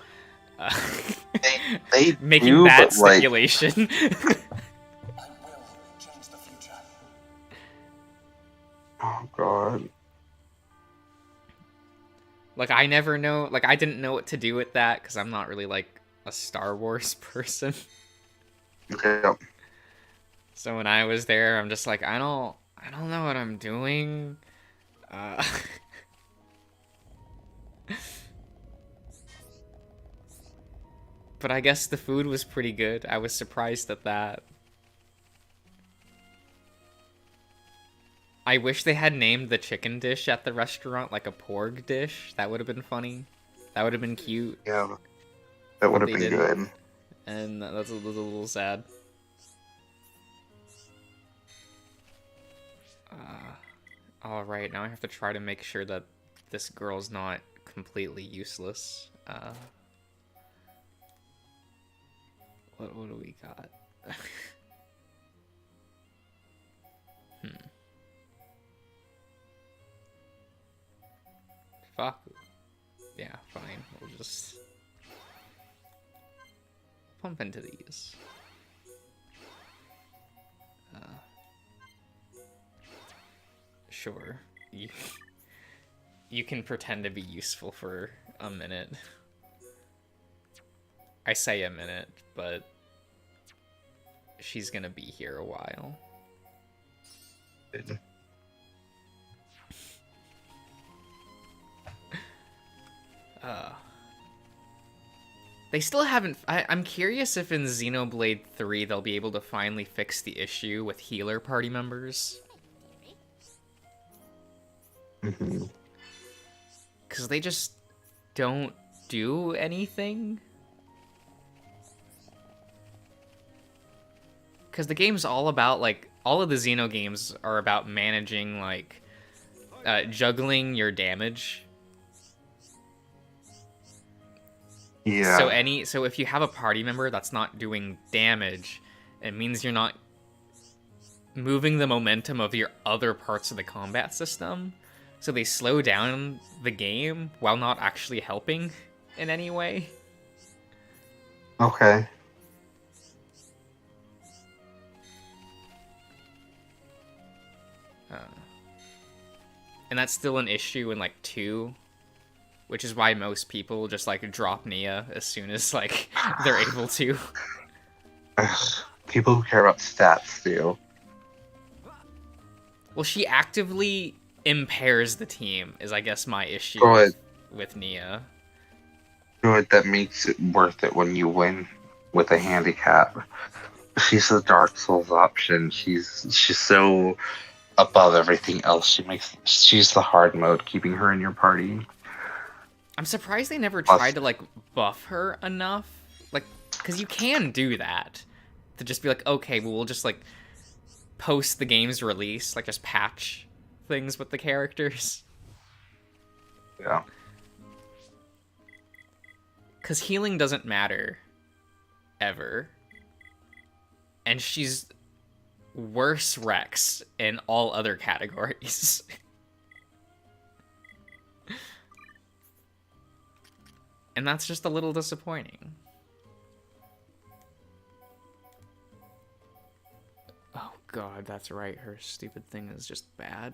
They making do, that but, like, stipulation. oh god. Like I didn't know what to do with that because I'm not really like a Star Wars person. Okay. So when I was there, I'm just like, I don't know what I'm doing. But I guess the food was pretty good. I was surprised at that. I wish they had named the chicken dish at the restaurant like a porg dish. That would have been funny. That would have been cute. Yeah, that would have been good. And that's a little sad. Alright, now I have to try to make sure that this girl's not completely useless. What do we got? Fuck. Yeah, fine. We'll just pump into these. Sure. You can pretend to be useful for a minute. I say a minute, but she's gonna be here a while. They still haven't... I'm curious if in Xenoblade 3 they'll be able to finally fix the issue with healer party members. Because they just don't do anything. Because the game's all about, like, all of the Xeno games are about managing, like, juggling your damage. Yeah. So if you have a party member that's not doing damage, it means you're not moving the momentum of your other parts of the combat system. So they slow down the game while not actually helping in any way. Okay. And that's still an issue in, like, 2. Which is why most people just, like, drop Nia as soon as, like, they're able to. People who care about stats do. Well, she actively impairs the team, is, I guess, my issue with Nia. Good, that makes it worth it when you win with a handicap. She's the Dark Souls option. She's so above everything else. She's the hard mode, keeping her in your party. I'm surprised they never tried to, like, buff her enough. Like, because you can do that. To just be like, okay, well, we'll just, like, post the game's release, like just patch things with the characters. Yeah. Because healing doesn't matter ever. And she's worse Rex in all other categories. And that's just a little disappointing. Oh god, that's right. Her stupid thing is just bad.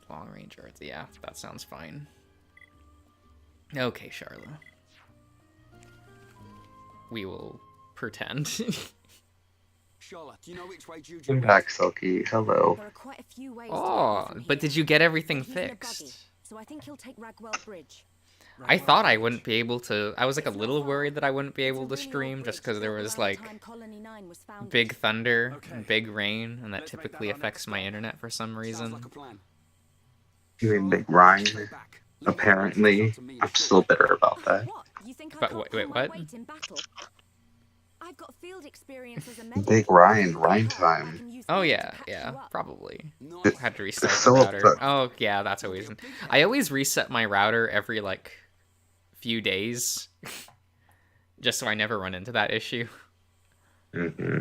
Long range arts. Yeah, that sounds fine. Okay, Charla. We will pretend. Charlotte, do you know which way Juju I'm back, Silky. Hello. There are quite a few ways Oh, but did you get everything fixed? So I think he'll take Ragwell Bridge. I thought I wouldn't be able to. I was like a little worried that I wouldn't be able to stream just because there was like big thunder, and big rain, and that typically affects my internet for some reason. You mean Big Ryan? Apparently, I'm still bitter about that. But wait, what? I've got field experience as a medic. Big Ryan time. Oh yeah, probably. Had to reset So the router. Oh yeah, that's always. I always reset my router every like few days, just so I never run into that issue. Mm-hmm.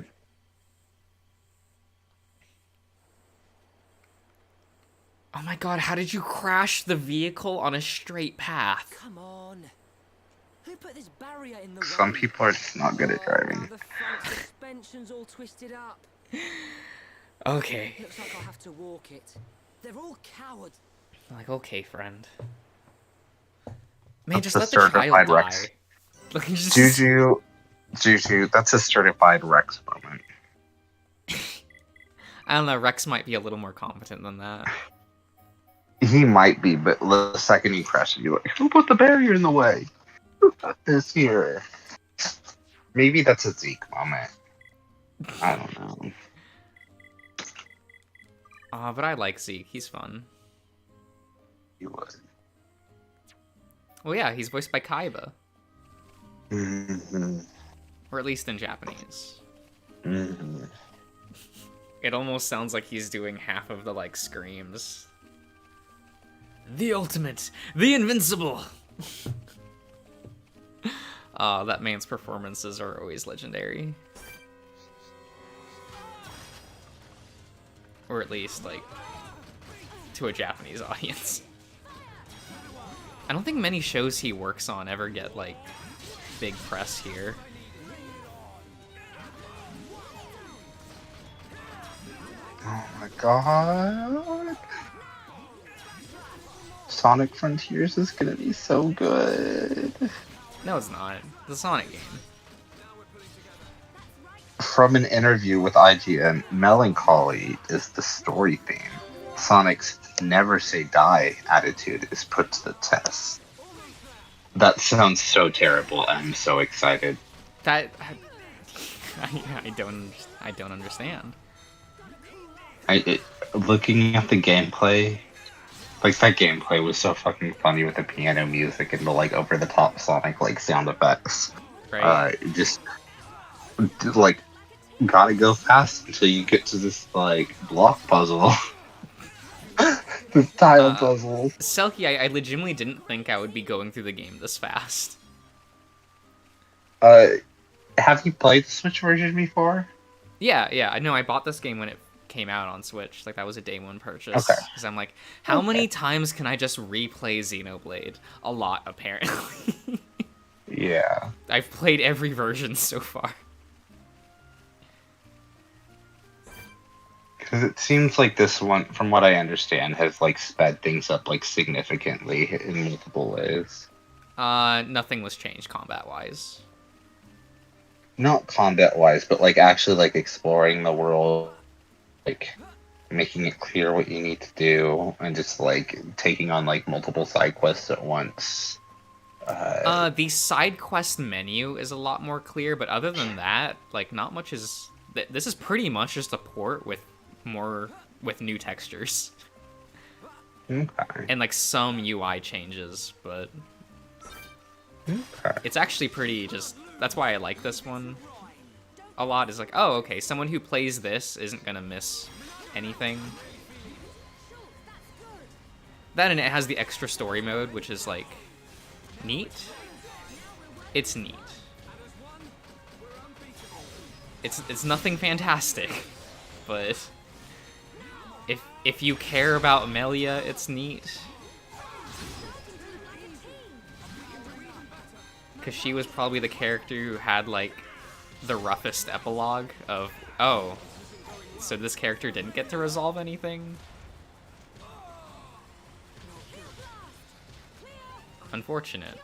Oh my god, how did you crash the vehicle on a straight path? Come on. Who put this barrier in the Some way? people are just not good at driving. The front suspension's all twisted up. Okay. Looks like I'll have to walk it. They're all cowards. Like, okay, friend. Man, just That's let a the child certified die. Rex. Like, just... Juju, that's a certified Rex moment. I don't know, Rex might be a little more competent than that. He might be, but the second he crashes, you're like, who put the barrier in the way? Who put this here? Maybe that's a Zeke moment. I don't know. But I like Zeke. He's fun. He would. Well, yeah, he's voiced by Kaiba. Mm-hmm. Or at least in Japanese. Mm-hmm. It almost sounds like he's doing half of the, like, screams. The ultimate! The invincible! That man's performances are always legendary. Or at least, like, to a Japanese audience. I don't think many shows he works on ever get, like, big press here. Oh my god. Sonic Frontiers is gonna be so good. No, it's not. It's a Sonic game. From an interview with IGN, melancholy is the story theme. Sonic's never say die attitude is put to the test. That sounds so terrible. I'm so excited. That I don't understand. Looking at the gameplay, like that gameplay was so fucking funny with the piano music and the like over the top Sonic like sound effects. Right. Just like gotta go fast until you get to this like block puzzle. This tile puzzle. Selkie, I legitimately didn't think I would be going through the game this fast. Have you played the Switch version before? Yeah. I know I bought this game when it came out on Switch. Like, that was a day one purchase. Okay. Because I'm like, how many times can I just replay Xenoblade? A lot, apparently. Yeah. I've played every version so far. Because it seems like this one, from what I understand, has like sped things up like significantly in multiple ways. Nothing was changed combat-wise. Not combat-wise, but like actually like exploring the world, like making it clear what you need to do, and just like taking on like multiple side quests at once. The side quest menu is a lot more clear, but other than that, like, not much is... This is pretty much just a port with new textures. Okay. And, like, some UI changes, but... Okay. It's actually pretty just, that's why I like this one a lot. Is like, oh, okay, someone who plays this isn't gonna miss anything. That, and it has the extra story mode, which is like neat. It's neat. It's nothing fantastic, but if you care about Melia, it's neat. Because she was probably the character who had, like, the roughest epilogue of, oh, so this character didn't get to resolve anything? Unfortunate.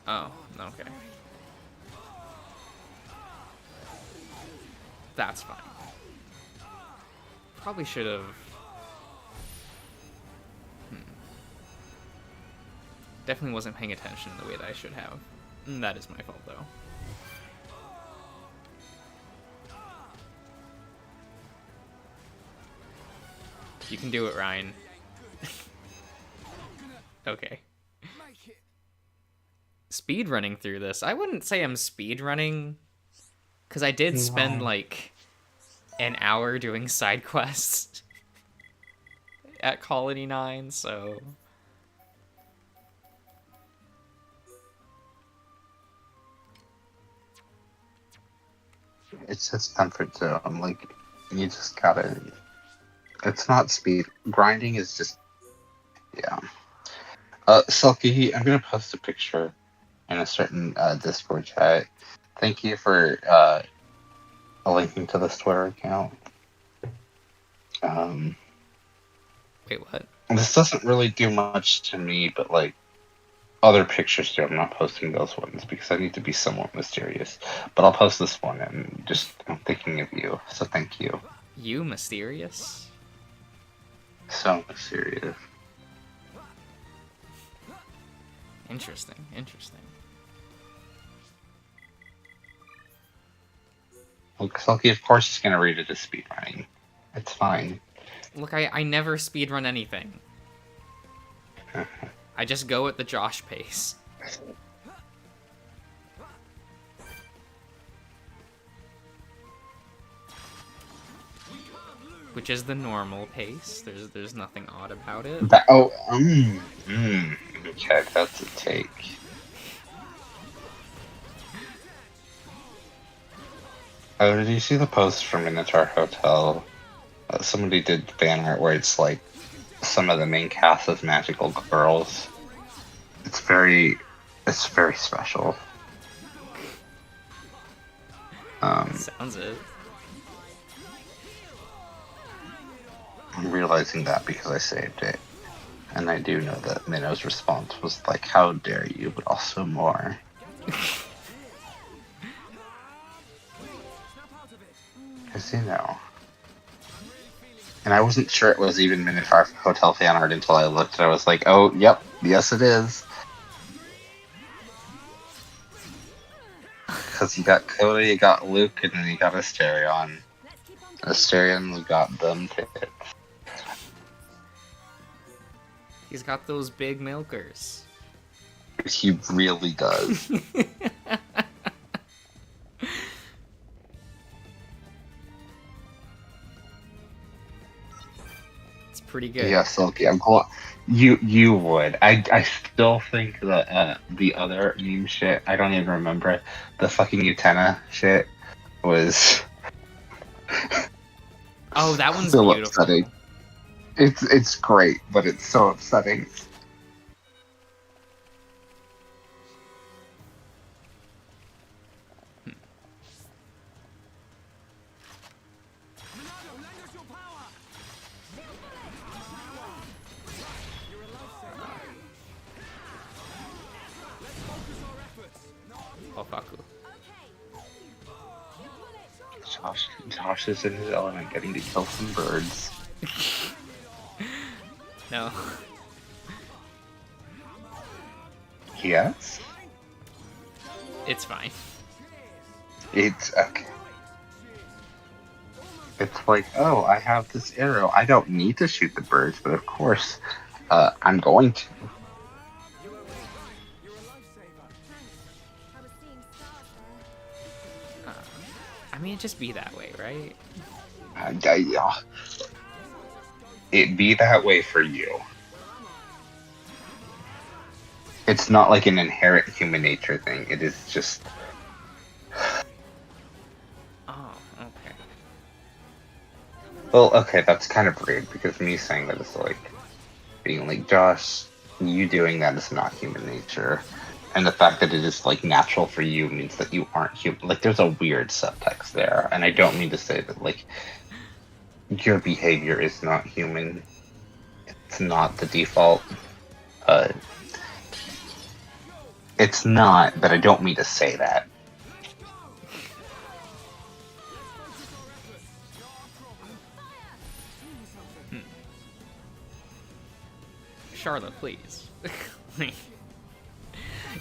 Oh, okay. That's fine. Probably should have... Definitely wasn't paying attention the way that I should have. That is my fault, though. You can do it, Ryan. Okay. Speed running through this. I wouldn't say I'm speed running, because I did spend like an hour doing side quests at Colony 9, so... It's just comfort zone. Like, you just gotta... It's not speed. Grinding is just... Yeah. Silky, I'm gonna post a picture in a certain Discord chat. Thank you for linking to this Twitter account. Wait, what? This doesn't really do much to me, but like other pictures do. I'm not posting those ones because I need to be somewhat mysterious. But I'll post this one, and just I'm thinking of you, so thank you. You mysterious? So mysterious. Interesting, interesting. Look, Sulky, of course he's gonna read it as speedrunning. It's fine. Look, I never speedrun anything. I just go at the Josh pace. Which is the normal pace. There's nothing odd about it. Okay, that's a take. Oh, did you see the post from Minotaur Hotel? Somebody did fan art where it's like some of the main cast as magical girls. It's very special. Sounds it. I'm realizing that because I saved it. And I do know that Minnow's response was like, how dare you, but also more. Because, you know. And I wasn't sure it was even Minotaur Hotel fan art until I looked and I was like, oh, yep, yes it is. Because you got Coda, you got Luke, and then you got Asterion. Asterion, we got them tickets. He's got those big milkers. He really does. It's pretty good. Yeah, Silky, I'm cool. You would. I still think that the other meme shit, I don't even remember it. The fucking Utena shit was Oh, that one's still beautiful. upsetting. It's great, but it's so upsetting. Ofaku. Josh is in his element, getting to kill some birds. No. Yes? It's fine. It's okay. It's like, oh, I have this arrow. I don't need to shoot the birds, but of course, I'm going to. I mean, it just be that way, right? Yeah. It be that way for you. It's not like an inherent human nature thing. It is just. Oh, okay. Well, okay, that's kind of rude because me saying that is like being like, Josh, you doing that is not human nature. And the fact that it is like natural for you means that you aren't human. Like, there's a weird subtext there. And I don't mean to say that, like, your behavior is not human. It's not the default. It's not, but I don't mean to say that. Charlotte, please.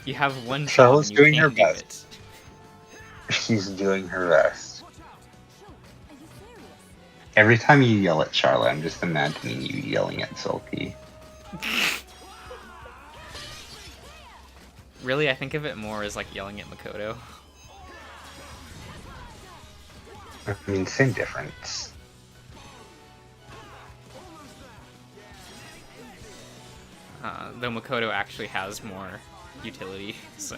You have one job Charlotte's and you doing her can't do best. She's doing her best. Every time you yell at Charlotte, I'm just imagining you yelling at Sulky. Really, I think of it more as like yelling at Makoto. I mean, same difference. Though Makoto actually has more utility, so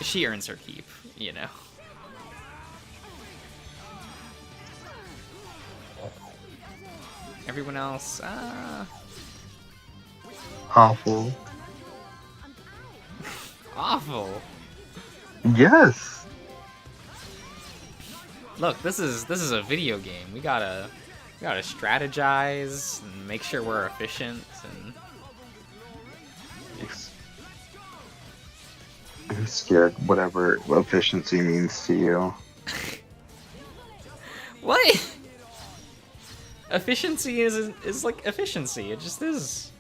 she earns her keep, you know. Everyone else, Awful. awful. Yes. Look, this is a video game. We gotta strategize and make sure we're efficient and. I'm scared whatever efficiency means to you. What? Efficiency is like efficiency. It just is.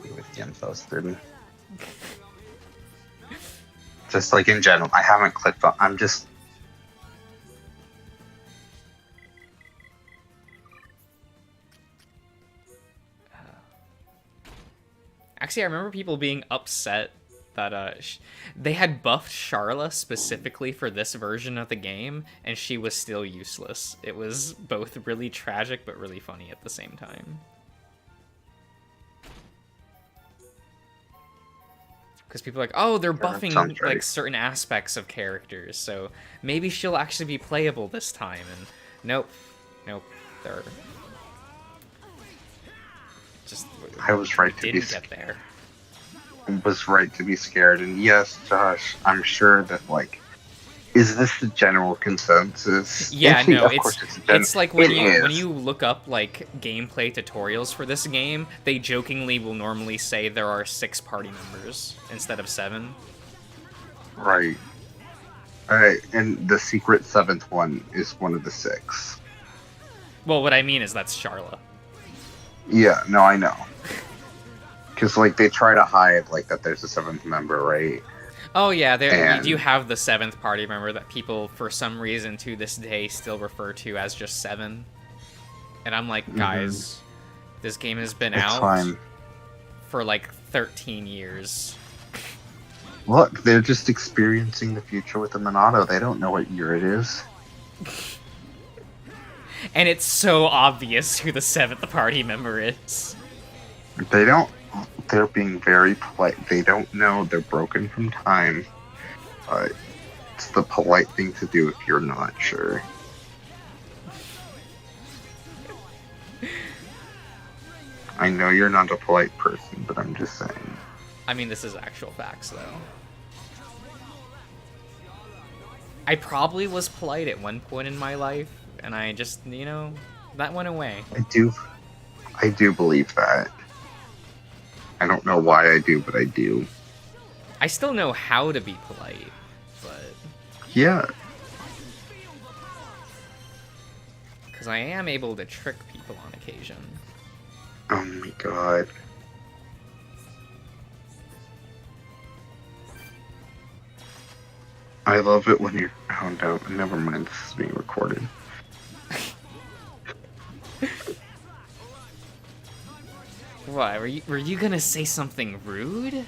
With the info student. Just like in general, I haven't clicked on. I'm just. Actually, I remember people being upset that they had buffed Charla specifically for this version of the game, and she was still useless. It was both really tragic but really funny at the same time. Because people are like, oh, they're buffing right. like certain aspects of characters, so maybe she'll actually be playable this time. And nope, they're just. I was right to didn't get there. Was right to be scared, and yes, Josh, I'm sure that like, is this the general consensus? Yeah, no, of course it's like when you look up like gameplay tutorials for this game, they jokingly will normally say there are 6 party members instead of 7. Right. And the secret 7th one is one of the 6. Well, what I mean is that's Charla. Yeah, no, I know. Because like they try to hide like that there's a 7th member, right? Oh yeah, you do have the 7th party member that people, for some reason, to this day still refer to as just 7. And I'm like, guys, this game has been out for like 13 years. Look, they're just experiencing the future with the Monado. They don't know what year it is. And it's so obvious who the 7th party member is. They don't. They're being very polite. They don't know. They're broken from time. It's the polite thing to do if you're not sure. I know you're not a polite person, but I'm just saying. I mean, this is actual facts, though. I probably was polite at one point in my life, and I just, that went away. I do believe that. I don't know why I do, but I do. I still know how to be polite, but... Yeah. Because I am able to trick people on occasion. Oh my god. I love it when you're. Oh no, never mind. This is being recorded. Why were you gonna say something rude?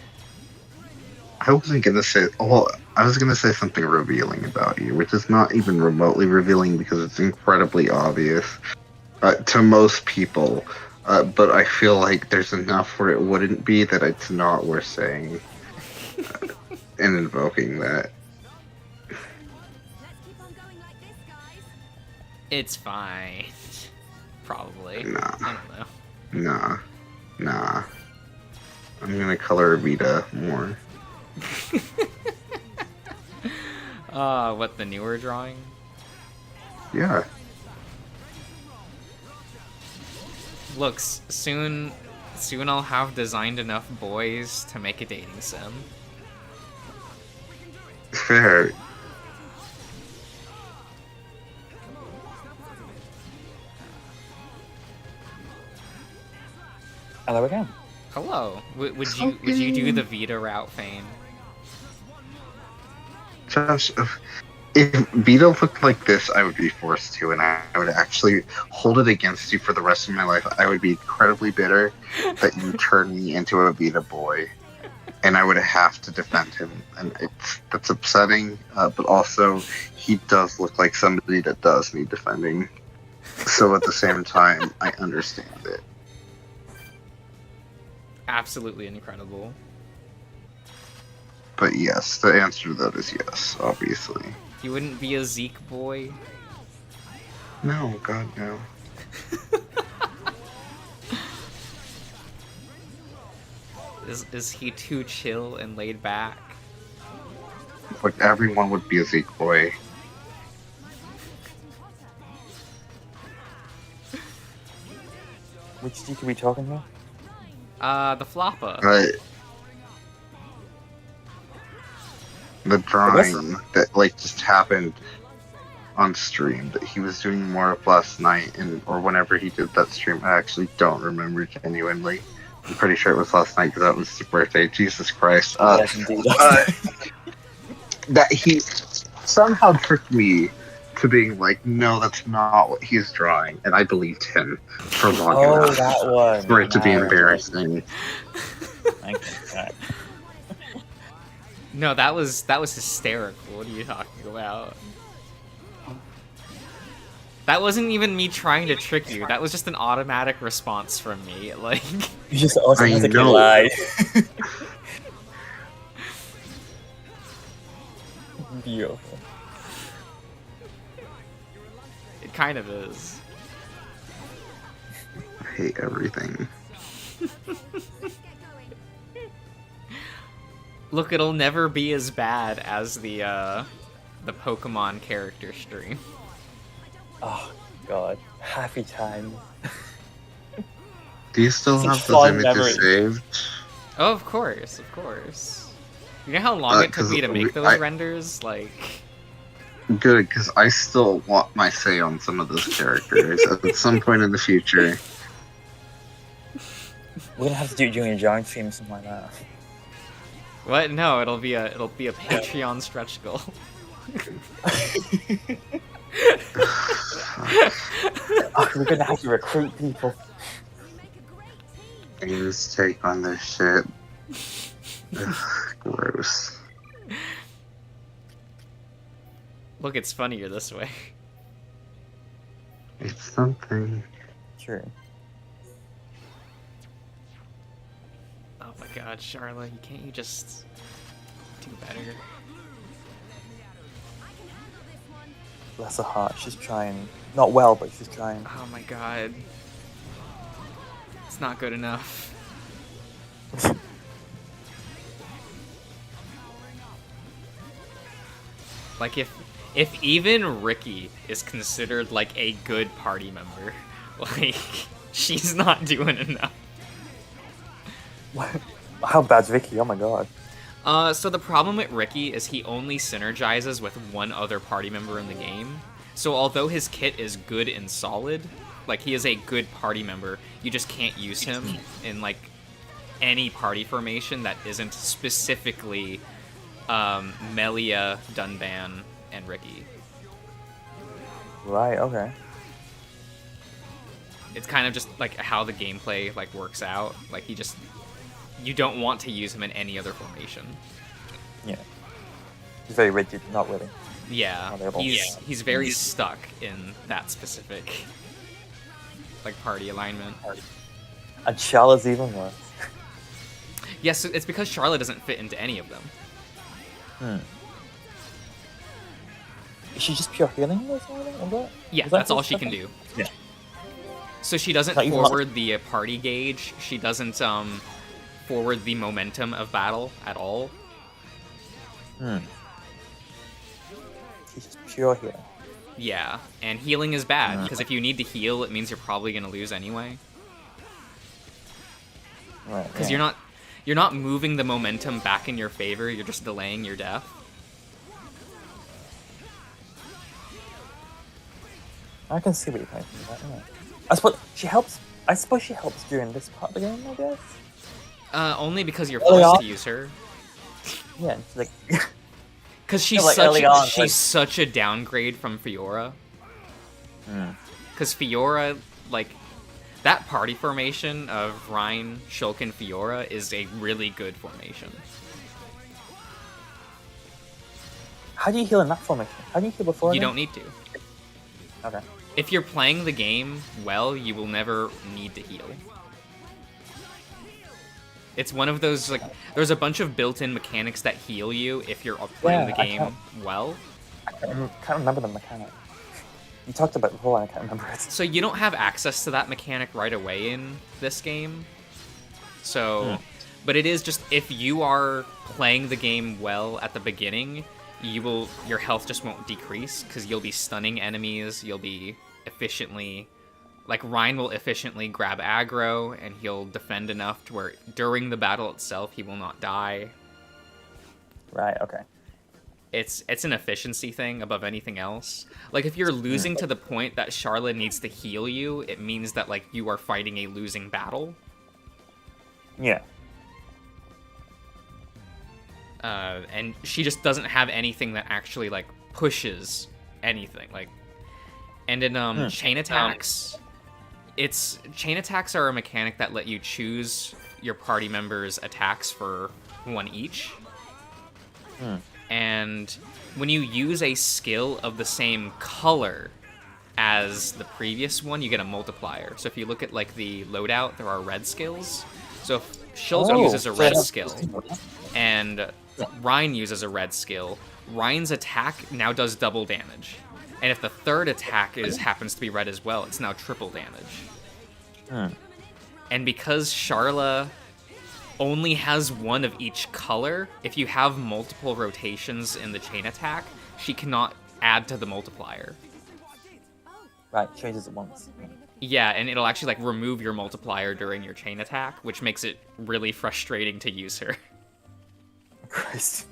I wasn't gonna say. Well, I was gonna say something revealing about you, which is not even remotely revealing because it's incredibly obvious to most people. But I feel like there's enough where it wouldn't be that it's not worth saying and invoking that. It's fine. Probably. Nah. I don't know. Nah. I'm gonna color Vita more. What, the newer drawing? Yeah. Looks, soon I'll have designed enough boys to make a dating sim. Fair. Hello again. Hello. Would you do the Vita route, Fane? Josh, if Vita looked like this, I would be forced to, and I would actually hold it against you for the rest of my life. I would be incredibly bitter that you turned me into a Vita boy, and I would have to defend him. And that's upsetting, but also he does look like somebody that does need defending. So at the same time, I understand it. Absolutely incredible. But yes, the answer to that is yes, obviously. You wouldn't be a Zeke boy? No, God, no. Is he too chill and laid back? Like, everyone would be a Zeke boy. Which Zeke are we talking here? The Floppa. The drawing that like just happened on stream that he was doing more of last night, or whenever he did that stream. I actually don't remember genuinely. I'm pretty sure it was last night because that was his birthday. Jesus Christ! Yes, indeed. That he somehow tricked me to being like, no, that's not what he's drawing, and I believed him for long enough that one. for it to be embarrassing. Thank you. No, that was hysterical. What are you talking about? That wasn't even me trying to trick you. That was just an automatic response from me. Like, you just automatically lied. Beautiful. It kind of is. I hate everything. Look, it'll never be as bad as the Pokemon character stream. Oh God, happy time. Do you still Such have those fond images memories. saved? Oh, of course, of course. You know how long it took me to make those renders? Like, good, because I still want my say on some of those characters at some point in the future. We're gonna have to do it during a giant stream or something like that. what? No, it'll be a Patreon stretch goal. We're gonna have to recruit people. Games take on this shit. Ugh, gross. Look, it's funnier this way. It's something. True. Oh my God, Charlotte, can't you just do better? Bless her heart, she's trying. Not well, but she's trying. Oh my God. It's not good enough. Like, if even Ricky is considered like a good party member, like, she's not doing enough. How bad's Vicky? Oh my God. So the problem with Ricky is he only synergizes with one other party member in the game. So although his kit is good and solid, like, he is a good party member, you just can't use him in, like, any party formation that isn't specifically Melia, Dunban, and Ricky. Right. Okay. It's kind of just like how the gameplay like works out. Like you don't want to use him in any other formation. Yeah. He's very rigid, not really. Yeah, he's very stuck in that specific like party alignment. And Charlotte's even worse. Yes, it's because Charlotte doesn't fit into any of them. Is she just pure healing or something? Yeah, that's all she can do. Yeah. So she doesn't forward the party gauge. She doesn't forward the momentum of battle at all. She's just pure healing. Yeah, and healing is bad because if you need to heal, it means you're probably gonna lose anyway. Right. Because you're not moving the momentum back in your favor. You're just delaying your death. I can see what you're trying to do. Yeah. I suppose she helps. I suppose she helps during this part of the game, I guess. Only because you're forced to use her. Yeah, it's like. Because she's she's such a downgrade from Fiora. Because Fiora, like, that party formation of Rein, Shulk, and Fiora is a really good formation. How do you heal in that formation? How do you heal before? You don't need to. Okay. If you're playing the game well, you will never need to heal. It's one of those, like, there's a bunch of built-in mechanics that heal you if you're playing the game well. I can't remember the mechanic. You talked about it before, and I can't remember it. So you don't have access to that mechanic right away in this game. So, but it is just, if you are playing the game well at the beginning, your health just won't decrease, because you'll be stunning enemies, you'll be efficiently... Like, Rein will efficiently grab aggro, and he'll defend enough to where during the battle itself he will not die. Right, okay. It's an efficiency thing above anything else. Like, if you're losing to the point that Charlotte needs to heal you, it means that, like, you are fighting a losing battle. Yeah. And she just doesn't have anything that actually, like, pushes anything. Like, and in chain attacks... Chain attacks are a mechanic that let you choose your party members' attacks for one each. And when you use a skill of the same color as the previous one, you get a multiplier. So if you look at, like, the loadout, there are red skills. So if Shulk uses a red skill, and Rein uses a red skill, Rein's attack now does double damage. And if the third attack happens to be red as well, it's now triple damage. And because Sharla only has one of each color, if you have multiple rotations in the chain attack, she cannot add to the multiplier. Right, changes it once. Yeah, and it'll actually, like, remove your multiplier during your chain attack, which makes it really frustrating to use her. Christ.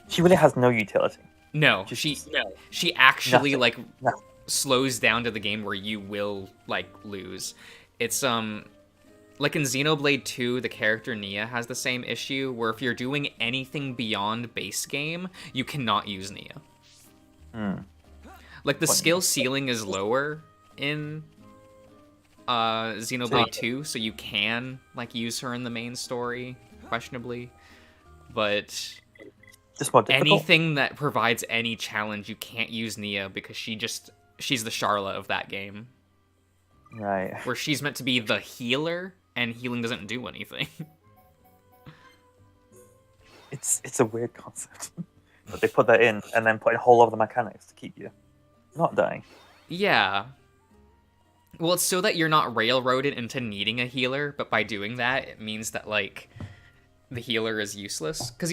She really has no utility. No, she actually like slows down to the game where you will like lose. It's like in Xenoblade 2, the character Nia has the same issue where if you're doing anything beyond base game, you cannot use Nia. Like the skill ceiling is lower in Xenoblade 2, so you can like use her in the main story questionably, but anything that provides any challenge, you can't use Nia because she's the Sharla of that game. Right. Where she's meant to be the healer, and healing doesn't do anything. It's a weird concept. But they put that in, and then put in a whole lot of the mechanics to keep you not dying. Yeah. Well, it's so that you're not railroaded into needing a healer, but by doing that, it means that, like, the healer is useless. Because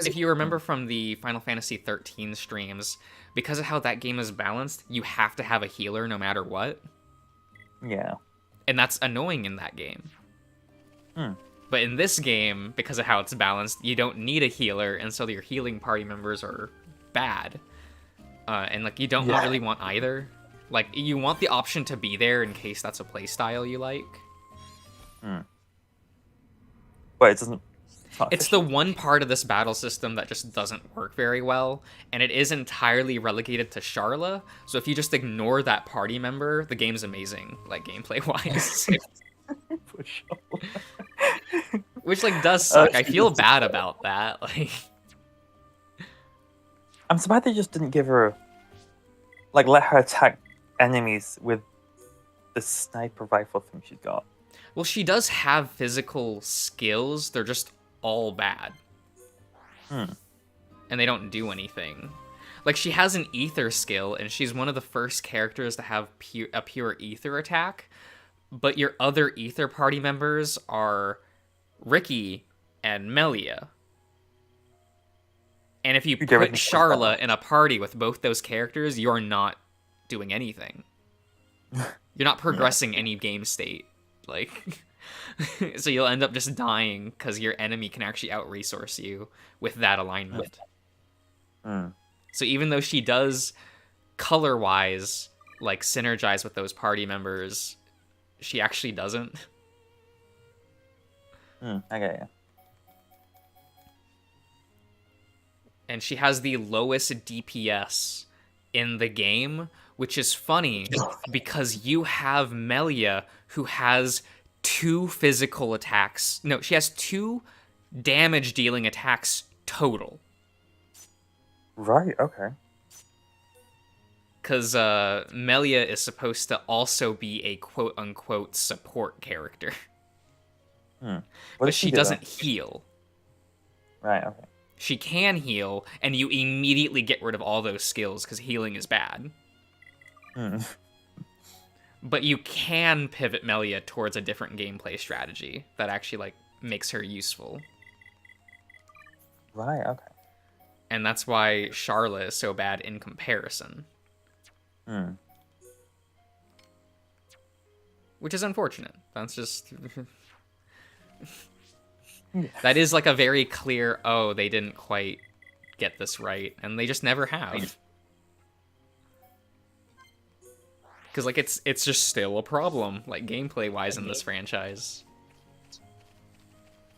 if you remember from the Final Fantasy 13 streams, because of how that game is balanced, you have to have a healer no matter what. Yeah. And that's annoying in that game. But in this game, because of how it's balanced, you don't need a healer, and so your healing party members are bad. And, like, you don't really want either. Like, you want the option to be there in case that's a playstyle you like. But it doesn't... It's the one part of this battle system that just doesn't work very well, and it is entirely relegated to Charla. So if you just ignore that party member, the game's amazing, like gameplay wise. For sure. Which like does suck. I feel bad about that. Like, I'm surprised they just didn't give her, like, let her attack enemies with the sniper rifle thing she's got. well, she does have physical skills. They're just all bad. And they don't do anything. Like, she has an ether skill, and she's one of the first characters to have a pure ether attack. But your other ether party members are Ricky and Melia. And if you put Charla in a party with both those characters, you're not doing anything. You're not progressing any game state. Like, so you'll end up just dying because your enemy can actually out-resource you with that alignment. So even though she does, color-wise, like, synergize with those party members, she actually doesn't. I get you. And she has the lowest DPS in the game, which is funny because you have Melia, who has 2 physical attacks. No, she has 2 damage-dealing attacks total. Right, okay. Because Melia is supposed to also be a quote-unquote support character. But she doesn't heal. Right, okay. She can heal, and you immediately get rid of all those skills because healing is bad. But you can pivot Melia towards a different gameplay strategy that actually, like, makes her useful. Right, okay. And that's why Charla is so bad in comparison. Which is unfortunate. That's just... That is, like, a very clear, oh, they didn't quite get this right, and they just never have. Because, like, it's just still a problem, like, gameplay-wise in this franchise.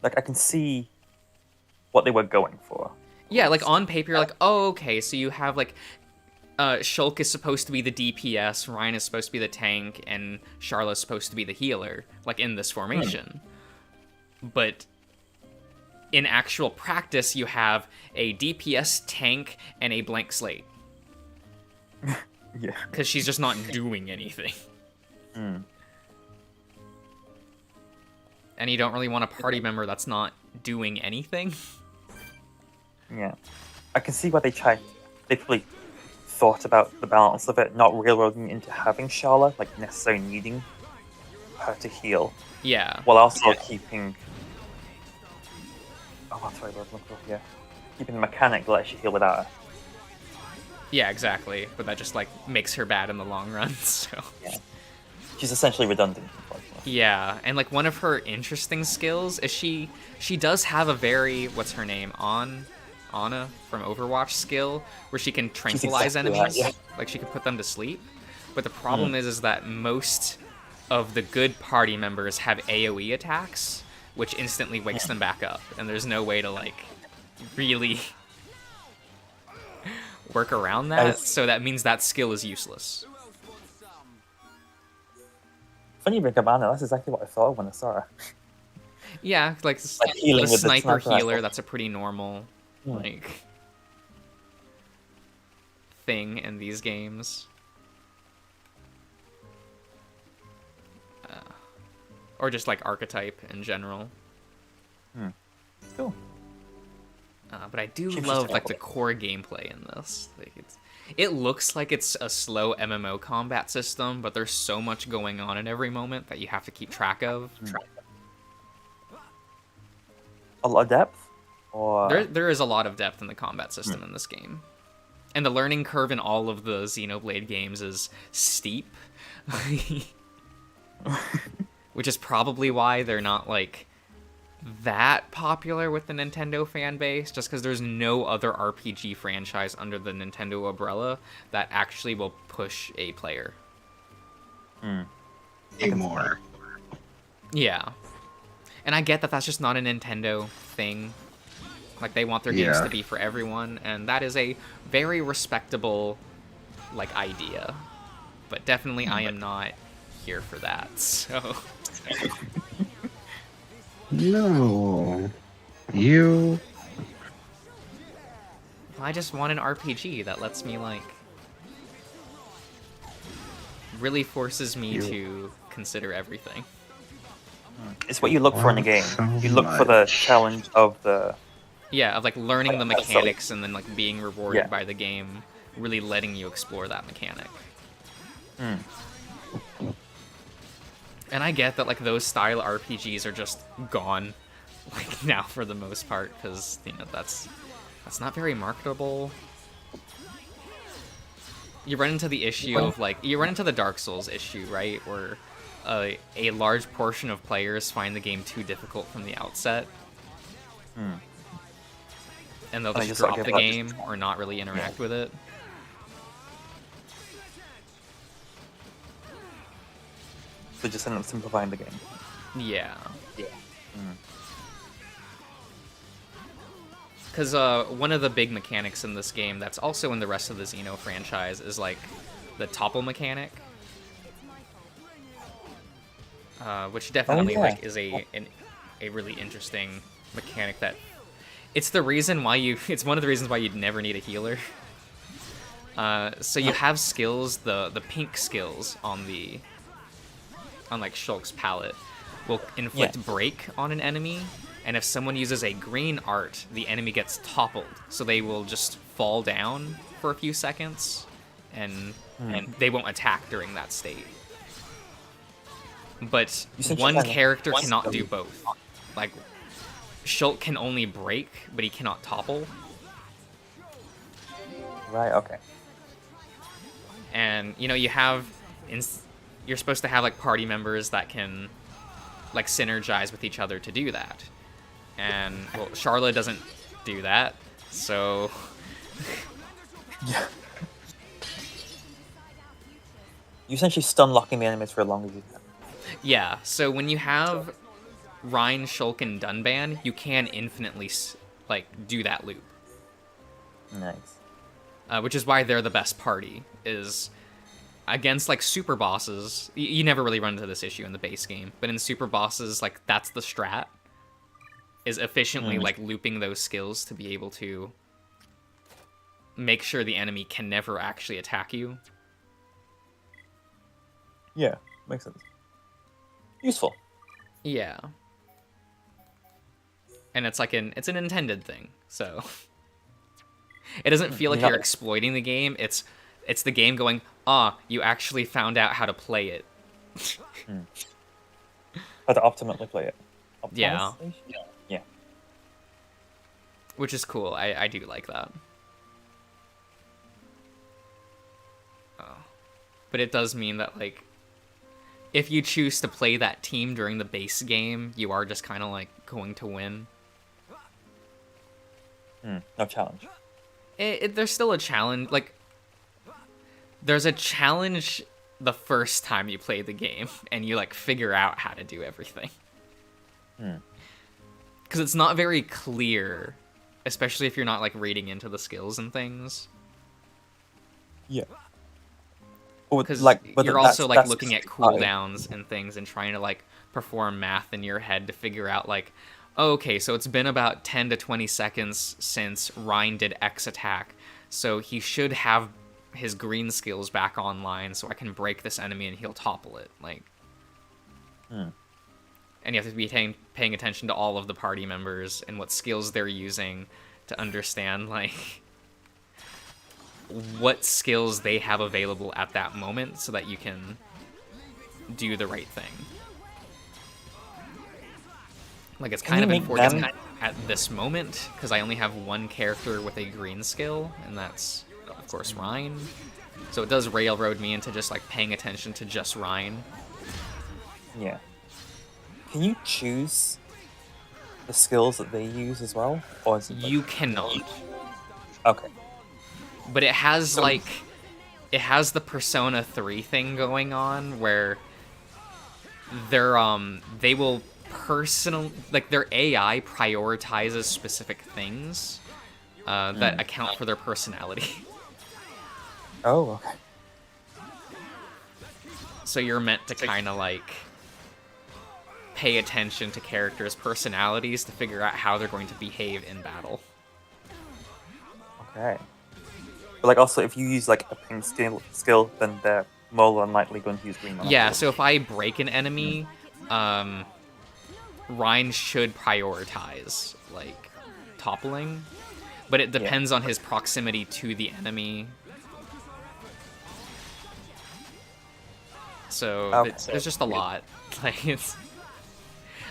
Like, I can see what they were going for. Yeah, like, on paper, you're like, oh, okay, so you have, like, Shulk is supposed to be the DPS, Ryan is supposed to be the tank, and Charla is supposed to be the healer, like, in this formation. But in actual practice, you have a DPS tank and a blank slate. Yeah. Because she's just not doing anything. And you don't really want a party member that's not doing anything. Yeah. I can see why they probably thought about the balance of it, not railroading into having Charla, like, necessarily needing her to heal. Yeah. While also keeping... Oh, what's the right word? Yeah. Keeping the mechanic that lets you heal without her. Yeah, exactly. But that just, like, makes her bad in the long run, so... Yeah. She's essentially redundant, unfortunately. Yeah, and, like, one of her interesting skills is she does have a very... What's her name? Ana from Overwatch skill, where she can tranquilize enemies. Like, she can put them to sleep. But the problem is that most of the good party members have AoE attacks, which instantly wakes them back up. And there's no way to, like, really work around that, so that means that skill is useless. Funny you bring up Anna, that's exactly what I thought of when I saw her. Yeah, like the sniper healer, that's a pretty normal, like, thing in these games. Or just, like, archetype in general. Cool. But I do love, like, the core gameplay in this. Like, it looks like it's a slow MMO combat system, but there's so much going on in every moment that you have to keep track of. A lot of depth? Or... There is a lot of depth in the combat system in this game. And the learning curve in all of the Xenoblade games is steep. Which is probably why they're not, like, that popular with the Nintendo fan base, just because there's no other RPG franchise under the Nintendo umbrella that actually will push a player. Anymore. Yeah. And I get that that's just not a Nintendo thing. Like, they want their games to be for everyone, and that is a very respectable, like, idea. But definitely I am not here for that, so... No. You... I just want an RPG that lets me, like... really forces me to consider everything. It's what you look for in a game. You look for the challenge of the... Yeah, of, like, learning the mechanics and then, like, being rewarded Yeah. by the game, really letting you explore that mechanic. And I get that, like, those style RPGs are just gone, like, now for the most part, because, you know, that's not very marketable. You run into the issue of, like, you run into the Dark Souls issue, right, where a large portion of players find the game too difficult from the outset. And they'll just drop the game or not really interact with it. So just end up simplifying the game. Yeah. Because one of the big mechanics in this game that's also in the rest of the Xeno franchise is, like, the topple mechanic. Which definitely like is a really interesting mechanic that... It's the reason why you... It's one of the reasons why you'd never need a healer. So you have skills, the pink skills on like Shulk's palette will inflict break on an enemy, and if someone uses a green art, the enemy gets toppled, so they will just fall down for a few seconds, and they won't attack during that state. But one character cannot do both. Like, Shulk can only break, but he cannot topple. Right, okay. And, you know, you have... You're supposed to have, like, party members that can, like, synergize with each other to do that. And, well, Charla doesn't do that, so... Yeah. You essentially stun locking the enemies for as long as you can. Yeah, so when you have Rein, Shulk, and Dunban, you can infinitely, like, do that loop. Nice. Which is why they're the best party, is... Against, like, super bosses, you never really run into this issue in the base game, but in super bosses, like, that's the strat, is efficiently, like, looping those skills to be able to make sure the enemy can never actually attack you. Yeah, makes sense. Useful. Yeah. And it's like it's an intended thing, so... It doesn't feel like you're exploiting the game, it's the game going, you actually found out how to play it. How to optimally play it. Yeah. Yeah. Which is cool. I do like that. But it does mean that, like, if you choose to play that team during the base game, you are just kind of, like, going to win. No challenge. There's still a challenge. Like, there's a challenge the first time you play the game, and you, like, figure out how to do everything. Because it's not very clear, especially if you're not, like, reading into the skills and things. Yeah. Because you're also, like, looking at cooldowns and things and trying to, like, perform math in your head to figure out, like, okay, so it's been about 10 to 20 seconds since Rein did X attack, so he should have his green skills back online so I can break this enemy and he'll topple it. Like, and you have to be paying attention to all of the party members and what skills they're using to understand, like, what skills they have available at that moment so that you can do the right thing. Like, it's kind of unfortunate at this moment, because I only have one character with a green skill, and that's, of course, Rein. So it does railroad me into just, like, paying attention to just Rein. Yeah. Can you choose the skills that they use as well? Or is it You cannot. Okay. But it has, like... It has the Persona 3 thing going on, where they're, they will their AI prioritizes specific things that account for their personality. Oh, okay. So you're meant to kind of like pay attention to characters' personalities to figure out how they're going to behave in battle. Okay. But like also, if you use like a pink skill, then they're more unlikely going to use green. Yeah, so if I break an enemy, Ryan should prioritize like toppling, but it depends on his proximity to the enemy. So there's just a lot. Like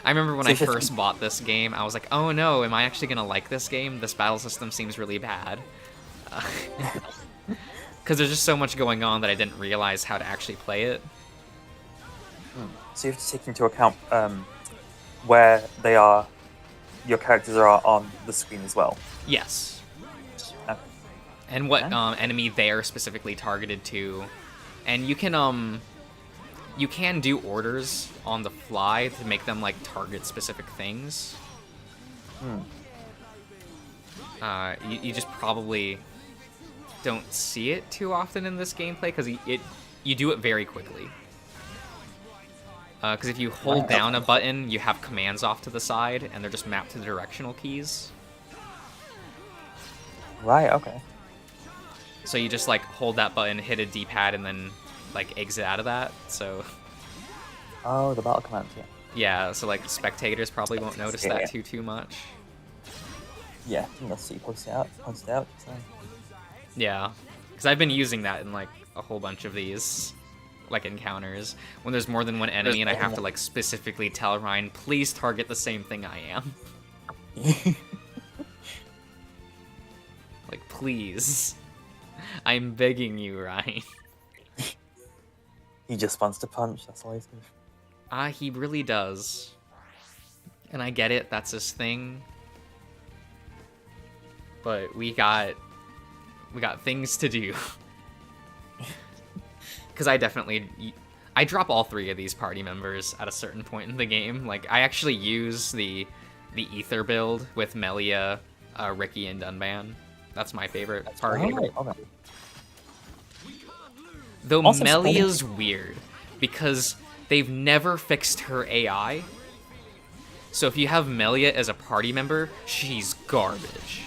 I remember when I first bought this game, I was like, "Oh no, am I actually gonna like this game? This battle system seems really bad." Because there's just so much going on that I didn't realize how to actually play it. So you have to take into account where they are, your characters are on the screen as well. Yes. Okay. And what enemy they are specifically targeted to, and you can do orders on the fly to make them like target specific things. You just probably don't see it too often in this gameplay because you do it very quickly. Because if you hold down a button, you have commands off to the side, and they're just mapped to the directional keys. Right. Okay. So you just like hold that button, hit a D-pad, and then like exit out of that. So. Oh, the battle commands. Yeah. Yeah. So like spectators probably won't notice that too much. Yeah, I think that's what you pointed out. So. Yeah, because I've been using that in like a whole bunch of these like encounters when there's more than one enemy and I have to like specifically tell Ryan, please target the same thing I am. Like, please. I'm begging you, Ryan. He just wants to punch, that's all he's doing. He really does. And I get it, that's his thing. But we got things to do. Because I drop all 3 of these party members at a certain point in the game. Like, I actually use the Ether build with Melia, Ricky, and Dunban. That's my favorite party. Okay. Though Also Melia's weird, because they've never fixed her AI. So if you have Melia as a party member, she's garbage.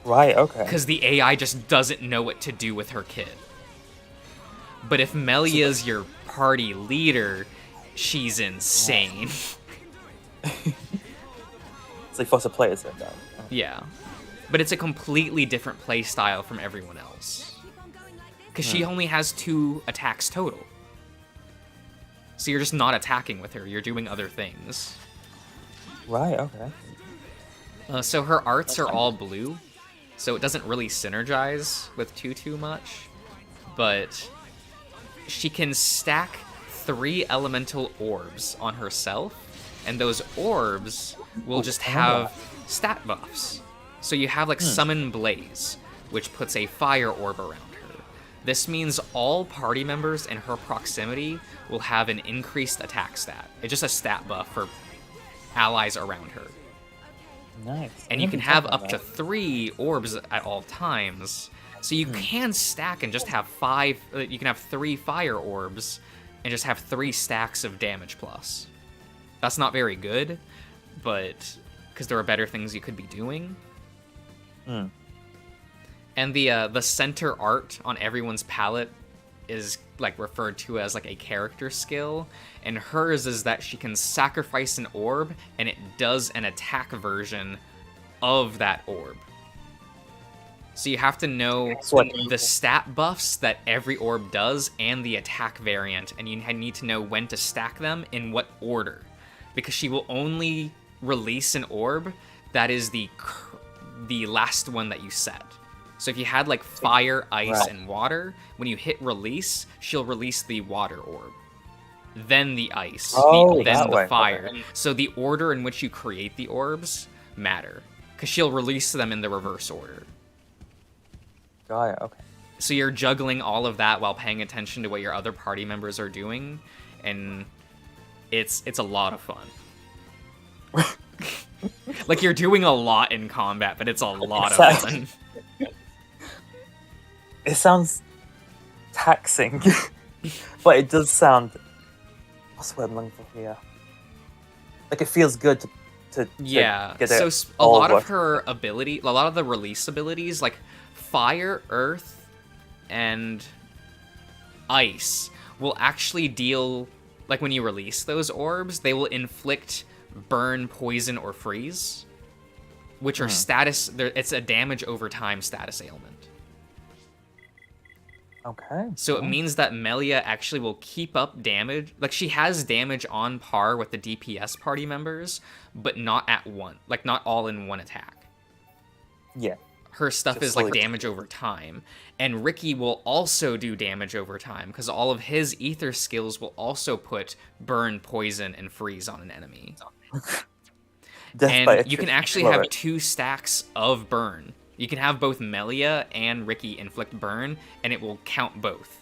Right, okay. Because the AI just doesn't know what to do with her kid. But if Melia's your party leader, she's insane. It's like force of players then. Yeah. But it's a completely different play style from everyone else. Because she only has 2 attacks total. So you're just not attacking with her, you're doing other things. Right, okay. So her arts are all blue, so it doesn't really synergize with too much. But she can stack 3 elemental orbs on herself, and those orbs will just have stat buffs. So you have like Summon Blaze, which puts a fire orb around her. This means all party members in her proximity will have an increased attack stat. It's just a stat buff for allies around her. Nice. And you can have up to 3 orbs at all times. So you can stack and just have 5... You can have 3 fire orbs and just have 3 stacks of damage plus. That's not very good, but... because there are better things you could be doing. And the center art on everyone's palette is like referred to as like a character skill, and hers is that she can sacrifice an orb and it does an attack version of that orb. So you have to know the stat buffs that every orb does and the attack variant, and you need to know when to stack them in what order, because she will only release an orb that is the last one that you set. So if you had like fire, ice, and water, when you hit release, she'll release the water orb, then the ice, then the fire. Okay. So the order in which you create the orbs matter, because she'll release them in the reverse order. Got it, okay. So you're juggling all of that while paying attention to what your other party members are doing, and it's a lot of fun. Like, you're doing a lot in combat, but it's a lot of fun. It sounds taxing, but it does sound... What's the word I'm looking for here? Like, it feels good to yeah, get so it a all lot of working. her ability, a lot of the release abilities, like fire, earth, and ice, will actually deal, like when you release those orbs, they will inflict burn, poison, or freeze, which are it's a damage over time status ailment. Okay. So it means that Melia actually will keep up damage. Like, she has damage on par with the DPS party members, but not at one. Like, not all in one attack. Yeah. Her stuff Just is, like, like- damage over time. And Ricky will also do damage over time, because all of his ether skills will also put burn, poison, and freeze on an enemy. Death by And you can attrition. actually Love have it. 2 stacks of burn. You can have both Melia and Ricky inflict burn, and it will count both.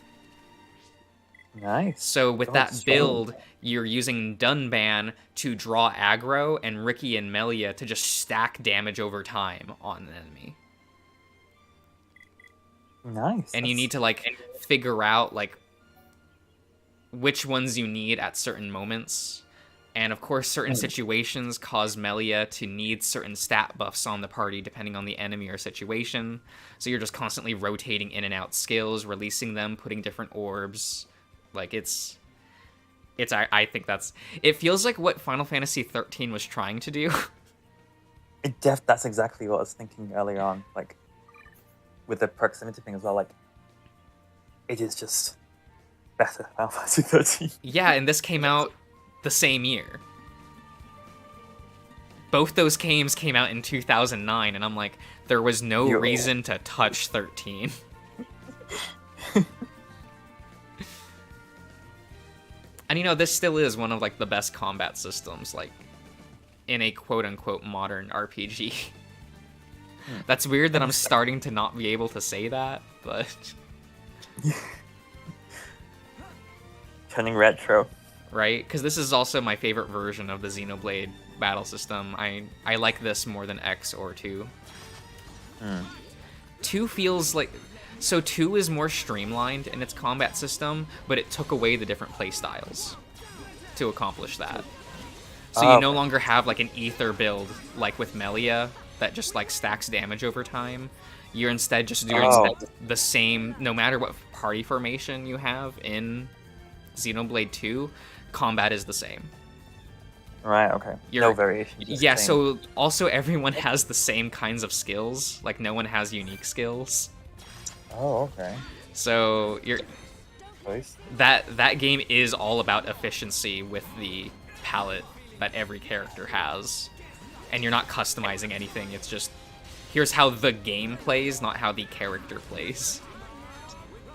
Nice. So with God, that strong. build, you're using Dunban to draw aggro, and Ricky and Melia to just stack damage over time on an enemy. Nice. And you need to, like, figure out, like, which ones you need at certain moments. And of course, certain situations cause Melia to need certain stat buffs on the party depending on the enemy or situation. So you're just constantly rotating in and out skills, releasing them, putting different orbs. Like, I think it feels like what Final Fantasy 13 was trying to do. That's exactly what I was thinking earlier on. Like, with the proximity thing as well. Like, it is just better. Final Fantasy 13. Yeah, and this came out the same year. Both those games came out in 2009, and I'm like, there was no reason to touch 13. And this still is one of, like, the best combat systems, like, in a quote-unquote modern RPG. That's weird that I'm starting to not be able to say that, but... Turning retro. Right? Because this is also my favorite version of the Xenoblade battle system. I like this more than X or 2. 2 feels like... So 2 is more streamlined in its combat system, but it took away the different playstyles to accomplish that. So you no longer have, like, an ether build, like with Melia, that just, like, stacks damage over time. You're instead just doing the same, no matter what party formation you have in Xenoblade 2, combat is the same. Right, okay. No variation. Yeah, so also everyone has the same kinds of skills. Like, no one has unique skills. Oh, okay. So you're... Nice. That game is all about efficiency with the palette that every character has. And you're not customizing anything, it's just, here's how the game plays, not how the character plays.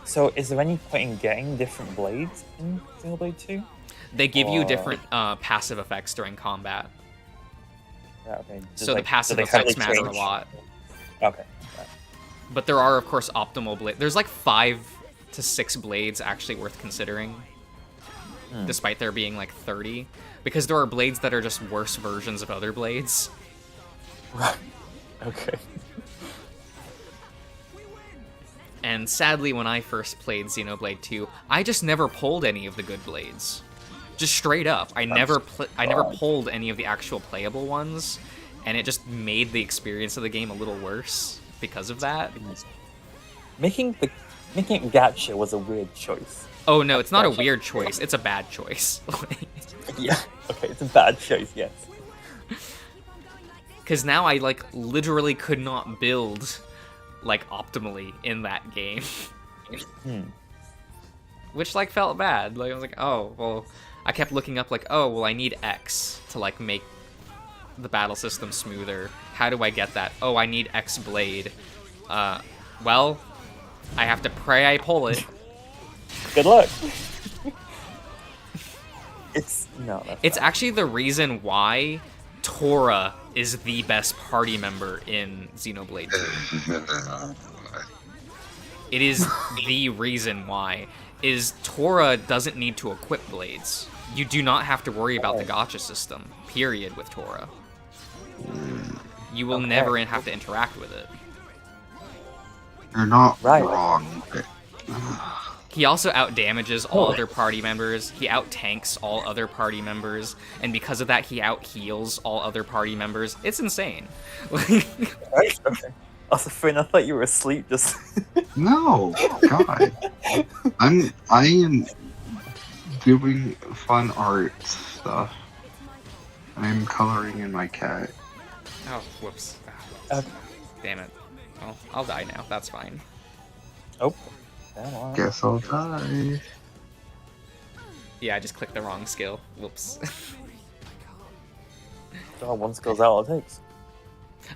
So is there any point in getting different blades in Xenoblade 2? They give you different passive effects during combat. Yeah, okay. So the passive effects matter a lot. Okay. Right. But there are, of course, optimal blades. There's like 5 to 6 blades actually worth considering, despite there being like 30. Because there are blades that are just worse versions of other blades. Right. Okay. And sadly, when I first played Xenoblade 2, I just never pulled any of the good blades. Just straight up. I never pulled any of the actual playable ones, and it just made the experience of the game a little worse because of that. Making it gacha was a weird choice. Oh no, it's not a weird choice. It's a bad choice. Yeah. Okay, it's a bad choice. Yes. Because now I like literally could not build like optimally in that game, which like felt bad. Like I was like, oh well, I kept looking up like, oh well, I need X to like make the battle system smoother. How do I get that? Oh, I need X blade. Well, I have to pray I pull it. Good luck. It's actually the reason why Tora is the best party member in Xenoblade 2. It is the reason why. Is Tora doesn't need to equip blades. You do not have to worry about the gacha system, period, with Tora. You will never have to interact with it. You're not wrong. But... He also outdamages all other party members. He out-tanks all other party members. And because of that, he out-heals all other party members. It's insane. Also, Finn, I thought you were asleep just... No! God. I am doing fun art stuff. I'm coloring in my cat. Oh, whoops. Damn it. Well, I'll die now. That's fine. Oh. Guess I'll die. Yeah, I just clicked the wrong skill. Whoops. Oh, one skill's all it takes.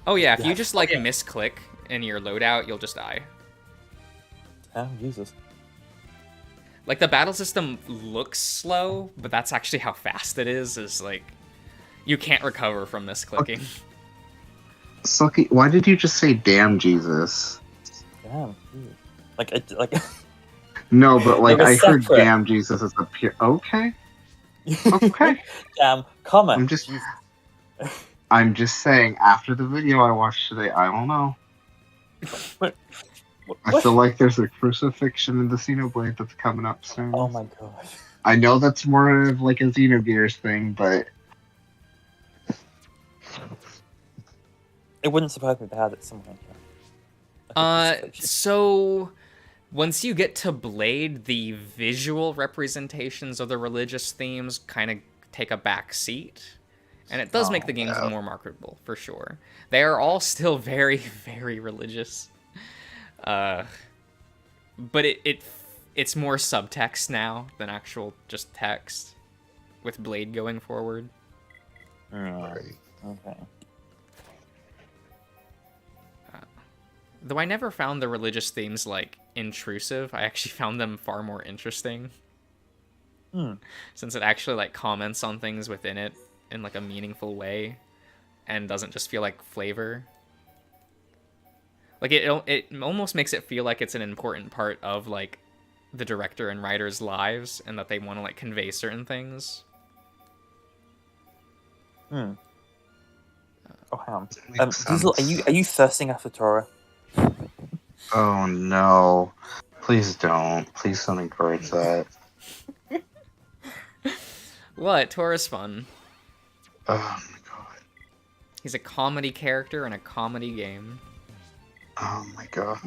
Oh yeah, if you just like misclick in your loadout, you'll just die. Damn, Jesus. Like the battle system looks slow, but that's actually how fast it is like you can't recover from misclicking. Sucky, why did you just say damn Jesus? Damn. Like. No, but like I heard separate. damn Jesus as a pure. Okay. Okay. Damn, comment. I'm just saying. After the video I watched today, I don't know. I feel like there's a crucifixion in the Xenoblade that's coming up soon. Oh my gosh. I know that's more of like a Xenogears thing, but it wouldn't surprise me if they had it somewhere. So once you get to Blade, the visual representations of the religious themes kind of take a back seat. And it does make the games more marketable, for sure. They are all still very, very religious. But it's more subtext now than actual just text, with Blade going forward. Okay. Though I never found the religious themes, like, intrusive. I actually found them far more interesting. Since it actually, like, comments on things within it in, like, a meaningful way, and doesn't just feel like flavor. Like, it almost makes it feel like it's an important part of, like, the director and writer's lives, and that they want to, like, convey certain things. Oh, hang on. Diesel, are you thirsting after Tora? oh no. Please don't. Please don't encourage that. What? Tora's fun. Oh my god. He's a comedy character in a comedy game. Oh my god.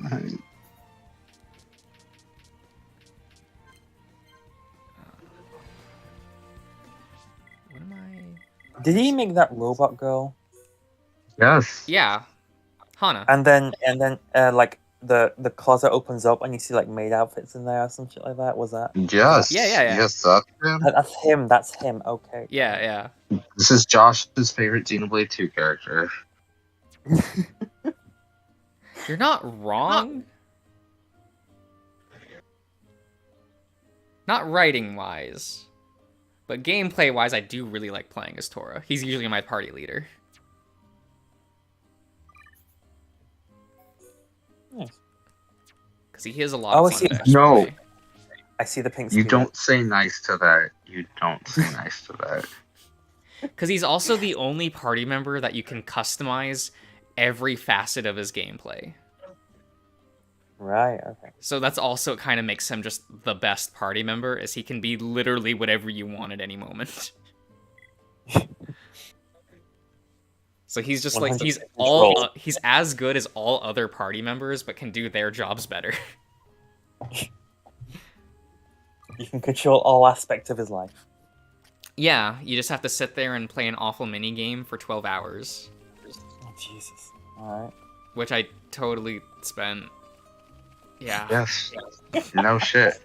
What am I... Did he make that robot girl? Yes. Yeah. Hana. And then like the closet opens up and you see like maid outfits in there or some shit like that. Was that? Yes. Yeah. Yes, that's him. That's him. That's him. Okay. Yeah. This is Josh's favorite Xenoblade 2 character. You're not wrong. Not writing-wise. But gameplay-wise, I do really like playing as Tora. He's usually my party leader. Nice. Because he has a lot of fun to actually No. play. I see the pink You screen. don't say nice to that. You don't say nice to that. Because he's also the only party member that you can customize every facet of his gameplay. Right, okay. So that's also kind of makes him just the best party member, is he can be literally whatever you want at any moment. So he's just like, he's as good as all other party members, but can do their jobs better. You can control all aspects of his life. Yeah, you just have to sit there and play an awful minigame for 12 hours. Oh, Jesus. Alright. Which I totally spent. Yeah. Yes. No shit.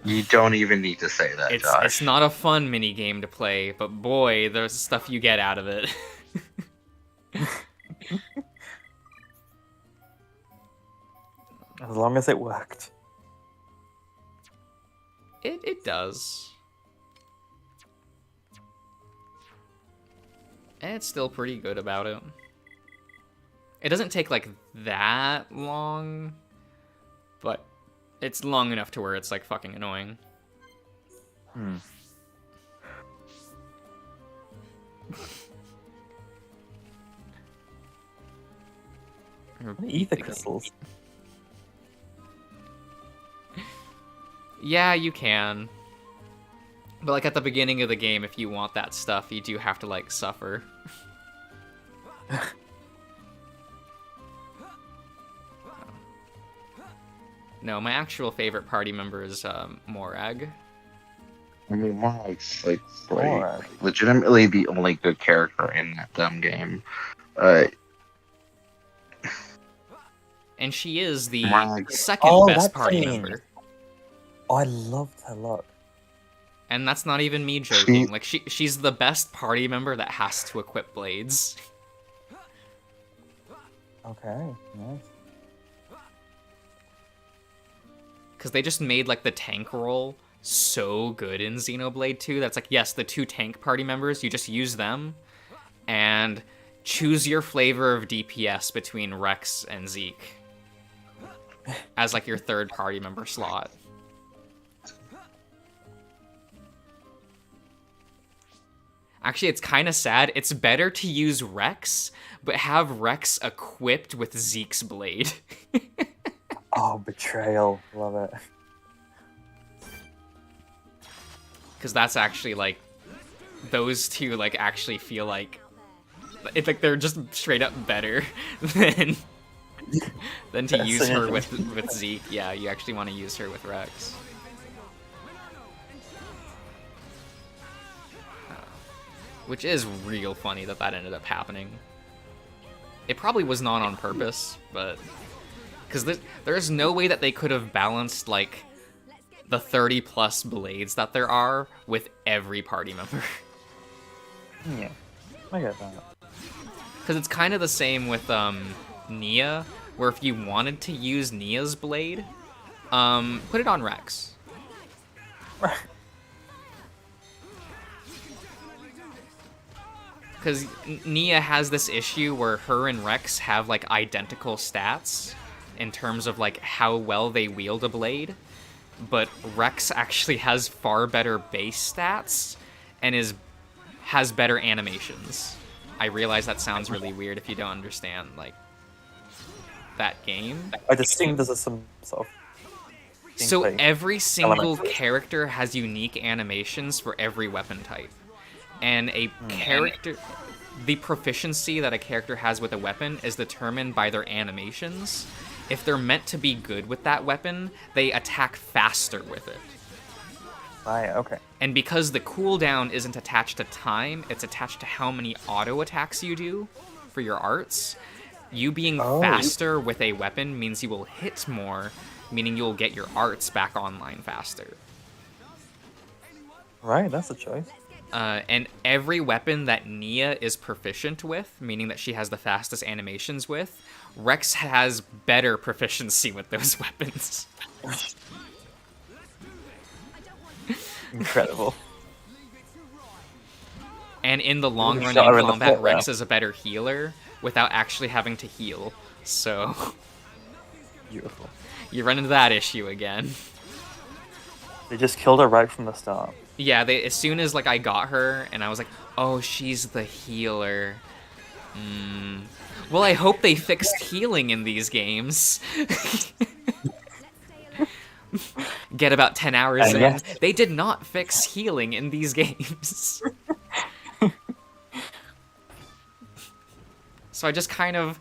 You don't even need to say that, Josh. It's not a fun minigame to play, but boy, there's stuff you get out of it. As long as it worked. It does. And it's still pretty good about it. It doesn't take, like, that long, but it's long enough to where it's, like, fucking annoying. Ether crystals. Yeah, you can. But like at the beginning of the game, if you want that stuff, you do have to like suffer. No, my actual favorite party member is Morag. I mean, Morag's like legitimately the only good character in that dumb game. And she is the Morag. second best party member. Oh, I loved her look. And that's not even me joking. Like she's the best party member that has to equip blades. Okay, nice. Because they just made like the tank role so good in Xenoblade 2. That's like, yes, the 2 tank party members, you just use them and choose your flavor of DPS between Rex and Zeke as like your third party member slot. Actually, it's kind of sad. It's better to use Rex, but have Rex equipped with Zeke's blade. Oh, betrayal. Love it. Because that's actually, like, those two, like, actually feel like... It's like they're just straight up better than to use her with Zeke. Yeah, you actually want to use her with Rex. Which is real funny that that ended up happening. It probably was not on purpose, but... Because there's no way that they could have balanced, like, the 30-plus blades that there are with every party member. Yeah, I get that. Because it's kind of the same with Nia, where if you wanted to use Nia's blade, put it on Rex. Because Nia has this issue where her and Rex have, like, identical stats in terms of, like, how well they wield a blade. But Rex actually has far better base stats and has better animations. I realize that sounds really weird if you don't understand, like, that game. I'd assume there's some sort of... So every single element. character has unique animations for every weapon type. And a character... The proficiency that a character has with a weapon is determined by their animations. If they're meant to be good with that weapon, they attack faster with it. Right, okay. And because the cooldown isn't attached to time, it's attached to how many auto attacks you do for your arts. You being faster with a weapon means you will hit more, meaning you'll get your arts back online faster. Right, that's a choice. And every weapon that Nia is proficient with, meaning that she has the fastest animations with, Rex has better proficiency with those weapons. Incredible. And in the long run Shot her in in the combat, foot, Rex though. is a better healer without actually having to heal. So... Beautiful. You run into that issue again. They just killed her right from the start. Yeah, as soon as, like, I got her, and I was like, oh, she's the healer. Well, I hope they fixed healing in these games. Get about 10 hours in. Yes. They did not fix healing in these games. So I just kind of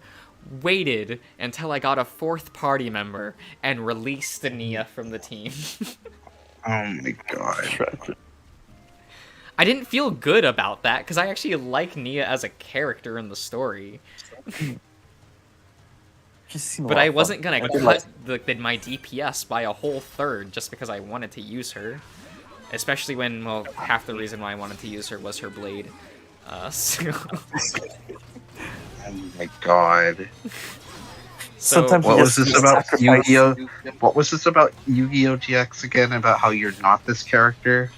waited until I got a 4th party member and released Nia from the team. Oh my god. I didn't feel good about that, because I actually like Nia as a character in the story. But I wasn't gonna cut my DPS by a whole third just because I wanted to use her. Especially when, well, half the reason why I wanted to use her was her blade. So... Oh my god. Sometimes what you was just this about sacrifice- Yu-Gi-Oh? What was this about Yu-Gi-Oh GX again? About how you're not this character?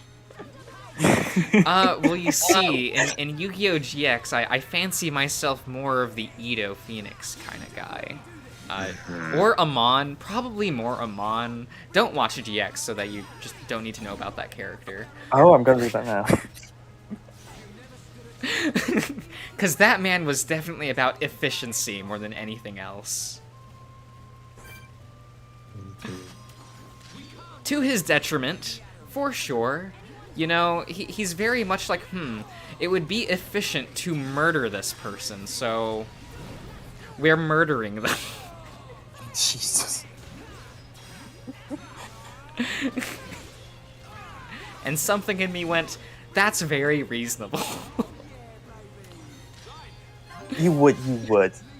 Well, you see, in Yu-Gi-Oh! GX, I fancy myself more of the Edo Phoenix kind of guy. Or Amon, probably more Amon. Don't watch GX so that you just don't need to know about that character. Oh, I'm gonna read that now. Because that man was definitely about efficiency more than anything else. To his detriment, for sure. You know, he's very much like, it would be efficient to murder this person, so we're murdering them. Jesus. And something in me went, that's very reasonable. You would.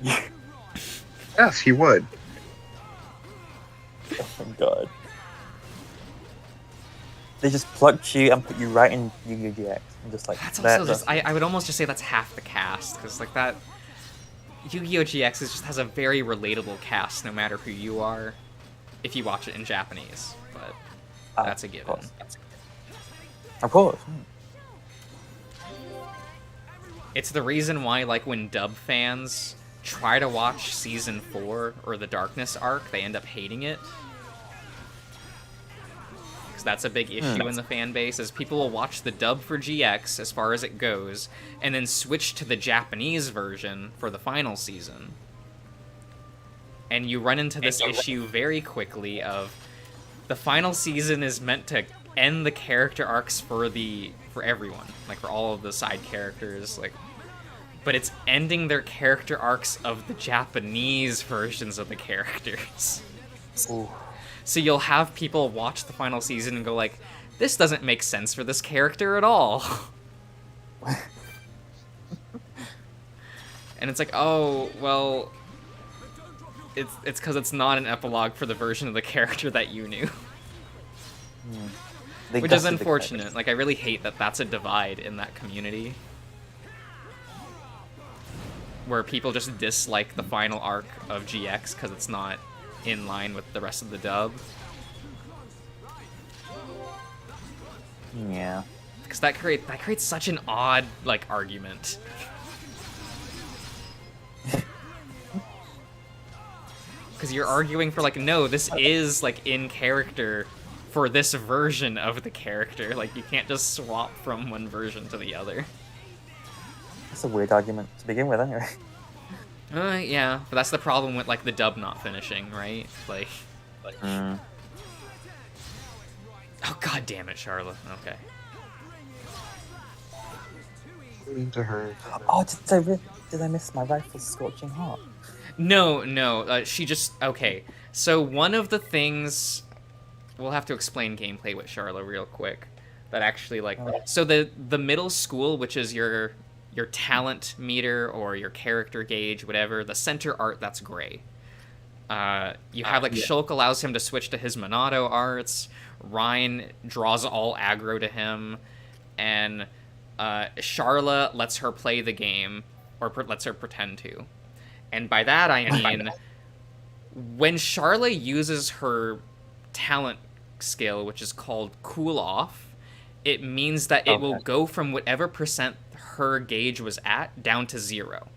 Yes, he would. Oh my god. They just plucked you and put you right in Yu-Gi-Oh! GX. And just like, That's also just, I would almost just say that's half the cast, because like that, Yu-Gi-Oh! GX just has a very relatable cast no matter who you are, if you watch it in Japanese, but that's a given. Of course. It's the reason why, like, when dub fans try to watch Season 4 or the Darkness arc, they end up hating it. Because that's a big issue in the fan base, is people will watch the dub for GX as far as it goes, and then switch to the Japanese version for the final season. And you run into this issue very quickly of the final season is meant to end the character arcs for everyone, like for all of the side characters, like, but it's ending their character arcs of the Japanese versions of the characters. Ooh. So you'll have people watch the final season and go like, this doesn't make sense for this character at all. And it's like, oh, well, it's because it's not an epilogue for the version of the character that you knew. Which is unfortunate. Like, I really hate that that's a divide in that community. Where people just dislike the final arc of GX because it's not in line with the rest of the dub. Yeah. Because that creates such an odd, like, argument. Because you're arguing for, like, no, this is, like, in character for this version of the character. Like, you can't just swap from one version to the other. That's a weird argument to begin with, anyway. Yeah, but that's the problem with, like, the dub not finishing, right? Like... Oh, god damn it, Charlotte. Okay. To her. Oh, did I miss my rifle's scorching heart? No, she just... Okay, so one of the things... We'll have to explain gameplay with Charlotte real quick. That actually, like... So the middle school, which is your talent meter or your character gauge, whatever, the center art, that's gray. You have, like, Shulk allows him to switch to his Monado arts, Ryan draws all aggro to him, and Charla lets her play the game, or lets her pretend to. And by that I mean, when Charla uses her talent skill, which is called Cool Off, it means that it will go from whatever percent her gauge was at down to 0.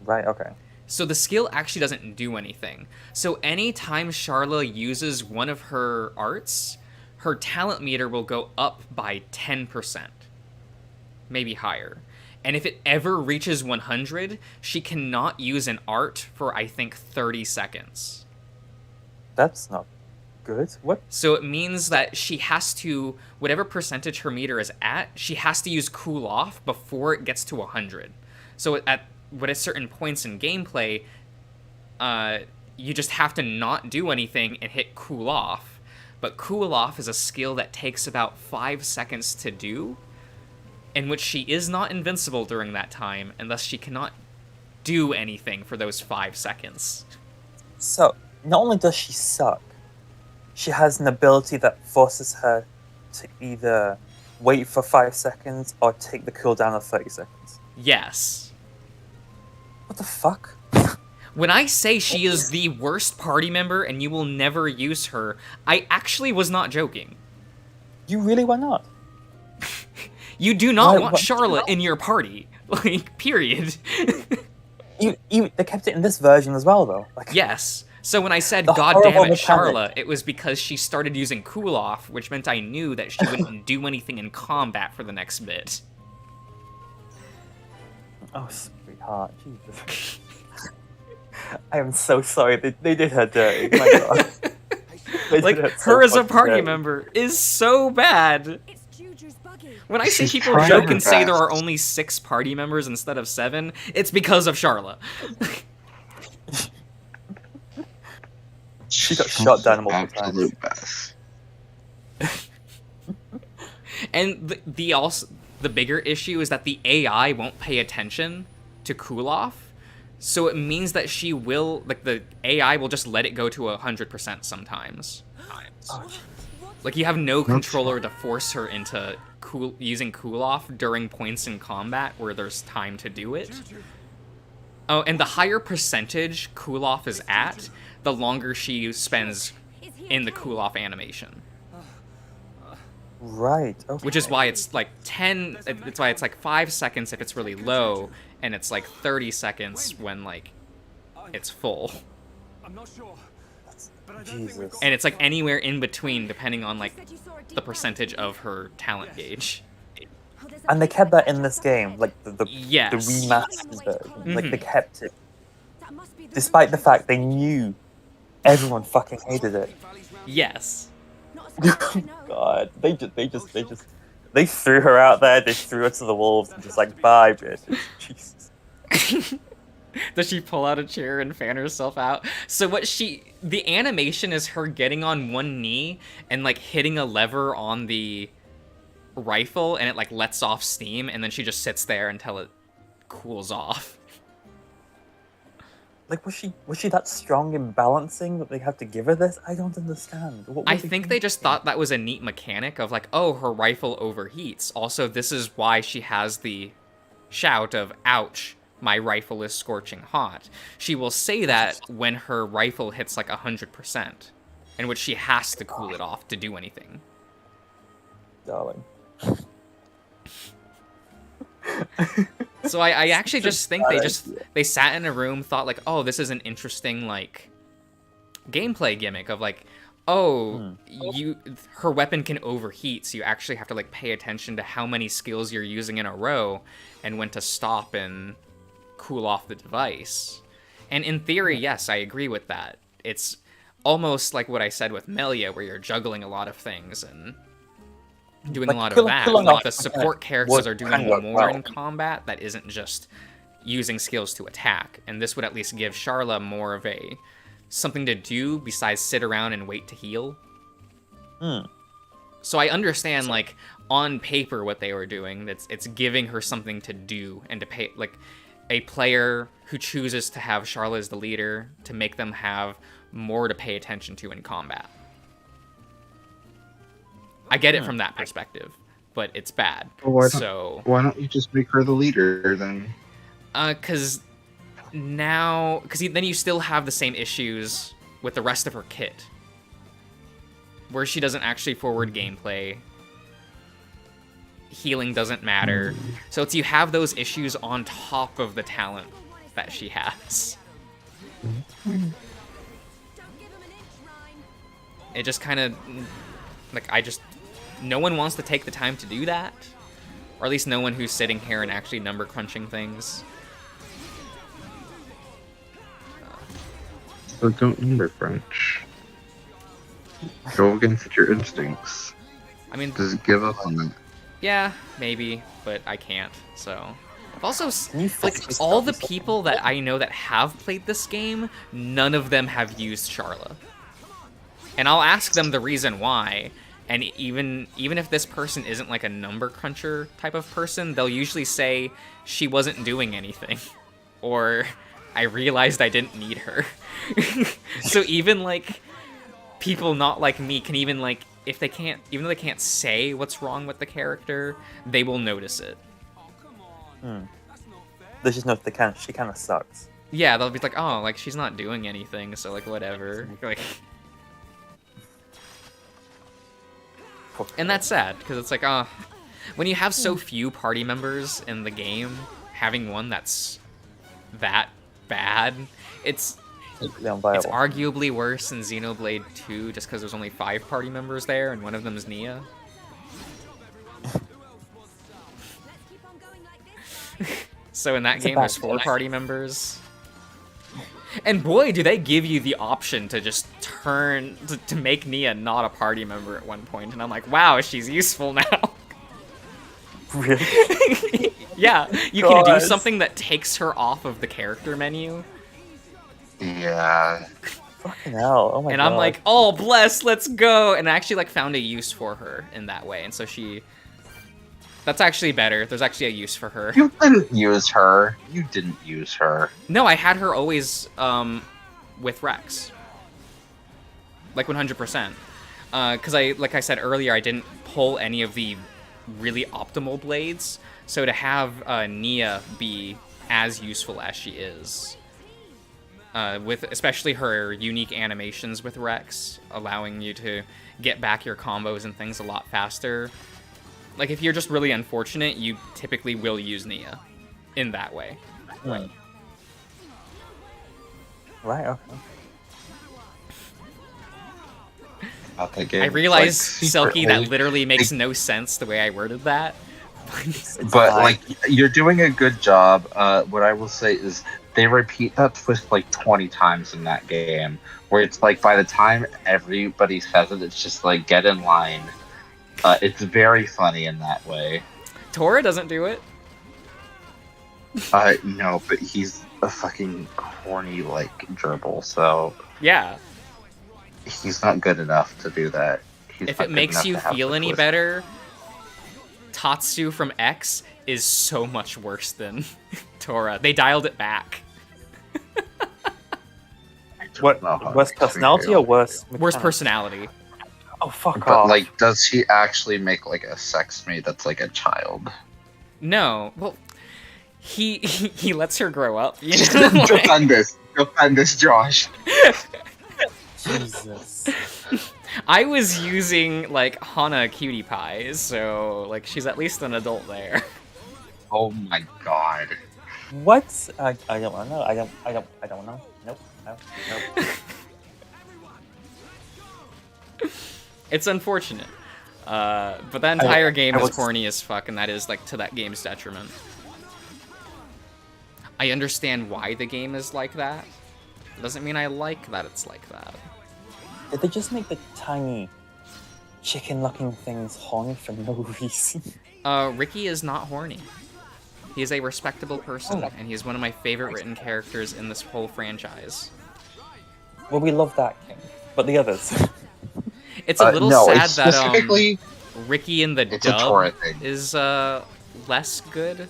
Right, okay. So the skill actually doesn't do anything. So anytime Charla uses one of her arts, her talent meter will go up by 10%. Maybe higher. And if it ever reaches 100, she cannot use an art for, I think, 30 seconds. That's not good. What? So it means that she has to, whatever percentage her meter is at, she has to use Cool Off before it gets to 100. So at certain points in gameplay, you just have to not do anything and hit Cool Off. But Cool Off is a skill that takes about 5 seconds to do, in which she is not invincible during that time, and thus she cannot do anything for those 5 seconds. So, not only does she suck, she has an ability that forces her to either wait for 5 seconds or take the cooldown of 30 seconds. Yes. What the fuck? When I say she is the worst party member and you will never use her, I actually was not joking. You really were not? You do not want Charlotte in your party. Like, period. They kept it in this version as well, though. Like, yes. So when I said, God damn it, Charlotte, it was because she started using Cool Off, which meant I knew that she wouldn't do anything in combat for the next bit. Oh, sweetheart, Jesus. I am so sorry. They did her dirty. My God. Like, her as a party member is so bad. When I say She's people trying joke her and say there best. are only 6 party members instead of 7, it's because of Charla. She got shot down multiple times. Absolute best. And the bigger issue is that the AI won't pay attention to cool off, so it means that she will, like, the AI will just let it go to 100% sometimes. Like, you have no controller to force her into using cool off during points in combat where there's time to do it. Oh, and the higher percentage cool off is at, the longer she spends in the cool off animation. Right. Okay. Which is why it's like 10. It's why it's like 5 seconds if it's really low, and it's like 30 seconds when like it's full. I'm not sure. Jesus. And it's like anywhere in between, depending on like the percentage of her talent gauge. And they kept that in this game, like the Yes. remastered version. Like they kept it, despite the fact they knew everyone fucking hated it. Yes. God, they threw her out there. They threw her to the wolves and just like, bye, bitch. Jesus. Does she pull out a chair and fan herself out? So the animation is her getting on one knee and like hitting a lever on the rifle, and it like lets off steam, and then she just sits there until it cools off. Like, was she that strong in balancing that they had to give her this? I don't understand. I think they just thought that was a neat mechanic of like, oh, her rifle overheats. Also, this is why she has the shout of, ouch, my rifle is scorching hot. She will say that when her rifle hits like 100%, in which she has to cool it off to do anything. Darling. So I actually just think they sat in a room, thought like, oh, this is an interesting like gameplay gimmick of like, oh, her weapon can overheat, so you actually have to like pay attention to how many skills you're using in a row and when to stop and cool off the device. And in theory, yes, I agree with that. It's almost like what I said with Melia, where you're juggling a lot of things and doing a lot of that. Like the support characters are doing more in combat that isn't just using skills to attack. And this would at least give Charla more of a something to do besides sit around and wait to heal. So I understand, like, on paper what they were doing. It's giving her something to do and to pay, like, a player who chooses to have Charla as the leader to make them have more to pay attention to in combat. I get it from that perspective, but it's bad. Well, why don't you just make her the leader then? Because then you still have the same issues with the rest of her kit, where she doesn't actually forward gameplay. Healing doesn't matter. So you have those issues on top of the talent that she has. It just kind of, like, no one wants to take the time to do that. Or at least no one who's sitting here and actually number crunching things. So don't number crunch. Go against your instincts. I mean, just give up on that. Yeah, maybe, but I can't, so. I've also, like, all the people that I know that have played this game, none of them have used Charla. And I'll ask them the reason why, and even if this person isn't like a number cruncher type of person, they'll usually say, she wasn't doing anything. Or, I realized I didn't need her. So even, like, people not like me can even, like, even though they can't say what's wrong with the character, they will notice it. They just know she kind of sucks. Yeah, they'll be like, oh, like, she's not doing anything, so, like, whatever. Like, and that's sad, because it's like, when you have so few party members in the game, having one that's that bad, it's arguably worse than Xenoblade 2, just because there's only 5 party members there, and one of them is Nia. So in that It's a game, bad there's 4 choice. party members. And boy, do they give you the option to just turn to make Nia not a party member at one point, and I'm like, wow, she's useful now. Really? Yeah, you can do God. something that takes her off of the character menu, Yeah. Fucking hell! Oh my and god. I'm like, oh bless, let's go, and I actually like found a use for her in that way, and so that's actually better. There's actually a use for her. You didn't use her. You didn't use her. No, I had her always with Rex, like 100%. Because like I said earlier, I didn't pull any of the really optimal blades, so to have Nia be as useful as she is, with especially her unique animations with Rex, allowing you to get back your combos and things a lot faster. Like, if you're just really unfortunate, you typically will use Nia in that way. Right. Right, okay. About that game. I realize, Like, Selkie, that secretly- literally makes no sense the way I worded that. But like, you're doing a good job. What I will say is they repeat that twist like 20 times in that game, where it's like by the time everybody says it, it's just like, get in line. It's very funny in that way. Tora doesn't do it. No, but he's a fucking corny like gerbil, so Yeah. he's not good enough to do that. He's If not it good makes enough you to have feel the any twist. better, Tatsu from X is so much worse than Tora. They dialed it back. What? Worse personality or worse? Worse mechanics? personality. Oh fuck But off! like, does he actually make like a sex mate that's like a child? No. Well, he lets her grow up. You know? Defend this, Josh. Jesus. I was using like Hana Cutie Pie, so like she's at least an adult there. Oh my god. What? I don't want to know. I don't know. Nope. Nope. It's unfortunate. But that entire game is was- corny as fuck, and that is like to that game's detriment. I understand why the game is like that. Doesn't mean I like that it's like that. Did they just make the tiny chicken-looking things horny for no reason? Ricky is not horny. He is a respectable person, Oh. and he is one of my favorite written characters in this whole franchise. Well, we love that king, but the others. It's a little no, sad it's that specifically- Ricky in the It's a Tora dub thing. is less good.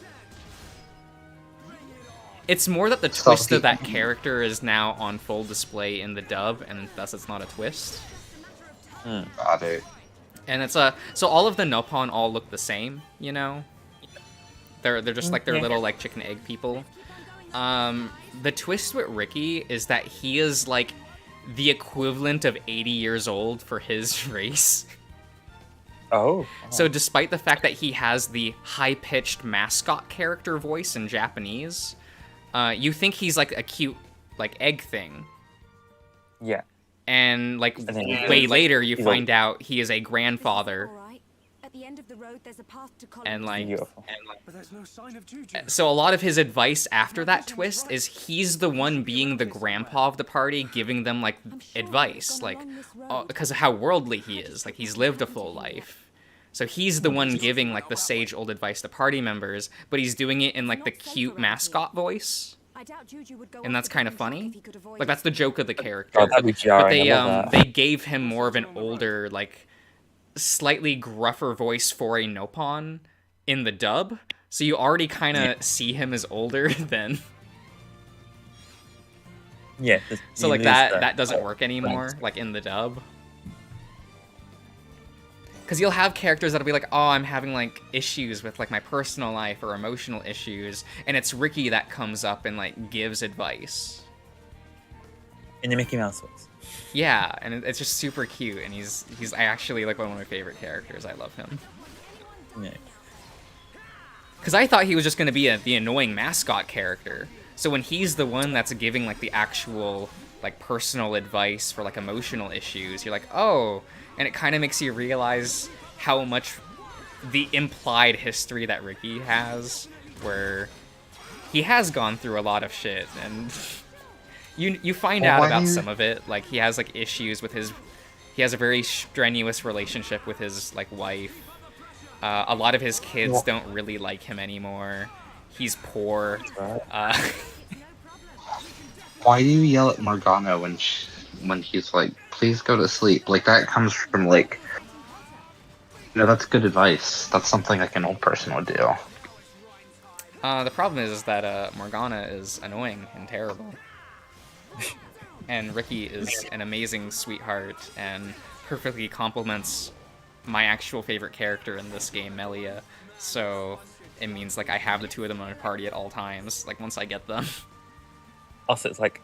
It's more that the So twist he- of that character is now on full display in the dub, and thus it's not a twist. Got it. And it's so all of the Nopon all look the same, you know. They're just like their Yeah. little like chicken egg people. The twist with Ricky is that he is like the equivalent of 80 years old for his race. Oh. So despite the fact that he has the high-pitched mascot character voice in Japanese, you think he's like a cute like egg thing. Yeah. And like And then he- way later you he's a- find out he is a grandfather. At the end of the road, there's a path to And like Beautiful. But there's no sign of Juju. so a lot of his advice after that twist is he's the one being the grandpa of the party, giving them like advice, like because of how worldly he is. Like he's lived a full life, so he's the one giving like the sage old advice to party members, but he's doing it in like the cute mascot voice, and that's kind of funny. Like that's the joke of the character. Oh, that'd be jarring. But they I love that. they gave him more of an older, like slightly gruffer voice for a Nopon in the dub, so you already kind of see him as older than. Yeah. So like that doesn't work anymore, like in the dub. Because you'll have characters that'll be like, oh, I'm having like issues with like my personal life or emotional issues, and it's Ricky that comes up and like gives advice. In the Mickey Mouse voice. Yeah, and it's just super cute, and he's actually like one of my favorite characters. I love him. Yeah. Because I thought he was just going to be the annoying mascot character. So when he's the one that's giving like the actual like personal advice for like emotional issues, you're like, oh, and it kind of makes you realize how much the implied history that Ricky has, where he has gone through a lot of shit, and you find Well, out why about do you- some of it. Like he has like issues with his. He has a very strenuous relationship with his like wife. A lot of his kids Well- don't really like him anymore. He's poor. Why do you yell at Morgana when he's like, "Please go to sleep"? Like that comes from like, that's good advice. That's something like an old person would do. The problem is that Morgana is annoying and terrible. And Ricky is an amazing sweetheart and perfectly complements my actual favorite character in this game, Melia. So it means like I have the two of them in my party at all times, like once I get them. Also, it's like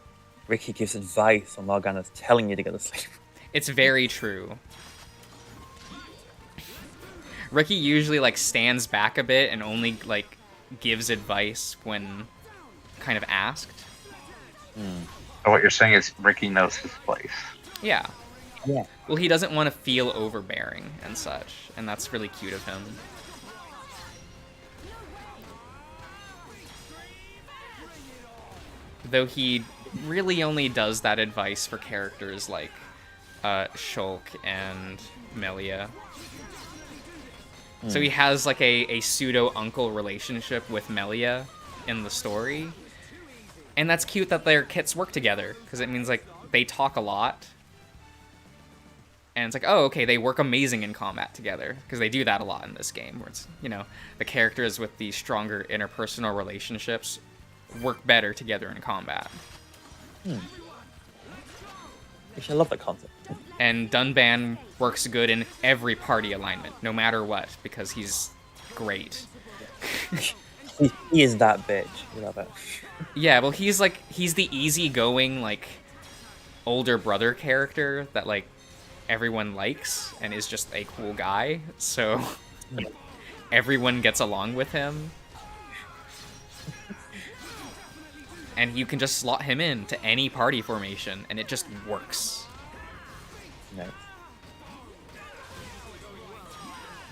Ricky gives advice and Morgana's telling you to go to sleep. It's very true. Ricky usually like stands back a bit and only like gives advice when kind of asked. So what you're saying is Ricky knows his place. Yeah. Yeah. Well, he doesn't want to feel overbearing and such, and that's really cute of him. Though he really only does that advice for characters like Shulk and Melia. So he has like a pseudo-uncle relationship with Melia in the story. And that's cute that their kits work together, because it means like they talk a lot. And it's like, oh, okay, they work amazing in combat together, because they do that a lot in this game, where it's, the characters with the stronger interpersonal relationships work better together in combat. Which I love that concept. And Dunban works good in every party alignment, no matter what, because he's great. He is that bitch. You love it. Yeah, well, he's the easygoing, like, older brother character that, like, everyone likes and is just a cool guy, so everyone gets along with him. And you can just slot him in to any party formation, and it just works. Nice.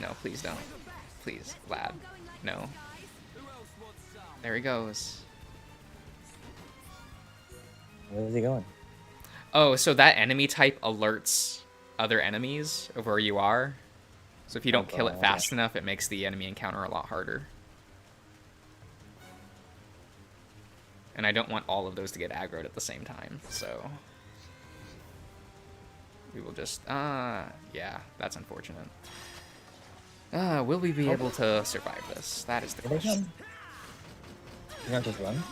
No, please don't. Please, lad. No. There he goes. Where is he going? Oh, so that enemy type alerts other enemies of where you are. So if you don't kill it fast enough, it makes the enemy encounter a lot harder. And I don't want all of those to get aggroed at the same time, so... We will just... yeah, that's unfortunate. Will we be able to survive this? That is the question. You not just run?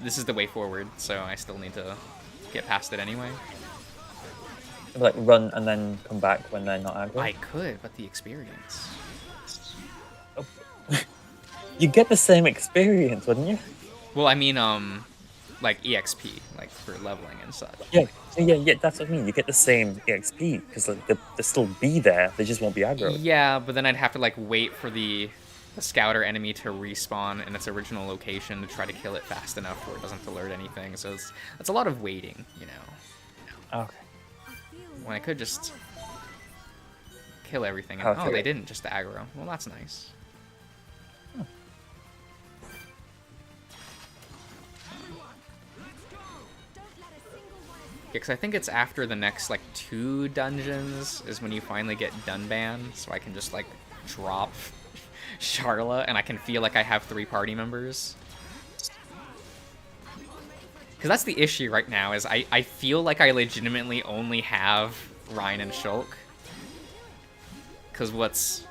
This is the way forward, so I still need to get past it anyway. Like run and then come back when they're not aggro? I could, but the experience. Oh. You get the same experience, wouldn't you? Well, I mean, like EXP, like for leveling and such. Yeah, that's what I mean. You get the same EXP, because like, they'll still be there, they just won't be aggro. Yeah, but then I'd have to like wait for the scouter enemy to respawn in its original location to try to kill it fast enough where it doesn't alert anything, so it's a lot of waiting, Okay. When I could just kill everything. And, Okay. oh, they didn't, just the aggro. Well, that's nice. Because I think it's after the next, like, 2 dungeons is when you finally get Dunban, so I can just, like, drop Charla, and I can feel like I have 3 party members. Because that's the issue right now, is I feel like I legitimately only have Ryan and Shulk. Because what's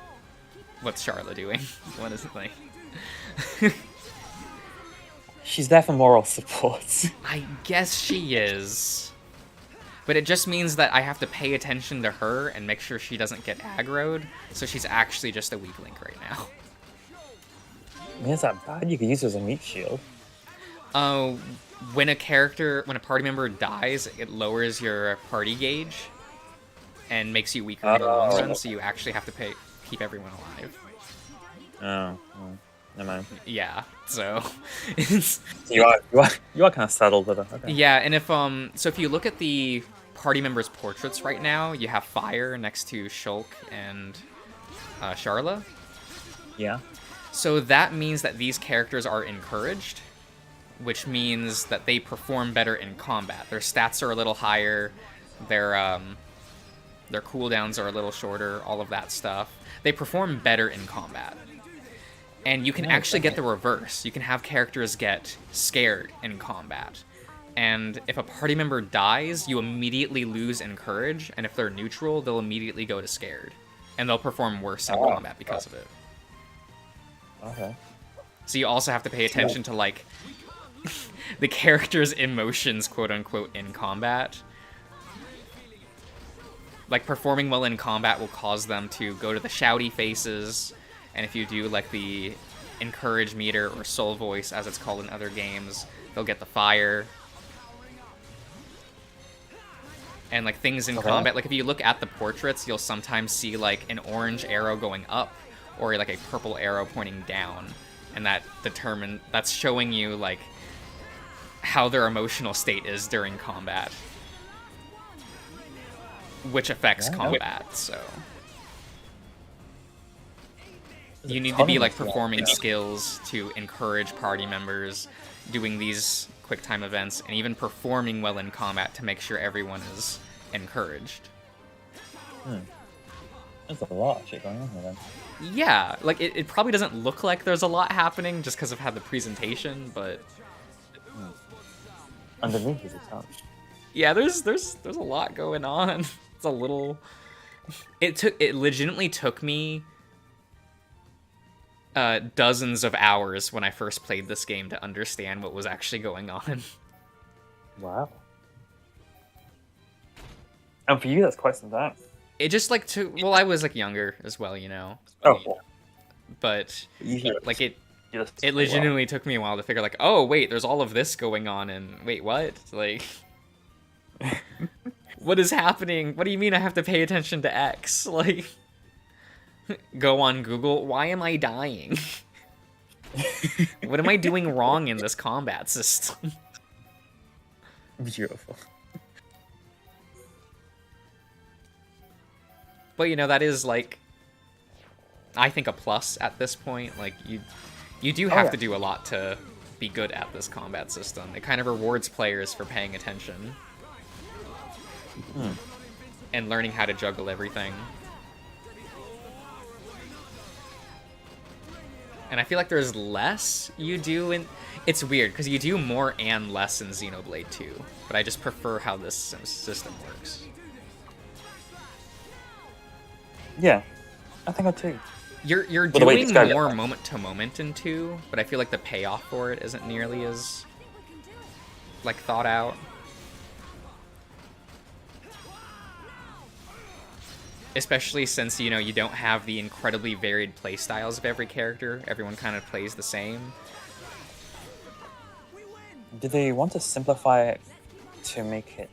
Charla doing? What is it like? She's there for moral support. I guess she is. But it just means that I have to pay attention to her and make sure she doesn't get aggroed, so she's actually just a weak link right now. I mean, it's that bad. You could use her as a meat shield. When a party member dies, it lowers your party gauge and makes you weaker in the long run, so you actually have to keep everyone alive. Oh, never mind. Yeah, so you are kind of saddled with her. Okay. Yeah, and if you look at the party members' portraits right now, you have Fire next to Shulk and Charla. Yeah. So that means that these characters are encouraged, which means that they perform better in combat. Their stats are a little higher, their cooldowns are a little shorter, all of that stuff. They perform better in combat. And you can actually get the reverse. You can have characters get scared in combat. And if a party member dies, you immediately lose Encourage, and if they're neutral, they'll immediately go to Scared. And they'll perform worse in combat because of it. Okay. So you also have to pay attention to, like, the character's emotions, quote-unquote, in combat. Like, performing well in combat will cause them to go to the shouty faces, and if you do, like, the Encourage meter, or Soul Voice, as it's called in other games, they'll get the fire. And, like, things in combat, like, if you look at the portraits, you'll sometimes see, like, an orange arrow going up, or, like, a purple arrow pointing down. And that's showing you, like, how their emotional state is during combat. Which affects combat, so... You need to be, like, performing skills to encourage party members, doing these quick-time events, and even performing well in combat to make sure everyone is encouraged. There's a lot of shit going on here, then. Yeah, like, it probably doesn't look like there's a lot happening just because of how the presentation, but... Underneath is a ton. Yeah, there's a lot going on. It's a little... It legitimately took me... dozens of hours when I first played this game to understand what was actually going on. Wow. And for you, that's quite some time. It just, like, took... Well, I was, like, younger as well, you know? Oh, cool. But, like, it legitimately took me a while to figure, like, oh, wait, there's all of this going on, and wait, what? Like... What is happening? What do you mean I have to pay attention to X? Like... Go on Google, why am I dying? What am I doing wrong in this combat system? Beautiful. But, you know, that is, like, I think a plus at this point. Like, you do have to do a lot to be good at this combat system. It kind of rewards players for paying attention. And learning how to juggle everything. And I feel like there's less you do in... It's weird, because you do more and less in Xenoblade 2. But I just prefer how this system works. Yeah, I think I too. You're doing more moment-to-moment in 2, but I feel like the payoff for it isn't nearly as, like, thought out. Especially since, you know, you don't have the incredibly varied playstyles of every character. Everyone kind of plays the same. Do they want to simplify it to make it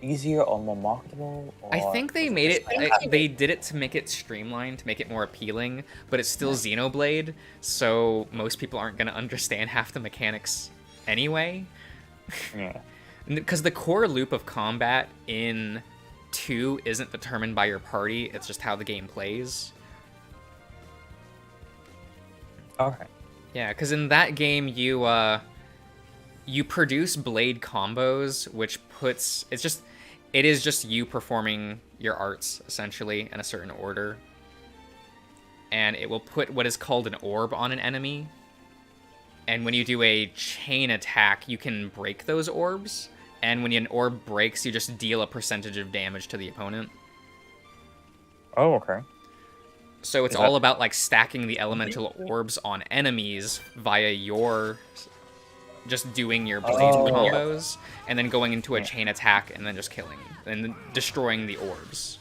easier or more marketable? Or I think they made it... They did it to make it streamlined, to make it more appealing, but it's still Xenoblade, so most people aren't going to understand half the mechanics anyway. Yeah. Because the core loop of combat in 2 isn't determined by your party, it's just how the game plays. Okay. Yeah, because in that game, you produce blade combos, which puts... It is just you performing your arts, essentially, in a certain order. And it will put what is called an orb on an enemy. And when you do a chain attack, you can break those orbs. And when an orb breaks, you just deal a percentage of damage to the opponent. Oh, okay. So it's all about, like, stacking the elemental orbs on enemies via your... just doing your blade combos, and then going into a chain attack, and then just killing, and then destroying the orbs.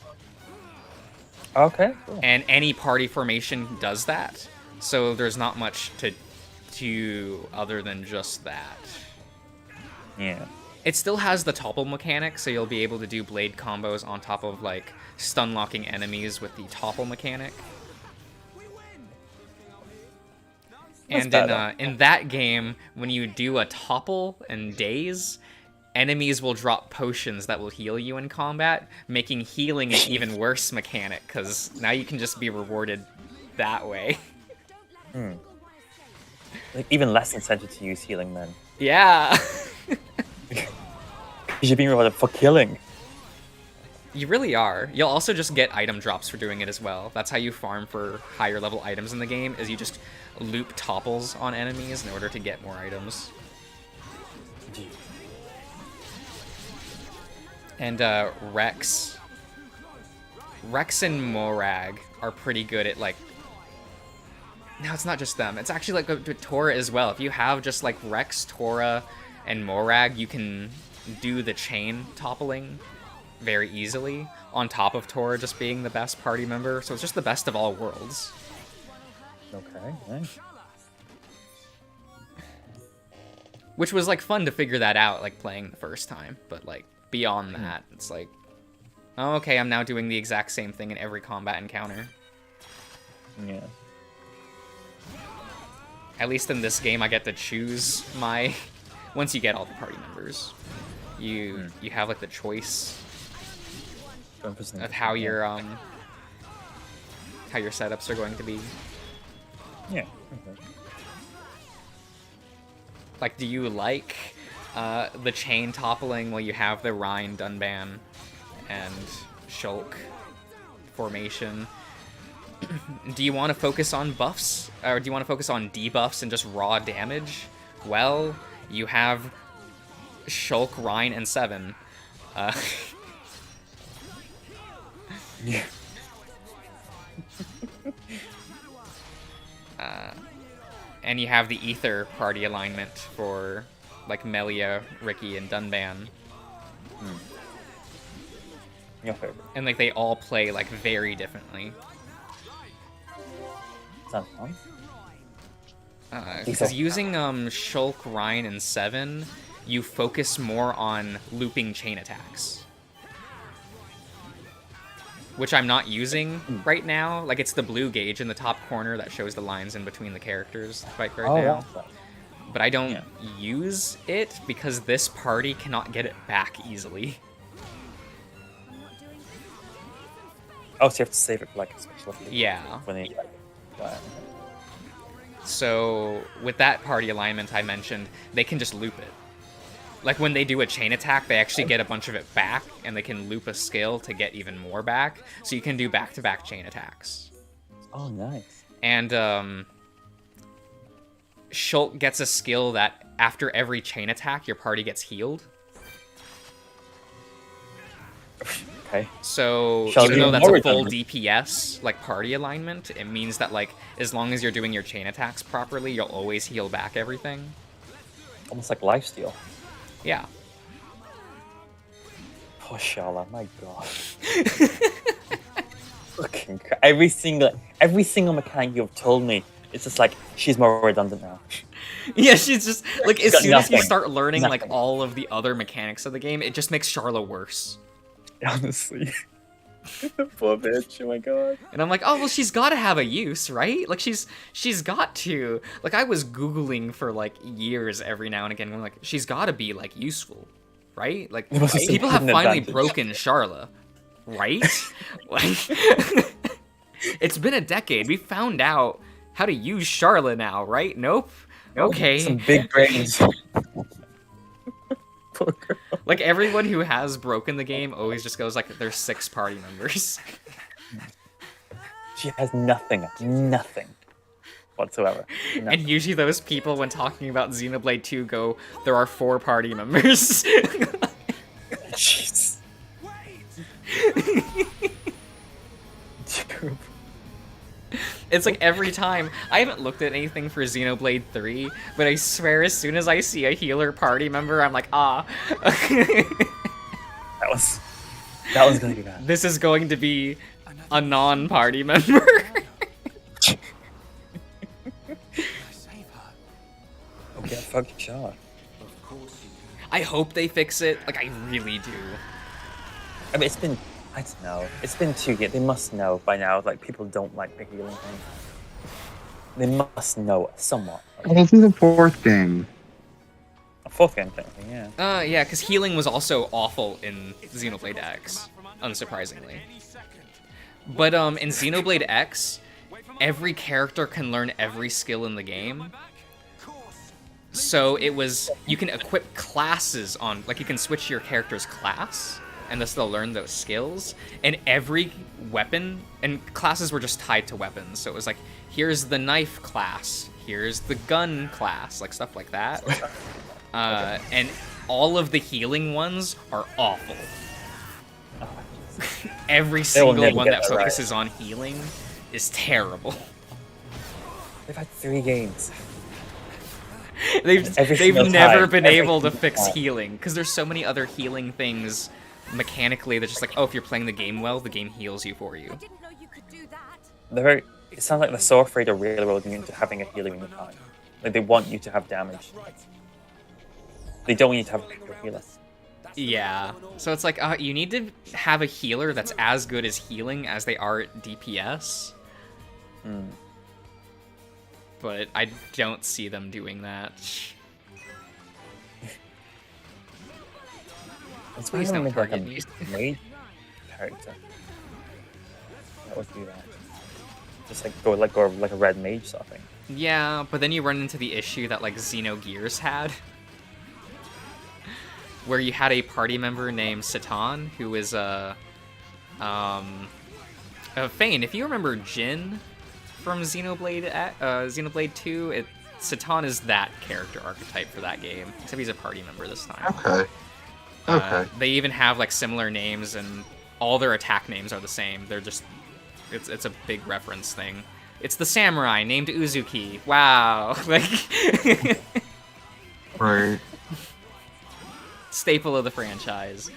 Okay, cool. And any party formation does that, so there's not much to do other than just that. Yeah. It still has the topple mechanic, so you'll be able to do blade combos on top of, like, stun-locking enemies with the topple mechanic. And in that game, when you do a topple and daze, enemies will drop potions that will heal you in combat, making healing an even worse mechanic, because now you can just be rewarded that way. Like, even less incentive to use healing then. Yeah. Because you're being rewarded for killing. You really are. You'll also just get item drops for doing it as well. That's how you farm for higher level items in the game, is you just loop topples on enemies in order to get more items. And Rex and Morag are pretty good at, like... No, it's not just them. It's actually like with Tora as well. If you have just like Rex, Tora, and Morag, you can do the chain toppling very easily, on top of Tora just being the best party member. So it's just the best of all worlds. Okay, nice. Which was like fun to figure that out, like playing the first time. But like beyond that, it's like, oh, okay, I'm now doing the exact same thing in every combat encounter. Yeah. At least in this game, I get to choose my... Once you get all the party members, you have like the choice of how your setups are going to be. Yeah. Okay. Like, do you like the chain toppling while you have the Rhine, Dunban, and Shulk formation? Do you want to focus on buffs, or do you want to focus on debuffs and just raw damage? Well, you have Shulk, Rhine, and 7. Yeah. And you have the Ether party alignment for, like, Melia, Ricky, and Dunban. Your favorite. And, like, they all play, like, very differently. Sounds fun. Because using Shulk, Rhine, and 7, you focus more on looping chain attacks. Which I'm not using right now. Like, it's the blue gauge in the top corner that shows the lines in between the characters right now. Yeah. But I don't use it because this party cannot get it back easily. Oh, so you have to save it for, like, a special effect. Yeah. When they, So, with that party alignment I mentioned, they can just loop it. Like, when they do a chain attack, they actually get a bunch of it back, and they can loop a skill to get even more back, so you can do back-to-back chain attacks. Oh, nice. And, Shulk gets a skill that, after every chain attack, your party gets healed. Okay. So, even though that's a full DPS, like, party alignment, it means that, like, as long as you're doing your chain attacks properly, you'll always heal back everything. Almost like lifesteal. Yeah. Poor Shala, my god. Fucking every single mechanic you've told me, it's just like, she's more redundant now. Yeah, she's just, like, as soon as you start learning, Nothing. like, all of the other mechanics of the game, it just makes Charla worse. Honestly. Poor bitch, oh my god. And I'm like, oh, well, she's gotta have a use, right? Like, she's got to. Like, I was Googling for, like, years every now and again, and I'm like, she's gotta be, like, useful, right? Like, people have finally broken Charla, right? Like, it's been a decade. We found out how to use Charla now, right? Nope. Okay. Some big brains. Like, everyone who has broken the game always just goes, like, there's 6 party members. She has nothing whatsoever. Nothing. And usually those people, when talking about Xenoblade 2, go, there are 4 party members. Jeez. It's like every time. I haven't looked at anything for Xenoblade 3, but I swear as soon as I see a healer party member, I'm like, ah. That was gonna be bad. This is going to be a non-party member. Okay, fuck Shaw. I hope they fix it. Like, I really do. I mean, I don't know. It's been 2 years. They must know by now. Like, people don't like the healing thing. They must know somewhat. Oh, this is a 4th game. A 4th game thing, yeah. Yeah, because healing was also awful in Xenoblade X, unsurprisingly. But in Xenoblade X, every character can learn every skill in the game. So it was, you can equip classes on, like you can switch your character's class, and thus they'll learn those skills. And every weapon, and classes were just tied to weapons. So it was like, here's the knife class, here's the gun class, like stuff like that. And all of the healing ones are awful. Every single one that focuses on healing is terrible. They've had 3 games. They've never been able to fix healing, because there's so many other healing things mechanically that's just like, oh, if you're playing the game well, the game heals you for you. It sounds like they're so afraid of railroading you into having a healer in your time. Like, they want you to have damage. They don't want you to have a healer. Yeah, so it's like, you need to have a healer that's as good as healing as they are at DPS. But I don't see them doing that. Please don't target me. Mage character. That would do that. Just like go like a red mage sort of thing. Yeah, but then you run into the issue that like Xenogears had, where you had a party member named Satan, who is Fane. If you remember Jin from Xenoblade 2, Satan is that character archetype for that game, except he's a party member this time. Okay. Okay. They even have like similar names, and all their attack names are the same. They're just, it's a big reference thing. It's the samurai named Uzuki. Wow, like, right. Staple of the franchise.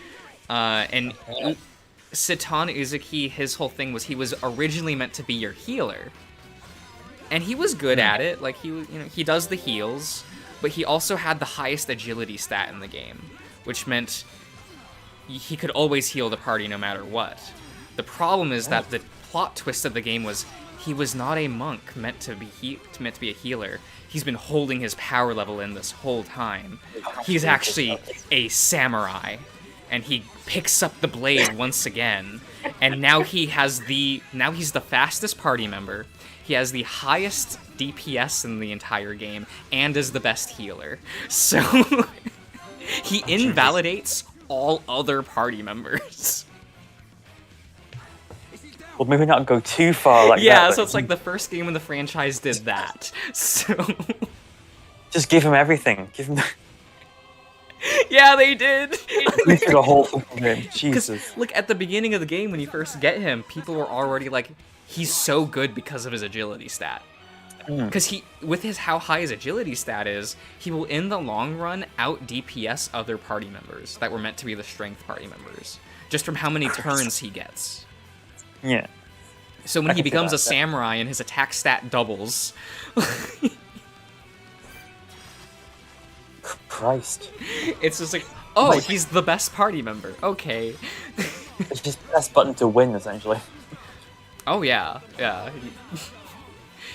And Satan Uzuki, his whole thing was he was originally meant to be your healer, and he was good at it. Like he does the heals, but he also had the highest agility stat in the game, which meant he could always heal the party no matter what. The problem is that the plot twist of the game was he was not a monk meant to be a healer. He's been holding his power level in this whole time. He's actually a samurai, and he picks up the blade once again. And now he's the fastest party member. He has the highest DPS in the entire game, and is the best healer. So he invalidates all other party members. Well, maybe not go too far like that. Yeah, so it's like the first game in the franchise did that. So just give him everything. Give him. Yeah, they did. The whole thing. Jesus. Look, at the beginning of the game when you first get him, people were already like, he's so good because of his agility stat. Because with how high his agility stat is, he will in the long run out DPS other party members that were meant to be the strength party members, just from how many turns he gets. Yeah. So when he becomes a samurai and his attack stat doubles. Christ. It's just like, oh, he's the best party member. Okay. It's just press button to win, essentially. Oh yeah, yeah.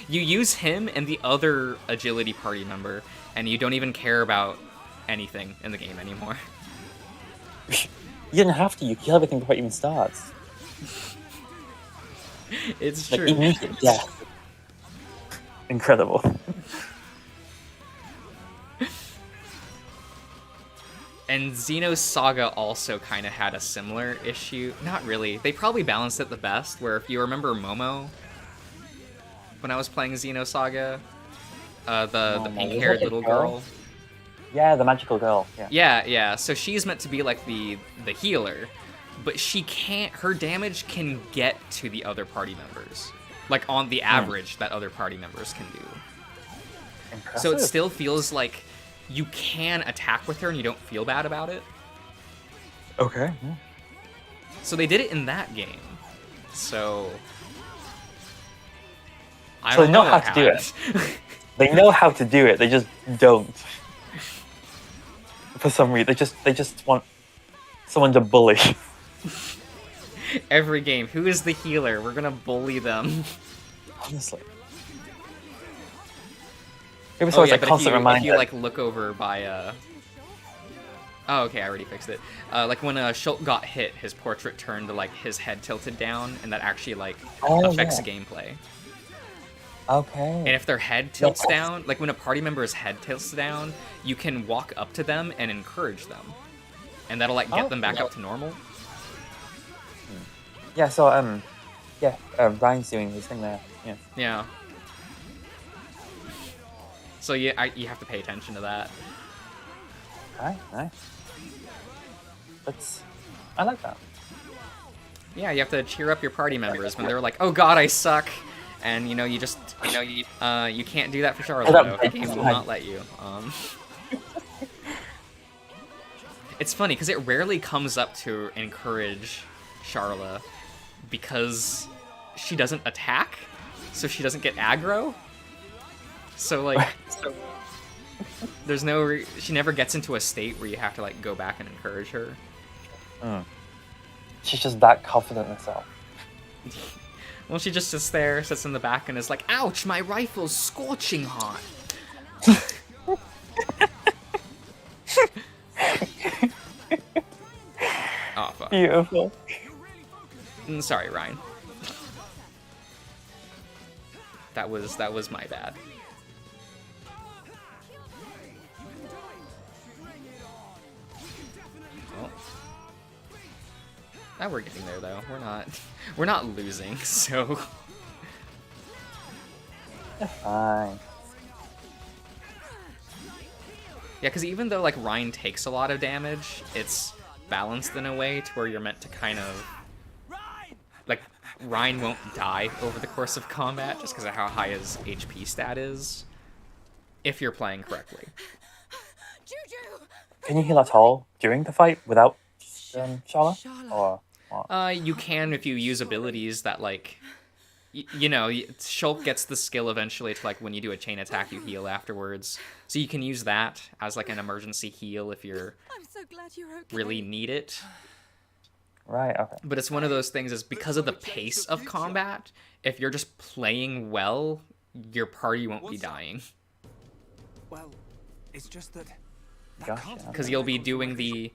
You use him and the other agility party member, and you don't even care about anything in the game anymore. You didn't have to. You kill everything before it even starts. It's like, true. Immediate death. Incredible. And Xeno's Saga also kind of had a similar issue. Not really. They probably balanced it the best, where if you remember Momo, when I was playing Xeno Saga, the pink-haired little girl. Yeah, the magical girl. Yeah. Yeah. So she's meant to be like the healer, but she can't. Her damage can get to the other party members, like on the average that other party members can do. Impressive. So it still feels like you can attack with her and you don't feel bad about it. Okay. Yeah. So they did it in that game. So they know how to do it. They know how to do it. They just don't. For some reason, they just want someone to bully. Every game, who is the healer? We're gonna bully them. Honestly. It was always a constant reminder. If you like look over by oh, okay, I already fixed it. Like when Schultz got hit, his portrait turned to like his head tilted down, and that actually like affects the gameplay. Okay. And if their head tilts down, like when a party member's head tilts down, you can walk up to them and encourage them. And that'll like get them back up to normal. Yeah, so Ryan's doing his thing there. Yeah. Yeah. So you have to pay attention to that. Alright, nice. I like that. Yeah, you have to cheer up your party members when they're like, "Oh God, I suck," and you can't do that for Charlotte. Though. The game will not let you. It's funny because it rarely comes up to encourage Charla because she doesn't attack, so she doesn't get aggro. So like, there's no. She never gets into a state where you have to like go back and encourage her. She's just that confident in herself. Well, she just sits there, sits in the back, and is like, "Ouch, my rifle's scorching hot." Oh, fuck. Beautiful. Sorry, Ryan. That was my bad. Oh. Now we're getting there though. We're not losing, so fine. Yeah, because even though like Ryan takes a lot of damage, it's balanced in a way to where you're meant to kind of like Ryan won't die over the course of combat just because of how high his HP stat is, if you're playing correctly. Can you heal at all during the fight without Shala? Or what? You can if you use abilities that like, Shulk gets the skill eventually to like when you do a chain attack, you heal afterwards. So you can use that as like an emergency heal if you're really need it. Right, okay. But it's one of those things is because of the pace of combat, if you're just playing well, your party won't be dying. Well, it's just that... Because you'll be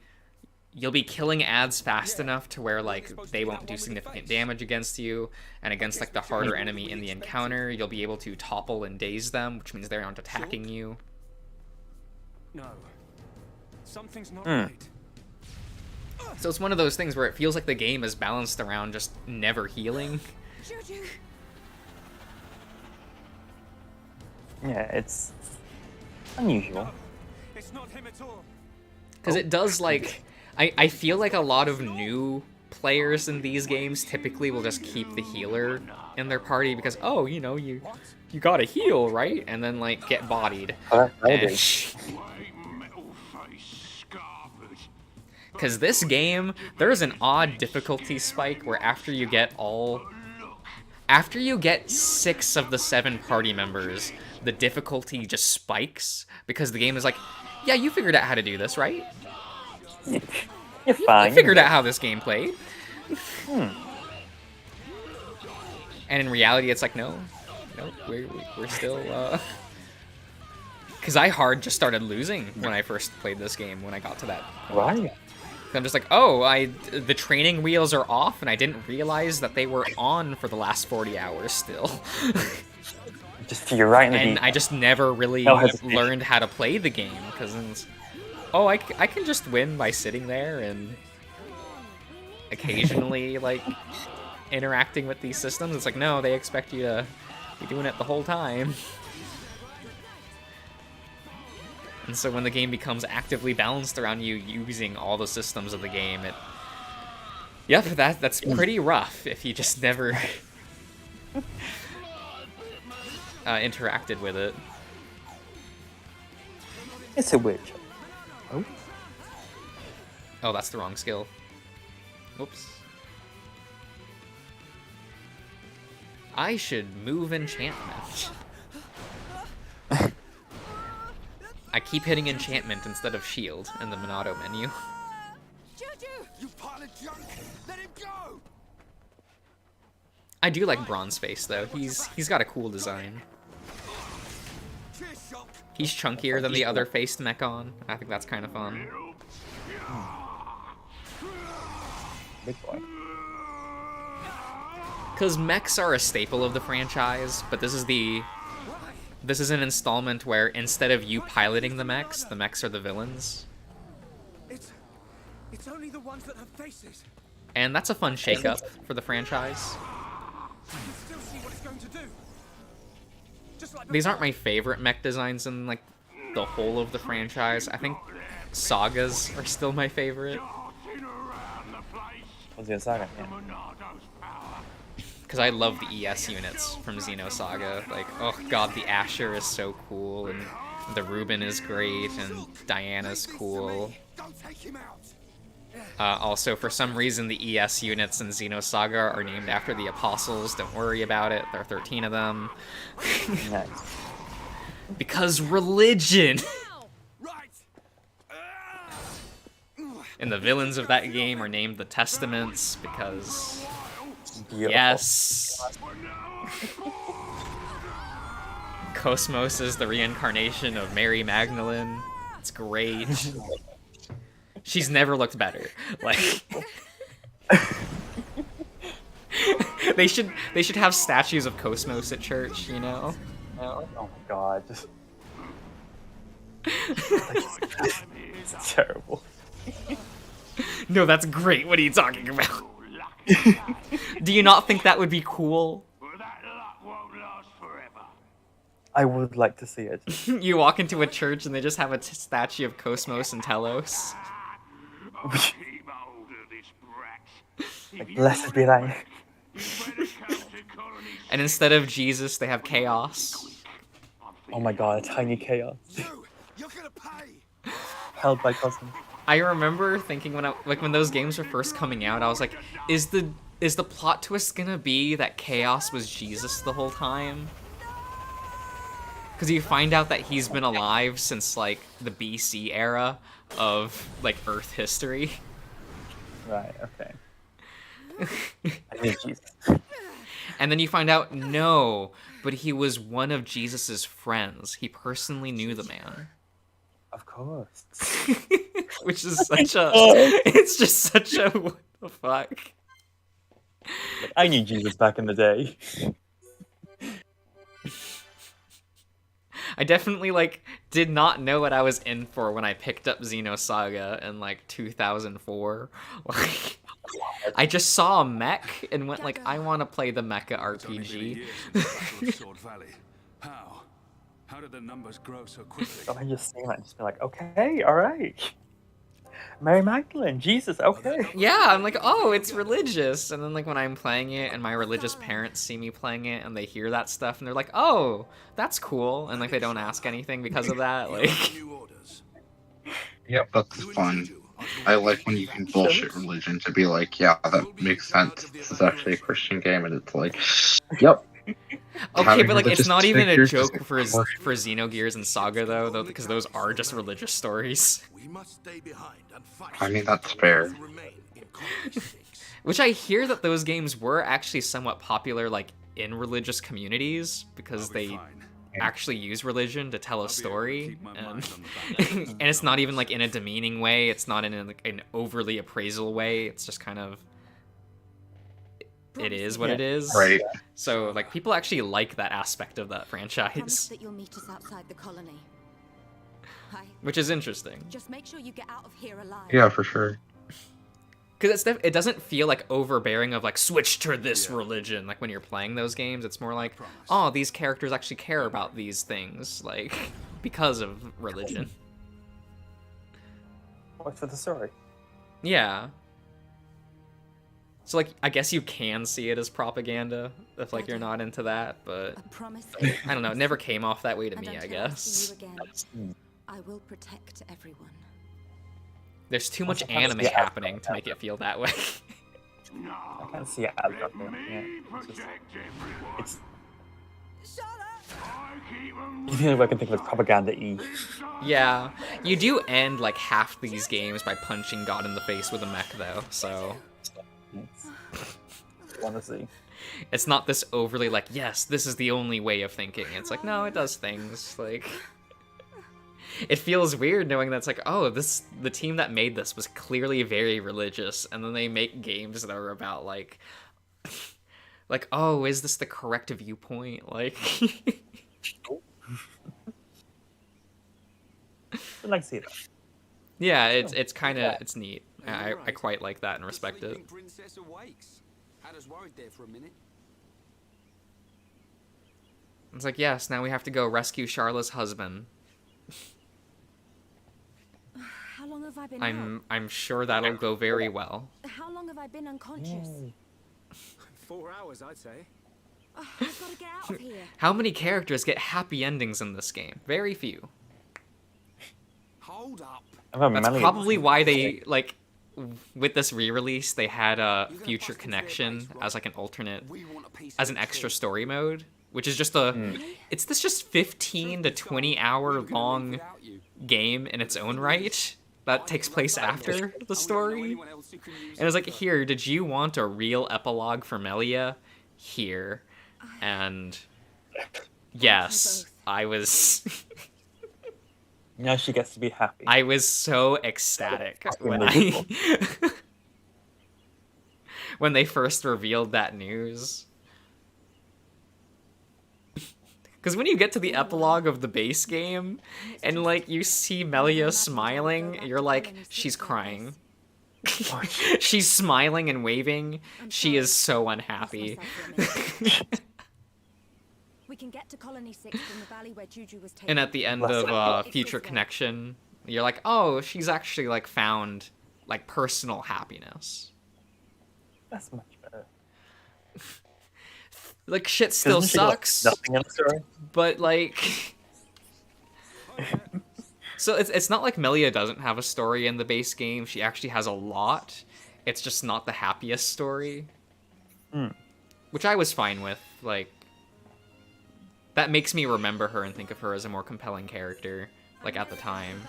killing ads fast enough to where like they won't do significant damage against you, and against like the harder enemy in the encounter, you'll be able to topple and daze them, which means they aren't attacking you. No. Something's not right. So it's one of those things where it feels like the game is balanced around just never healing. Yeah, it's unusual. It's not him at all. Because it does like... I feel like a lot of new players in these games typically will just keep the healer in their party because, oh, you gotta heal, right? And then like get bodied. Because this game, there's an odd difficulty spike where after you get 6 of the 7 party members, the difficulty just spikes because the game is like, yeah, you figured out how to do this, right? You're fine. You figured out how this game played. And in reality, it's like, no, we're still, Because I just started losing when I first played this game, when I got to that point. Right. I'm just like, oh, the training wheels are off, and I didn't realize that they were on for the last 40 hours still. Just you're right. And I just never really learned how to play the game, because I can just win by sitting there and occasionally, like, interacting with these systems. It's like, no, they expect you to be doing it the whole time. And so when the game becomes actively balanced around you using all the systems of the game, that's pretty rough if you just never interacted with it. It's a witch. Oh, that's the wrong skill. Whoops. I should move enchantment. I keep hitting enchantment instead of shield in the Monado menu. You pile of junk! Let him go! I do like Bronzeface though. He's got a cool design. He's chunkier than the other faced Mechon. I think that's kind of fun. Big boy. Because mechs are a staple of the franchise, but this is an installment where instead of you piloting the mechs are the villains. It's only the ones that have faces. And that's a fun shakeup for the franchise. I can still see what it's going to do. Just like These aren't my favorite mech designs in like the whole of the franchise. I think Sagas are still my favorite. Was it Saga? Yeah. Because I love the ES units from Xenosaga. Like, oh god, the Asher is so cool, and the Reuben is great, and Diana's cool. Also, for some reason, the ES units in Xenosaga are named after the Apostles. Don't worry about it. There are 13 of them. Nice. Because religion! And the villains of that game are named the Testaments, because... Beautiful. Yes! Cosmos is the reincarnation of Mary Magdalene. It's great. She's never looked better. Like... they should have statues of Cosmos at church, you know? Oh my god. It's terrible. No, that's great. What are you talking about? Do you not think that would be cool? I would like to see it. You walk into a church and they just have a statue of Cosmos and Telos. Like, blessed be thy. And instead of Jesus, they have Chaos. Oh my god, a tiny chaos. Held by Cosmos. I remember thinking when those games were first coming out, I was like, is the plot twist gonna be that Chaos was Jesus the whole time? Because you find out that he's been alive since like the BC era of like Earth history. Right, okay. I need Jesus. And then you find out, no, but he was one of Jesus's friends. He personally knew the man. Of course. Which is such a... It's just such a... What the fuck? Like, I knew Jesus back in the day. I definitely, like, did not know what I was in for when I picked up Xenosaga in, like, 2004. Like, I just saw a mech and went, like, I want to play the mecha RPG. How did the numbers grow so quickly? So I just see that and just be like, okay, alright. Mary Magdalene, Jesus, okay. Yeah, I'm like, oh, it's religious. And then, like, when I'm playing it and my religious parents see me playing it and they hear that stuff and they're like, oh, that's cool. And, like, they don't ask anything because of that. Like, Yep, that's fun. I like when you can bullshit religion to be like, yeah, that makes sense. This is actually a Christian game, and it's like, yep. okay, but like it's not even a joke for Xenogears and Saga though, because those are just religious stories. I mean, that's fair. Which I hear that those games were actually somewhat popular, like in religious communities, because they actually use religion to tell a story, and and it's not even like in a demeaning way. It's not in an overly appraisal way. It's just kind of. It is what it is. Right. So, like, people actually like that aspect of that Promise franchise. that you'll meet us outside the colony. Which is interesting. Just make sure you get out of here alive. Yeah, for sure. Because it doesn't feel, like, overbearing of, like, switch to this religion. Like, when you're playing those games, it's more like, oh, these characters actually care about these things, like, because of religion. What's for the story? Yeah. So, like, I guess you can see it as propaganda if, like, you're not into that, but I don't know. It never came off that way to me, I guess. I will protect everyone. There's too much anime happening to make it feel that way. I can't see it as that. Yeah. It's the only way I can think of is propaganda-y. Yeah, you do end, like, half these games by punching God in the face with a mech, though, so... Honestly. It's not this overly, like, yes, this is the only way of thinking. It's like, no, it does things, like... It feels weird knowing that it's like, oh, the team that made this was clearly very religious, and then they make games that are about, like... like, oh, is this the correct viewpoint? Like, I'd like to see that. yeah, Sure. it's kind of it's neat. I quite like that and The respect it. sleeping princess awakes. Had us worried there for a minute. It's like, yes, now we have to go rescue Charlotte's husband. How long have I been out? I'm sure that'll go very well. How long have I been unconscious? 4 hours, I'd say. Oh, I've got to get out of here. How many characters get happy endings in this game? Very few. Hold up. That's probably why they, like, with this re-release, they had a Future Connection as like an alternate, as an extra story mode, which is just it's this just 15 to 20 hour long game in its own right that takes place after the story. And it's like, here, did you want a real epilogue for Melia? Here. And yes, I was... Now she gets to be happy. I was so ecstatic when when they first revealed that news. Because when you get to the epilogue of the base game, and like you see Melia smiling, you're like, she's crying. She's smiling and waving. She is so unhappy. We can get to Colony 6 from the valley where Juju was taken. And at the end of Future Connection, you're like, oh, she's actually like found like personal happiness. That's much better. Like shit still sucks. Nothing in the story. But like, so it's not like Melia doesn't have a story in the base game. She actually has a lot. It's just not the happiest story, which I was fine with. Like, that makes me remember her and think of her as a more compelling character, like at the time.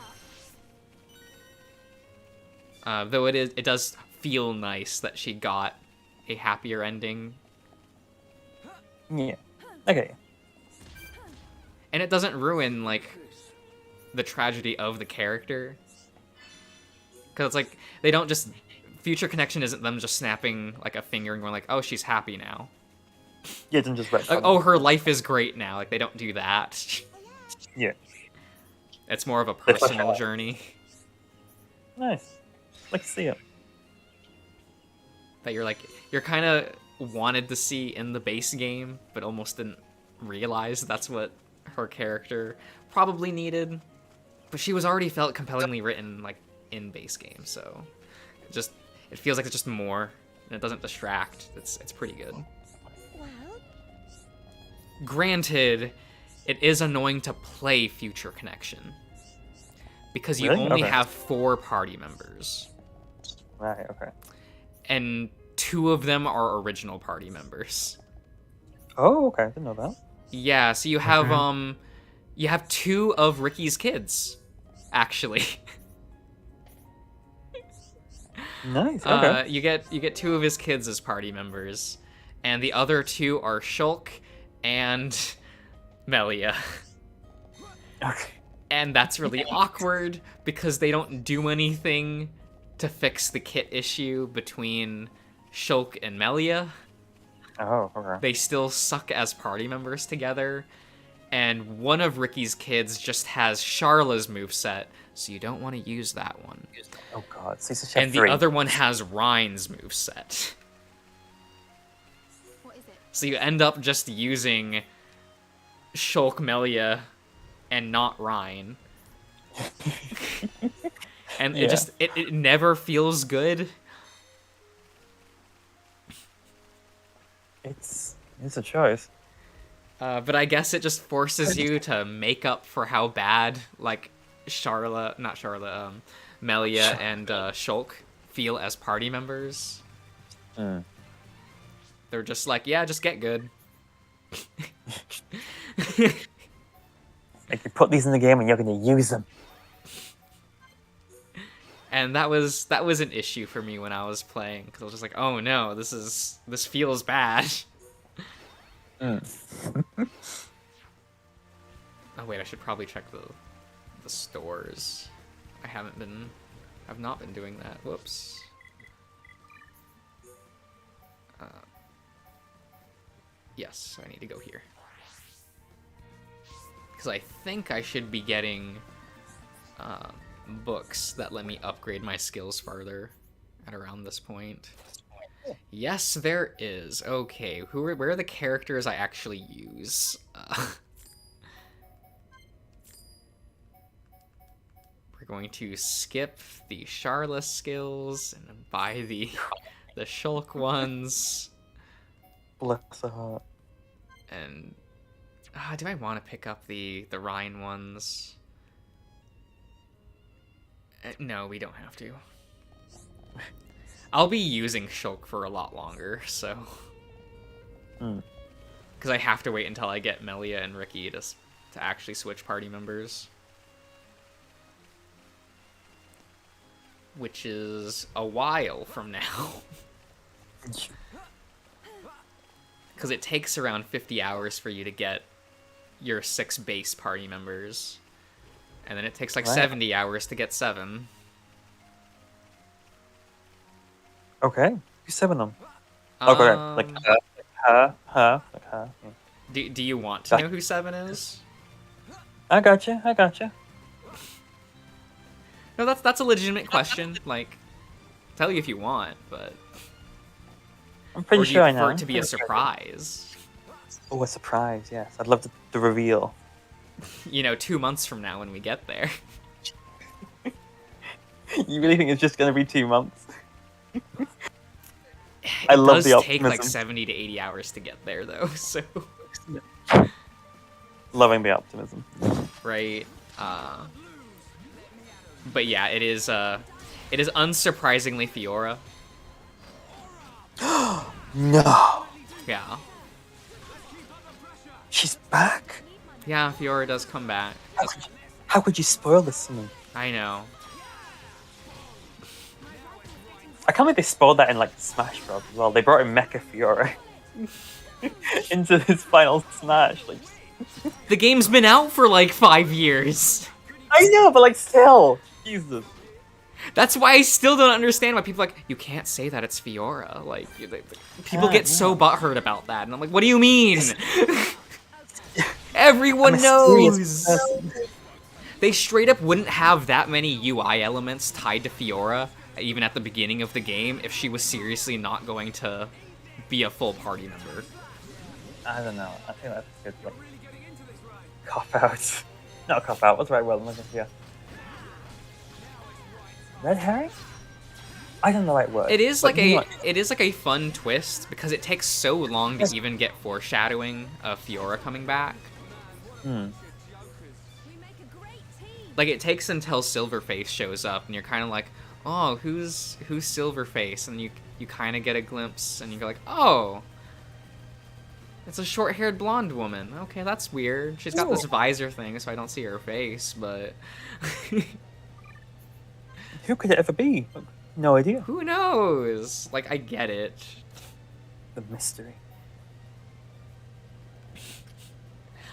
Though it does feel nice that she got a happier ending. Yeah. Okay. And it doesn't ruin like the tragedy of the character. Because it's like they don't just Future Connection isn't them just snapping like a finger and going like, oh, she's happy now. Yeah, it's just like, oh, her life is great now. Like, they don't do that. Yeah. It's more of a personal journey. Nice. Like to see it. That you're kind of wanted to see in the base game, but almost didn't realize that's what her character probably needed. But she was already felt compellingly written, like, in base game, so it feels like it's just more, and it doesn't distract. It's pretty good. Granted, it is annoying to play Future Connection because you only have 4 party members. Right, okay. And 2 of them are original party members. Oh, okay. I didn't know that. Yeah, so you have 2 of Ricky's kids, actually. Nice. Okay. You get 2 of his kids as party members, and the other 2 are Shulk and Melia. Okay. And that's really awkward because they don't do anything to fix the kit issue between Shulk and Melia. Oh, okay. They still suck as party members together. And one of Ricky's kids just has Sharla's moveset, so you don't want to use that one. Oh god, and the other one has Rhine's moveset. So you end up just using Shulk, Melia, and not Rhine. And it never feels good. It's a choice. But I guess it just forces you to make up for how bad, like, Melia and Shulk feel as party members. They're just like, yeah, just get good. Like, you put these in the game and you're gonna use them. And that was an issue for me when I was playing, because I was just like, oh no, this feels bad. Oh wait, I should probably check the stores. I've not been doing that. Whoops. Yes, I need to go here. Because I think I should be getting books that let me upgrade my skills further at around this point. Yes, there is. Okay, where are the characters I actually use? We're going to skip the Charla skills and buy the Shulk ones. Bless her heart. And do I want to pick up the Rhine ones? No, we don't have to. I'll be using Shulk for a lot longer, so. Because I have to wait until I get Melia and Ricky to actually switch party members. Which is a while from now. Because it takes around 50 hours for you to get your 6 base party members. And then it takes like 70 hours to get 7. Okay, you 7 them. Okay, like her. Yeah. Do you want to know who 7 is? I gotcha. No, that's a legitimate question. Like, tell you if you want, but I'm pretty sure I know. For it to be a surprise. Oh, a surprise! Yes, I'd love the reveal. 2 months from now when we get there. You really think it's just gonna be 2 months? I love the optimism. It does take like 70 to 80 hours to get there, though. So. Loving the optimism. Right. But yeah, it is unsurprisingly Fiora. No. Yeah. She's back? Yeah, Fiora does come back. How could you spoil this to me? I know. I can't believe they spoiled that in like Smash Bros. As well. They brought in Mecha Fiora into this final Smash. Like, the game's been out for like 5 years. I know, but like still, Jesus. That's why I still don't understand why people are like, you can't say that it's Fiora. Like, people get so butthurt about that, and I'm like, what do you mean? Everyone knows. They straight up wouldn't have that many UI elements tied to Fiora, even at the beginning of the game, if she was seriously not going to be a full party member. I don't know. I think that's good. Like, cop out. Not cop out. What's the right word? I'm looking for. Red herring? I don't know the right word. It is like a fun twist because it takes so long to even get foreshadowing of Fiora coming back. Like, it takes until Silverface shows up, and you're kind of like, oh, who's Silverface? And you kind of get a glimpse, and you go like, oh, it's a short-haired blonde woman. Okay, that's weird. She's got this visor thing, so I don't see her face, but... Who could it ever be? No idea. Who knows? Like, I get it. The mystery.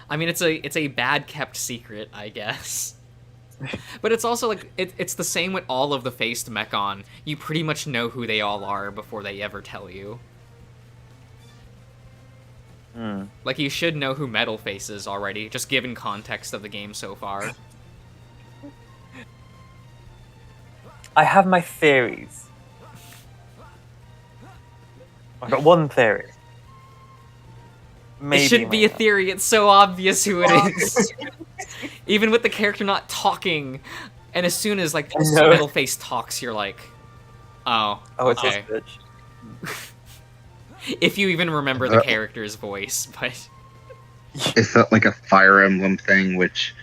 I mean, it's a bad-kept secret, I guess. But it's also, like, it's the same with all of the faced Mechon. You pretty much know who they all are before they ever tell you. Like, you should know who Metal Face is already, just given context of the game so far. I have my theories. I've got one theory. Maybe it shouldn't be a theory, it's so obvious who it is. Even with the character not talking, and as soon as, like, Metal Face talks, you're like, oh, okay. It's this bitch. If you even remember the character's voice, but... Is that like a Fire Emblem thing, which...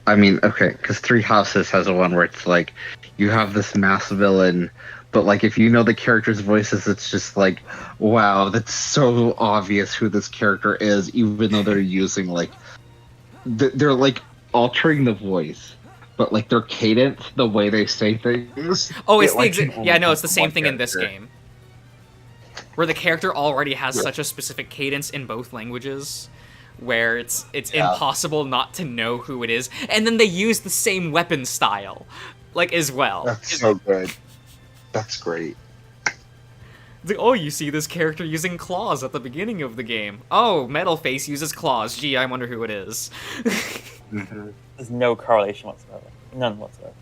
I mean, okay, because Three Houses has a one where it's like, you have this mass villain, but like, if you know the character's voices, it's just like, wow, that's so obvious who this character is, even though they're using, like, they're like altering the voice, but like their cadence, the way they say things. Oh, it's it's the same thing in this game. Where the character already has such a specific cadence in both languages, where it's impossible not to know who it is, and then they use the same weapon style, like, as well. That's so good. That's great. It's like, oh, you see this character using claws at the beginning of the game. Oh, Metalface uses claws. Gee, I wonder who it is. There's no correlation whatsoever. None whatsoever.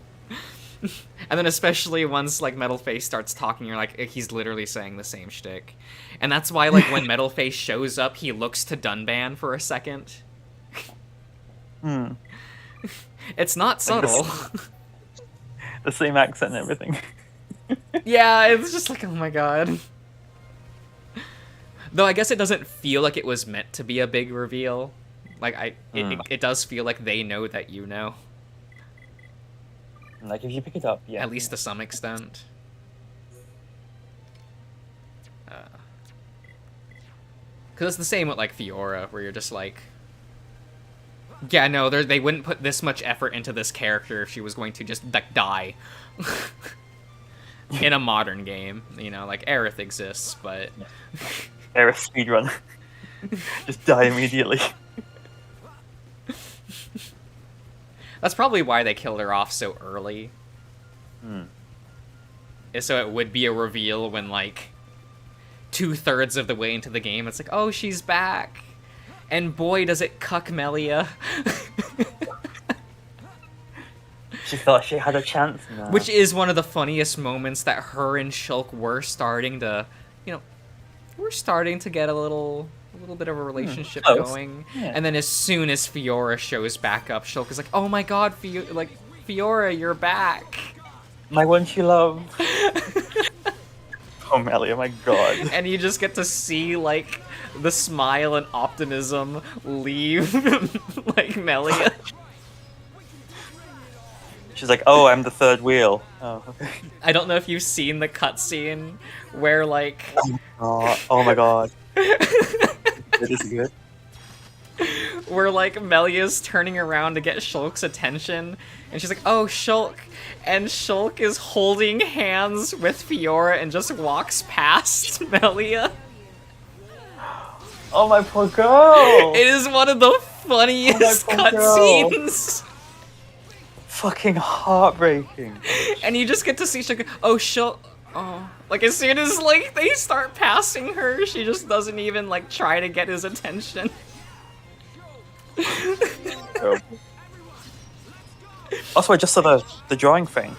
And then especially once like Metalface starts talking, you're like, he's literally saying the same shtick. And that's why like when Metalface shows up, he looks to Dunban for a second. It's not subtle. The same accent and everything. Yeah, it's just like, oh my god. Though I guess it doesn't feel like it was meant to be a big reveal. Like, it does feel like they know that you know. Like, if you pick it up, yeah. At least to some extent. Because it's the same with, like, Fiora, where you're just like... Yeah, no, they wouldn't put this much effort into this character if she was going to just, like, die. In a modern game. You know, like, Aerith exists, but... Aerith speedrun. Just die immediately. That's probably why they killed her off so early. Is so it would be a reveal when, like, 2/3 of the way into the game, it's like, oh, she's back. And boy, does it cuck Melia. She thought she had a chance now. Which is one of the funniest moments that her and Shulk were starting to, you know, we're starting to get a little bit of a relationship going. Yeah. And then as soon as Fiora shows back up, Shulk is like, oh my god, Fiora, you're back. My one she loved. Oh, Melia, my god. And you just get to see, like, the smile and optimism leave, like, Melia. She's like, oh, I'm the third wheel. Oh, okay. I don't know if you've seen the cutscene where, like... Oh my god. It is good. Where, like, Melia's turning around to get Shulk's attention, and she's like, oh, Shulk. And Shulk is holding hands with Fiora and just walks past Melia. Oh, my poor girl! It is one of the funniest cutscenes. Fucking heartbreaking. And you just get to see Shulk, oh, Shulk. Oh, like, as soon as, like, they start passing her, she just doesn't even, like, try to get his attention. Also, I just saw the drawing thing.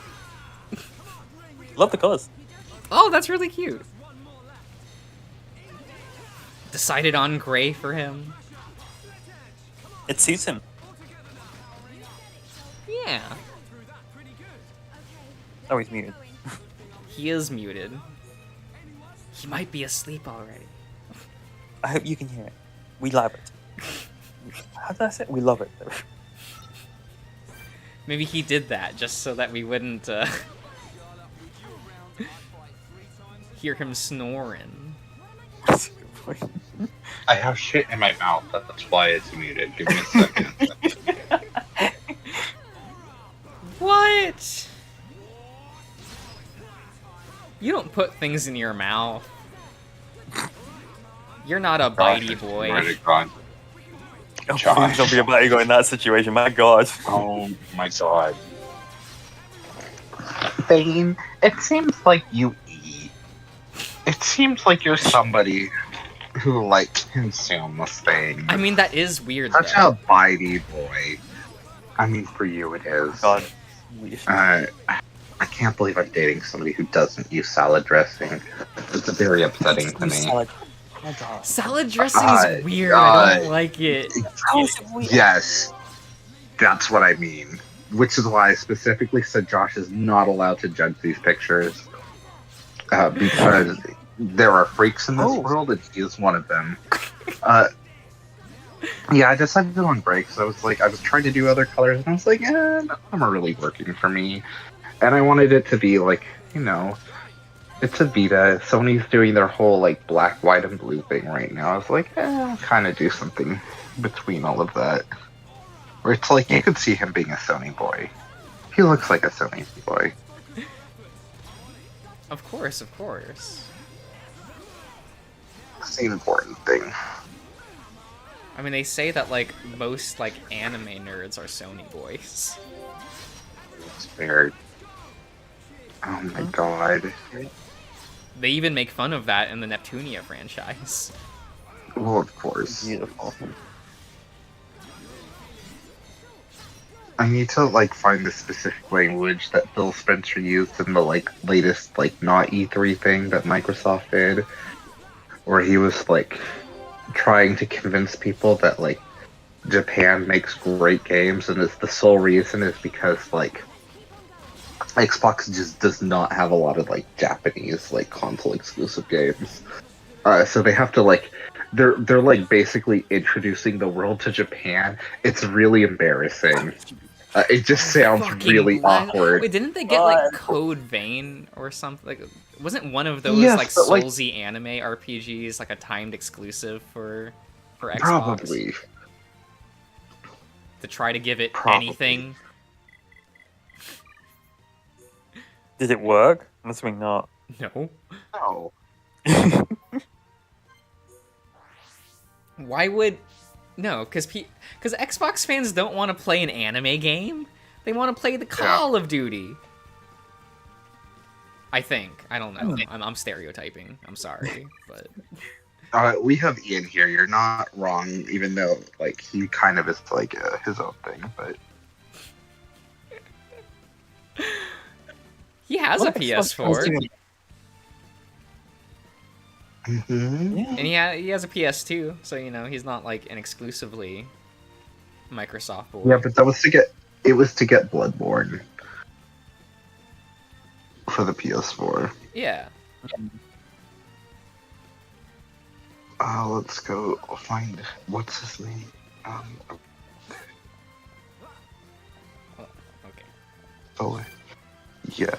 Love the colors. Oh, that's really cute. Decided on gray for him. It suits him. Yeah. Oh, he's muted. He is muted. He might be asleep already. I hope you can hear it. We love it. How did I say it? We love it. Maybe he did that just so that we wouldn't hear him snoring. I have shit in my mouth, that's why it's muted. Give me a second. What? You don't put things in your mouth. You're not a bitey boy. Oh, please don't be a bitey guy in that situation, my god. Oh my god. Bane, it seems like you eat. It seems like you're somebody who, like, consumes things. I mean, that is weird, Such though. a bitey boy. I mean, for you it is. God. I can't believe I'm dating somebody who doesn't use salad dressing. It's very upsetting to me. Salad. Oh my god. Salad dressing is weird. I don't like it. Yes. That's what I mean. Which is why I specifically said Josh is not allowed to judge these pictures. Because there are freaks in this world, and he is one of them. Yeah, I decided to go on breaks. I was trying to do other colors, and I was like, none of them are really working for me. And I wanted it to be like, you know, it's a Vita. Sony's doing their whole, like, black, white, and blue thing right now. I was like, I'll kind of do something between all of that. Where it's like, you could see him being a Sony boy. He looks like a Sony boy. Of course, of course. That's the important thing. I mean, they say that, like, most, like, anime nerds are Sony boys. It's weird. Oh my god. they even make fun of that in the Neptunia franchise. Well, of course. Beautiful. I need to like find the specific language that Phil Spencer used in the like latest like not E3 thing that Microsoft did, where he was like trying to convince people that like Japan makes great games, and it's the sole reason is because like Xbox just does not have a lot of like Japanese like console exclusive games. So they have to like they're like basically introducing the world to Japan. It's really embarrassing. It just sounds really awkward. Wait, didn't they get like Code Vein or something? Like, wasn't one of those like Soulsy anime RPGs like a timed exclusive for Xbox? Probably. To try to give it anything. Did it work? I'm assuming not. No. No. Why would... No, because Xbox fans don't want to play an anime game. They want to play the Call of Duty. I think. I don't know. I'm stereotyping. I'm sorry, but... We have Ian here. You're not wrong, even though like he kind of is like his own thing, but... He has a PS4. Mm-hmm. Yeah. And he has a PS2, so you know he's not like an exclusively Microsoft boy. Yeah, but that was to get Bloodborne for the PS4. Yeah. Let's go find what's his name. Okay. Oh, yeah.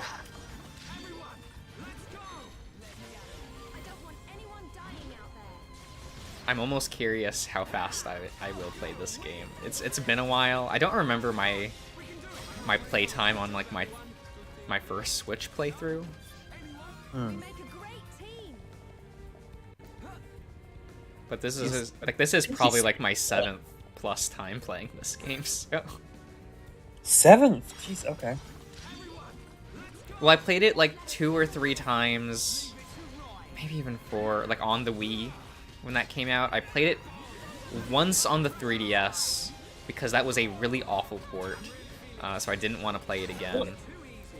I'm almost curious how fast I will play this game. It's been a while. I don't remember my playtime on like my first Switch playthrough. But this is probably like my 7th plus time playing this game. So. 7th? Jeez, okay. Well, I played it like 2 or 3 times, maybe even 4, like on the Wii. When that came out, I played it once on the 3DS because that was a really awful port, so I didn't want to play it again.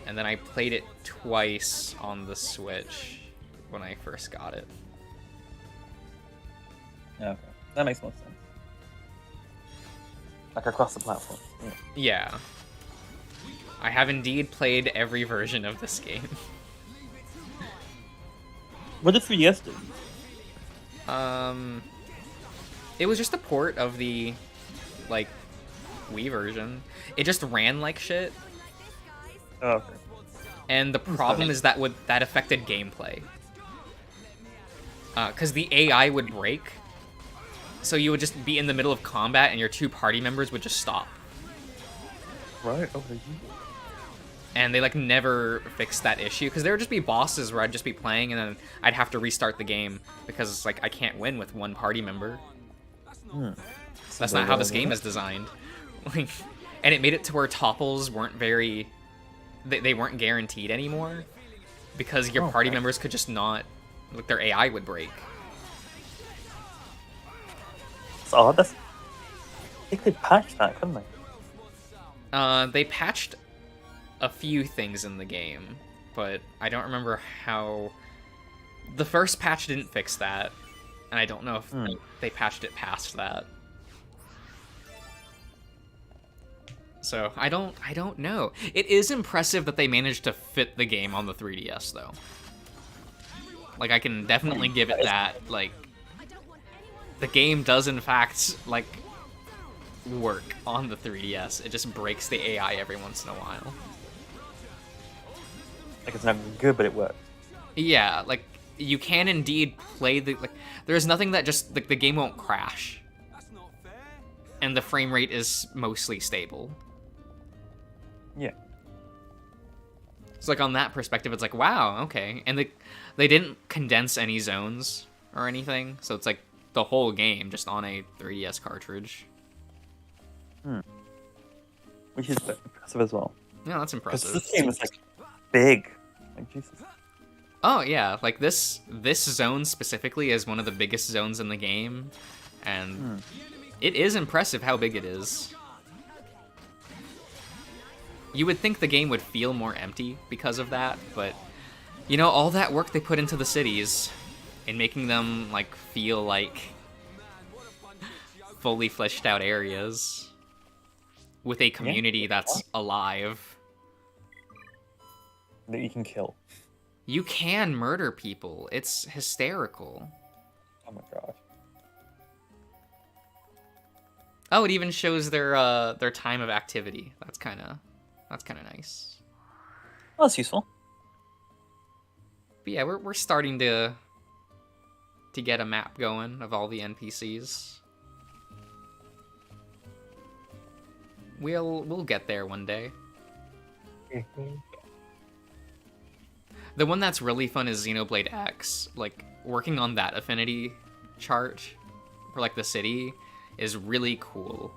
And then I played it twice on the Switch when I first got it. Okay, that makes more sense. Like across the platform. Yeah. I have indeed played every version of this game. What did 3DS do? It was just a port of the, like, Wii version. It just ran like shit. Oh, okay. And the problem is that that affected gameplay. Because the AI would break. So you would just be in the middle of combat and your 2 party members would just stop. Right, okay. And they, like, never fixed that issue. Because there would just be bosses where I'd just be playing and then I'd have to restart the game. Because, like, I can't win with 1 party member. That's not how this game is designed. Like, and it made it to where topples weren't very... They weren't guaranteed anymore. Because your party members could just not... Like, their AI would break. So, they could patch that, couldn't they? They patched a few things in the game, but I don't remember how... The first patch didn't fix that, and I don't know if they patched it past that. So, I don't know. It is impressive that they managed to fit the game on the 3DS, though. Like, I can definitely give it that, like... The game does, in fact, like, work on the 3DS. It just breaks the AI every once in a while. Like, it's not good, but it works. Yeah, like, you can indeed play the... Like, there's nothing that just... Like, the game won't crash. And the frame rate is mostly stable. Yeah. So, like, on that perspective, it's like, wow, okay. And they didn't condense any zones or anything, so it's like the whole game just on a 3DS cartridge. Which is impressive as well. Yeah, that's impressive. Because this game is, like, big. Like, Jesus. Oh yeah, like this zone specifically is one of the biggest zones in the game, and it is impressive how big it is. You would think the game would feel more empty because of that, but you know, all that work they put into the cities and making them like feel like fully fleshed out areas with a community that's alive. That you can kill. You can murder people. It's hysterical. Oh my god. Oh, it even shows their time of activity. That's kind of nice. Well, that's useful. But yeah, we're starting to get a map going of all the NPCs. We'll get there one day. The one that's really fun is Xenoblade X. Like, working on that affinity chart for, like, the city is really cool.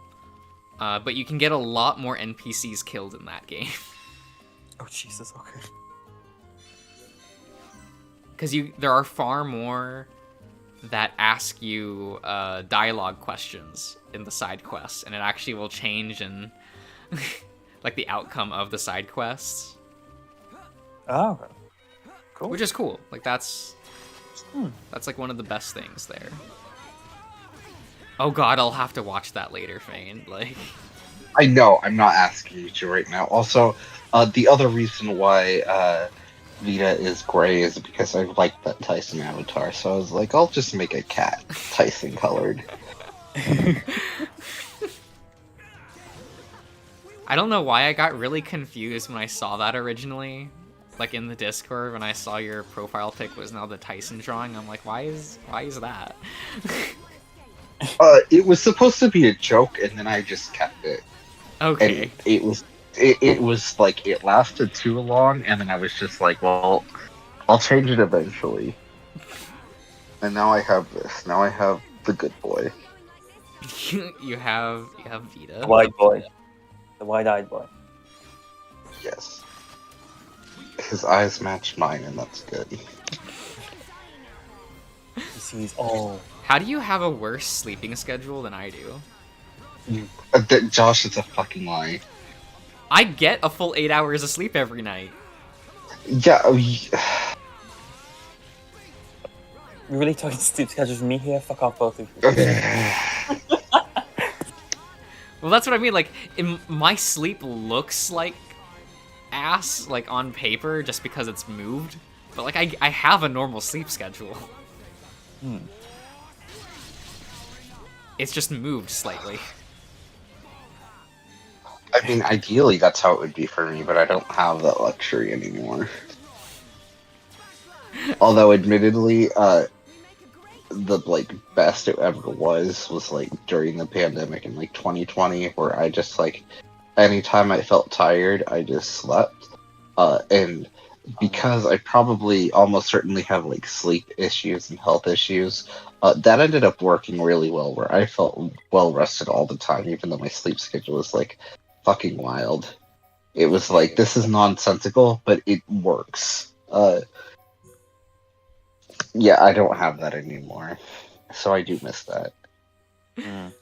But you can get a lot more NPCs killed in that game. Oh, Jesus, okay. Because there are far more that ask you dialogue questions in the side quests, and it actually will change in, like, the outcome of the side quests. Oh, okay. Cool. Which is cool. Like, that's like one of the best things there. Oh god, I'll have to watch that later, Fane. Like, I know, I'm not asking you to right now. Also, the other reason why Vita is gray is because I like that Tyson avatar, so I was like, I'll just make a cat Tyson colored. I don't know why I got really confused when I saw that originally. Like, in the Discord, when I saw your profile pic was now the Tyson drawing, I'm like, why is that? It was supposed to be a joke, and then I just kept it. Okay. And it was like, it lasted too long, and then I was just like, well, I'll change it eventually. And now I have this. Now I have the good boy. you have Vita. The white boy. The wide-eyed boy. Yes. His eyes match mine, and that's good. He sees all. How do you have a worse sleeping schedule than I do? Josh, it's a fucking lie. I get a full 8 hours of sleep every night. Yeah. You're really talking sleep schedules with me here? Fuck off, both of you. Well, that's what I mean. Like, my sleep looks like ass, like, on paper, just because it's moved. But, like, I have a normal sleep schedule. It's just moved slightly. I mean, ideally, that's how it would be for me, but I don't have that luxury anymore. Although, admittedly, the, like, best it ever was, like, during the pandemic in, like, 2020, where I just, like, anytime I felt tired, I just slept. And because I probably almost certainly have, like, sleep issues and health issues, that ended up working really well, where I felt well rested all the time, even though my sleep schedule was, like, fucking wild. It was like, this is nonsensical, but it works. Yeah, I don't have that anymore, so I do miss that.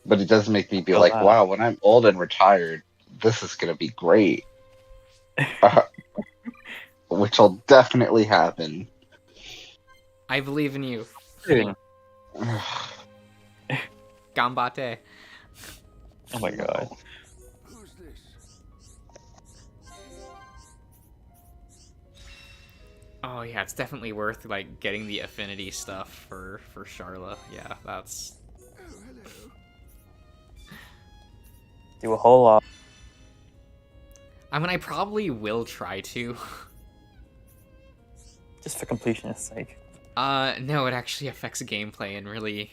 But it does make me be like, wow, when I'm old and retired, this is gonna be great. Which will definitely happen. I believe in you. Gambate. Oh my god. Oh yeah, it's definitely worth, like, getting the affinity stuff for Charla. Yeah, that's... Do a whole lot. I mean, I probably will try to. Just for completionist's sake. No, it actually affects gameplay and really...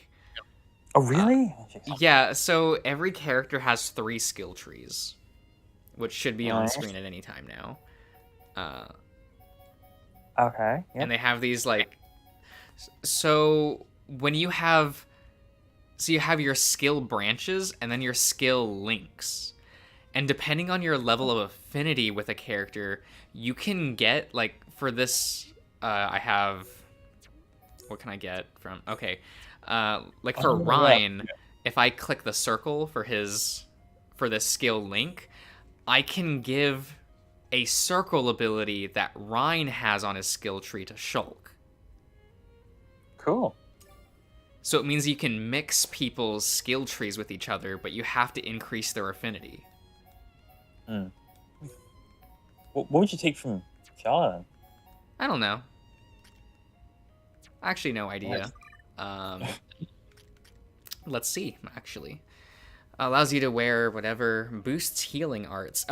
Oh, really? Yeah, so every character has 3 skill trees, which should be on screen at any time now. Okay. Yeah. And they have these, like... So, when you have... So you have your skill branches, and then your skill links. And depending on your level of affinity with a character, you can get, like, for this I have. What can I get from? Okay, like for Ryan, if I click the circle for this skill link, I can give a circle ability that Ryan has on his skill tree to Shulk. Cool. So it means you can mix people's skill trees with each other, but you have to increase their affinity. What would you take from Charlotte? I don't know. Actually, no idea. Let's see, actually. Allows you to wear whatever. Boosts healing arts.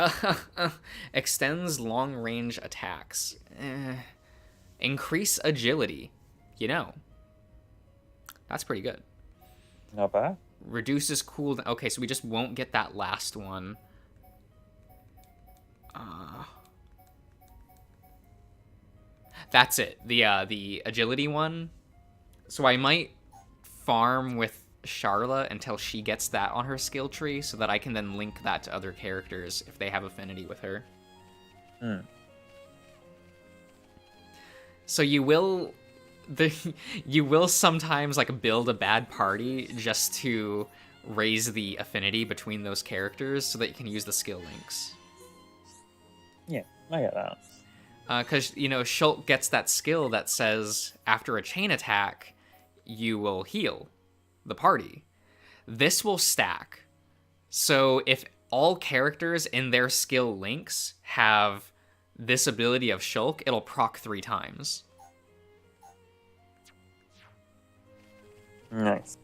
Extends long-range attacks. Increase agility. You know. That's pretty good. Not bad. Reduces cooldown. Okay, so we just won't get that last one. That's it. The agility one. So I might farm with Charla until she gets that on her skill tree, so that I can then link that to other characters if they have affinity with her. So you will sometimes like build a bad party just to raise the affinity between those characters so that you can use the skill links. Yeah, I get that. Because, Shulk gets that skill that says after a chain attack, you will heal the party. This will stack. So if all characters in their skill links have this ability of Shulk, it'll proc 3 times. Nice.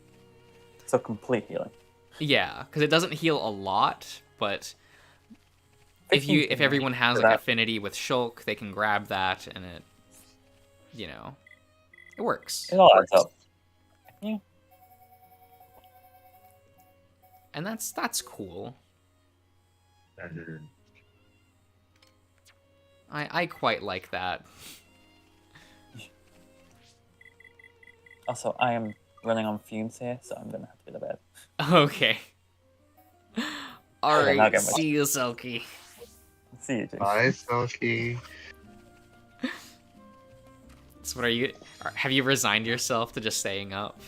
So complete healing. Yeah, because it doesn't heal a lot, but if everyone has like affinity with Shulk, they can grab that, and it works. It all adds up. Yeah. And that's cool. I quite like that. Also, I am running on fumes here, so I'm gonna have to go to bed. Okay. Alright, Okay, see you, Selkie. See you, Jim. Bye, Selkie. So have you resigned yourself to just staying up?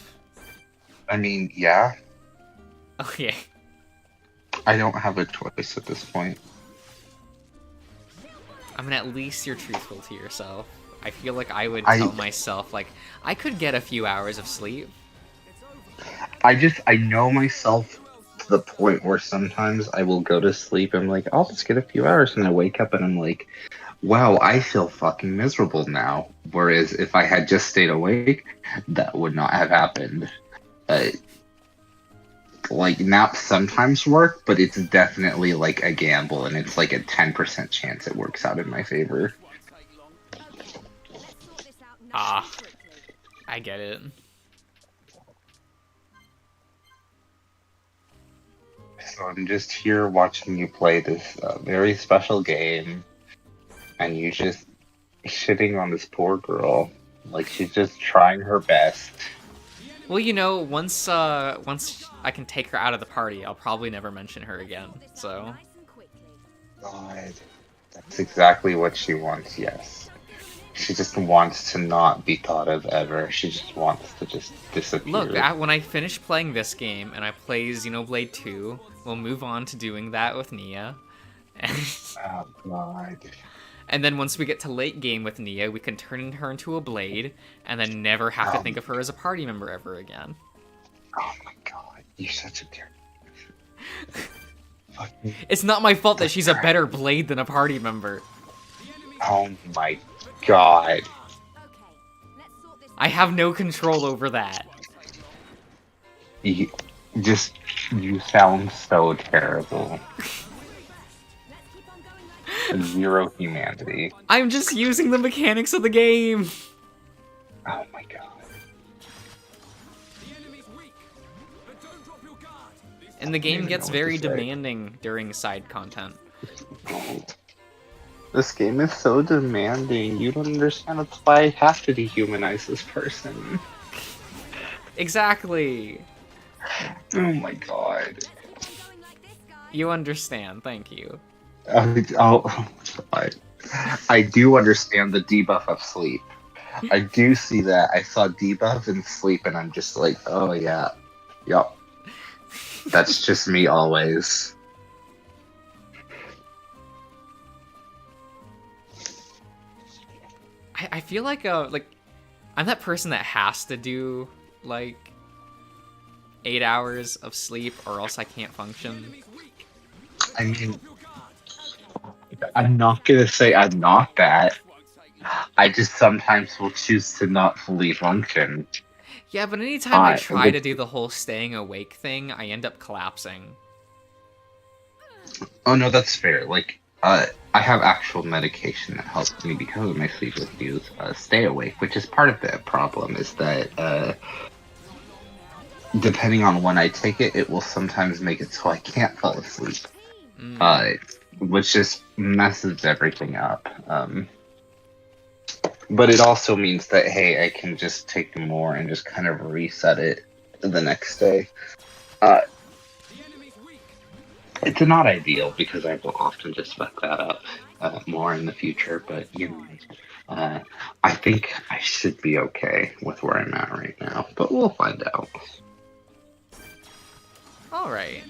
I mean, yeah. Okay. I don't have a choice at this point. I mean, at least you're truthful to yourself. I feel like I would tell myself, like, I could get a few hours of sleep. I know myself to the point where sometimes I will go to sleep and I'm like, I'll just get a few hours, and I wake up and I'm like, wow, I feel fucking miserable now. Whereas if I had just stayed awake, that would not have happened. Like, naps sometimes work, but it's definitely like a gamble, and it's like a 10% chance it works out in my favor. I get it. So I'm just here watching you play this very special game, and you just shitting on this poor girl. Like, she's just trying her best. Well, once I can take her out of the party, I'll probably never mention her again, so... God, that's exactly what she wants, yes. She just wants to not be thought of ever. She just wants to just disappear. Look, when I finish playing this game and I play Xenoblade 2, we'll move on to doing that with Nia. Oh, God. And then once we get to late game with Nia, we can turn her into a blade, and then never have to think of her as a party member ever again. Oh my God, you're such a terrible. It's not my fault that she's a better blade than a party member. Oh my God. I have no control over that. You sound so terrible. Zero humanity. I'm just using the mechanics of the game. Oh my God. And the game gets very demanding during side content. This game is so demanding. You don't understand. That's why I have to dehumanize this person. Exactly. Oh my God. You understand. Thank you. I do understand the debuff of sleep. I do see that. I saw debuff and sleep, and I'm just like, oh yeah, yup. That's just me always. I feel like I'm that person that has to do like 8 hours of sleep or else I can't function. I mean, I'm not gonna say I'm not that. I just sometimes will choose to not fully function. Yeah, but anytime I try to Which, do the whole staying awake thing, I end up collapsing. oh no, that's fair. Like, I have actual medication that helps me because of my sleep issues stay awake, which is part of the problem. Is that depending on when I take it, it will sometimes make it so I can't fall asleep. Which just messes everything up. But it also means that, hey, I can just take more and just kind of reset it the next day. It's not ideal because I will often just fuck that up more in the future, but you know, I think I should be okay with where I'm at right now, but we'll find out. Alright.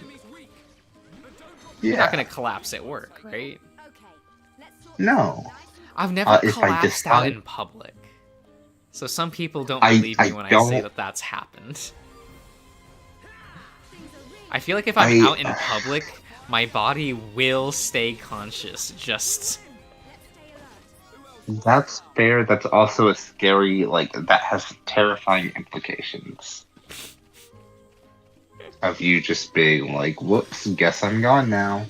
Yeah. You're not gonna collapse at work, right? No. I've never If I collapsed out decide- in public. So some people don't believe me when I say that that's happened. I feel like if I'm out in public, my body will stay conscious, just... That's fair. That's also a scary, like, that has terrifying implications. Of you just being like, whoops, guess I'm gone now.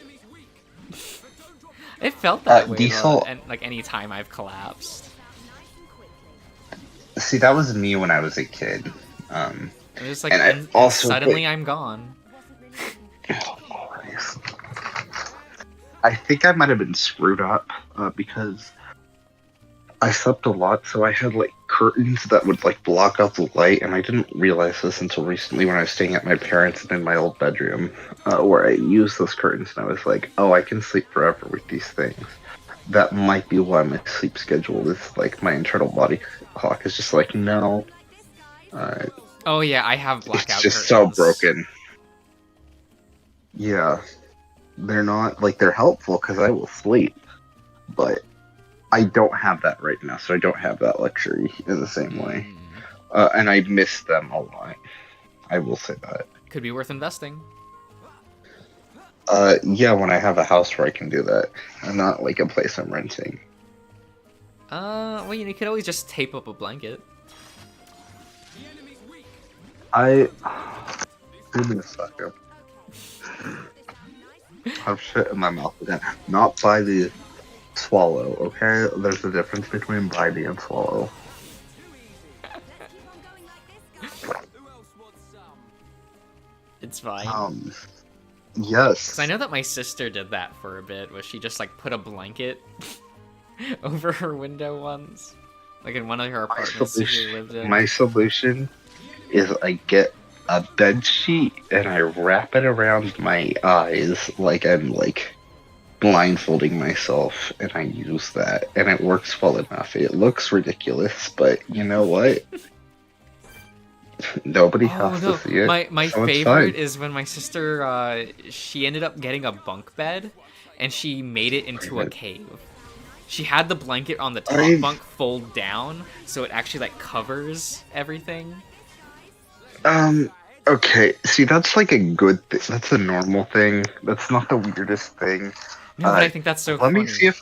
It felt that way, Diesel... and like any time I've collapsed. See, that was me when I was a kid. It was like, and and also, suddenly I'm gone. I think I might have been screwed up because I slept a lot, so I had like curtains that would like block out the light, and I didn't realize this until recently when I was staying at my parents' and in my old bedroom, where I used those curtains, and I was like, oh, I can sleep forever with these things. That might be why my sleep schedule is like my internal body clock is just like, no. Oh yeah, I have blackout It's just curtains. so broken. Yeah. They're not, like, they're helpful because I will sleep, but I don't have that right now, so I don't have that luxury in the same way. And I miss them a lot. I will say that. Could be worth investing. Yeah, when I have a house where I can do that, and not, like, a place I'm renting. Well, you could always just tape up a blanket. Give me a second. I have shit in my mouth again. Not by the swallow, okay? There's a difference between bite and swallow. It's fine. Yes. Because I know that my sister did that for a bit, where she just like put a blanket over her window once, like in one of her apartments she lived in. My solution is I get a bed sheet and I wrap it around my eyes like I'm like blindfolding myself, and I use that, and it works well enough. It looks ridiculous, but you know what? Nobody has to see it. My so favorite is when my sister she ended up getting a bunk bed, and she made it into a cave. She had the blanket on the top bunk fold down, so it actually like covers everything. Okay, see, that's like a good thing. That's a normal thing. That's not the weirdest thing. No, but I think that's so let funny. me see if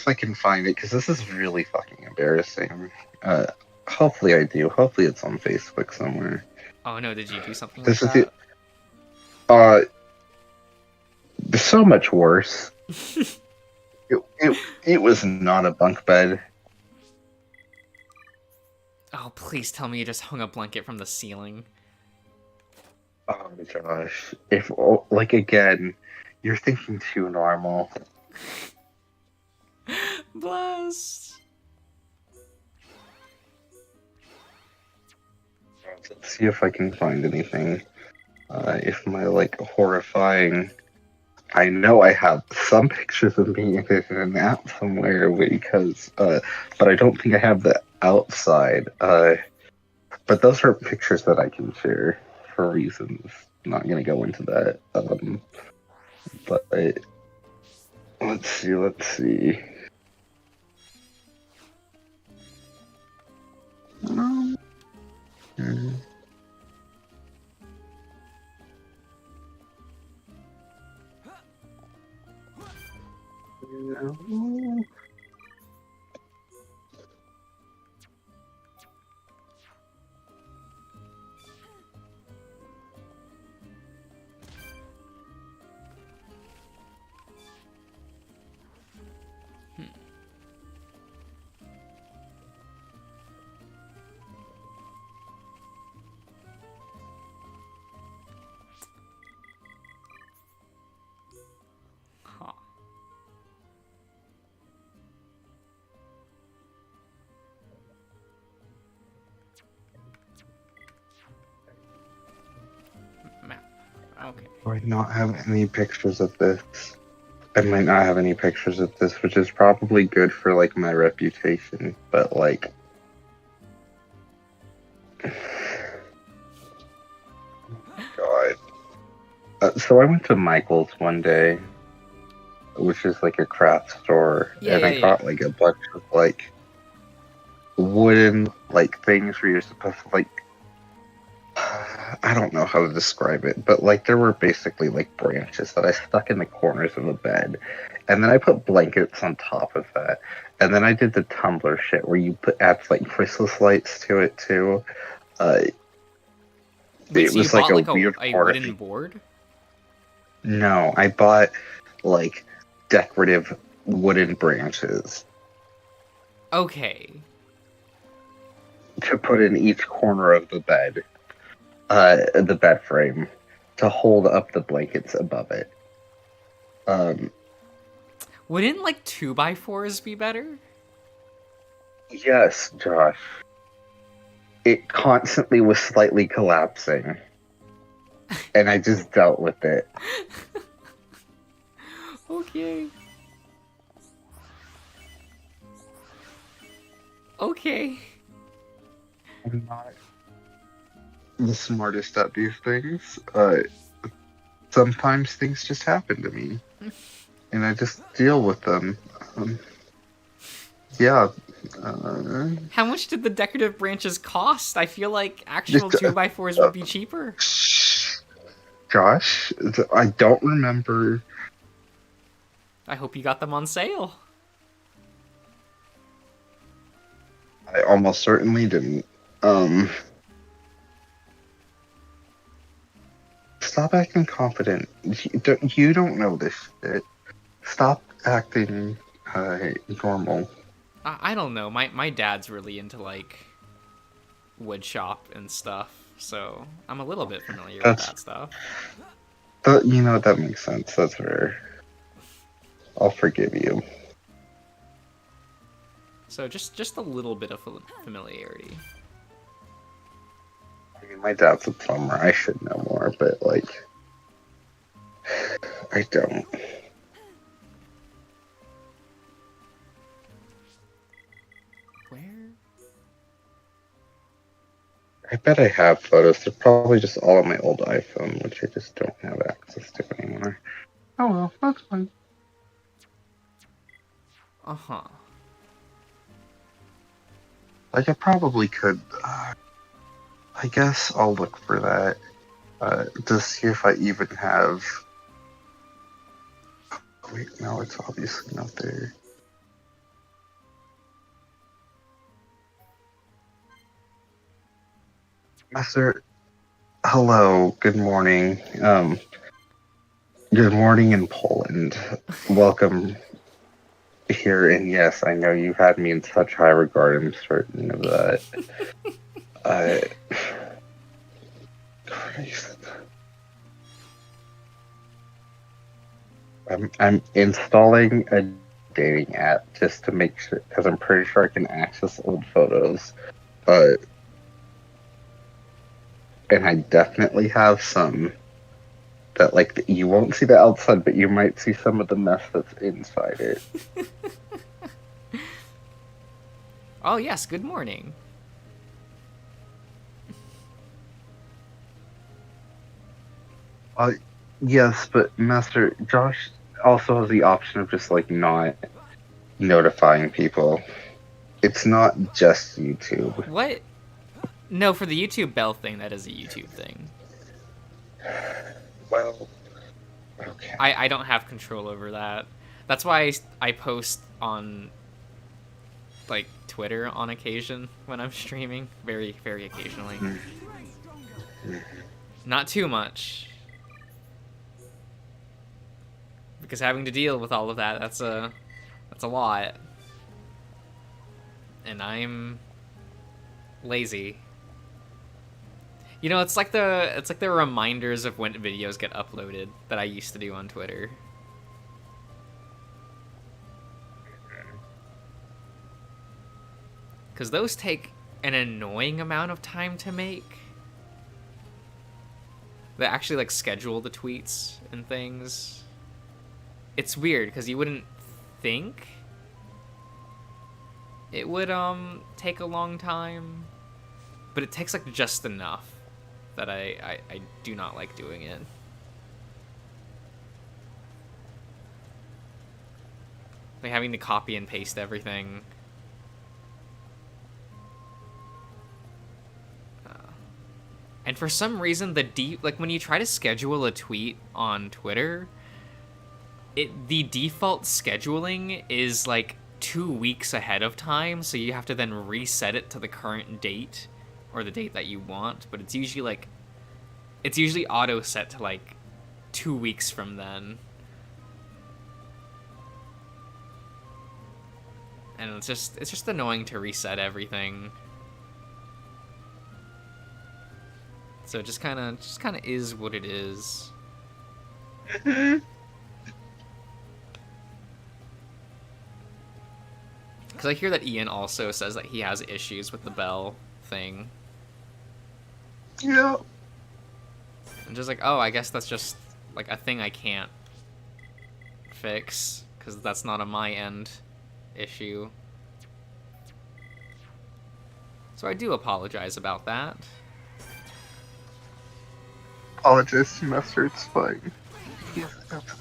I can find it, because this is really fucking embarrassing. Hopefully I do. Hopefully it's on Facebook somewhere. Oh no, did you do something This like is that? There's so much worse. It was not a bunk bed. Oh, please tell me you just hung a blanket from the ceiling. Oh my gosh. If, like, again, you're thinking too normal. Bless. Let's see if I can find anything. If my, like, horrifying I know I have some pictures of me in an app somewhere because, but I don't think I have the outside. But those are pictures that I can share for reasons. I'm not gonna go into that. But let's see. Let's see. Hmm. Huh. Map. Okay. Do I not have any pictures of this? I might not have any pictures of this, which is probably good for like my reputation. But like, God. So I went to Michael's one day, which is like a craft store, Yeah, and I got like a bunch of like wooden like things where you're supposed to like, I don't know how to describe it, but like there were basically like branches that I stuck in the corners of the bed, and then I put blankets on top of that, and then I did the tumbler shit where you add like Christmas lights to it too. Wait, It so you was like bought a like weird a part of wooden me. board? No, I bought like decorative wooden branches Okay. to put in each corner of the bed frame, to hold up the blankets above it. Wouldn't like 2x4s be better? Yes, Josh. It constantly was slightly collapsing, and I just dealt with it. Okay. Okay. I'm not the smartest at these things. Sometimes things just happen to me, and I just deal with them. Yeah. How much did the decorative branches cost? I feel like actual 2x4s would be cheaper. Josh, I don't remember. I hope you got them on sale. I almost certainly didn't. Stop acting confident. You don't know this shit. Stop acting normal. I don't know. My dad's really into like wood shop and stuff, so I'm a little bit familiar with that stuff. You know, that makes sense. That's fair. I'll forgive you. So just a little bit of familiarity. I mean, my dad's a plumber. I should know more, but like, I don't. Where? I bet I have photos. They're probably just all on my old iPhone, which I just don't have access to anymore. Oh well, that's fine. Uh-huh. Like, I probably could. I guess I'll look for that to see if I even have. Wait, no, it's obviously not there. Master, hello, good morning. Good morning in Poland. Welcome here, and yes, I know you had me in such high regard. I'm certain of that. Christ. I'm installing a dating app just to make sure, because I'm pretty sure I can access old photos. And I definitely have some that like you won't see the outside, but you might see some of the mess that's inside it. Oh yes, good morning. Yes, but Master Josh also has the option of just like not notifying people. It's not just YouTube. What? No, for the YouTube bell thing, that is a YouTube thing. Well, okay. I don't have control over that. That's why I post on like Twitter on occasion when I'm streaming, very very occasionally. Not too much. Because having to deal with all of that, that's a lot. And I'm lazy. You know, it's like the reminders of when videos get uploaded that I used to do on Twitter. Cuz those take an annoying amount of time to make. They actually like schedule the tweets and things. It's weird because you wouldn't think it would take a long time, but it takes like just enough that I do not like doing it. Like having to copy and paste everything. And for some reason, like when you try to schedule a tweet on Twitter, the default scheduling is like 2 weeks ahead of time, so you have to then reset it to the current date or the date that you want, but it's usually auto set to like 2 weeks from then. And it's just annoying to reset everything. So it just kind of is what it is. Because I hear that Ian also says that he has issues with the bell thing. Yeah. I'm just like, oh, I guess that's just like a thing I can't fix because that's not a my end issue. So I do apologize about that. Apologize to Master, it's fine.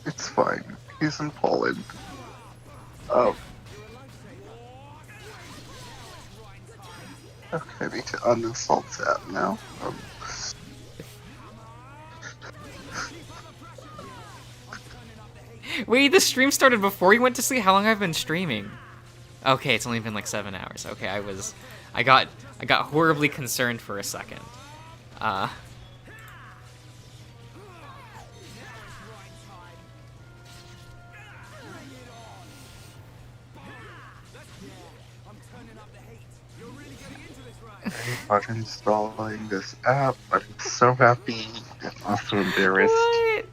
It's fine. He's in Poland. Oh. Okay, I need to uninstall that now. Wait, the stream started before you went to sleep? How long have I been streaming? Okay, it's only been like 7 hours. Okay, I got horribly concerned for a second. I'm installing this app. I'm so happy and also embarrassed. What?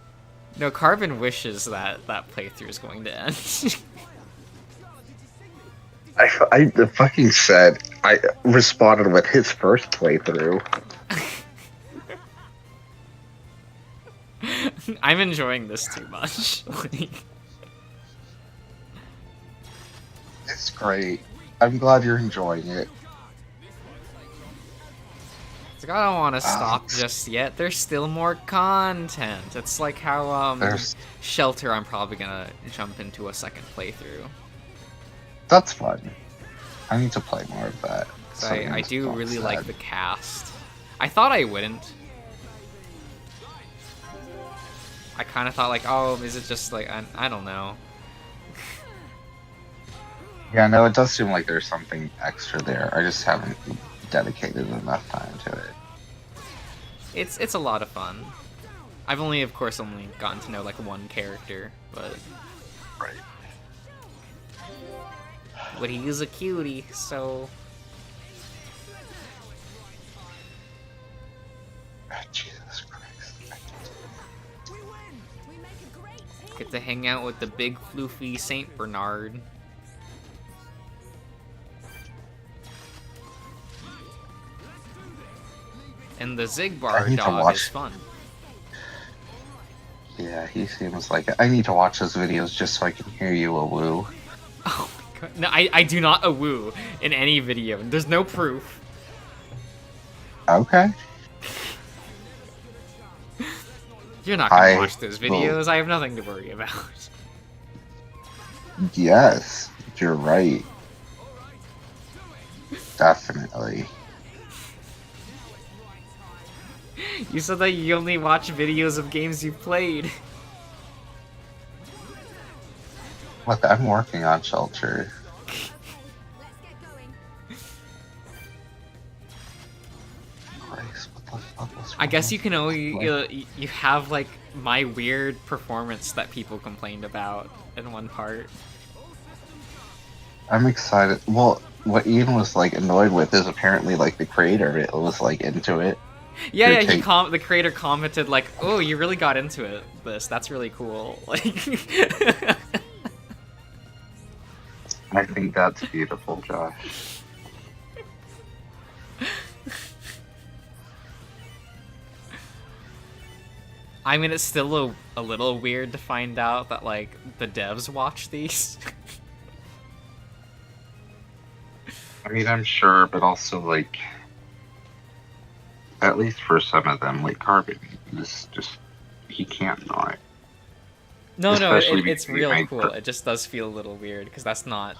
No, Carbon wishes that playthrough is going to end. I fucking said I responded with his first playthrough. I'm enjoying this too much. It's great. I'm glad you're enjoying it. It's like, I don't want to stop just yet. There's still more content. It's like how Shelter, I'm probably gonna jump into a second playthrough. That's fun. I need to play more of that. I do really like the cast. I thought I wouldn't. I kind of thought like, oh, is it just like, I don't know. Yeah, no, it does seem like there's something extra there. I just haven't dedicated enough time to it. It's a lot of fun. I've only, of course, gotten to know like one character, but right. But he is a cutie, so. Jesus Christ! Get to hang out with the big floofy Saint Bernard. And the Zigbar dog is fun. Yeah, he seems like it. I need to watch those videos just so I can hear you a woo. Oh my god. No, I do not a woo in any video. There's no proof. Okay. You're not gonna I watch those will- videos. I have nothing to worry about. Yes, you're right. Definitely. You said that you only watch videos of games you've played. Look, I'm working on Shelter. Christ, what the fuck was I guess wrong you can only with you have like my weird performance that people complained about in one part. I'm excited. Well, what Ian was like annoyed with is apparently like the creator of it was like into it. Yeah, Your yeah. take- The creator commented like, "Oh, you really got into it. That's really cool." Like, I think that's beautiful, Josh. I mean, it's still a little weird to find out that like the devs watch these. I mean, I'm sure, but also like, at least for some of them, like Carbon, just he can't not. No, Especially it's because he real made cool. It just does feel a little weird because that's not.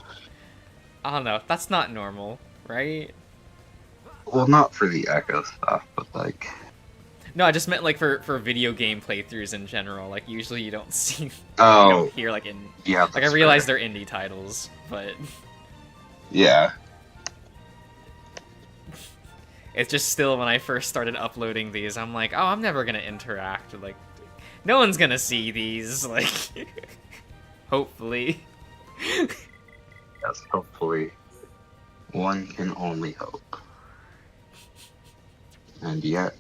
I don't know. That's not normal, right? Well, not for the Echo stuff, but like. No, I just meant like for video game playthroughs in general. Like usually you don't see, you Oh, don't hear like in. yeah. Like I that's realize fair. they're indie titles, but Yeah. it's just still when I first started uploading these, I'm like, oh, I'm never gonna interact. Like, no one's gonna see these. Like, hopefully. Yes, hopefully. One can only hope. And yet.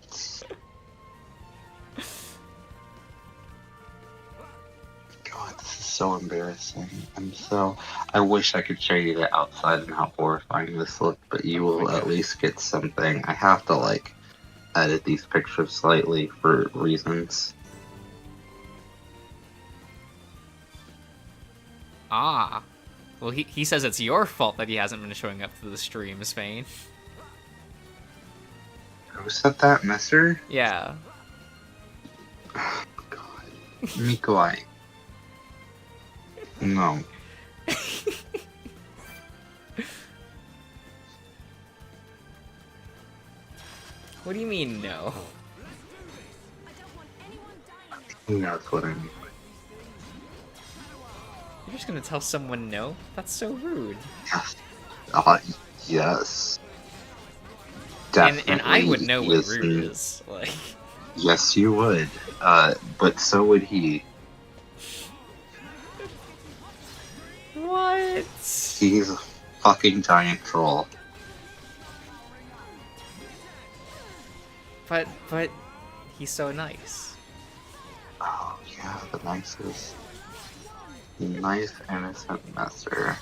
God, this is so embarrassing. I wish I could show you the outside and how horrifying this looked, but you will at least get something. I have to, like, edit these pictures slightly for reasons. Ah. Well, he says it's your fault that he hasn't been showing up to the streams, Fane. Who said that, Mister? Yeah. Nikolai. No. What do you mean, no? He knows what I mean. You're just gonna tell someone no? That's so rude. Yes. And I would know what Definitely rude is- is. Like, Yes, you would. But so would he. what? He's a fucking giant troll. But he's so nice. Oh, yeah, the nicest. Nice, innocent messer.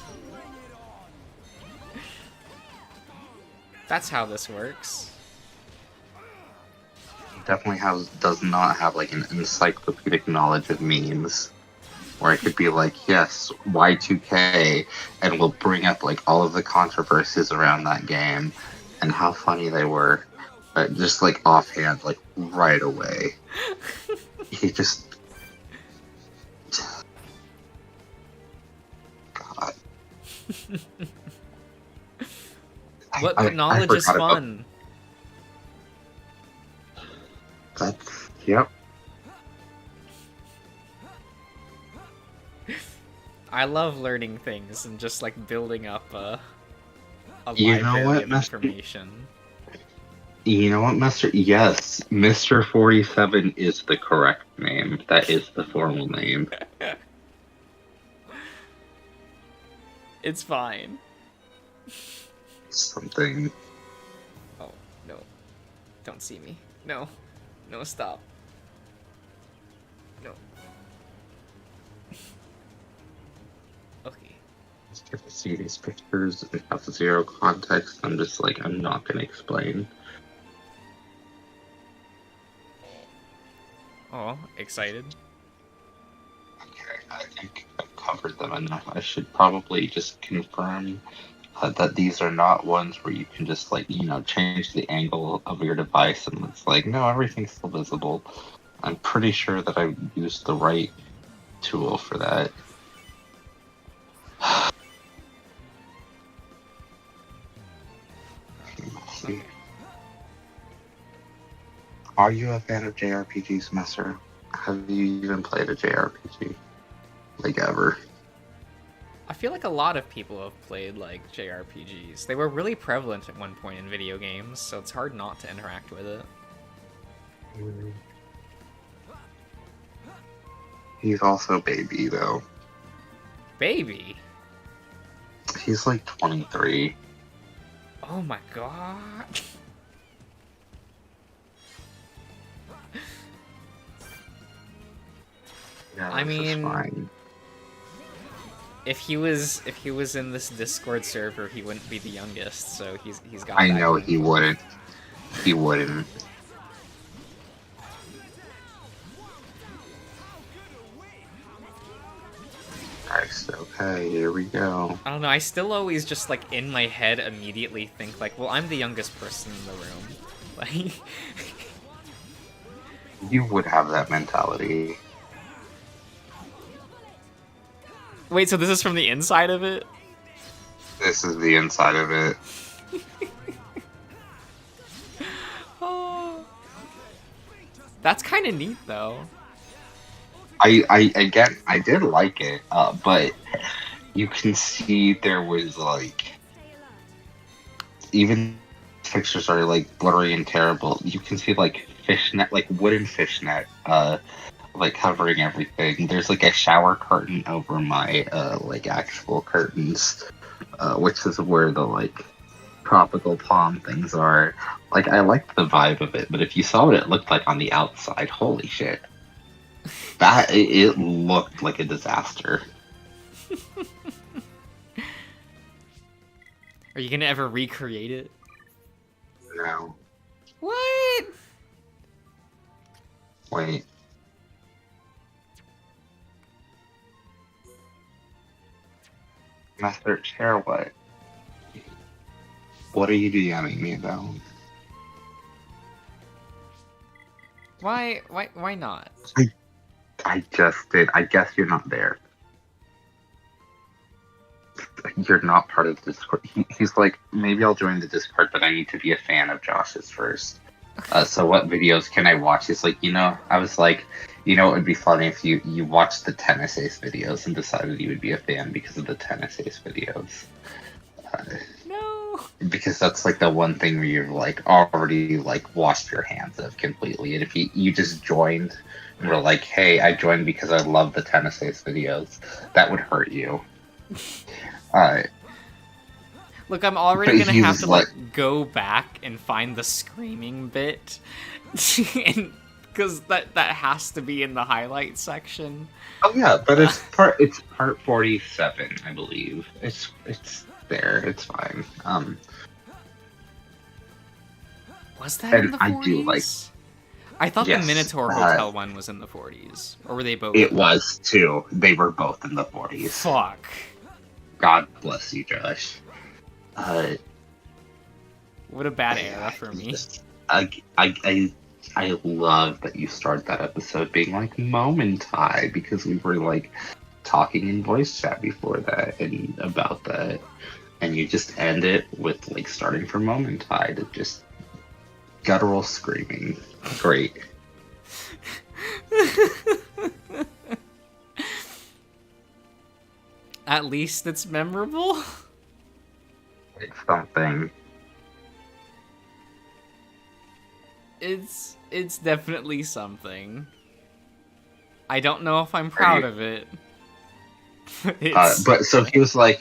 That's how this works. Definitely does not have like an encyclopedic knowledge of memes. Where it could be like, yes, Y2K, and we'll bring up like all of the controversies around that game and how funny they were. But just like offhand, like right away. He just. God. But knowledge is forgot about- fun. That's. Yep. I love learning things and just like building up a You know library what, of Master? information. You know what, Mister? Yes, Mr. 47 is the correct name. That is the formal name. It's fine. Something. Oh, no. Don't see me. No. No, stop. No. Okay. If I see these pictures and have zero context, I'm just like, I'm not gonna explain. Oh, excited. I think I've covered them enough. I should probably just confirm that these are not ones where you can just like change the angle of your device and it's like no, everything's still visible. I'm pretty sure that I used the right tool for that. Okay. Are you a fan of JRPGs, Messer? Have you even played a JRPG? Like ever? I feel like a lot of people have played like JRPGs. They were really prevalent at one point in video games, so it's hard not to interact with it. He's also baby though. Baby? He's like 23. Oh my god. Yeah, I mean, fine. if he was in this Discord server, he wouldn't be the youngest, so he's got. I that know going he for him. wouldn't. He wouldn't. Nice. Okay, here we go. I don't know. I still always just like in my head immediately think like, well, I'm the youngest person in the room. Like, You would have that mentality. wait, so this is from the inside of it? This is the inside of it. Oh, that's kind of neat though. I did like it, but you can see there was like, even pictures are like blurry and terrible. You can see like fishnet, like wooden fishnet, like covering everything. There's like a shower curtain over my like actual curtains, which is where the like tropical palm things are. Like I liked the vibe of it, but if you saw what it looked like on the outside, holy shit. That it looked like a disaster. Are you gonna ever recreate it? No. What? Wait. Master Chair, what? What are you DMing me about? Why not? I just did. I guess you're not there. You're not part of the Discord. He's like, maybe I'll join the Discord, but I need to be a fan of Josh's first. So what videos can I watch? He's like, I was like, it would be funny if you watched the Tennis Ace videos and decided you would be a fan because of the Tennis Ace videos. No. Because that's like the one thing where you've like already like washed your hands of completely. And if you just joined and were like, hey, I joined because I love the Tennis Ace videos, that would hurt you. Look, I'm already But gonna he have was to like- go back and find the screaming bit, and because that has to be in the highlight section. Oh yeah, but it's part 47, I believe. It's there. It's fine. Was that in and the 40s? I do like. I thought Yes, the Minotaur Hotel one was in the 40s, or were they both? It was too. They were both in the 40s. Fuck. God bless you, Josh. What a bad era for me. I love that you start that episode being like Momentai, because we were like talking in voice chat before that and about that, and you just end it with like starting from Momentai to just guttural screaming. Great. At least it's memorable. It's something. It's definitely something. I don't know if I'm proud of it. But so he was like,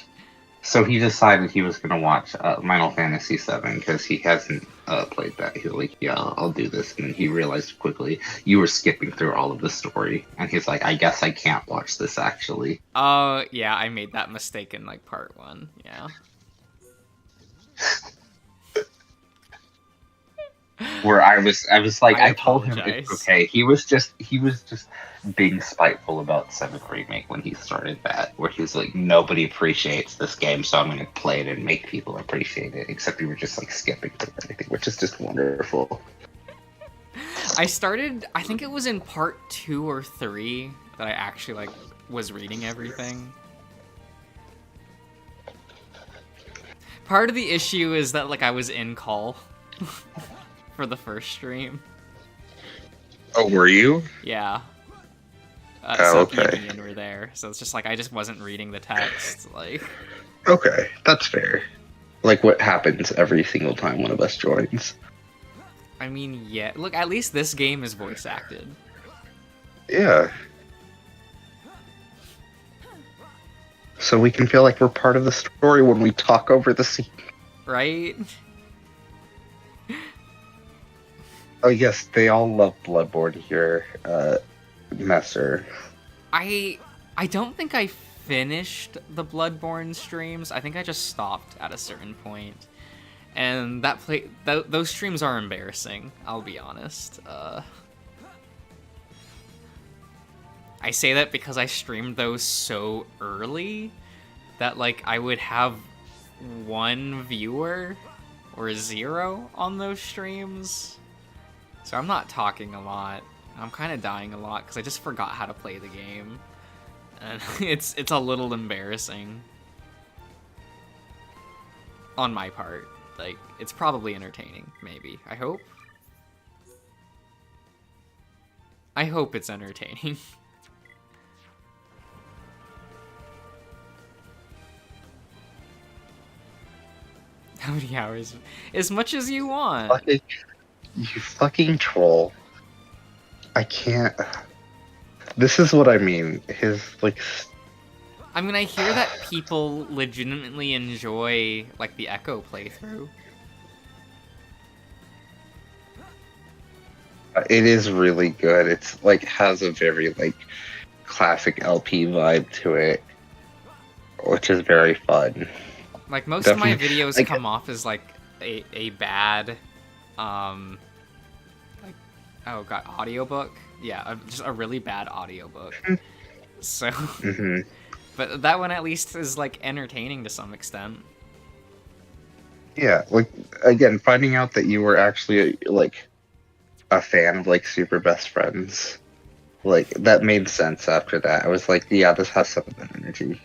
so he decided he was gonna watch Final Fantasy VII because he hasn't played that. He was like, yeah, I'll do this, and then he realized quickly you were skipping through all of the story, and he's like, I guess I can't watch this actually. Oh yeah, I made that mistake in like part 1. Yeah. where I was like, I I told him it's apologize. okay. He was just being spiteful about 7th Remake when he started that, where he's like, nobody appreciates this game, so I'm going to play it and make people appreciate it. Except we were just like skipping through everything, which is just wonderful. I started, I think it was in part 2 or 3 that I actually like was reading everything. Part of the issue is that like I was in call for the first stream. Oh, were you? Yeah. Oh, so okay. BB and were there, so it's just like I just wasn't reading the text. Like, Okay, that's fair. Like what happens every single time one of us joins. I mean, yeah. Look, at least this game is voice acted. Yeah. So we can feel like we're part of the story when we talk over the scene. Right? Oh yes, they all love Bloodborne here, Messer. I don't think I finished the Bloodborne streams. I think I just stopped at a certain point. And those streams are embarrassing, I'll be honest. I say that because I streamed those so early that like I would have 1 viewer or 0 on those streams. So I'm not talking a lot. I'm kind of dying a lot because I just forgot how to play the game. And it's a little embarrassing. On my part. Like, it's probably entertaining, maybe. I hope. I hope it's entertaining. How many hours? As much as you want. You fucking troll. I can't. This is what I mean. His, like. I mean, I hear that people legitimately enjoy, like, the Echo playthrough. It is really good. It's, like, has a very, like, classic LP vibe to it, which is very fun. Like, most Definitely, of my videos like, come off as, like, a bad, like, oh god, audiobook? Yeah, just a really bad audiobook. So, but that one at least is, like, entertaining to some extent. Yeah, like, again, finding out that you were actually, like, a fan of, like, Super Best Friends, like, that made sense after that. I was like, yeah, this has some of that energy.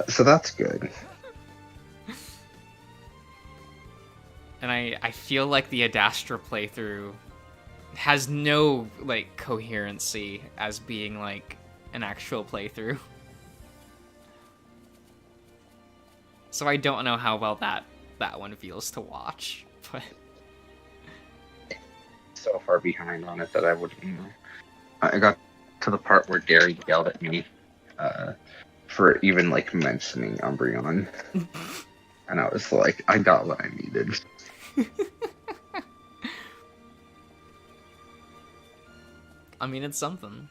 So that's good. And I feel like the Adastra playthrough has no, like, coherency as being, like, an actual playthrough. So I don't know how well that one feels to watch, but... So far behind on it that I wouldn't know. I got to the part where Gary yelled at me for even, like, mentioning Umbreon. And I was like, I got what I needed. I mean, it's something.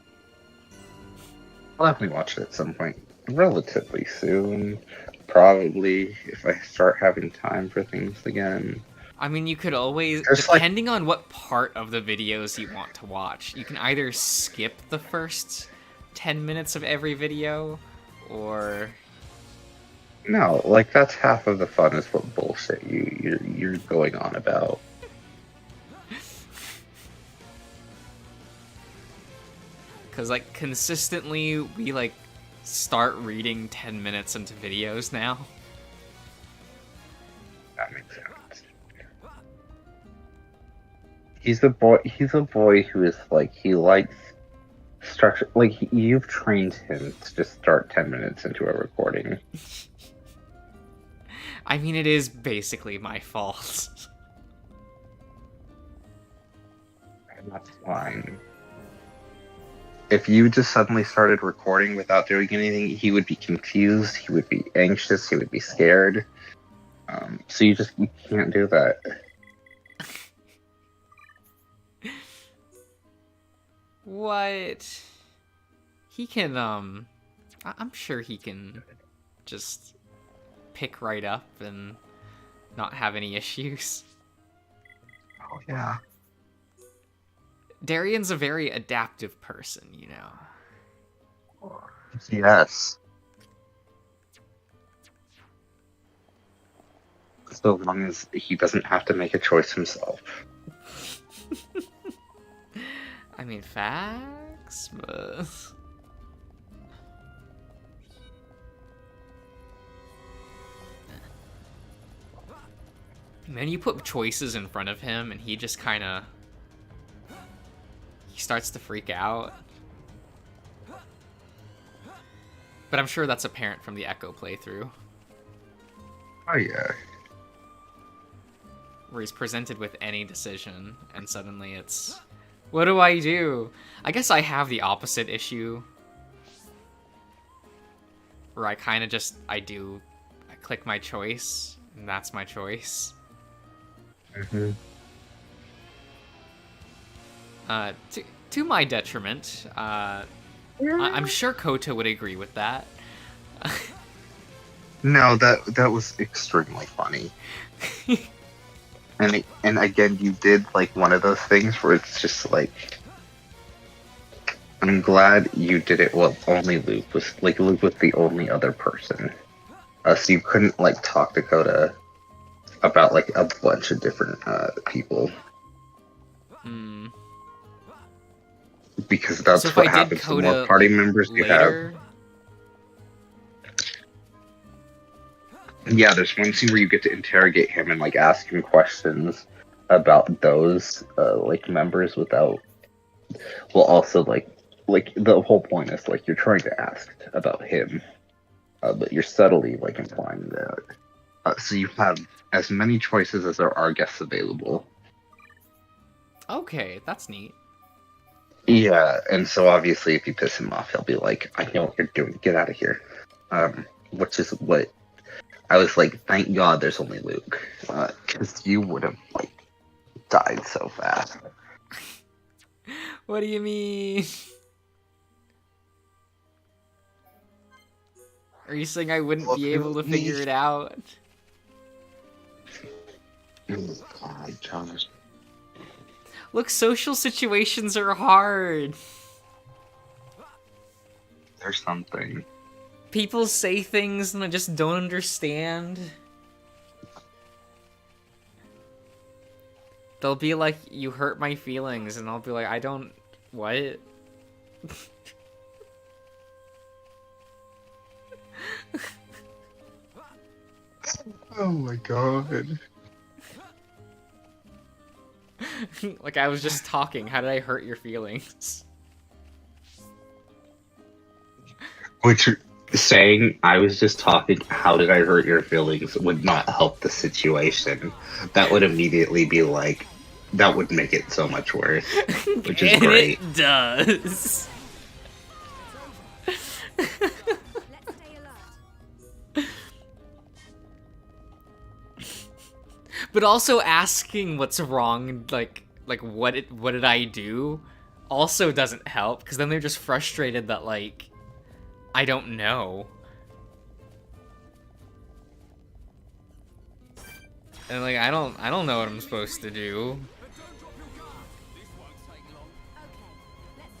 I'll definitely watch it at some point. Relatively soon. Probably, if I start having time for things again. I mean, you could always, There's, depending on what part of the videos you want to watch, you can either skip the first 10 minutes of every video, or... No, like, that's half of the fun is what bullshit you're going on about. Because, like, consistently, we, like, start reading 10 minutes into videos now. That makes sense. He's a boy who is, like, he likes structure. Like, you've trained him to just start 10 minutes into a recording. I mean, it is basically my fault. And that's fine. If you just suddenly started recording without doing anything, he would be confused, he would be anxious, he would be scared. So you can't do that. What? He can, I'm sure he can just pick right up and not have any issues. Yeah. Darian's a very adaptive person, you know. Yes. So long as he doesn't have to make a choice himself. I mean, facts, but... Man, you put choices in front of him and he just kind of... He starts to freak out. But I'm sure that's apparent from the Echo playthrough. Oh yeah. Where he's presented with any decision and suddenly it's... What do I do? I guess I have the opposite issue. Where I kind of just... I click my choice and that's my choice. Mm-hmm. To my detriment, I'm sure Kota would agree with that. No, that was extremely funny. and again, you did like one of those things where it's just like, I'm glad you did it. Well, only Luke was the only other person, so you couldn't like talk to Kota about like a bunch of different people. Hmm. Because that's so if what I happens did to Coda, more party like, members you later... have. Yeah, there's one scene where you get to interrogate him and like ask him questions about those like members without. Well, also like the whole point is like you're trying to ask about him, but you're subtly like implying that. So you have as many choices as there are guests available. Okay, that's neat. Yeah, and so obviously if you piss him off, he'll be like, I know what you're doing, get out of here. Which is what I was like, thank God there's only Luke. Because you would have, like, died so fast. What do you mean? Are you saying I wouldn't be able to figure it out? Oh, God, Josh. Look, social situations are hard. There's something. People say things and I just don't understand. They'll be like, you hurt my feelings, and I'll be like, I don't... What? Oh my God. Like, I was just talking. How did I hurt your feelings? Which, saying I was just talking, how did I hurt your feelings, would not help the situation. That would immediately be like, that would make it so much worse. Which is great. It does. But also asking what's wrong, like what did I do, also doesn't help, because then they're just frustrated that like I don't know. And like I don't know what I'm supposed to do.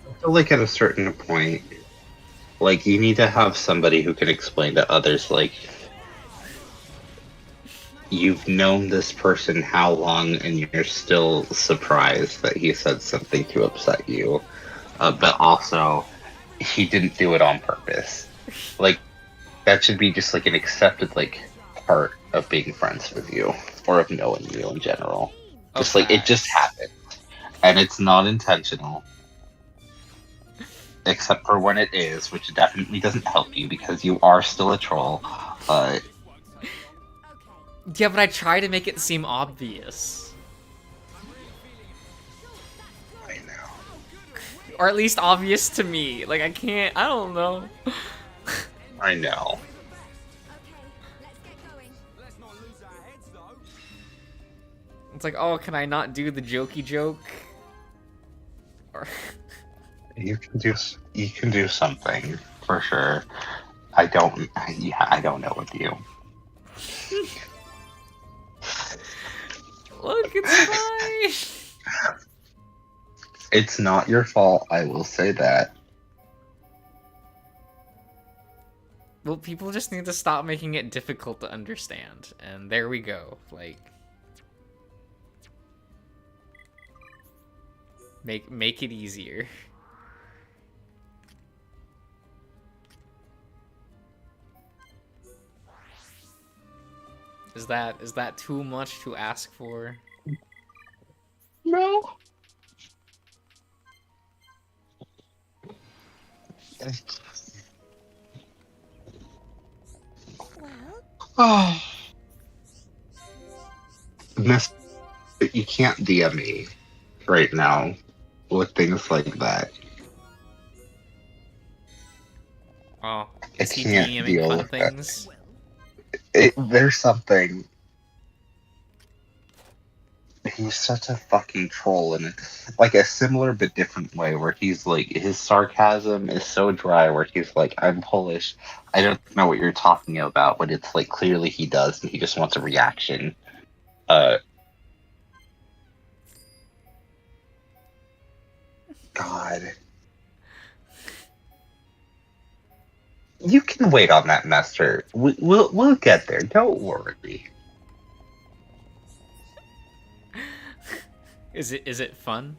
I feel like at a certain point, like you need to have somebody who can explain to others, like, you've known this person how long and you're still surprised that he said something to upset you. But also, he didn't do it on purpose. Like, that should be just like an accepted like part of being friends with you, or of knowing you in general. Just like, it just happened. And it's not intentional. Except for when it is, which definitely doesn't help you because you are still a troll. Yeah, but I try to make it seem obvious. I know. Or at least obvious to me. Like, I don't know. I know. It's like, oh, can I not do the jokey joke? Or... You can do something, for sure. I don't know with you. Look, It's fine. It's not your fault, I will say that. Well, people just need to stop making it difficult to understand, and there we go. Like, make it easier. Is that too much to ask for? No. Oh. Miss, you can't DM me right now with things like that. Oh, I is he can't DMing deal fun with that. things? There's something. He's such a fucking troll in like a similar but different way where he's like his sarcasm is so dry where he's like, I'm Polish, I don't know what you're talking about, but it's like clearly he does and he just wants a reaction. God. You can wait on that, Master. We'll get there. Don't worry. Is it fun?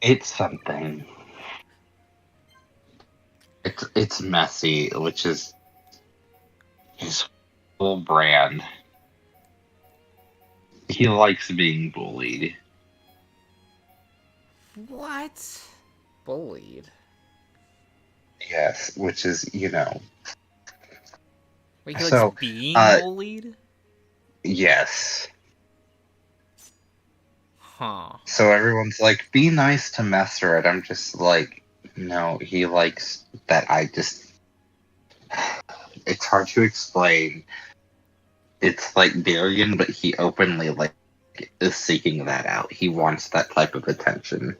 It's something. It's messy, which is his whole brand. He likes being bullied. What? Bullied? Yes, which is, Wait, he likes So, being bullied? Yes. Huh. So everyone's like, be nice to Messer, and I'm just like, no, he likes that I just. It's hard to explain. It's like Darian, but he openly like is seeking that out. He wants that type of attention.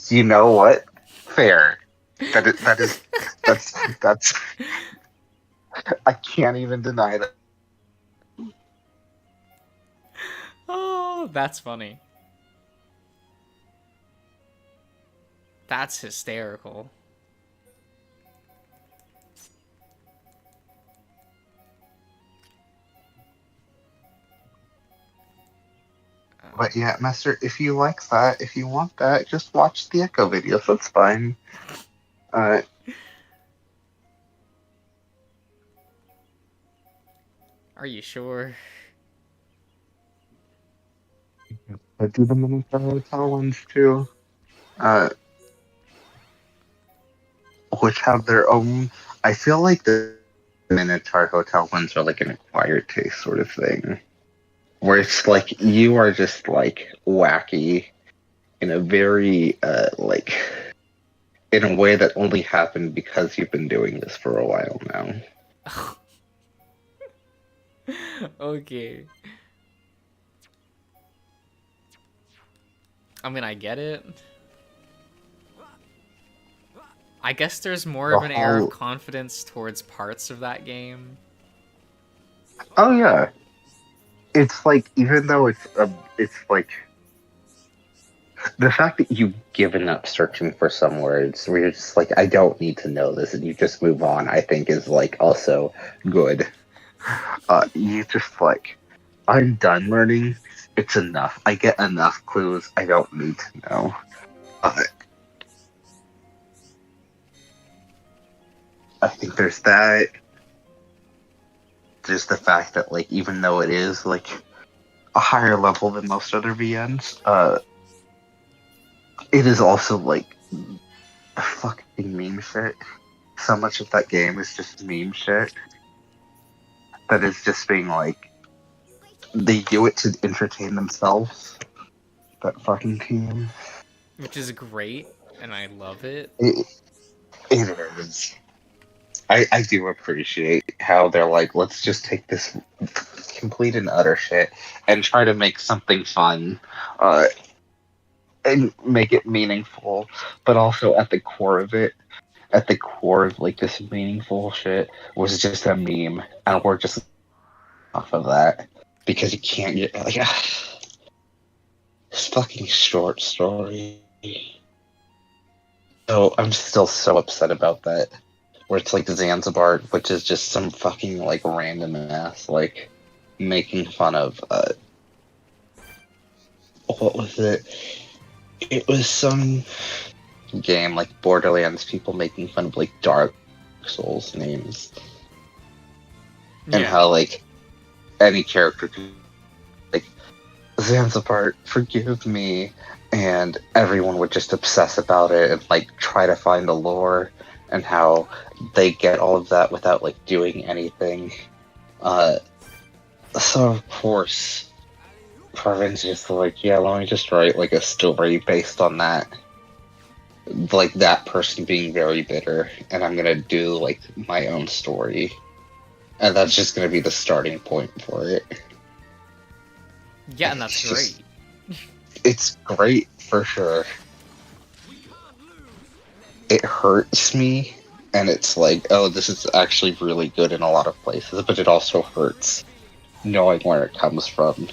You know what? Fair. That's. I can't even deny that. Oh, that's funny. That's hysterical. But yeah, Master, if you like that, if you want that, just watch the Echo videos. That's fine. Are you sure? I do the Minotaur Hotel ones too. Which have their own. I feel like the Minotaur Hotel ones are like an acquired taste sort of thing. Where it's like you are just like wacky in a very like in a way that only happened because you've been doing this for a while now. Okay. I mean, I get it. I guess there's more of an air of confidence towards parts of that game. Oh yeah. It's like, even though it's like the fact that you've given up searching for some words where you're just like, I don't need to know this, and you just move on, I think is like also good. You just like, I'm done learning. It's enough. I get enough clues. I don't need to know. I think there's that. There's the fact that, like, even though it is like a higher level than most other VNs, it is also like fucking meme shit. So much of that game is just meme shit. That is just being like, they do it to entertain themselves. That fucking team. Which is great, and I love it. It is. I do appreciate how they're like, let's just take this complete and utter shit and try to make something fun, and make it meaningful, but also at the core of it, at the core of like this meaningful shit was just a meme, and we're just off of that. because you can't get like this fucking short story. So I'm still so upset about that. Where it's like Zanzibar, which is just some fucking like random ass like making fun of what was it? It was some game like Borderlands people making fun of like Dark Souls names. And Yeah. how like any character could like Zanzibar, forgive me, and everyone would just obsess about it and like try to find the lore and how they get all of that without like doing anything. So of course Parvin's just like, yeah, let me just write like a story based on that. Like that person being very bitter, and I'm gonna do like my own story. And that's just gonna be the starting point for it. Yeah, and that's great. It's great for sure. It hurts me, and it's like, oh, this is actually really good in a lot of places, but it also hurts knowing where it comes from.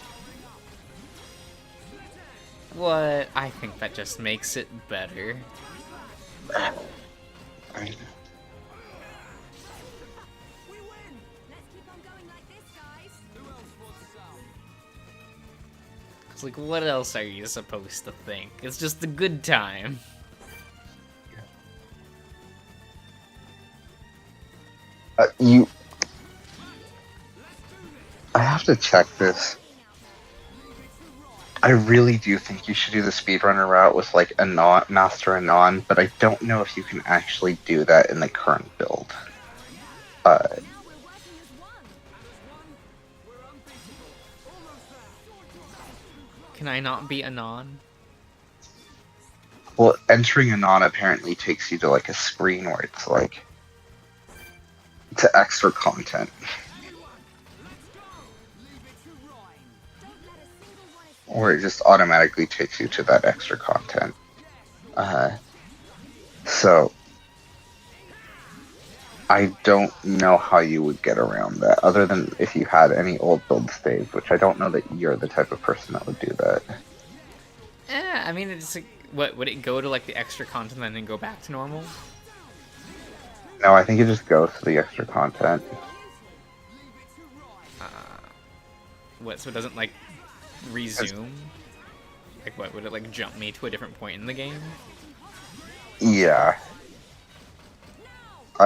What? I think that just makes it better. I know. It's like, what else are you supposed to think? It's just a good time. I have to check this. I really do think you should do the speedrunner route with like Anon, Master Anon, but I don't know if you can actually do that in the current build. Can I not be Anon? Well, entering Anon apparently takes you to like a screen where it's like to extra content. Or it just automatically takes you to that extra content. So I don't know how you would get around that, other than if you had any old build saves, which I don't know that you're the type of person that would do that. I mean, it's like, what, would it go to like the extra content and then go back to normal? No, I think it just goes to the extra content. What, so it doesn't like resume? Like what, would it like jump me to a different point in the game? Yeah.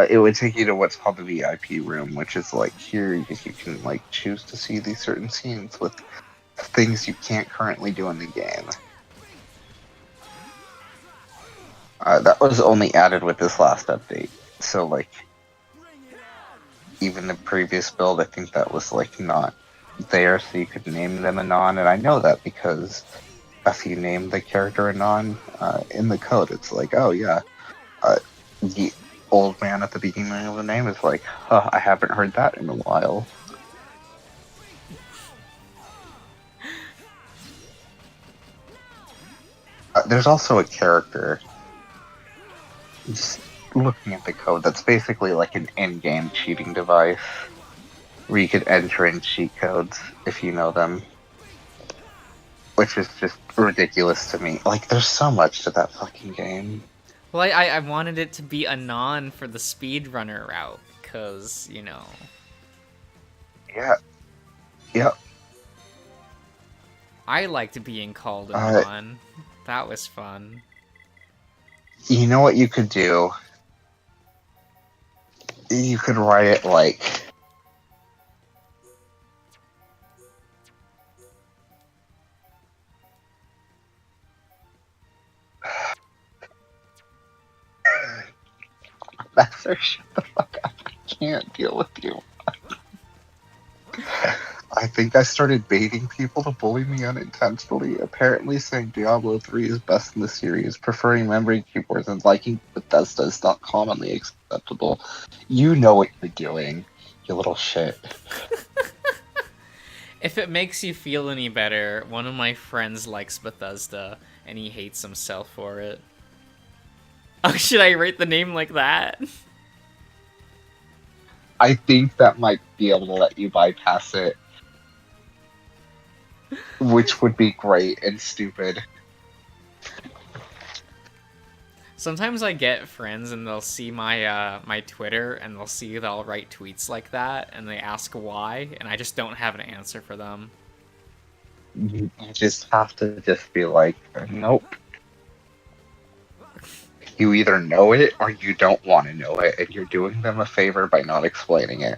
It would take you to what's called the VIP room, which is like here you can like choose to see these certain scenes with things you can't currently do in the game. That was only added with this last update, so like even the previous build, I think that was like not there, so you could name them Anon, and I know that because if you name the character Anon in the code, it's like, oh yeah, the old man at the beginning of the name is like, huh, I haven't heard that in a while. There's also a character, just looking at the code, that's basically like an in-game cheating device where you could enter in cheat codes if you know them, which is just ridiculous to me. Like, there's so much to that fucking game. Well, I wanted it to be Anon for the speedrunner route, because, you know. Yeah. Yep. I liked being called Anon. That was fun. You know what you could do? You could write it like... Master, shut the fuck up. I can't deal with you. I think I started baiting people to bully me unintentionally, apparently saying Diablo 3 is best in the series, preferring memory keyboards and liking Bethesda is not commonly acceptable. You know what you're doing, you little shit. If it makes you feel any better, one of my friends likes Bethesda, and he hates himself for it. Oh, should I rate the name like that? I think that might be able to let you bypass it. which would be great and stupid. Sometimes I get friends and they'll see my my Twitter and they'll see that I'll write tweets like that and they ask why and I just don't have an answer for them. You just have to just be like, nope. You either know it or you don't want to know it, and you're doing them a favor by not explaining it.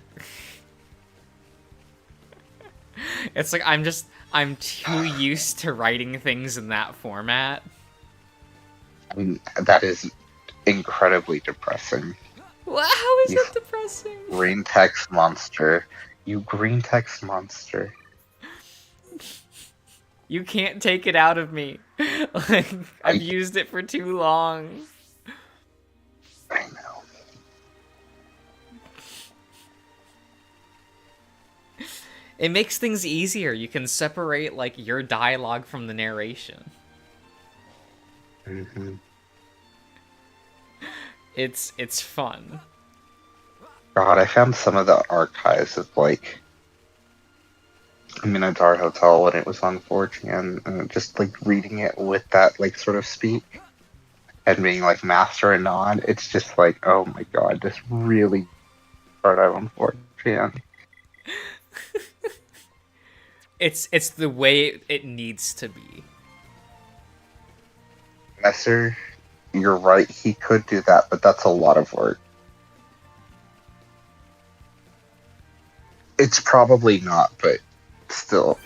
It's like I'm too used to writing things in that format. I mean, that is incredibly depressing. Well, how is You that depressing? green text monster. You green text monster. You can't take it out of me. Like, I've used it for too long. I know. It makes things easier. You can separate, like, your dialogue from the narration. Mm-hmm. It's fun. God, I found some of the archives of, like, Minotaur Hotel when it was on 4chan, and just, like, reading it with that, like, sort of speak, and being, like, master and nod, it's just like, oh my god, this really started out on 4chan. It's the way it needs to be. Messer, you're right, he could do that, but that's a lot of work. It's probably not, but still.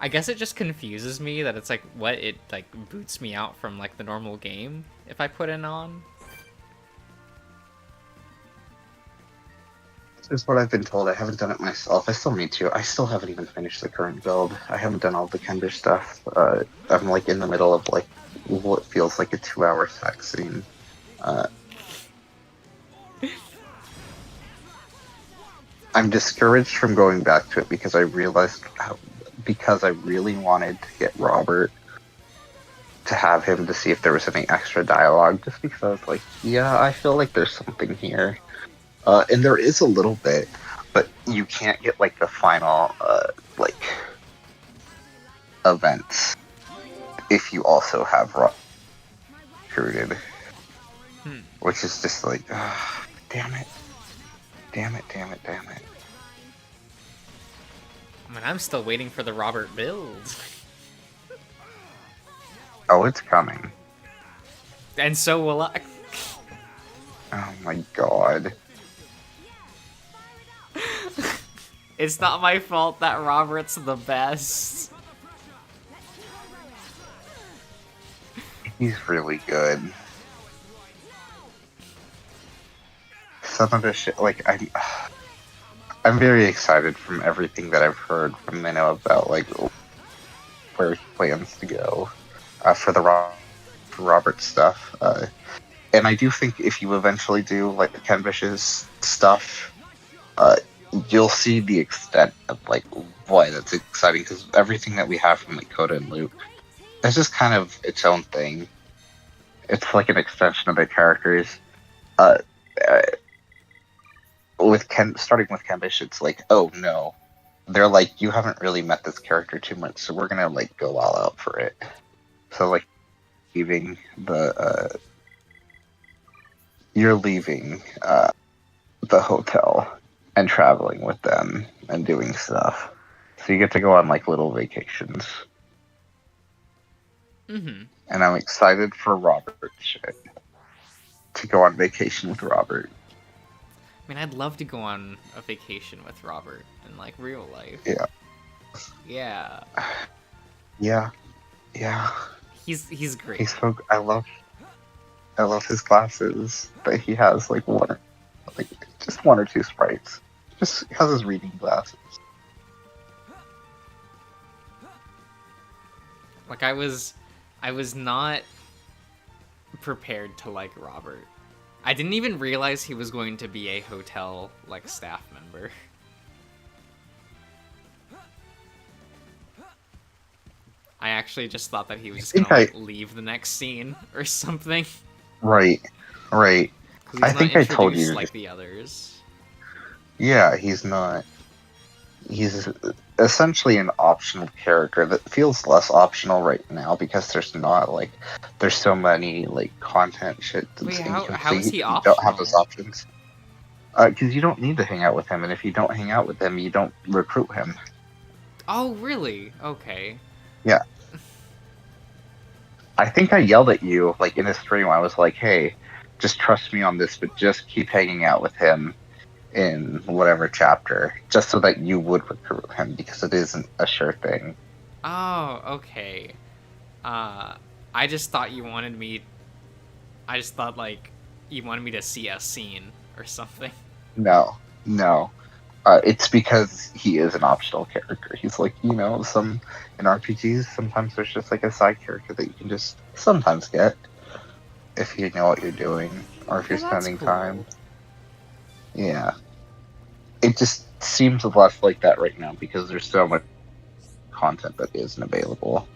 I guess it just confuses me that it's like, what, it, like, boots me out from, like, the normal game if I put it on? This is what I've been told. I haven't done it myself. I still need to. I still haven't even finished the current build. I haven't done all the Kender stuff. I'm, like, in the middle of, like, what feels like a 2-hour sex scene. I'm discouraged from going back to it because I realized because I really wanted to get Robert to have him to see if there was any extra dialogue, just because I was like, yeah, I feel like there's something here. And there is a little bit, but you can't get, like, the final, like, events if you also have Robert recruited. Which is just like, damn it. Damn it, damn it, damn it. I mean, I'm still waiting for the Robert build. Oh, it's coming. And so will I. Oh my god. It's not my fault that Robert's the best. He's really good. Some of the shit, like, I'm very excited from everything that I've heard from Minnow about, like, where he plans to go for the Robert stuff. And I do think if you eventually do, like, the Kenvish's stuff, you'll see the extent of, like, why that's exciting, because everything that we have from, like, Coda and Luke, it's just kind of its own thing. It's like an extension of their characters. Starting with Kenvish, it's like, oh no. They're like, you haven't really met this character too much, so we're gonna, like, go all out for it. So, like, leaving the, you're leaving, the hotel and traveling with them and doing stuff. So you get to go on, like, little vacations. Mm-hmm. And I'm excited for Robert shit. To go on vacation with Robert. I mean, I'd love to go on a vacation with Robert in, like, real life. Yeah. Yeah. Yeah. Yeah. He's great. He's so. I love his glasses that he has, like, just one or two sprites. Just has his reading glasses. Like, I was not prepared to like Robert. I didn't even realize he was going to be a hotel, like, staff member. I actually just thought that he was just gonna, like, leave the next scene or something. Right. I He's think not I told you. like the others. Yeah, he's not. he's essentially an optional character that feels less optional right now because there's so many like content shit Wait, that's how is incomplete. he You don't have those optional? options because you don't need to hang out with him, and if you don't hang out with him, you don't recruit him. Oh, really? Okay. Yeah, I think I yelled at you like in a stream. I was like, "Hey, just trust me on this, but just keep hanging out with him in whatever chapter, just so that you would recruit him because it isn't a sure thing." Oh, okay. I just thought you wanted me. I just thought like you wanted me to see a scene or something. No, no. It's because he is an optional character. He's like, some in RPGs, sometimes there's just like a side character that you can just sometimes get if you know what you're doing or if you're Well, that's spending time. cool. Yeah. It just seems less like that right now because there's so much content that isn't available.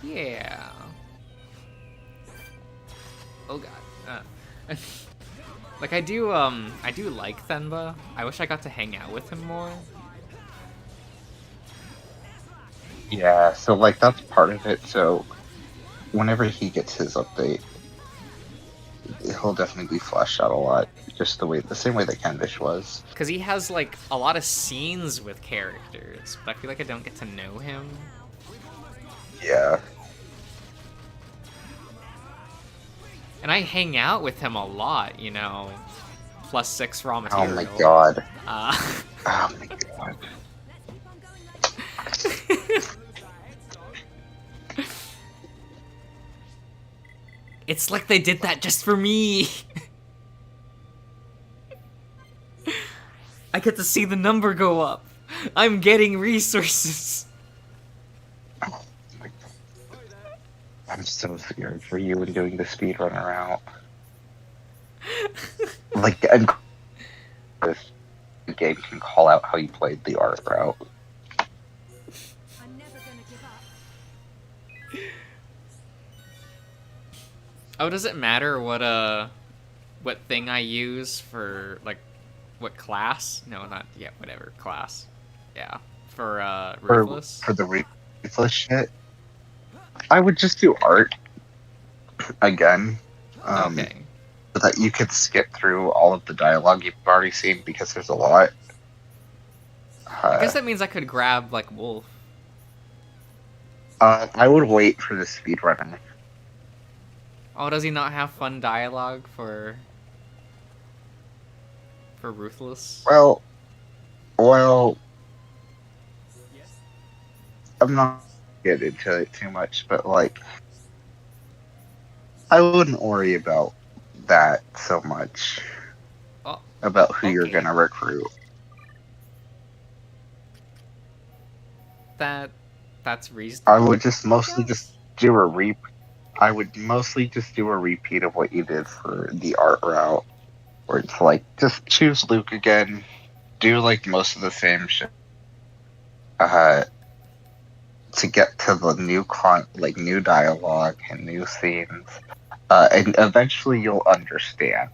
Yeah. Oh god. Like I do like Thenba. I wish I got to hang out with him more. Yeah, so like that's part of it. So whenever he gets his update, he'll definitely be fleshed out a lot, just the same way that Kendish was. Cause he has like a lot of scenes with characters, but I feel like I don't get to know him. Yeah. And I hang out with him a lot, +6 raw material. Oh my god. Uh, Oh my god. It's like they did that just for me. I get to see the number go up. I'm getting resources. I'm so scared for you when doing the speedrunner route. Like, and the game can call out how you played the art route. I'm never gonna give up. Oh, does it matter what thing I use for, like, what class? No, not yet, whatever, class. Yeah, for Ruthless? For the Ruthless shit, I would just do art again. Okay. So that you could skip through all of the dialogue you've already seen because there's a lot. I guess that means I could grab, like, Wolf. I would wait for the speedrunner. Oh, does he not have fun dialogue for Ruthless? Well, I'm not get into it too much, but like, I wouldn't worry about that so much. Oh, about who okay. you're gonna recruit. That's reasonable. I would just mostly just do a repeat of what you did for the art route, where it's like just choose Luke again, do like most of the same shit, to get to the new dialogue and new scenes, and eventually you'll understand.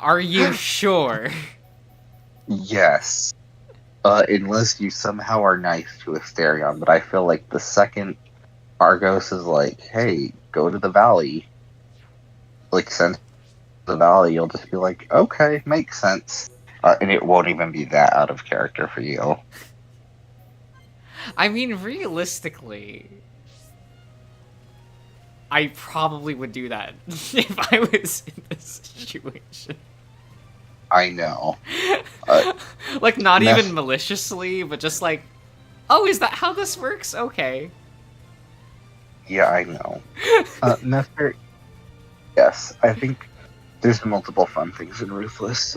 Are you sure? Yes. Unless you somehow are nice to Asterion, but I feel like the second Argos is like, hey, go to the valley, like, send to the valley, you'll just be like, okay, makes sense. And it won't even be that out of character for you. I mean, realistically, I probably would do that if I was in this situation. I know. Like, not even maliciously, but just like, oh, is that how this works? Okay. Yeah, I know. Nestor, yes, I think there's multiple fun things in Ruthless.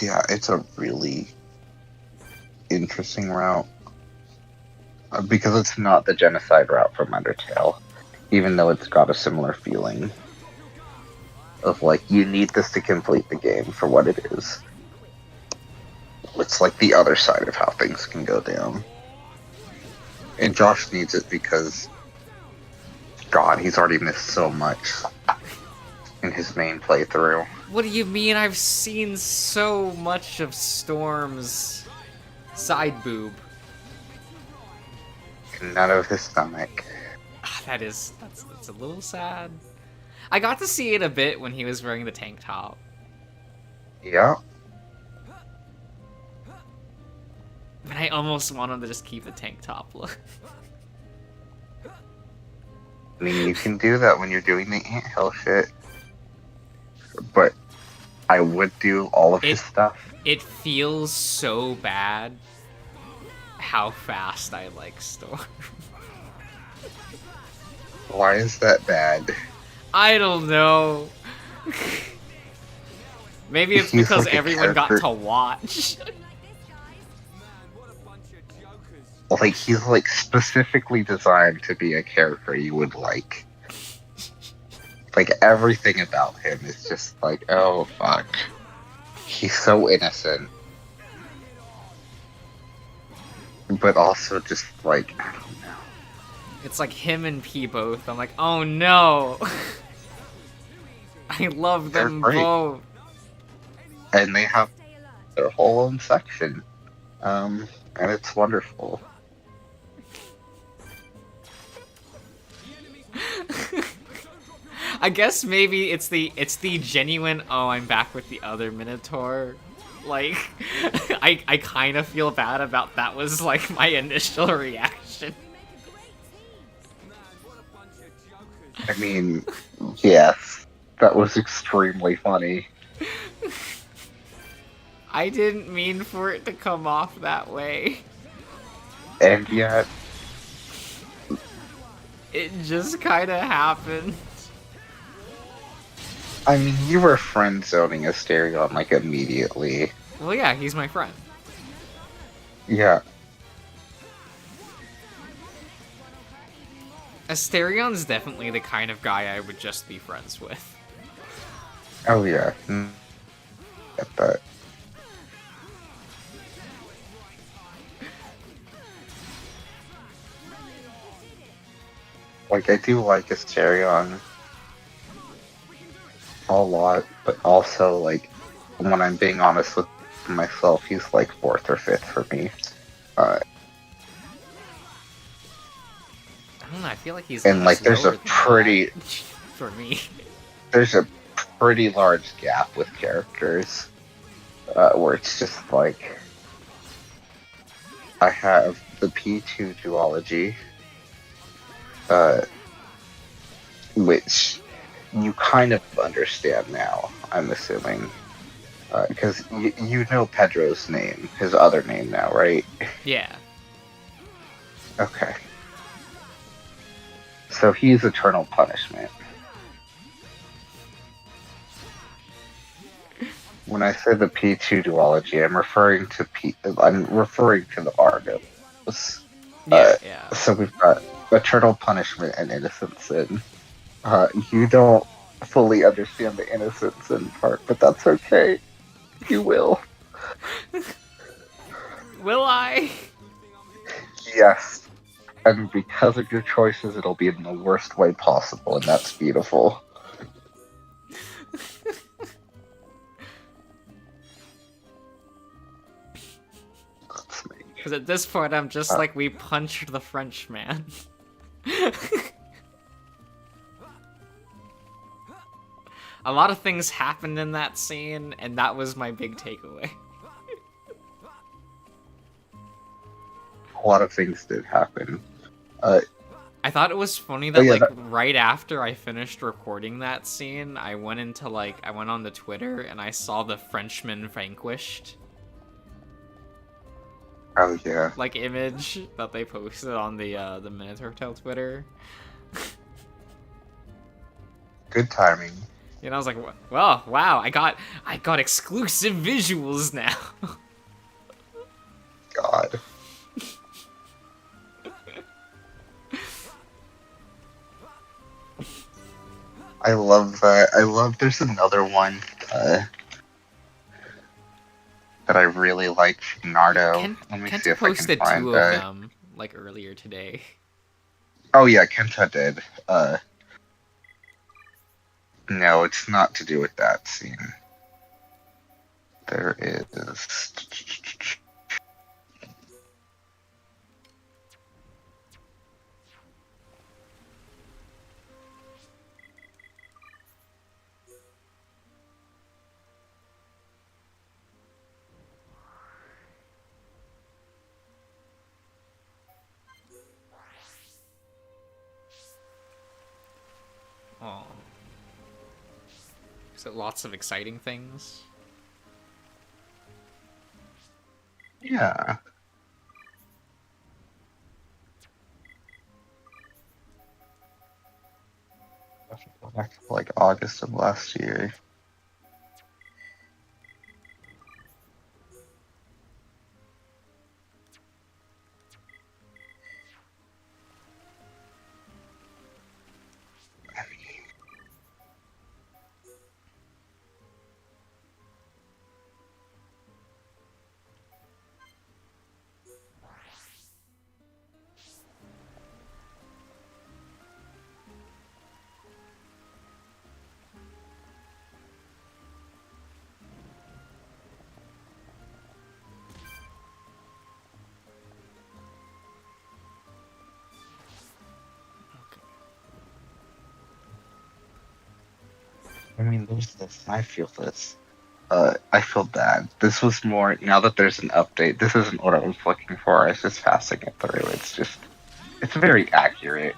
Yeah, it's a really interesting route. Because it's not the genocide route from Undertale, even though it's got a similar feeling of like, you need this to complete the game for what it is. It's like the other side of how things can go down. And Josh needs it because, God, he's already missed so much. in his main playthrough. What do you mean? I've seen so much of Storm's side boob. None of his stomach. That's a little sad. I got to see it a bit when he was wearing the tank top. Yeah. But I almost want him to just keep the tank top look. I mean, you can do that when you're doing the anthill shit. But I would do all of his stuff. It feels so bad how fast I like Storm. Why is that bad? I don't know. Maybe it's He's because like a everyone got character. to watch. Like, he's like specifically designed to be a character you would like. Like, everything about him is just like, oh fuck. He's so innocent. But also just like, I don't know. It's like him and P both. I'm like, oh no. I love They're them great. both. And they have their whole own section. And it's wonderful. I guess maybe it's the genuine, oh, I'm back with the other Minotaur. Like, I kind of feel bad about that was like my initial reaction. I mean, yes, that was extremely funny. I didn't mean for it to come off that way. And yet, It just kind of happened. I mean, you were friend zoning Asterion like immediately. Well, yeah, he's my friend. Yeah. Asterion's definitely the kind of guy I would just be friends with. Oh yeah. Get that. Like, I do like Asterion a lot, but also, like, when I'm being honest with myself, he's like 4th or 5th for me. I don't know, I feel like he's And, like, there's lower a than pretty... that for me. There's a pretty large gap with characters, where it's just like... I have the P2 duology, which you kind of understand now, I'm assuming. Because you know Pedro's name, his other name now, right? Yeah. Okay. So he's Eternal Punishment. When I say the P2 duology, I'm referring to the Argos. Yeah. So we've got Eternal Punishment and Innocent Sin. You don't fully understand the Innocent Sin part, but that's okay. You will. Will I? Yes. And because of your choices, it'll be in the worst way possible, and that's beautiful. Because at this point, I'm just like, we punched the Frenchman. A lot of things happened in that scene, and that was my big takeaway. A lot of things did happen. I thought it was funny that, yeah, like, right after I finished recording that scene, I went on the Twitter, and I saw the Frenchman vanquished. Oh yeah. Like, image that they posted on the Minotaur Tale Twitter. Good timing. You know, I was like, well, wow, I got exclusive visuals now. God. I love that. There's another one that I really like, Nardo. Let me see if I can posted find 2 that. of them, like, earlier today. Oh yeah, Kenta did. No, it's not to do with that scene. There is. Oh. Is it lots of exciting things? Yeah. I have to go back to like August of last year. I mean, there's this. I feel this. I feel bad. This was more. Now that there's an update, this isn't what I was looking for. I was just passing it through. It's just. It's very accurate.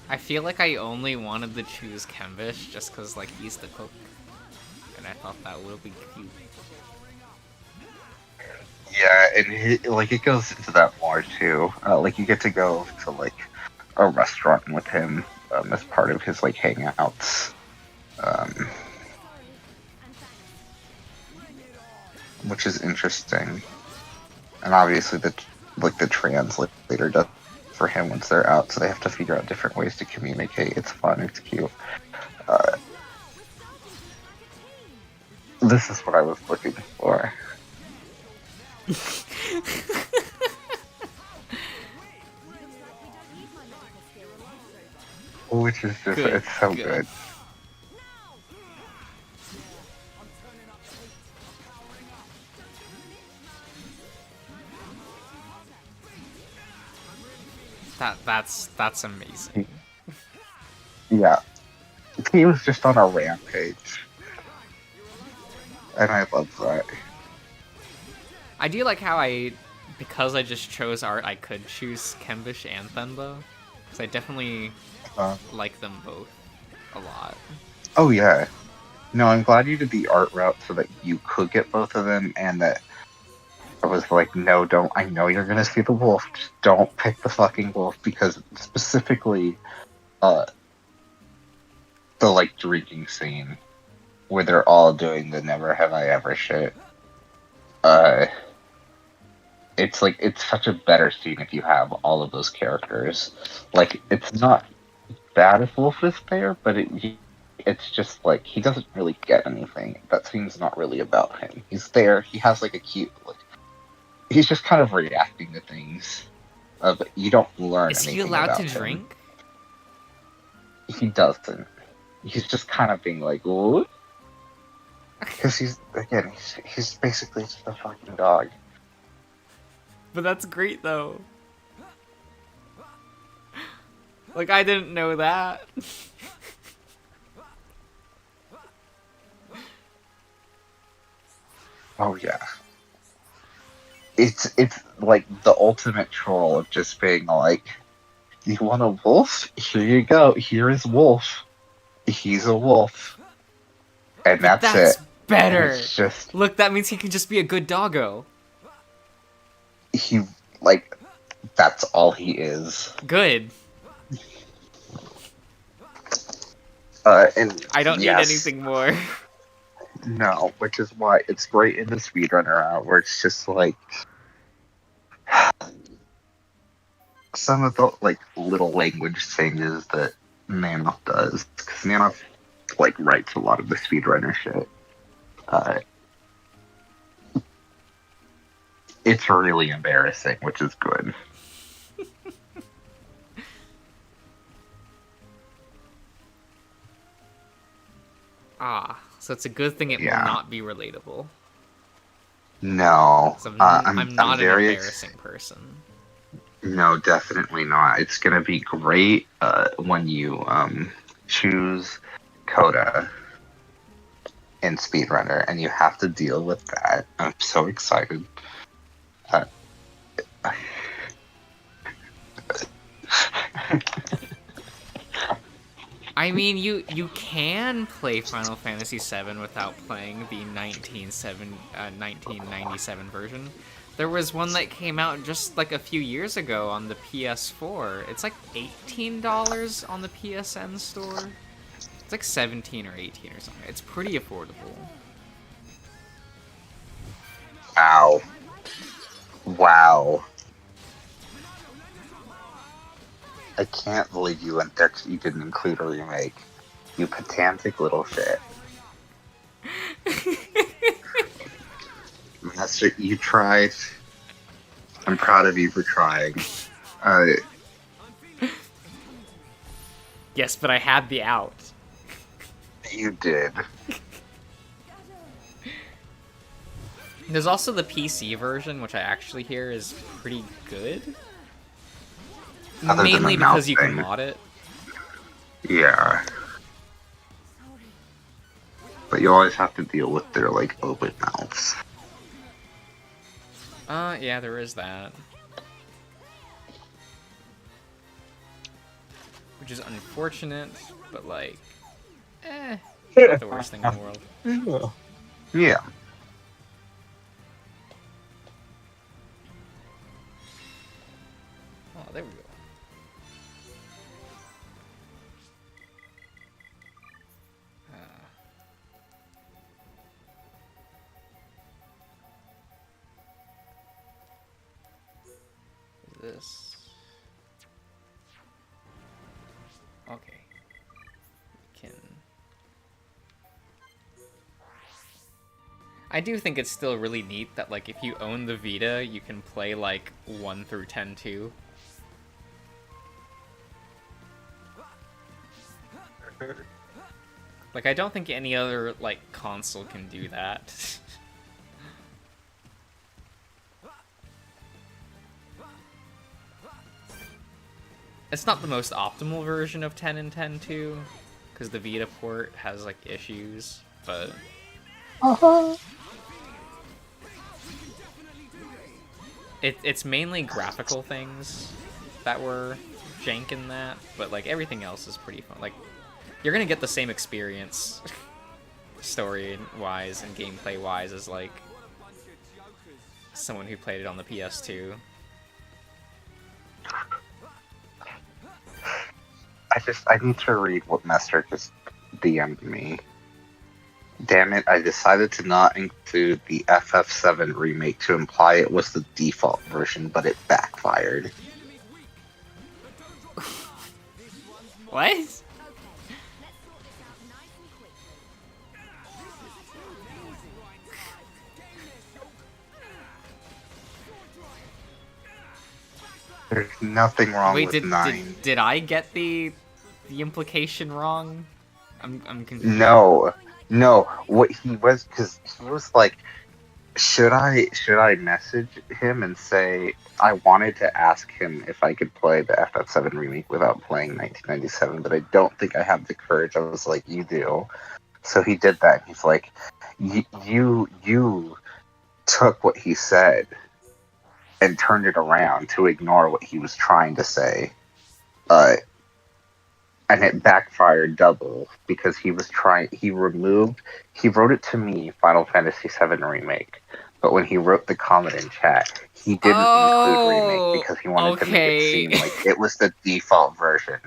I feel like I only wanted to choose Kembish just because, like, he's the cook. And I thought that would be cute. Yeah, and like it goes into that more too. Like you get to go to like a restaurant with him as part of his like hangouts, which is interesting. And obviously the translator does for him once they're out, so they have to figure out different ways to communicate. It's fun. It's cute. This is what I was looking for. Which is just, Good, it's so good. That's amazing. Yeah. He was just on a rampage. And I love that. I do like how because I just chose art, I could choose Kembish and Thunbo. Because I definitely like them both a lot. Oh yeah. No, I'm glad you did the art route so that you could get both of them, and that I was like, no, don't. I know you're gonna see the wolf. Just don't pick the fucking wolf, because specifically, the like drinking scene where they're all doing the "Never Have I Ever" shit. It's like it's such a better scene if you have all of those characters. Like, it's not bad if Wolf is there, but it's just like he doesn't really get anything. That scene's not really about him. He's there. He has like a cute. Like, he's just kind of reacting to things. But you don't learn. Is he anything allowed about to him. drink? He doesn't. He's just kind of being like, "What?" Because he's basically just a fucking dog. But that's great though. Like, I didn't know that. Oh yeah. It's like the ultimate troll of just being like, "You want a wolf? Here you go. Here is Wolf. He's a wolf." And that's it. Better. And it's just Look, that means he can just be a good doggo. he like that's all he is. Good. And I don't need anything more. No, which is why it's great in the speedrunner route, where it's just like some of the like little language changes that Nanoff does, because Nanoff like writes a lot of the speedrunner shit. It's really embarrassing, which is good. So it's a good thing it will Yeah. not be relatable. No, 'Cause I'm I'm not an very embarrassing person. No, definitely not. It's gonna be great when you choose Coda in Speedrunner, and you have to deal with that. I'm so excited. Uh, I mean, you can play Final Fantasy VII without playing the 1997 version. There was one that came out just like a few years ago on the PS4. It's like $18 on the PSN store. It's like 17 or 18 or something. It's pretty affordable. Wow. Wow. I can't believe you went there 'cause you didn't include a remake. You pedantic little shit. Master, you tried. I'm proud of you for trying. Yes, but I had the out. You did. There's also the PC version, which I actually hear is pretty good. Other than Mainly the mouth because you can thing. mod it. Yeah. But you always have to deal with their, like, open mouths. Yeah, there is that. Which is unfortunate, but like, not the worst thing in the world. Yeah. Oh, there we go. This. Okay. We can. I do think it's still really neat that, like, if you own the Vita, you can play, like, 1 through 10 too. Like, I don't think any other, like, console can do that. It's not the most optimal version of 10 and 10 too, because the Vita port has, like, issues, but... It's mainly graphical things that were jank in that, but, like, everything else is pretty fun. Like, you're gonna get the same experience, story-wise and gameplay-wise, as, like, someone who played it on the PS2. I need to read what Mester just DM'd me. Damn it, I decided to not include the FF7 remake to imply it was the default version, but it backfired. What? There's nothing wrong Wait, with 9. did I get the implication wrong? I'm confused. No, what he was, because he was like, should I message him and say I wanted to ask him if I could play the FF7 remake without playing 1997, but I don't think I have the courage. I was like, you do. So he did that. He's like, you took what he said and turned it around to ignore what he was trying to say. And it backfired double because he wrote it to me, Final Fantasy VII Remake, but when he wrote the comment in chat, he didn't include remake because he wanted to make it seem like it was the default version.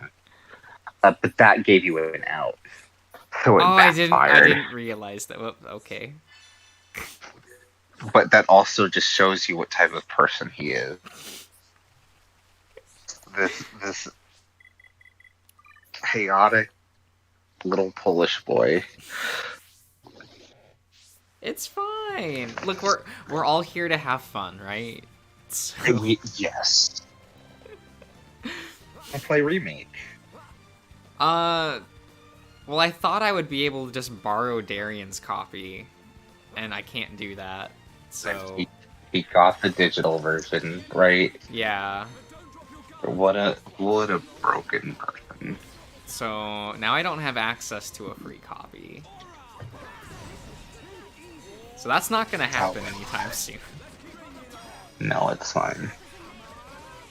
But that gave you an out. So it backfired. I didn't realize that. Well, okay. But that also just shows you what type of person he is. This chaotic little Polish boy. It's fine. Look, we're all here to have fun, right? Yes. I play remake. Well, I thought I would be able to just borrow Darian's copy, and I can't do that. So He got the digital version, right? yeah. What a broken person. So now I don't have access to a free copy. So that's not gonna happen anytime soon. No, it's fine.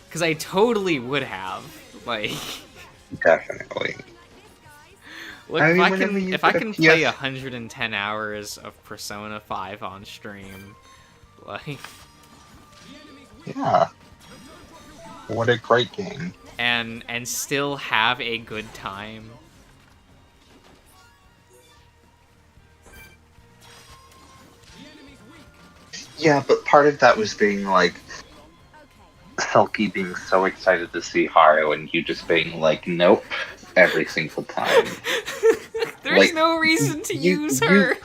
Because I totally would have, like. Definitely. Look, I mean, if I can play 110 hours of Persona 5 on stream, like. Yeah. What a great game. And still have a good time. Yeah, but part of that was being like Selkie being so excited to see Haru and you just being like, nope, every single time. There's like, no reason to use her.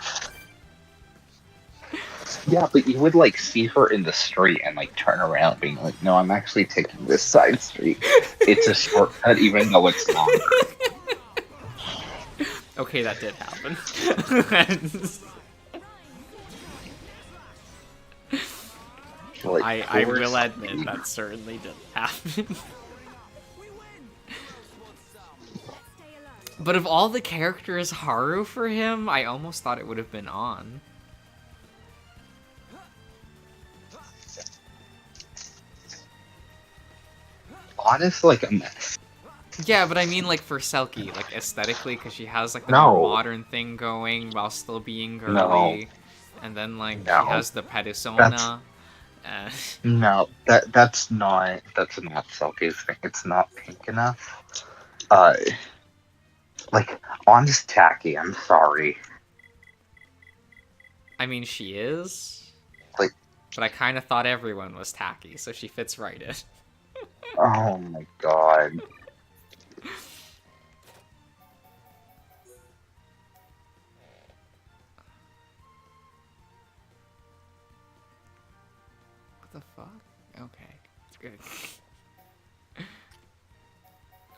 Yeah, but you would like see her in the street and like turn around being like, no, I'm actually taking this side street. It's a shortcut even though it's longer. Okay, that did happen. Like, I will admit that certainly did happen. But of all the characters Haru for him, I almost thought it would have been on. Honest, like a mess. Yeah, but I mean, like, for Selkie, like, aesthetically, because she has, like, the more modern thing going while still being girly. No. And then, like, No. she has the persona. No, that's not Selkie's thing. It's not pink enough. Like, honest tacky, I'm sorry. I mean, she is. Like, but I kind of thought everyone was tacky, so she fits right in. Oh my god. What the fuck? Okay, good.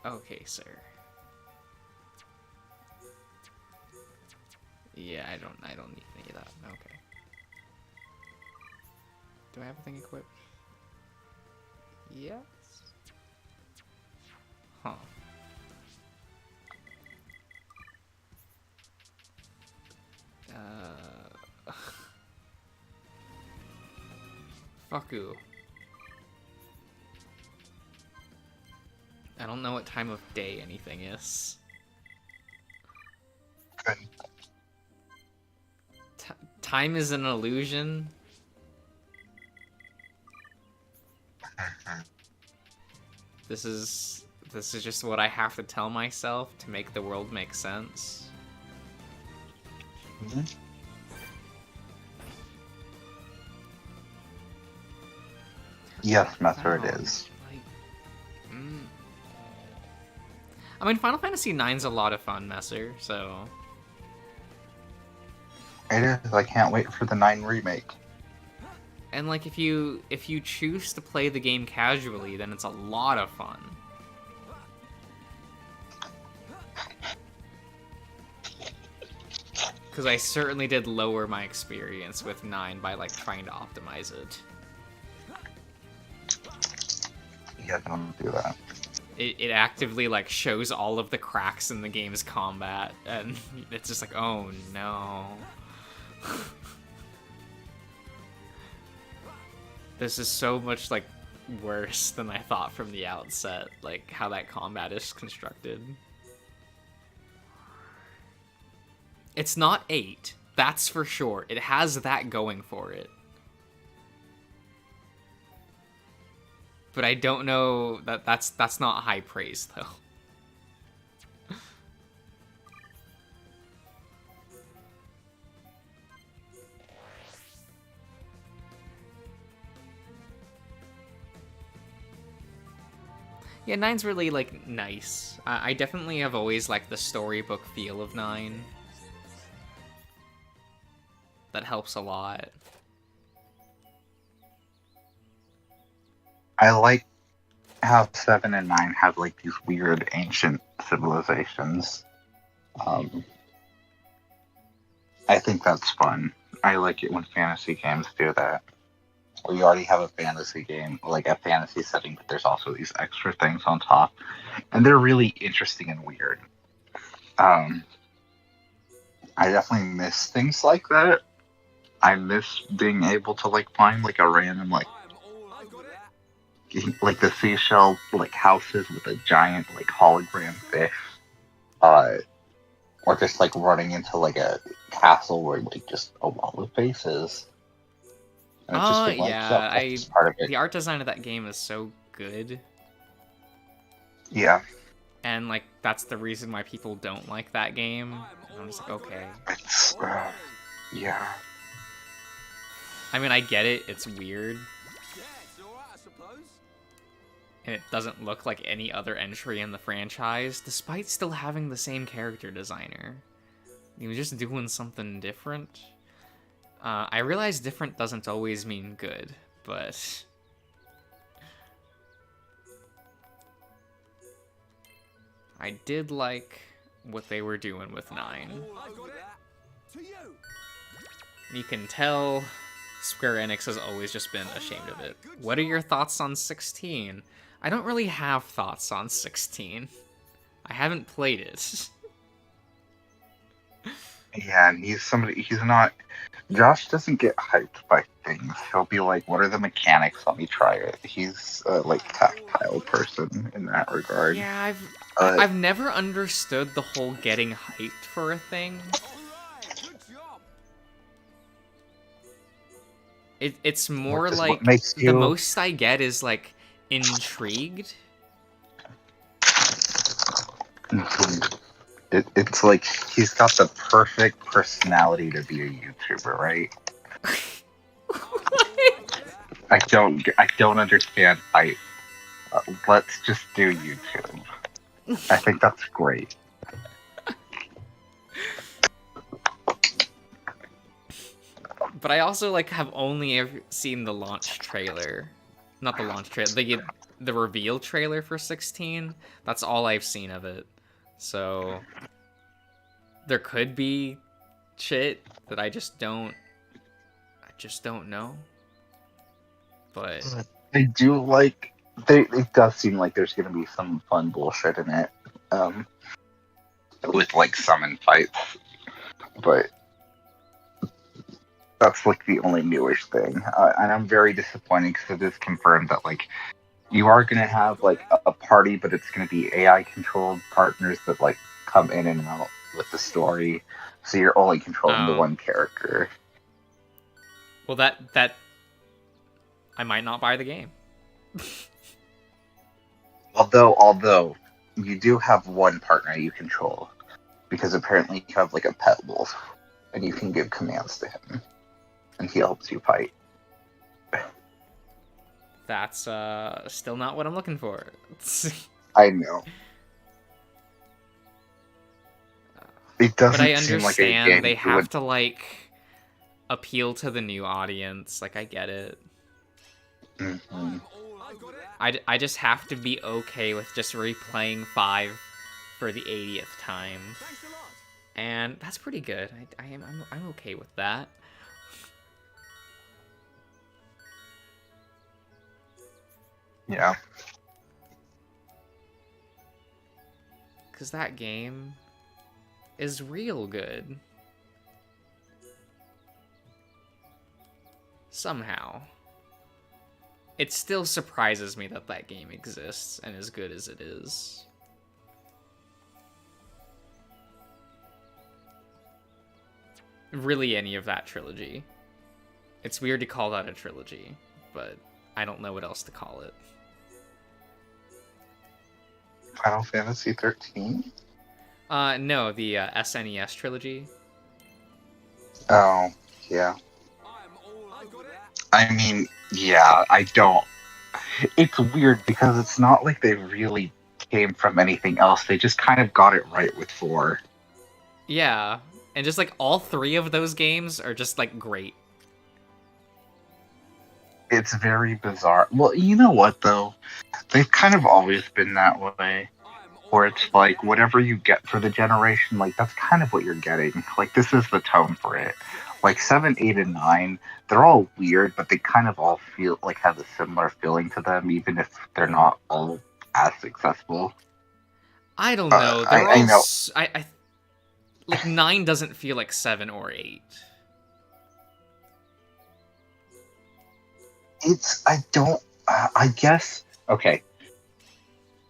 Okay, sir. Yeah, I don't need any of that. Okay. Do I have a thing equipped? Yes. Huh. Fuck you. I don't know what time of day anything is. Time is an illusion. This is just what I have to tell myself to make the world make sense. Mm-hmm. Yes, Messer, it is. I mean, Final Fantasy IX's a lot of fun, Messer, so... It is. I can't wait for the 9 remake. And, like, if you choose to play the game casually, then it's a lot of fun. Because I certainly did lower my experience with 9 by, like, trying to optimize it. Yeah, don't do that. It actively, like, shows all of the cracks in the game's combat, and it's just like, oh no. This is so much, like, worse than I thought from the outset, like, how that combat is constructed. It's not 8, that's for sure. It has that going for it. But I don't know that's not high praise though. Yeah, 9's really, like, nice. I definitely have always liked the storybook feel of 9. That helps a lot. I like how 7 and 9 have like these weird ancient civilizations. Um, I think that's fun. I like it when fantasy games do that. We already have a fantasy game, like a fantasy setting, but there's also these extra things on top, and they're really interesting and weird. Um, I definitely miss things like that. I miss being able to like find like a random like the seashell like houses with a giant like hologram fish, uh, or just like running into like a castle where like just a wall of faces, and it just Oh being like, yep, yeah, that's I just part of it. the art design of that game is so good, Yeah, and like that's the reason why people don't like that game. And I'm just like, okay. it's yeah. I mean, I get it. It's weird, Yeah, it's alright, I suppose. and it doesn't look like any other entry in the franchise, despite still having the same character designer. He was just doing something different. I realize different doesn't always mean good, but I did like what they were doing with 9. You can tell Square Enix has always just been ashamed of it. What are your thoughts on 16? I don't really have thoughts on 16. I haven't played it. Yeah, and he's not. Josh doesn't get hyped by things. He'll be like, "What are the mechanics? Let me try it." He's a like tactile person in that regard. Yeah, I've never understood the whole getting hyped for a thing. It's more like the most I get is like intrigued. It's like he's got the perfect personality to be a YouTuber, right? I don't understand hype. Let's just do YouTube. I think that's great. But I also like have only ever seen the launch trailer, not the launch trailer, the reveal trailer for 16. That's all I've seen of it. So there could be shit that I just don't know. But I do like it does seem like there's gonna be some fun bullshit in it. With like summon fights. But that's like the only newish thing. And I'm very disappointed because it is confirmed that like you are gonna have like a party, but it's gonna be AI controlled partners that like come in and out with the story. So you're only controlling the one character. Well, that I might not buy the game. Although you do have one partner you control, because apparently you have like a pet wolf, and you can give commands to him, and he helps you fight. That's still not what I'm looking for. I know. It doesn't but I seem like a understand game they you have would... to like appeal to the new audience. Like I get it. Mm-hmm. I just have to be okay with just replaying 5 for the 80th time, and that's pretty good. I'm okay with that. Yeah. Because that game is real good. Somehow. It still surprises me that that game exists and as good as it is. Really, any of that trilogy. It's weird to call that a trilogy, but I don't know what else to call it. Final Fantasy 13? No, the SNES trilogy. Oh, yeah. I mean, yeah, I don't... It's weird because it's not like they really came from anything else. They just kind of got it right with 4. Yeah, and just like all 3 of those games are just like great. It's very bizarre. Well, you know what, though? They've kind of always been that way. where it's like whatever you get for the generation, like that's kind of what you're getting. Like this is the tone for it. Like 7, 8, and 9, they're all weird, but they kind of all feel like have a similar feeling to them, even if they're not all as successful. I don't know. They're I all. know I like 9 doesn't feel like 7 or 8. I don't. I guess. Okay.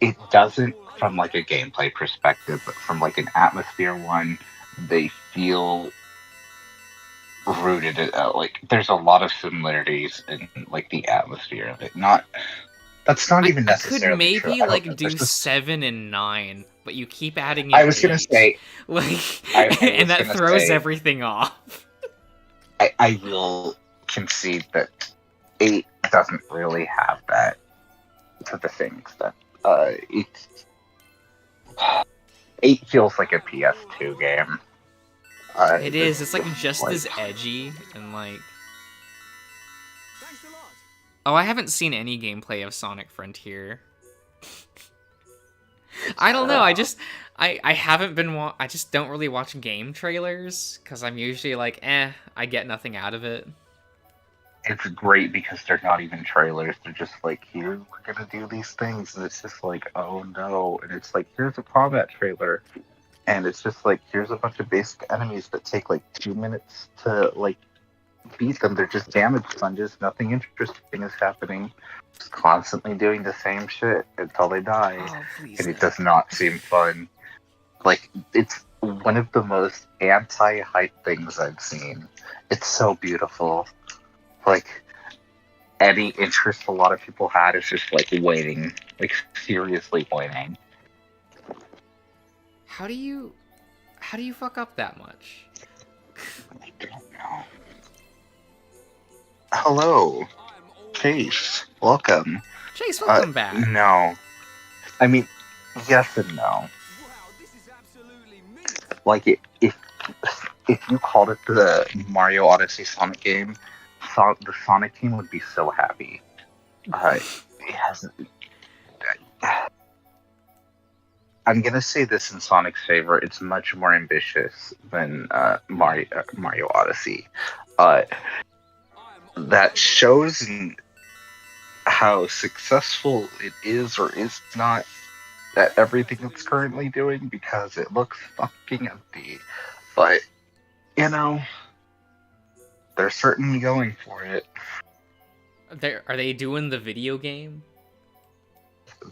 It doesn't from like a gameplay perspective, but from like an atmosphere one, they feel rooted. Like there's a lot of similarities in like the atmosphere of it. Not that's not even I could necessarily true. maybe I don't know. like There's do just 7 and 9, but you keep adding in I was gonna 8, say like, I and was that gonna throws say everything off. I will concede that 8 doesn't really have that to the same extent. It's 8 feels like a PS2 game. It is. It's like just as edgy and like. Oh, I haven't seen any gameplay of Sonic Frontier. I don't know. I haven't been. I just don't really watch game trailers because I'm usually like, I get nothing out of it. It's great because they're not even trailers. They're just like, here, we're gonna do these things, and it's just like, oh no, and it's like, here's a combat trailer, and it's just like, here's a bunch of basic enemies that take like 2 minutes to like beat them. They're just damage sponges. Nothing interesting is happening. Just constantly doing the same shit until they die, and it does not seem fun. Like it's one of the most anti-hype things I've seen. It's so beautiful. Like any interest a lot of people had is just like waning, like seriously waning. How do you fuck up that much? I don't know. Hello, Chase. Welcome. Chase, welcome back. No, I mean, yes and no. Like if you called it the Mario Odyssey Sonic game, the Sonic team would be so happy. It has. I'm gonna say this in Sonic's favor. It's much more ambitious than Mario Odyssey. That shows in how successful it is or is not at everything it's currently doing because it looks fucking empty. But you know, they're certainly going for it. Are they doing the video game?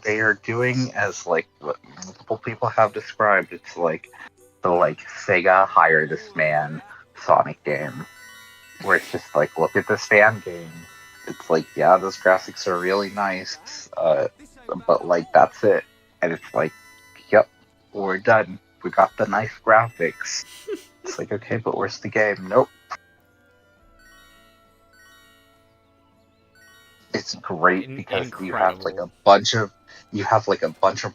They are doing as like what multiple people have described. It's like the like Sega hire this man Sonic game, where it's just like look at this fan game. It's like yeah, those graphics are really nice, but like that's it. And it's like, yep, we're done. We got the nice graphics. It's like okay, but where's the game? Nope. It's great because you have like a bunch of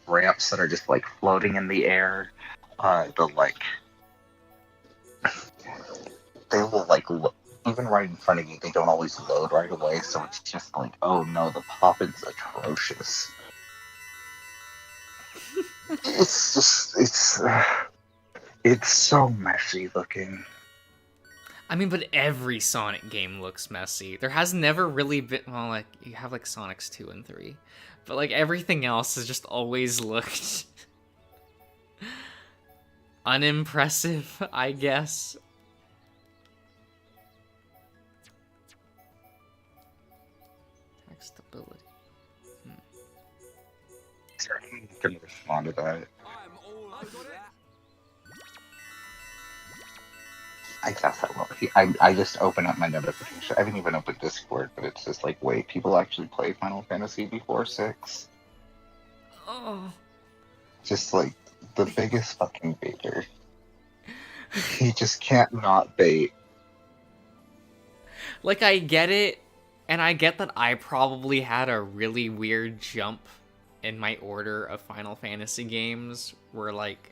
ramps that are just like floating in the air. They will like even right in front of you. They don't always load right away, so it's just like oh no, the pop-in's atrocious. It's so messy looking. I mean, but every Sonic game looks messy. There has never really been... Well, like, you have, like, Sonics 2 and 3. But, like, everything else has just always looked... unimpressive, I guess. Text stability. I'm gonna respond to that. I guess I will. I just open up my notification. I haven't even opened Discord, but it's just like, wait, people actually play Final Fantasy before 6? Oh. Just like the biggest fucking baiter. He just can't not bait. Like, I get it, and I get that I probably had a really weird jump in my order of Final Fantasy games, where, like,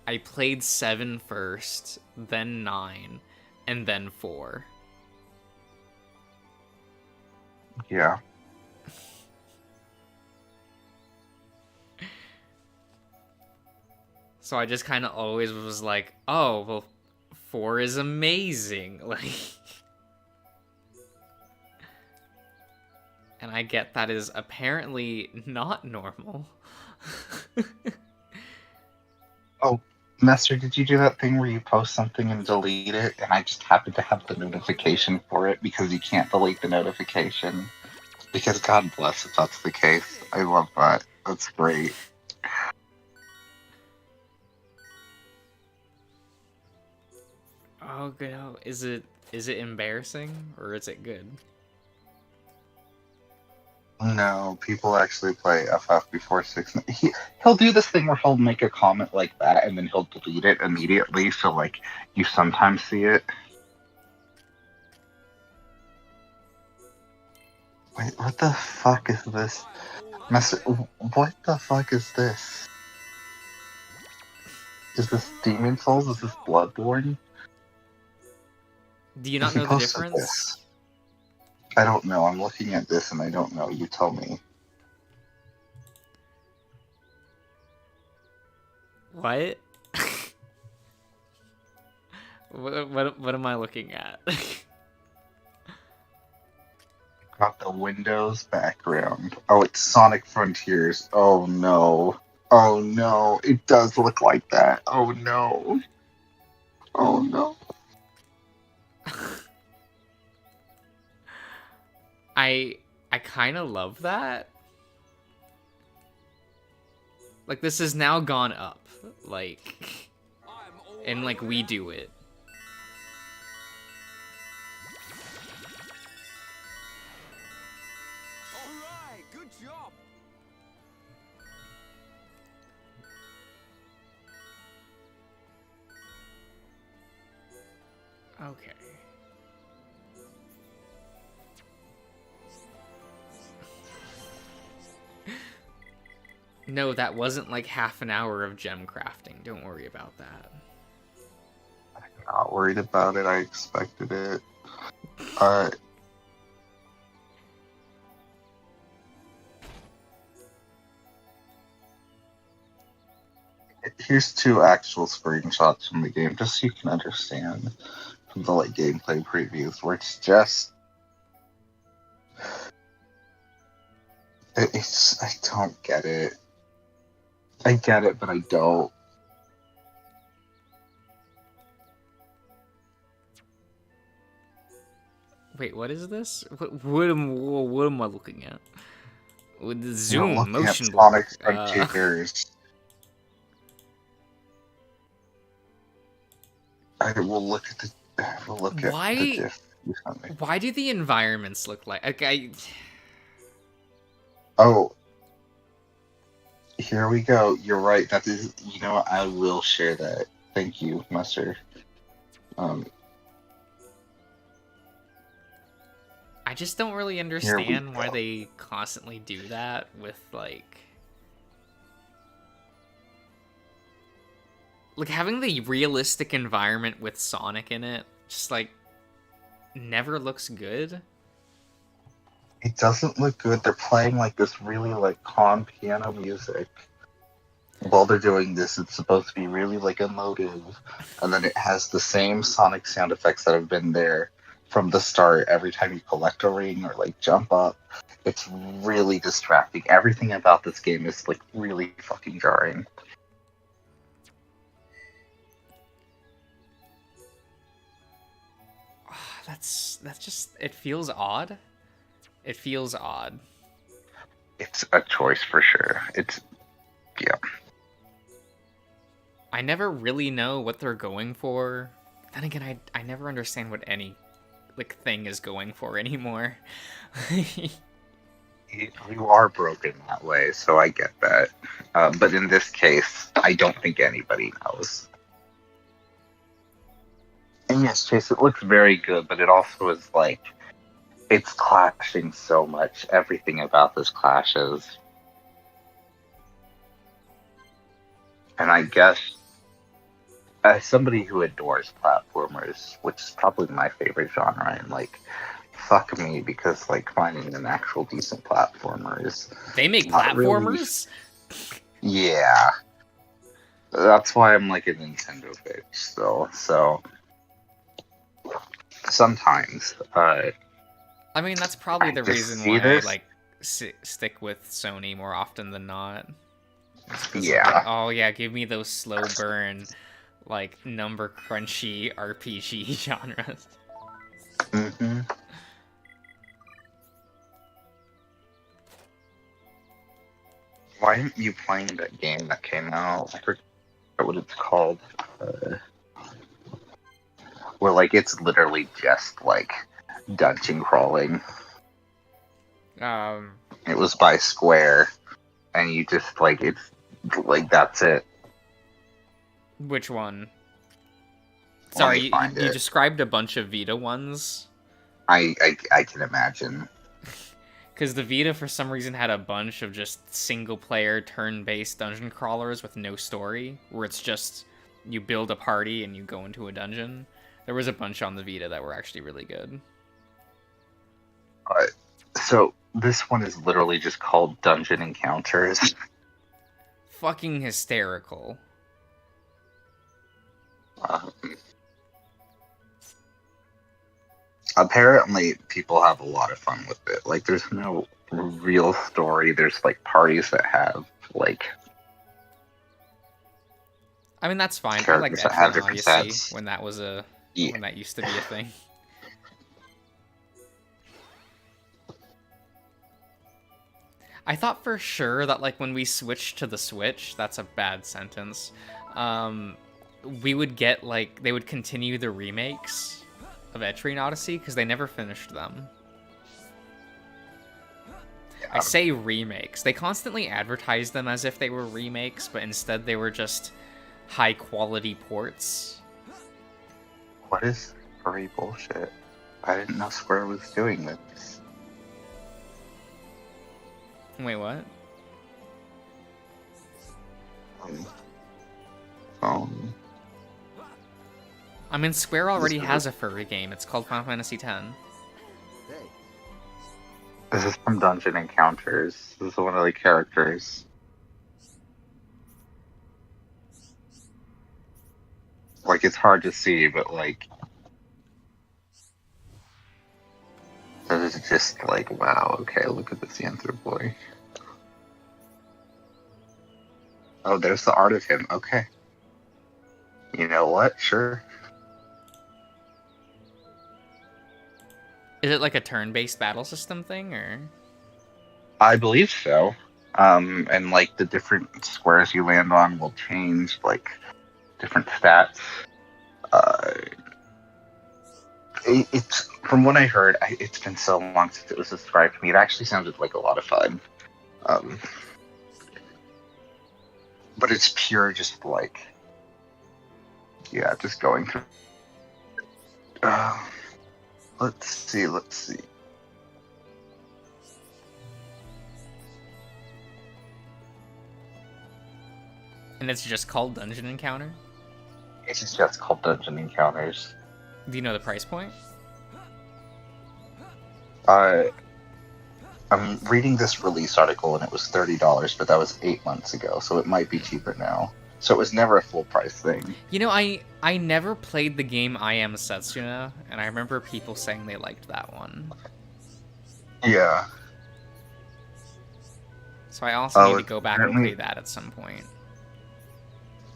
I played 7 first, then 9, and then 4. Yeah. So I just kind of always was like, oh, well, 4 is amazing. Like, and I get that is apparently not normal. Oh, Master, did you do that thing where you post something and delete it, and I just happened to have the notification for it because you can't delete the notification? Because God bless if that's the case. I love that. That's great. Oh, good. Oh, is it embarrassing or is it good? No, people actually play FF before 6. He'll do this thing where he'll make a comment like that, and then he'll delete it immediately, so, like, you sometimes see it. Wait, what the fuck is this? What the fuck is this? Is this Demon Souls? Is this Bloodborne? Do you not He know the posted difference? this. I don't know. I'm looking at this and I don't know. You tell me. What? What am I looking at? Got the Windows background. Oh, it's Sonic Frontiers. Oh no. Oh no. It does look like that. Oh no. Oh no. I kind of love that. Like, this has now gone up, like, and like we do it. Alright, good job. Okay. No, that wasn't like half an hour of gem crafting. Don't worry about that. I'm not worried about it. I expected it. Here's 2 actual screenshots from the game, just so you can understand from the like gameplay previews, where it's just it's I don't get it. I get it, but I don't. Wait, what is this? What am I looking at? With the You're zoom looking motion at blur. Sonic Frontiers. I will look at the. We'll look at Why? the GIF you sent me. Why do the environments look like? Okay. Oh, here we go. You're right. That is. You know what? I will share that. Thank you, Mustard. I just don't really understand why they constantly do that with like having the realistic environment with Sonic in it just like never looks good. It doesn't look good. They're playing like this really like calm piano music. While they're doing this, it's supposed to be really like emotive, and then it has the same Sonic sound effects that have been there from the start. Every time you collect a ring or like jump up, it's really distracting. Everything about this game is like really fucking jarring. That's just, it feels odd. It feels odd. It's a choice for sure. Yeah. I never really know what they're going for. Then again, I never understand what any like thing is going for anymore. You are broken that way, so I get that. But in this case, I don't think anybody knows. And yes, Chase, it looks very good, but it also is like, it's clashing so much. Everything about this clashes. And I guess, as somebody who adores platformers, which is probably my favorite genre, and like, fuck me, because like finding an actual decent platformer is They make not platformers? Really... Yeah. That's why I'm like a Nintendo bitch still. So sometimes, I mean, that's probably I the just reason see why I this. like stick with Sony more often than not. It's because of like, Yeah. oh yeah, give me those slow burn, like number crunchy RPG genres. hmm Why aren't you playing that game that came out? I forget what it's called. Uh, where like it's literally just like dungeon crawling. Um, It was by Square, and you just like it's like that's it. which one? Let Sorry, me you, find you it. described a bunch of Vita ones. I can imagine. Because the Vita, for some reason, had a bunch of just single-player, turn-based dungeon crawlers with no story, where it's just you build a party and you go into a dungeon. There was a bunch on the Vita that were actually really good. So this one is literally just called Dungeon Encounters. Fucking hysterical. Um, apparently, people have a lot of fun with it. Like, there's no real story. There's like parties that have like I mean, that's fine. I liked characters that have Etrian different Odyssey sets. when that was Yeah. when that used to be a thing. I thought for sure that like when we switched to the Switch, that's a bad sentence. We would get like they would continue the remakes of Etrian Odyssey because they never finished them. I say remakes. They constantly advertised them as if they were remakes, but instead they were just high quality ports. What is furry bullshit? I didn't know Square was doing this. Wait, what? I mean, Square already has a furry game. It's called Final Fantasy X. This is from Dungeon Encounters. This is one of the characters. Like, it's hard to see, but like this is just like, wow, okay, look at this Yanther boy. Oh, there's the art of him. Okay. You know what? Sure. Is it like a turn-based battle system thing, or? I believe so. And like the different squares you land on will change like different stats. It's from what I heard. It's been so long since it was described to me. It actually sounded like a lot of fun. But it's pure, just like, yeah, just going through. Let's see. And it's just called Dungeon Encounter? It's just called Dungeon Encounters. Do you know the price point? I'm reading this release article and it was $30, but that was 8 months ago, so it might be cheaper now. So it was never a full price thing. You know, I never played the game I Am Setsuna, and I remember people saying they liked that one. Yeah. So I also need to go back and play that at some point.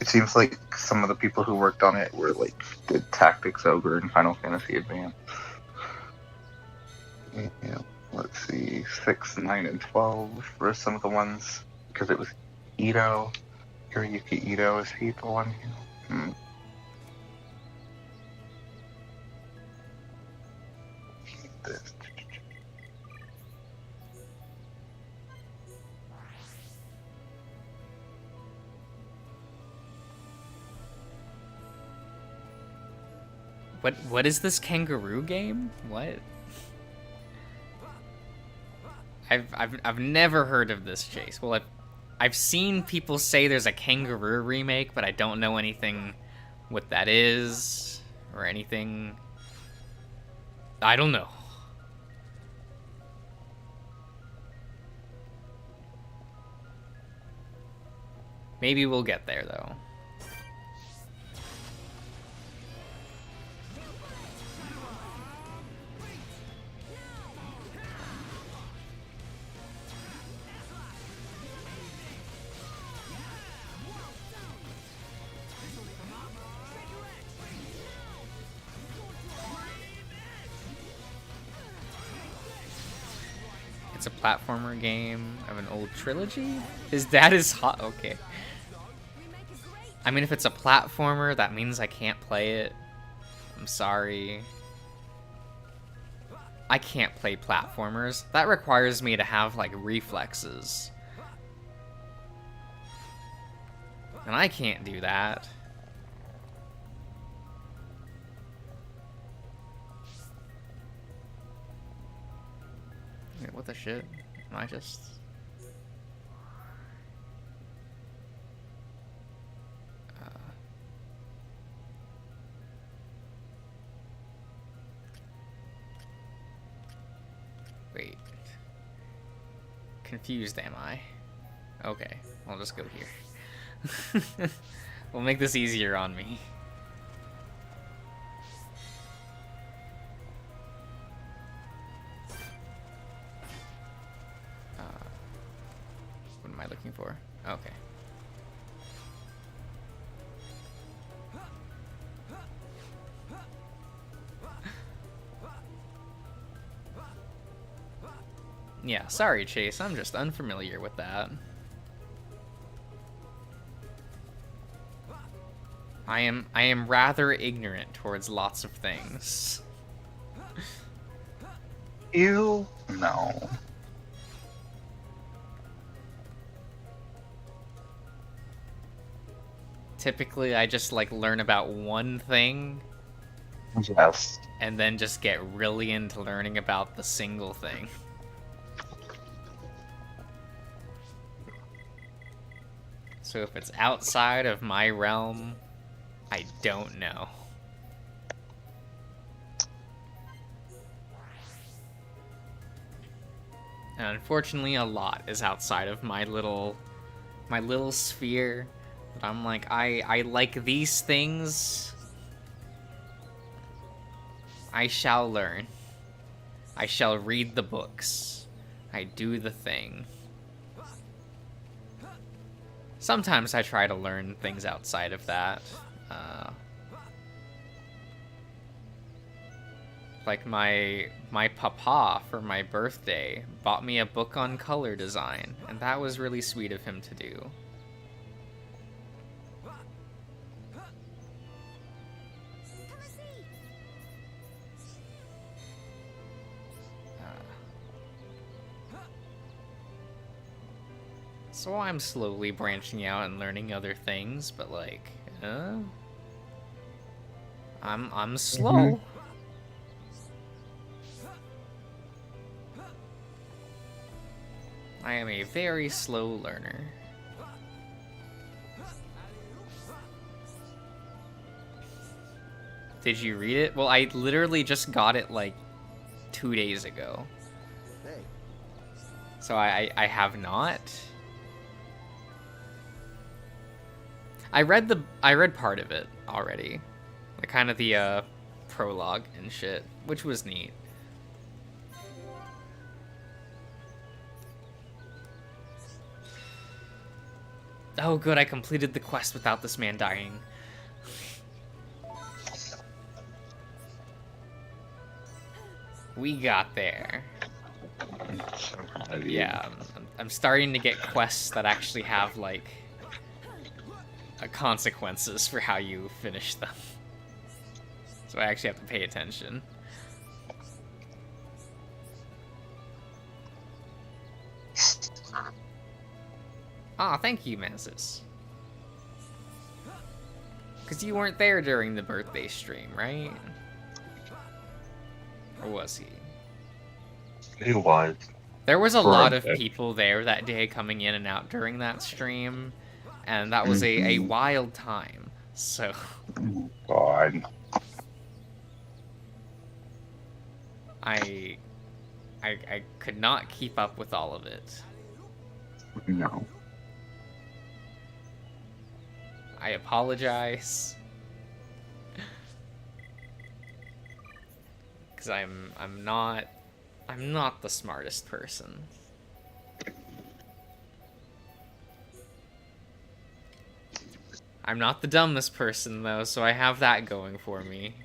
It seems like some of the people who worked on it were like did Tactics Ogre and Final Fantasy Advance. Yeah, let's see, 6, 9, and 12 were some of the ones, because it was Ito, Hiroyuki Ito, is he the one? This. What is this kangaroo game? What? I've never heard of this, Chase. Well, I've seen people say there's a kangaroo remake, but I don't know anything what that is or anything. I don't know. Maybe we'll get there though. It's a platformer game of an old trilogy? His dad is hot. Okay. I mean, if it's a platformer, that means I can't play it. I'm sorry. I can't play platformers. That requires me to have, like, reflexes. And I can't do that. Wait, what the shit? Am I just... Wait. Confused am I? Okay, I'll just go here. We'll make this easier on me. What am I looking for? Okay. Yeah, sorry, Chase. I'm just unfamiliar with that. I am rather ignorant towards lots of things. You? No. Typically, I just, like, learn about one thing. Yes. And then just get really into learning about the single thing. So if it's outside of my realm, I don't know. And unfortunately, a lot is outside of my little sphere. But I'm like, I like these things. I shall learn. I shall read the books. I do the thing. Sometimes I try to learn things outside of that. Like my papa for my birthday bought me a book on color design, and that was really sweet of him to do. So I'm slowly branching out and learning other things, but like, I'm slow. Mm-hmm. I am a very slow learner. Did you read it? Well, I literally just got it like 2 days ago. Hey. So I have not. I read part of it already. Like kind of the prologue and shit, which was neat. Oh good, I completed the quest without this man dying. We got there. Yeah, I'm starting to get quests that actually have like consequences for how you finish them. So I actually have to pay attention. Ah, thank you, Mansis. Because you weren't there during the birthday stream, right? Or was he? He was. There was a For lot of bit. people there that day coming in and out during that stream. And that was a wild time. So... Oh, God. I could not keep up with all of it. No. I apologize. Cause I'm not the smartest person. I'm not the dumbest person though, so I have that going for me.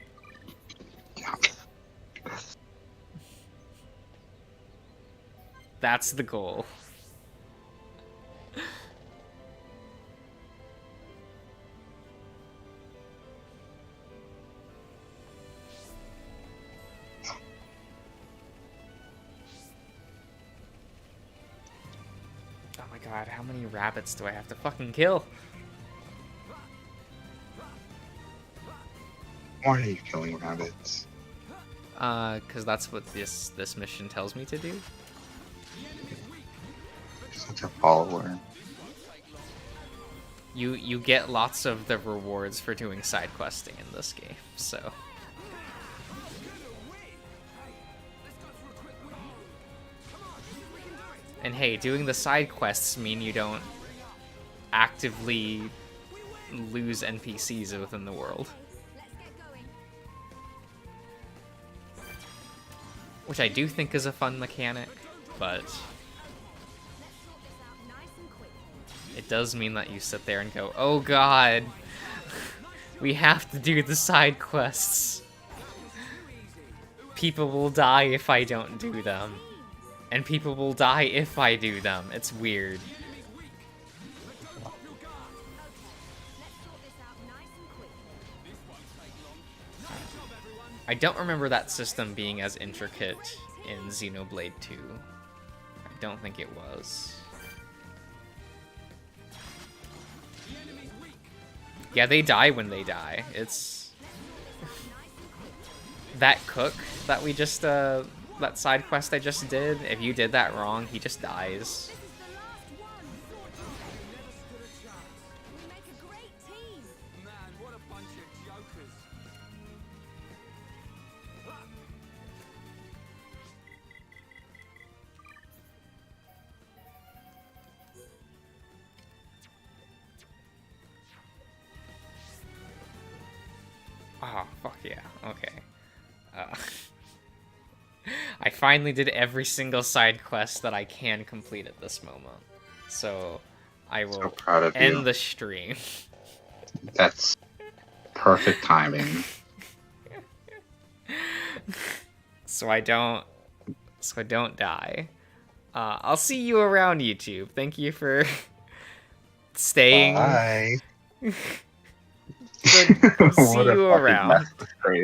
That's the goal. Oh my god, how many rabbits do I have to fucking kill? Why are you killing rabbits? Cause that's what this mission tells me to do. Such a follower. You get lots of the rewards for doing side questing in this game, so. And hey, doing the side quests mean you don't actively lose NPCs within the world. Which I do think is a fun mechanic, but it does mean that you sit there and go, oh god, we have to do the side quests. People will die if I don't do them. And people will die if I do them. It's weird. I don't remember that system being as intricate in Xenoblade 2. I don't think it was. Yeah, they die when they die. It's... that cook that we just, that side quest I just did, if you did that wrong, he just dies. Oh, fuck yeah. Okay. I finally did every single side quest that I can complete at this moment. So, I will proud of end you. the stream. That's perfect timing. So I don't die. I'll see you around, YouTube. Thank you for staying. Bye. Good. See What a you fucking around. mess this stream.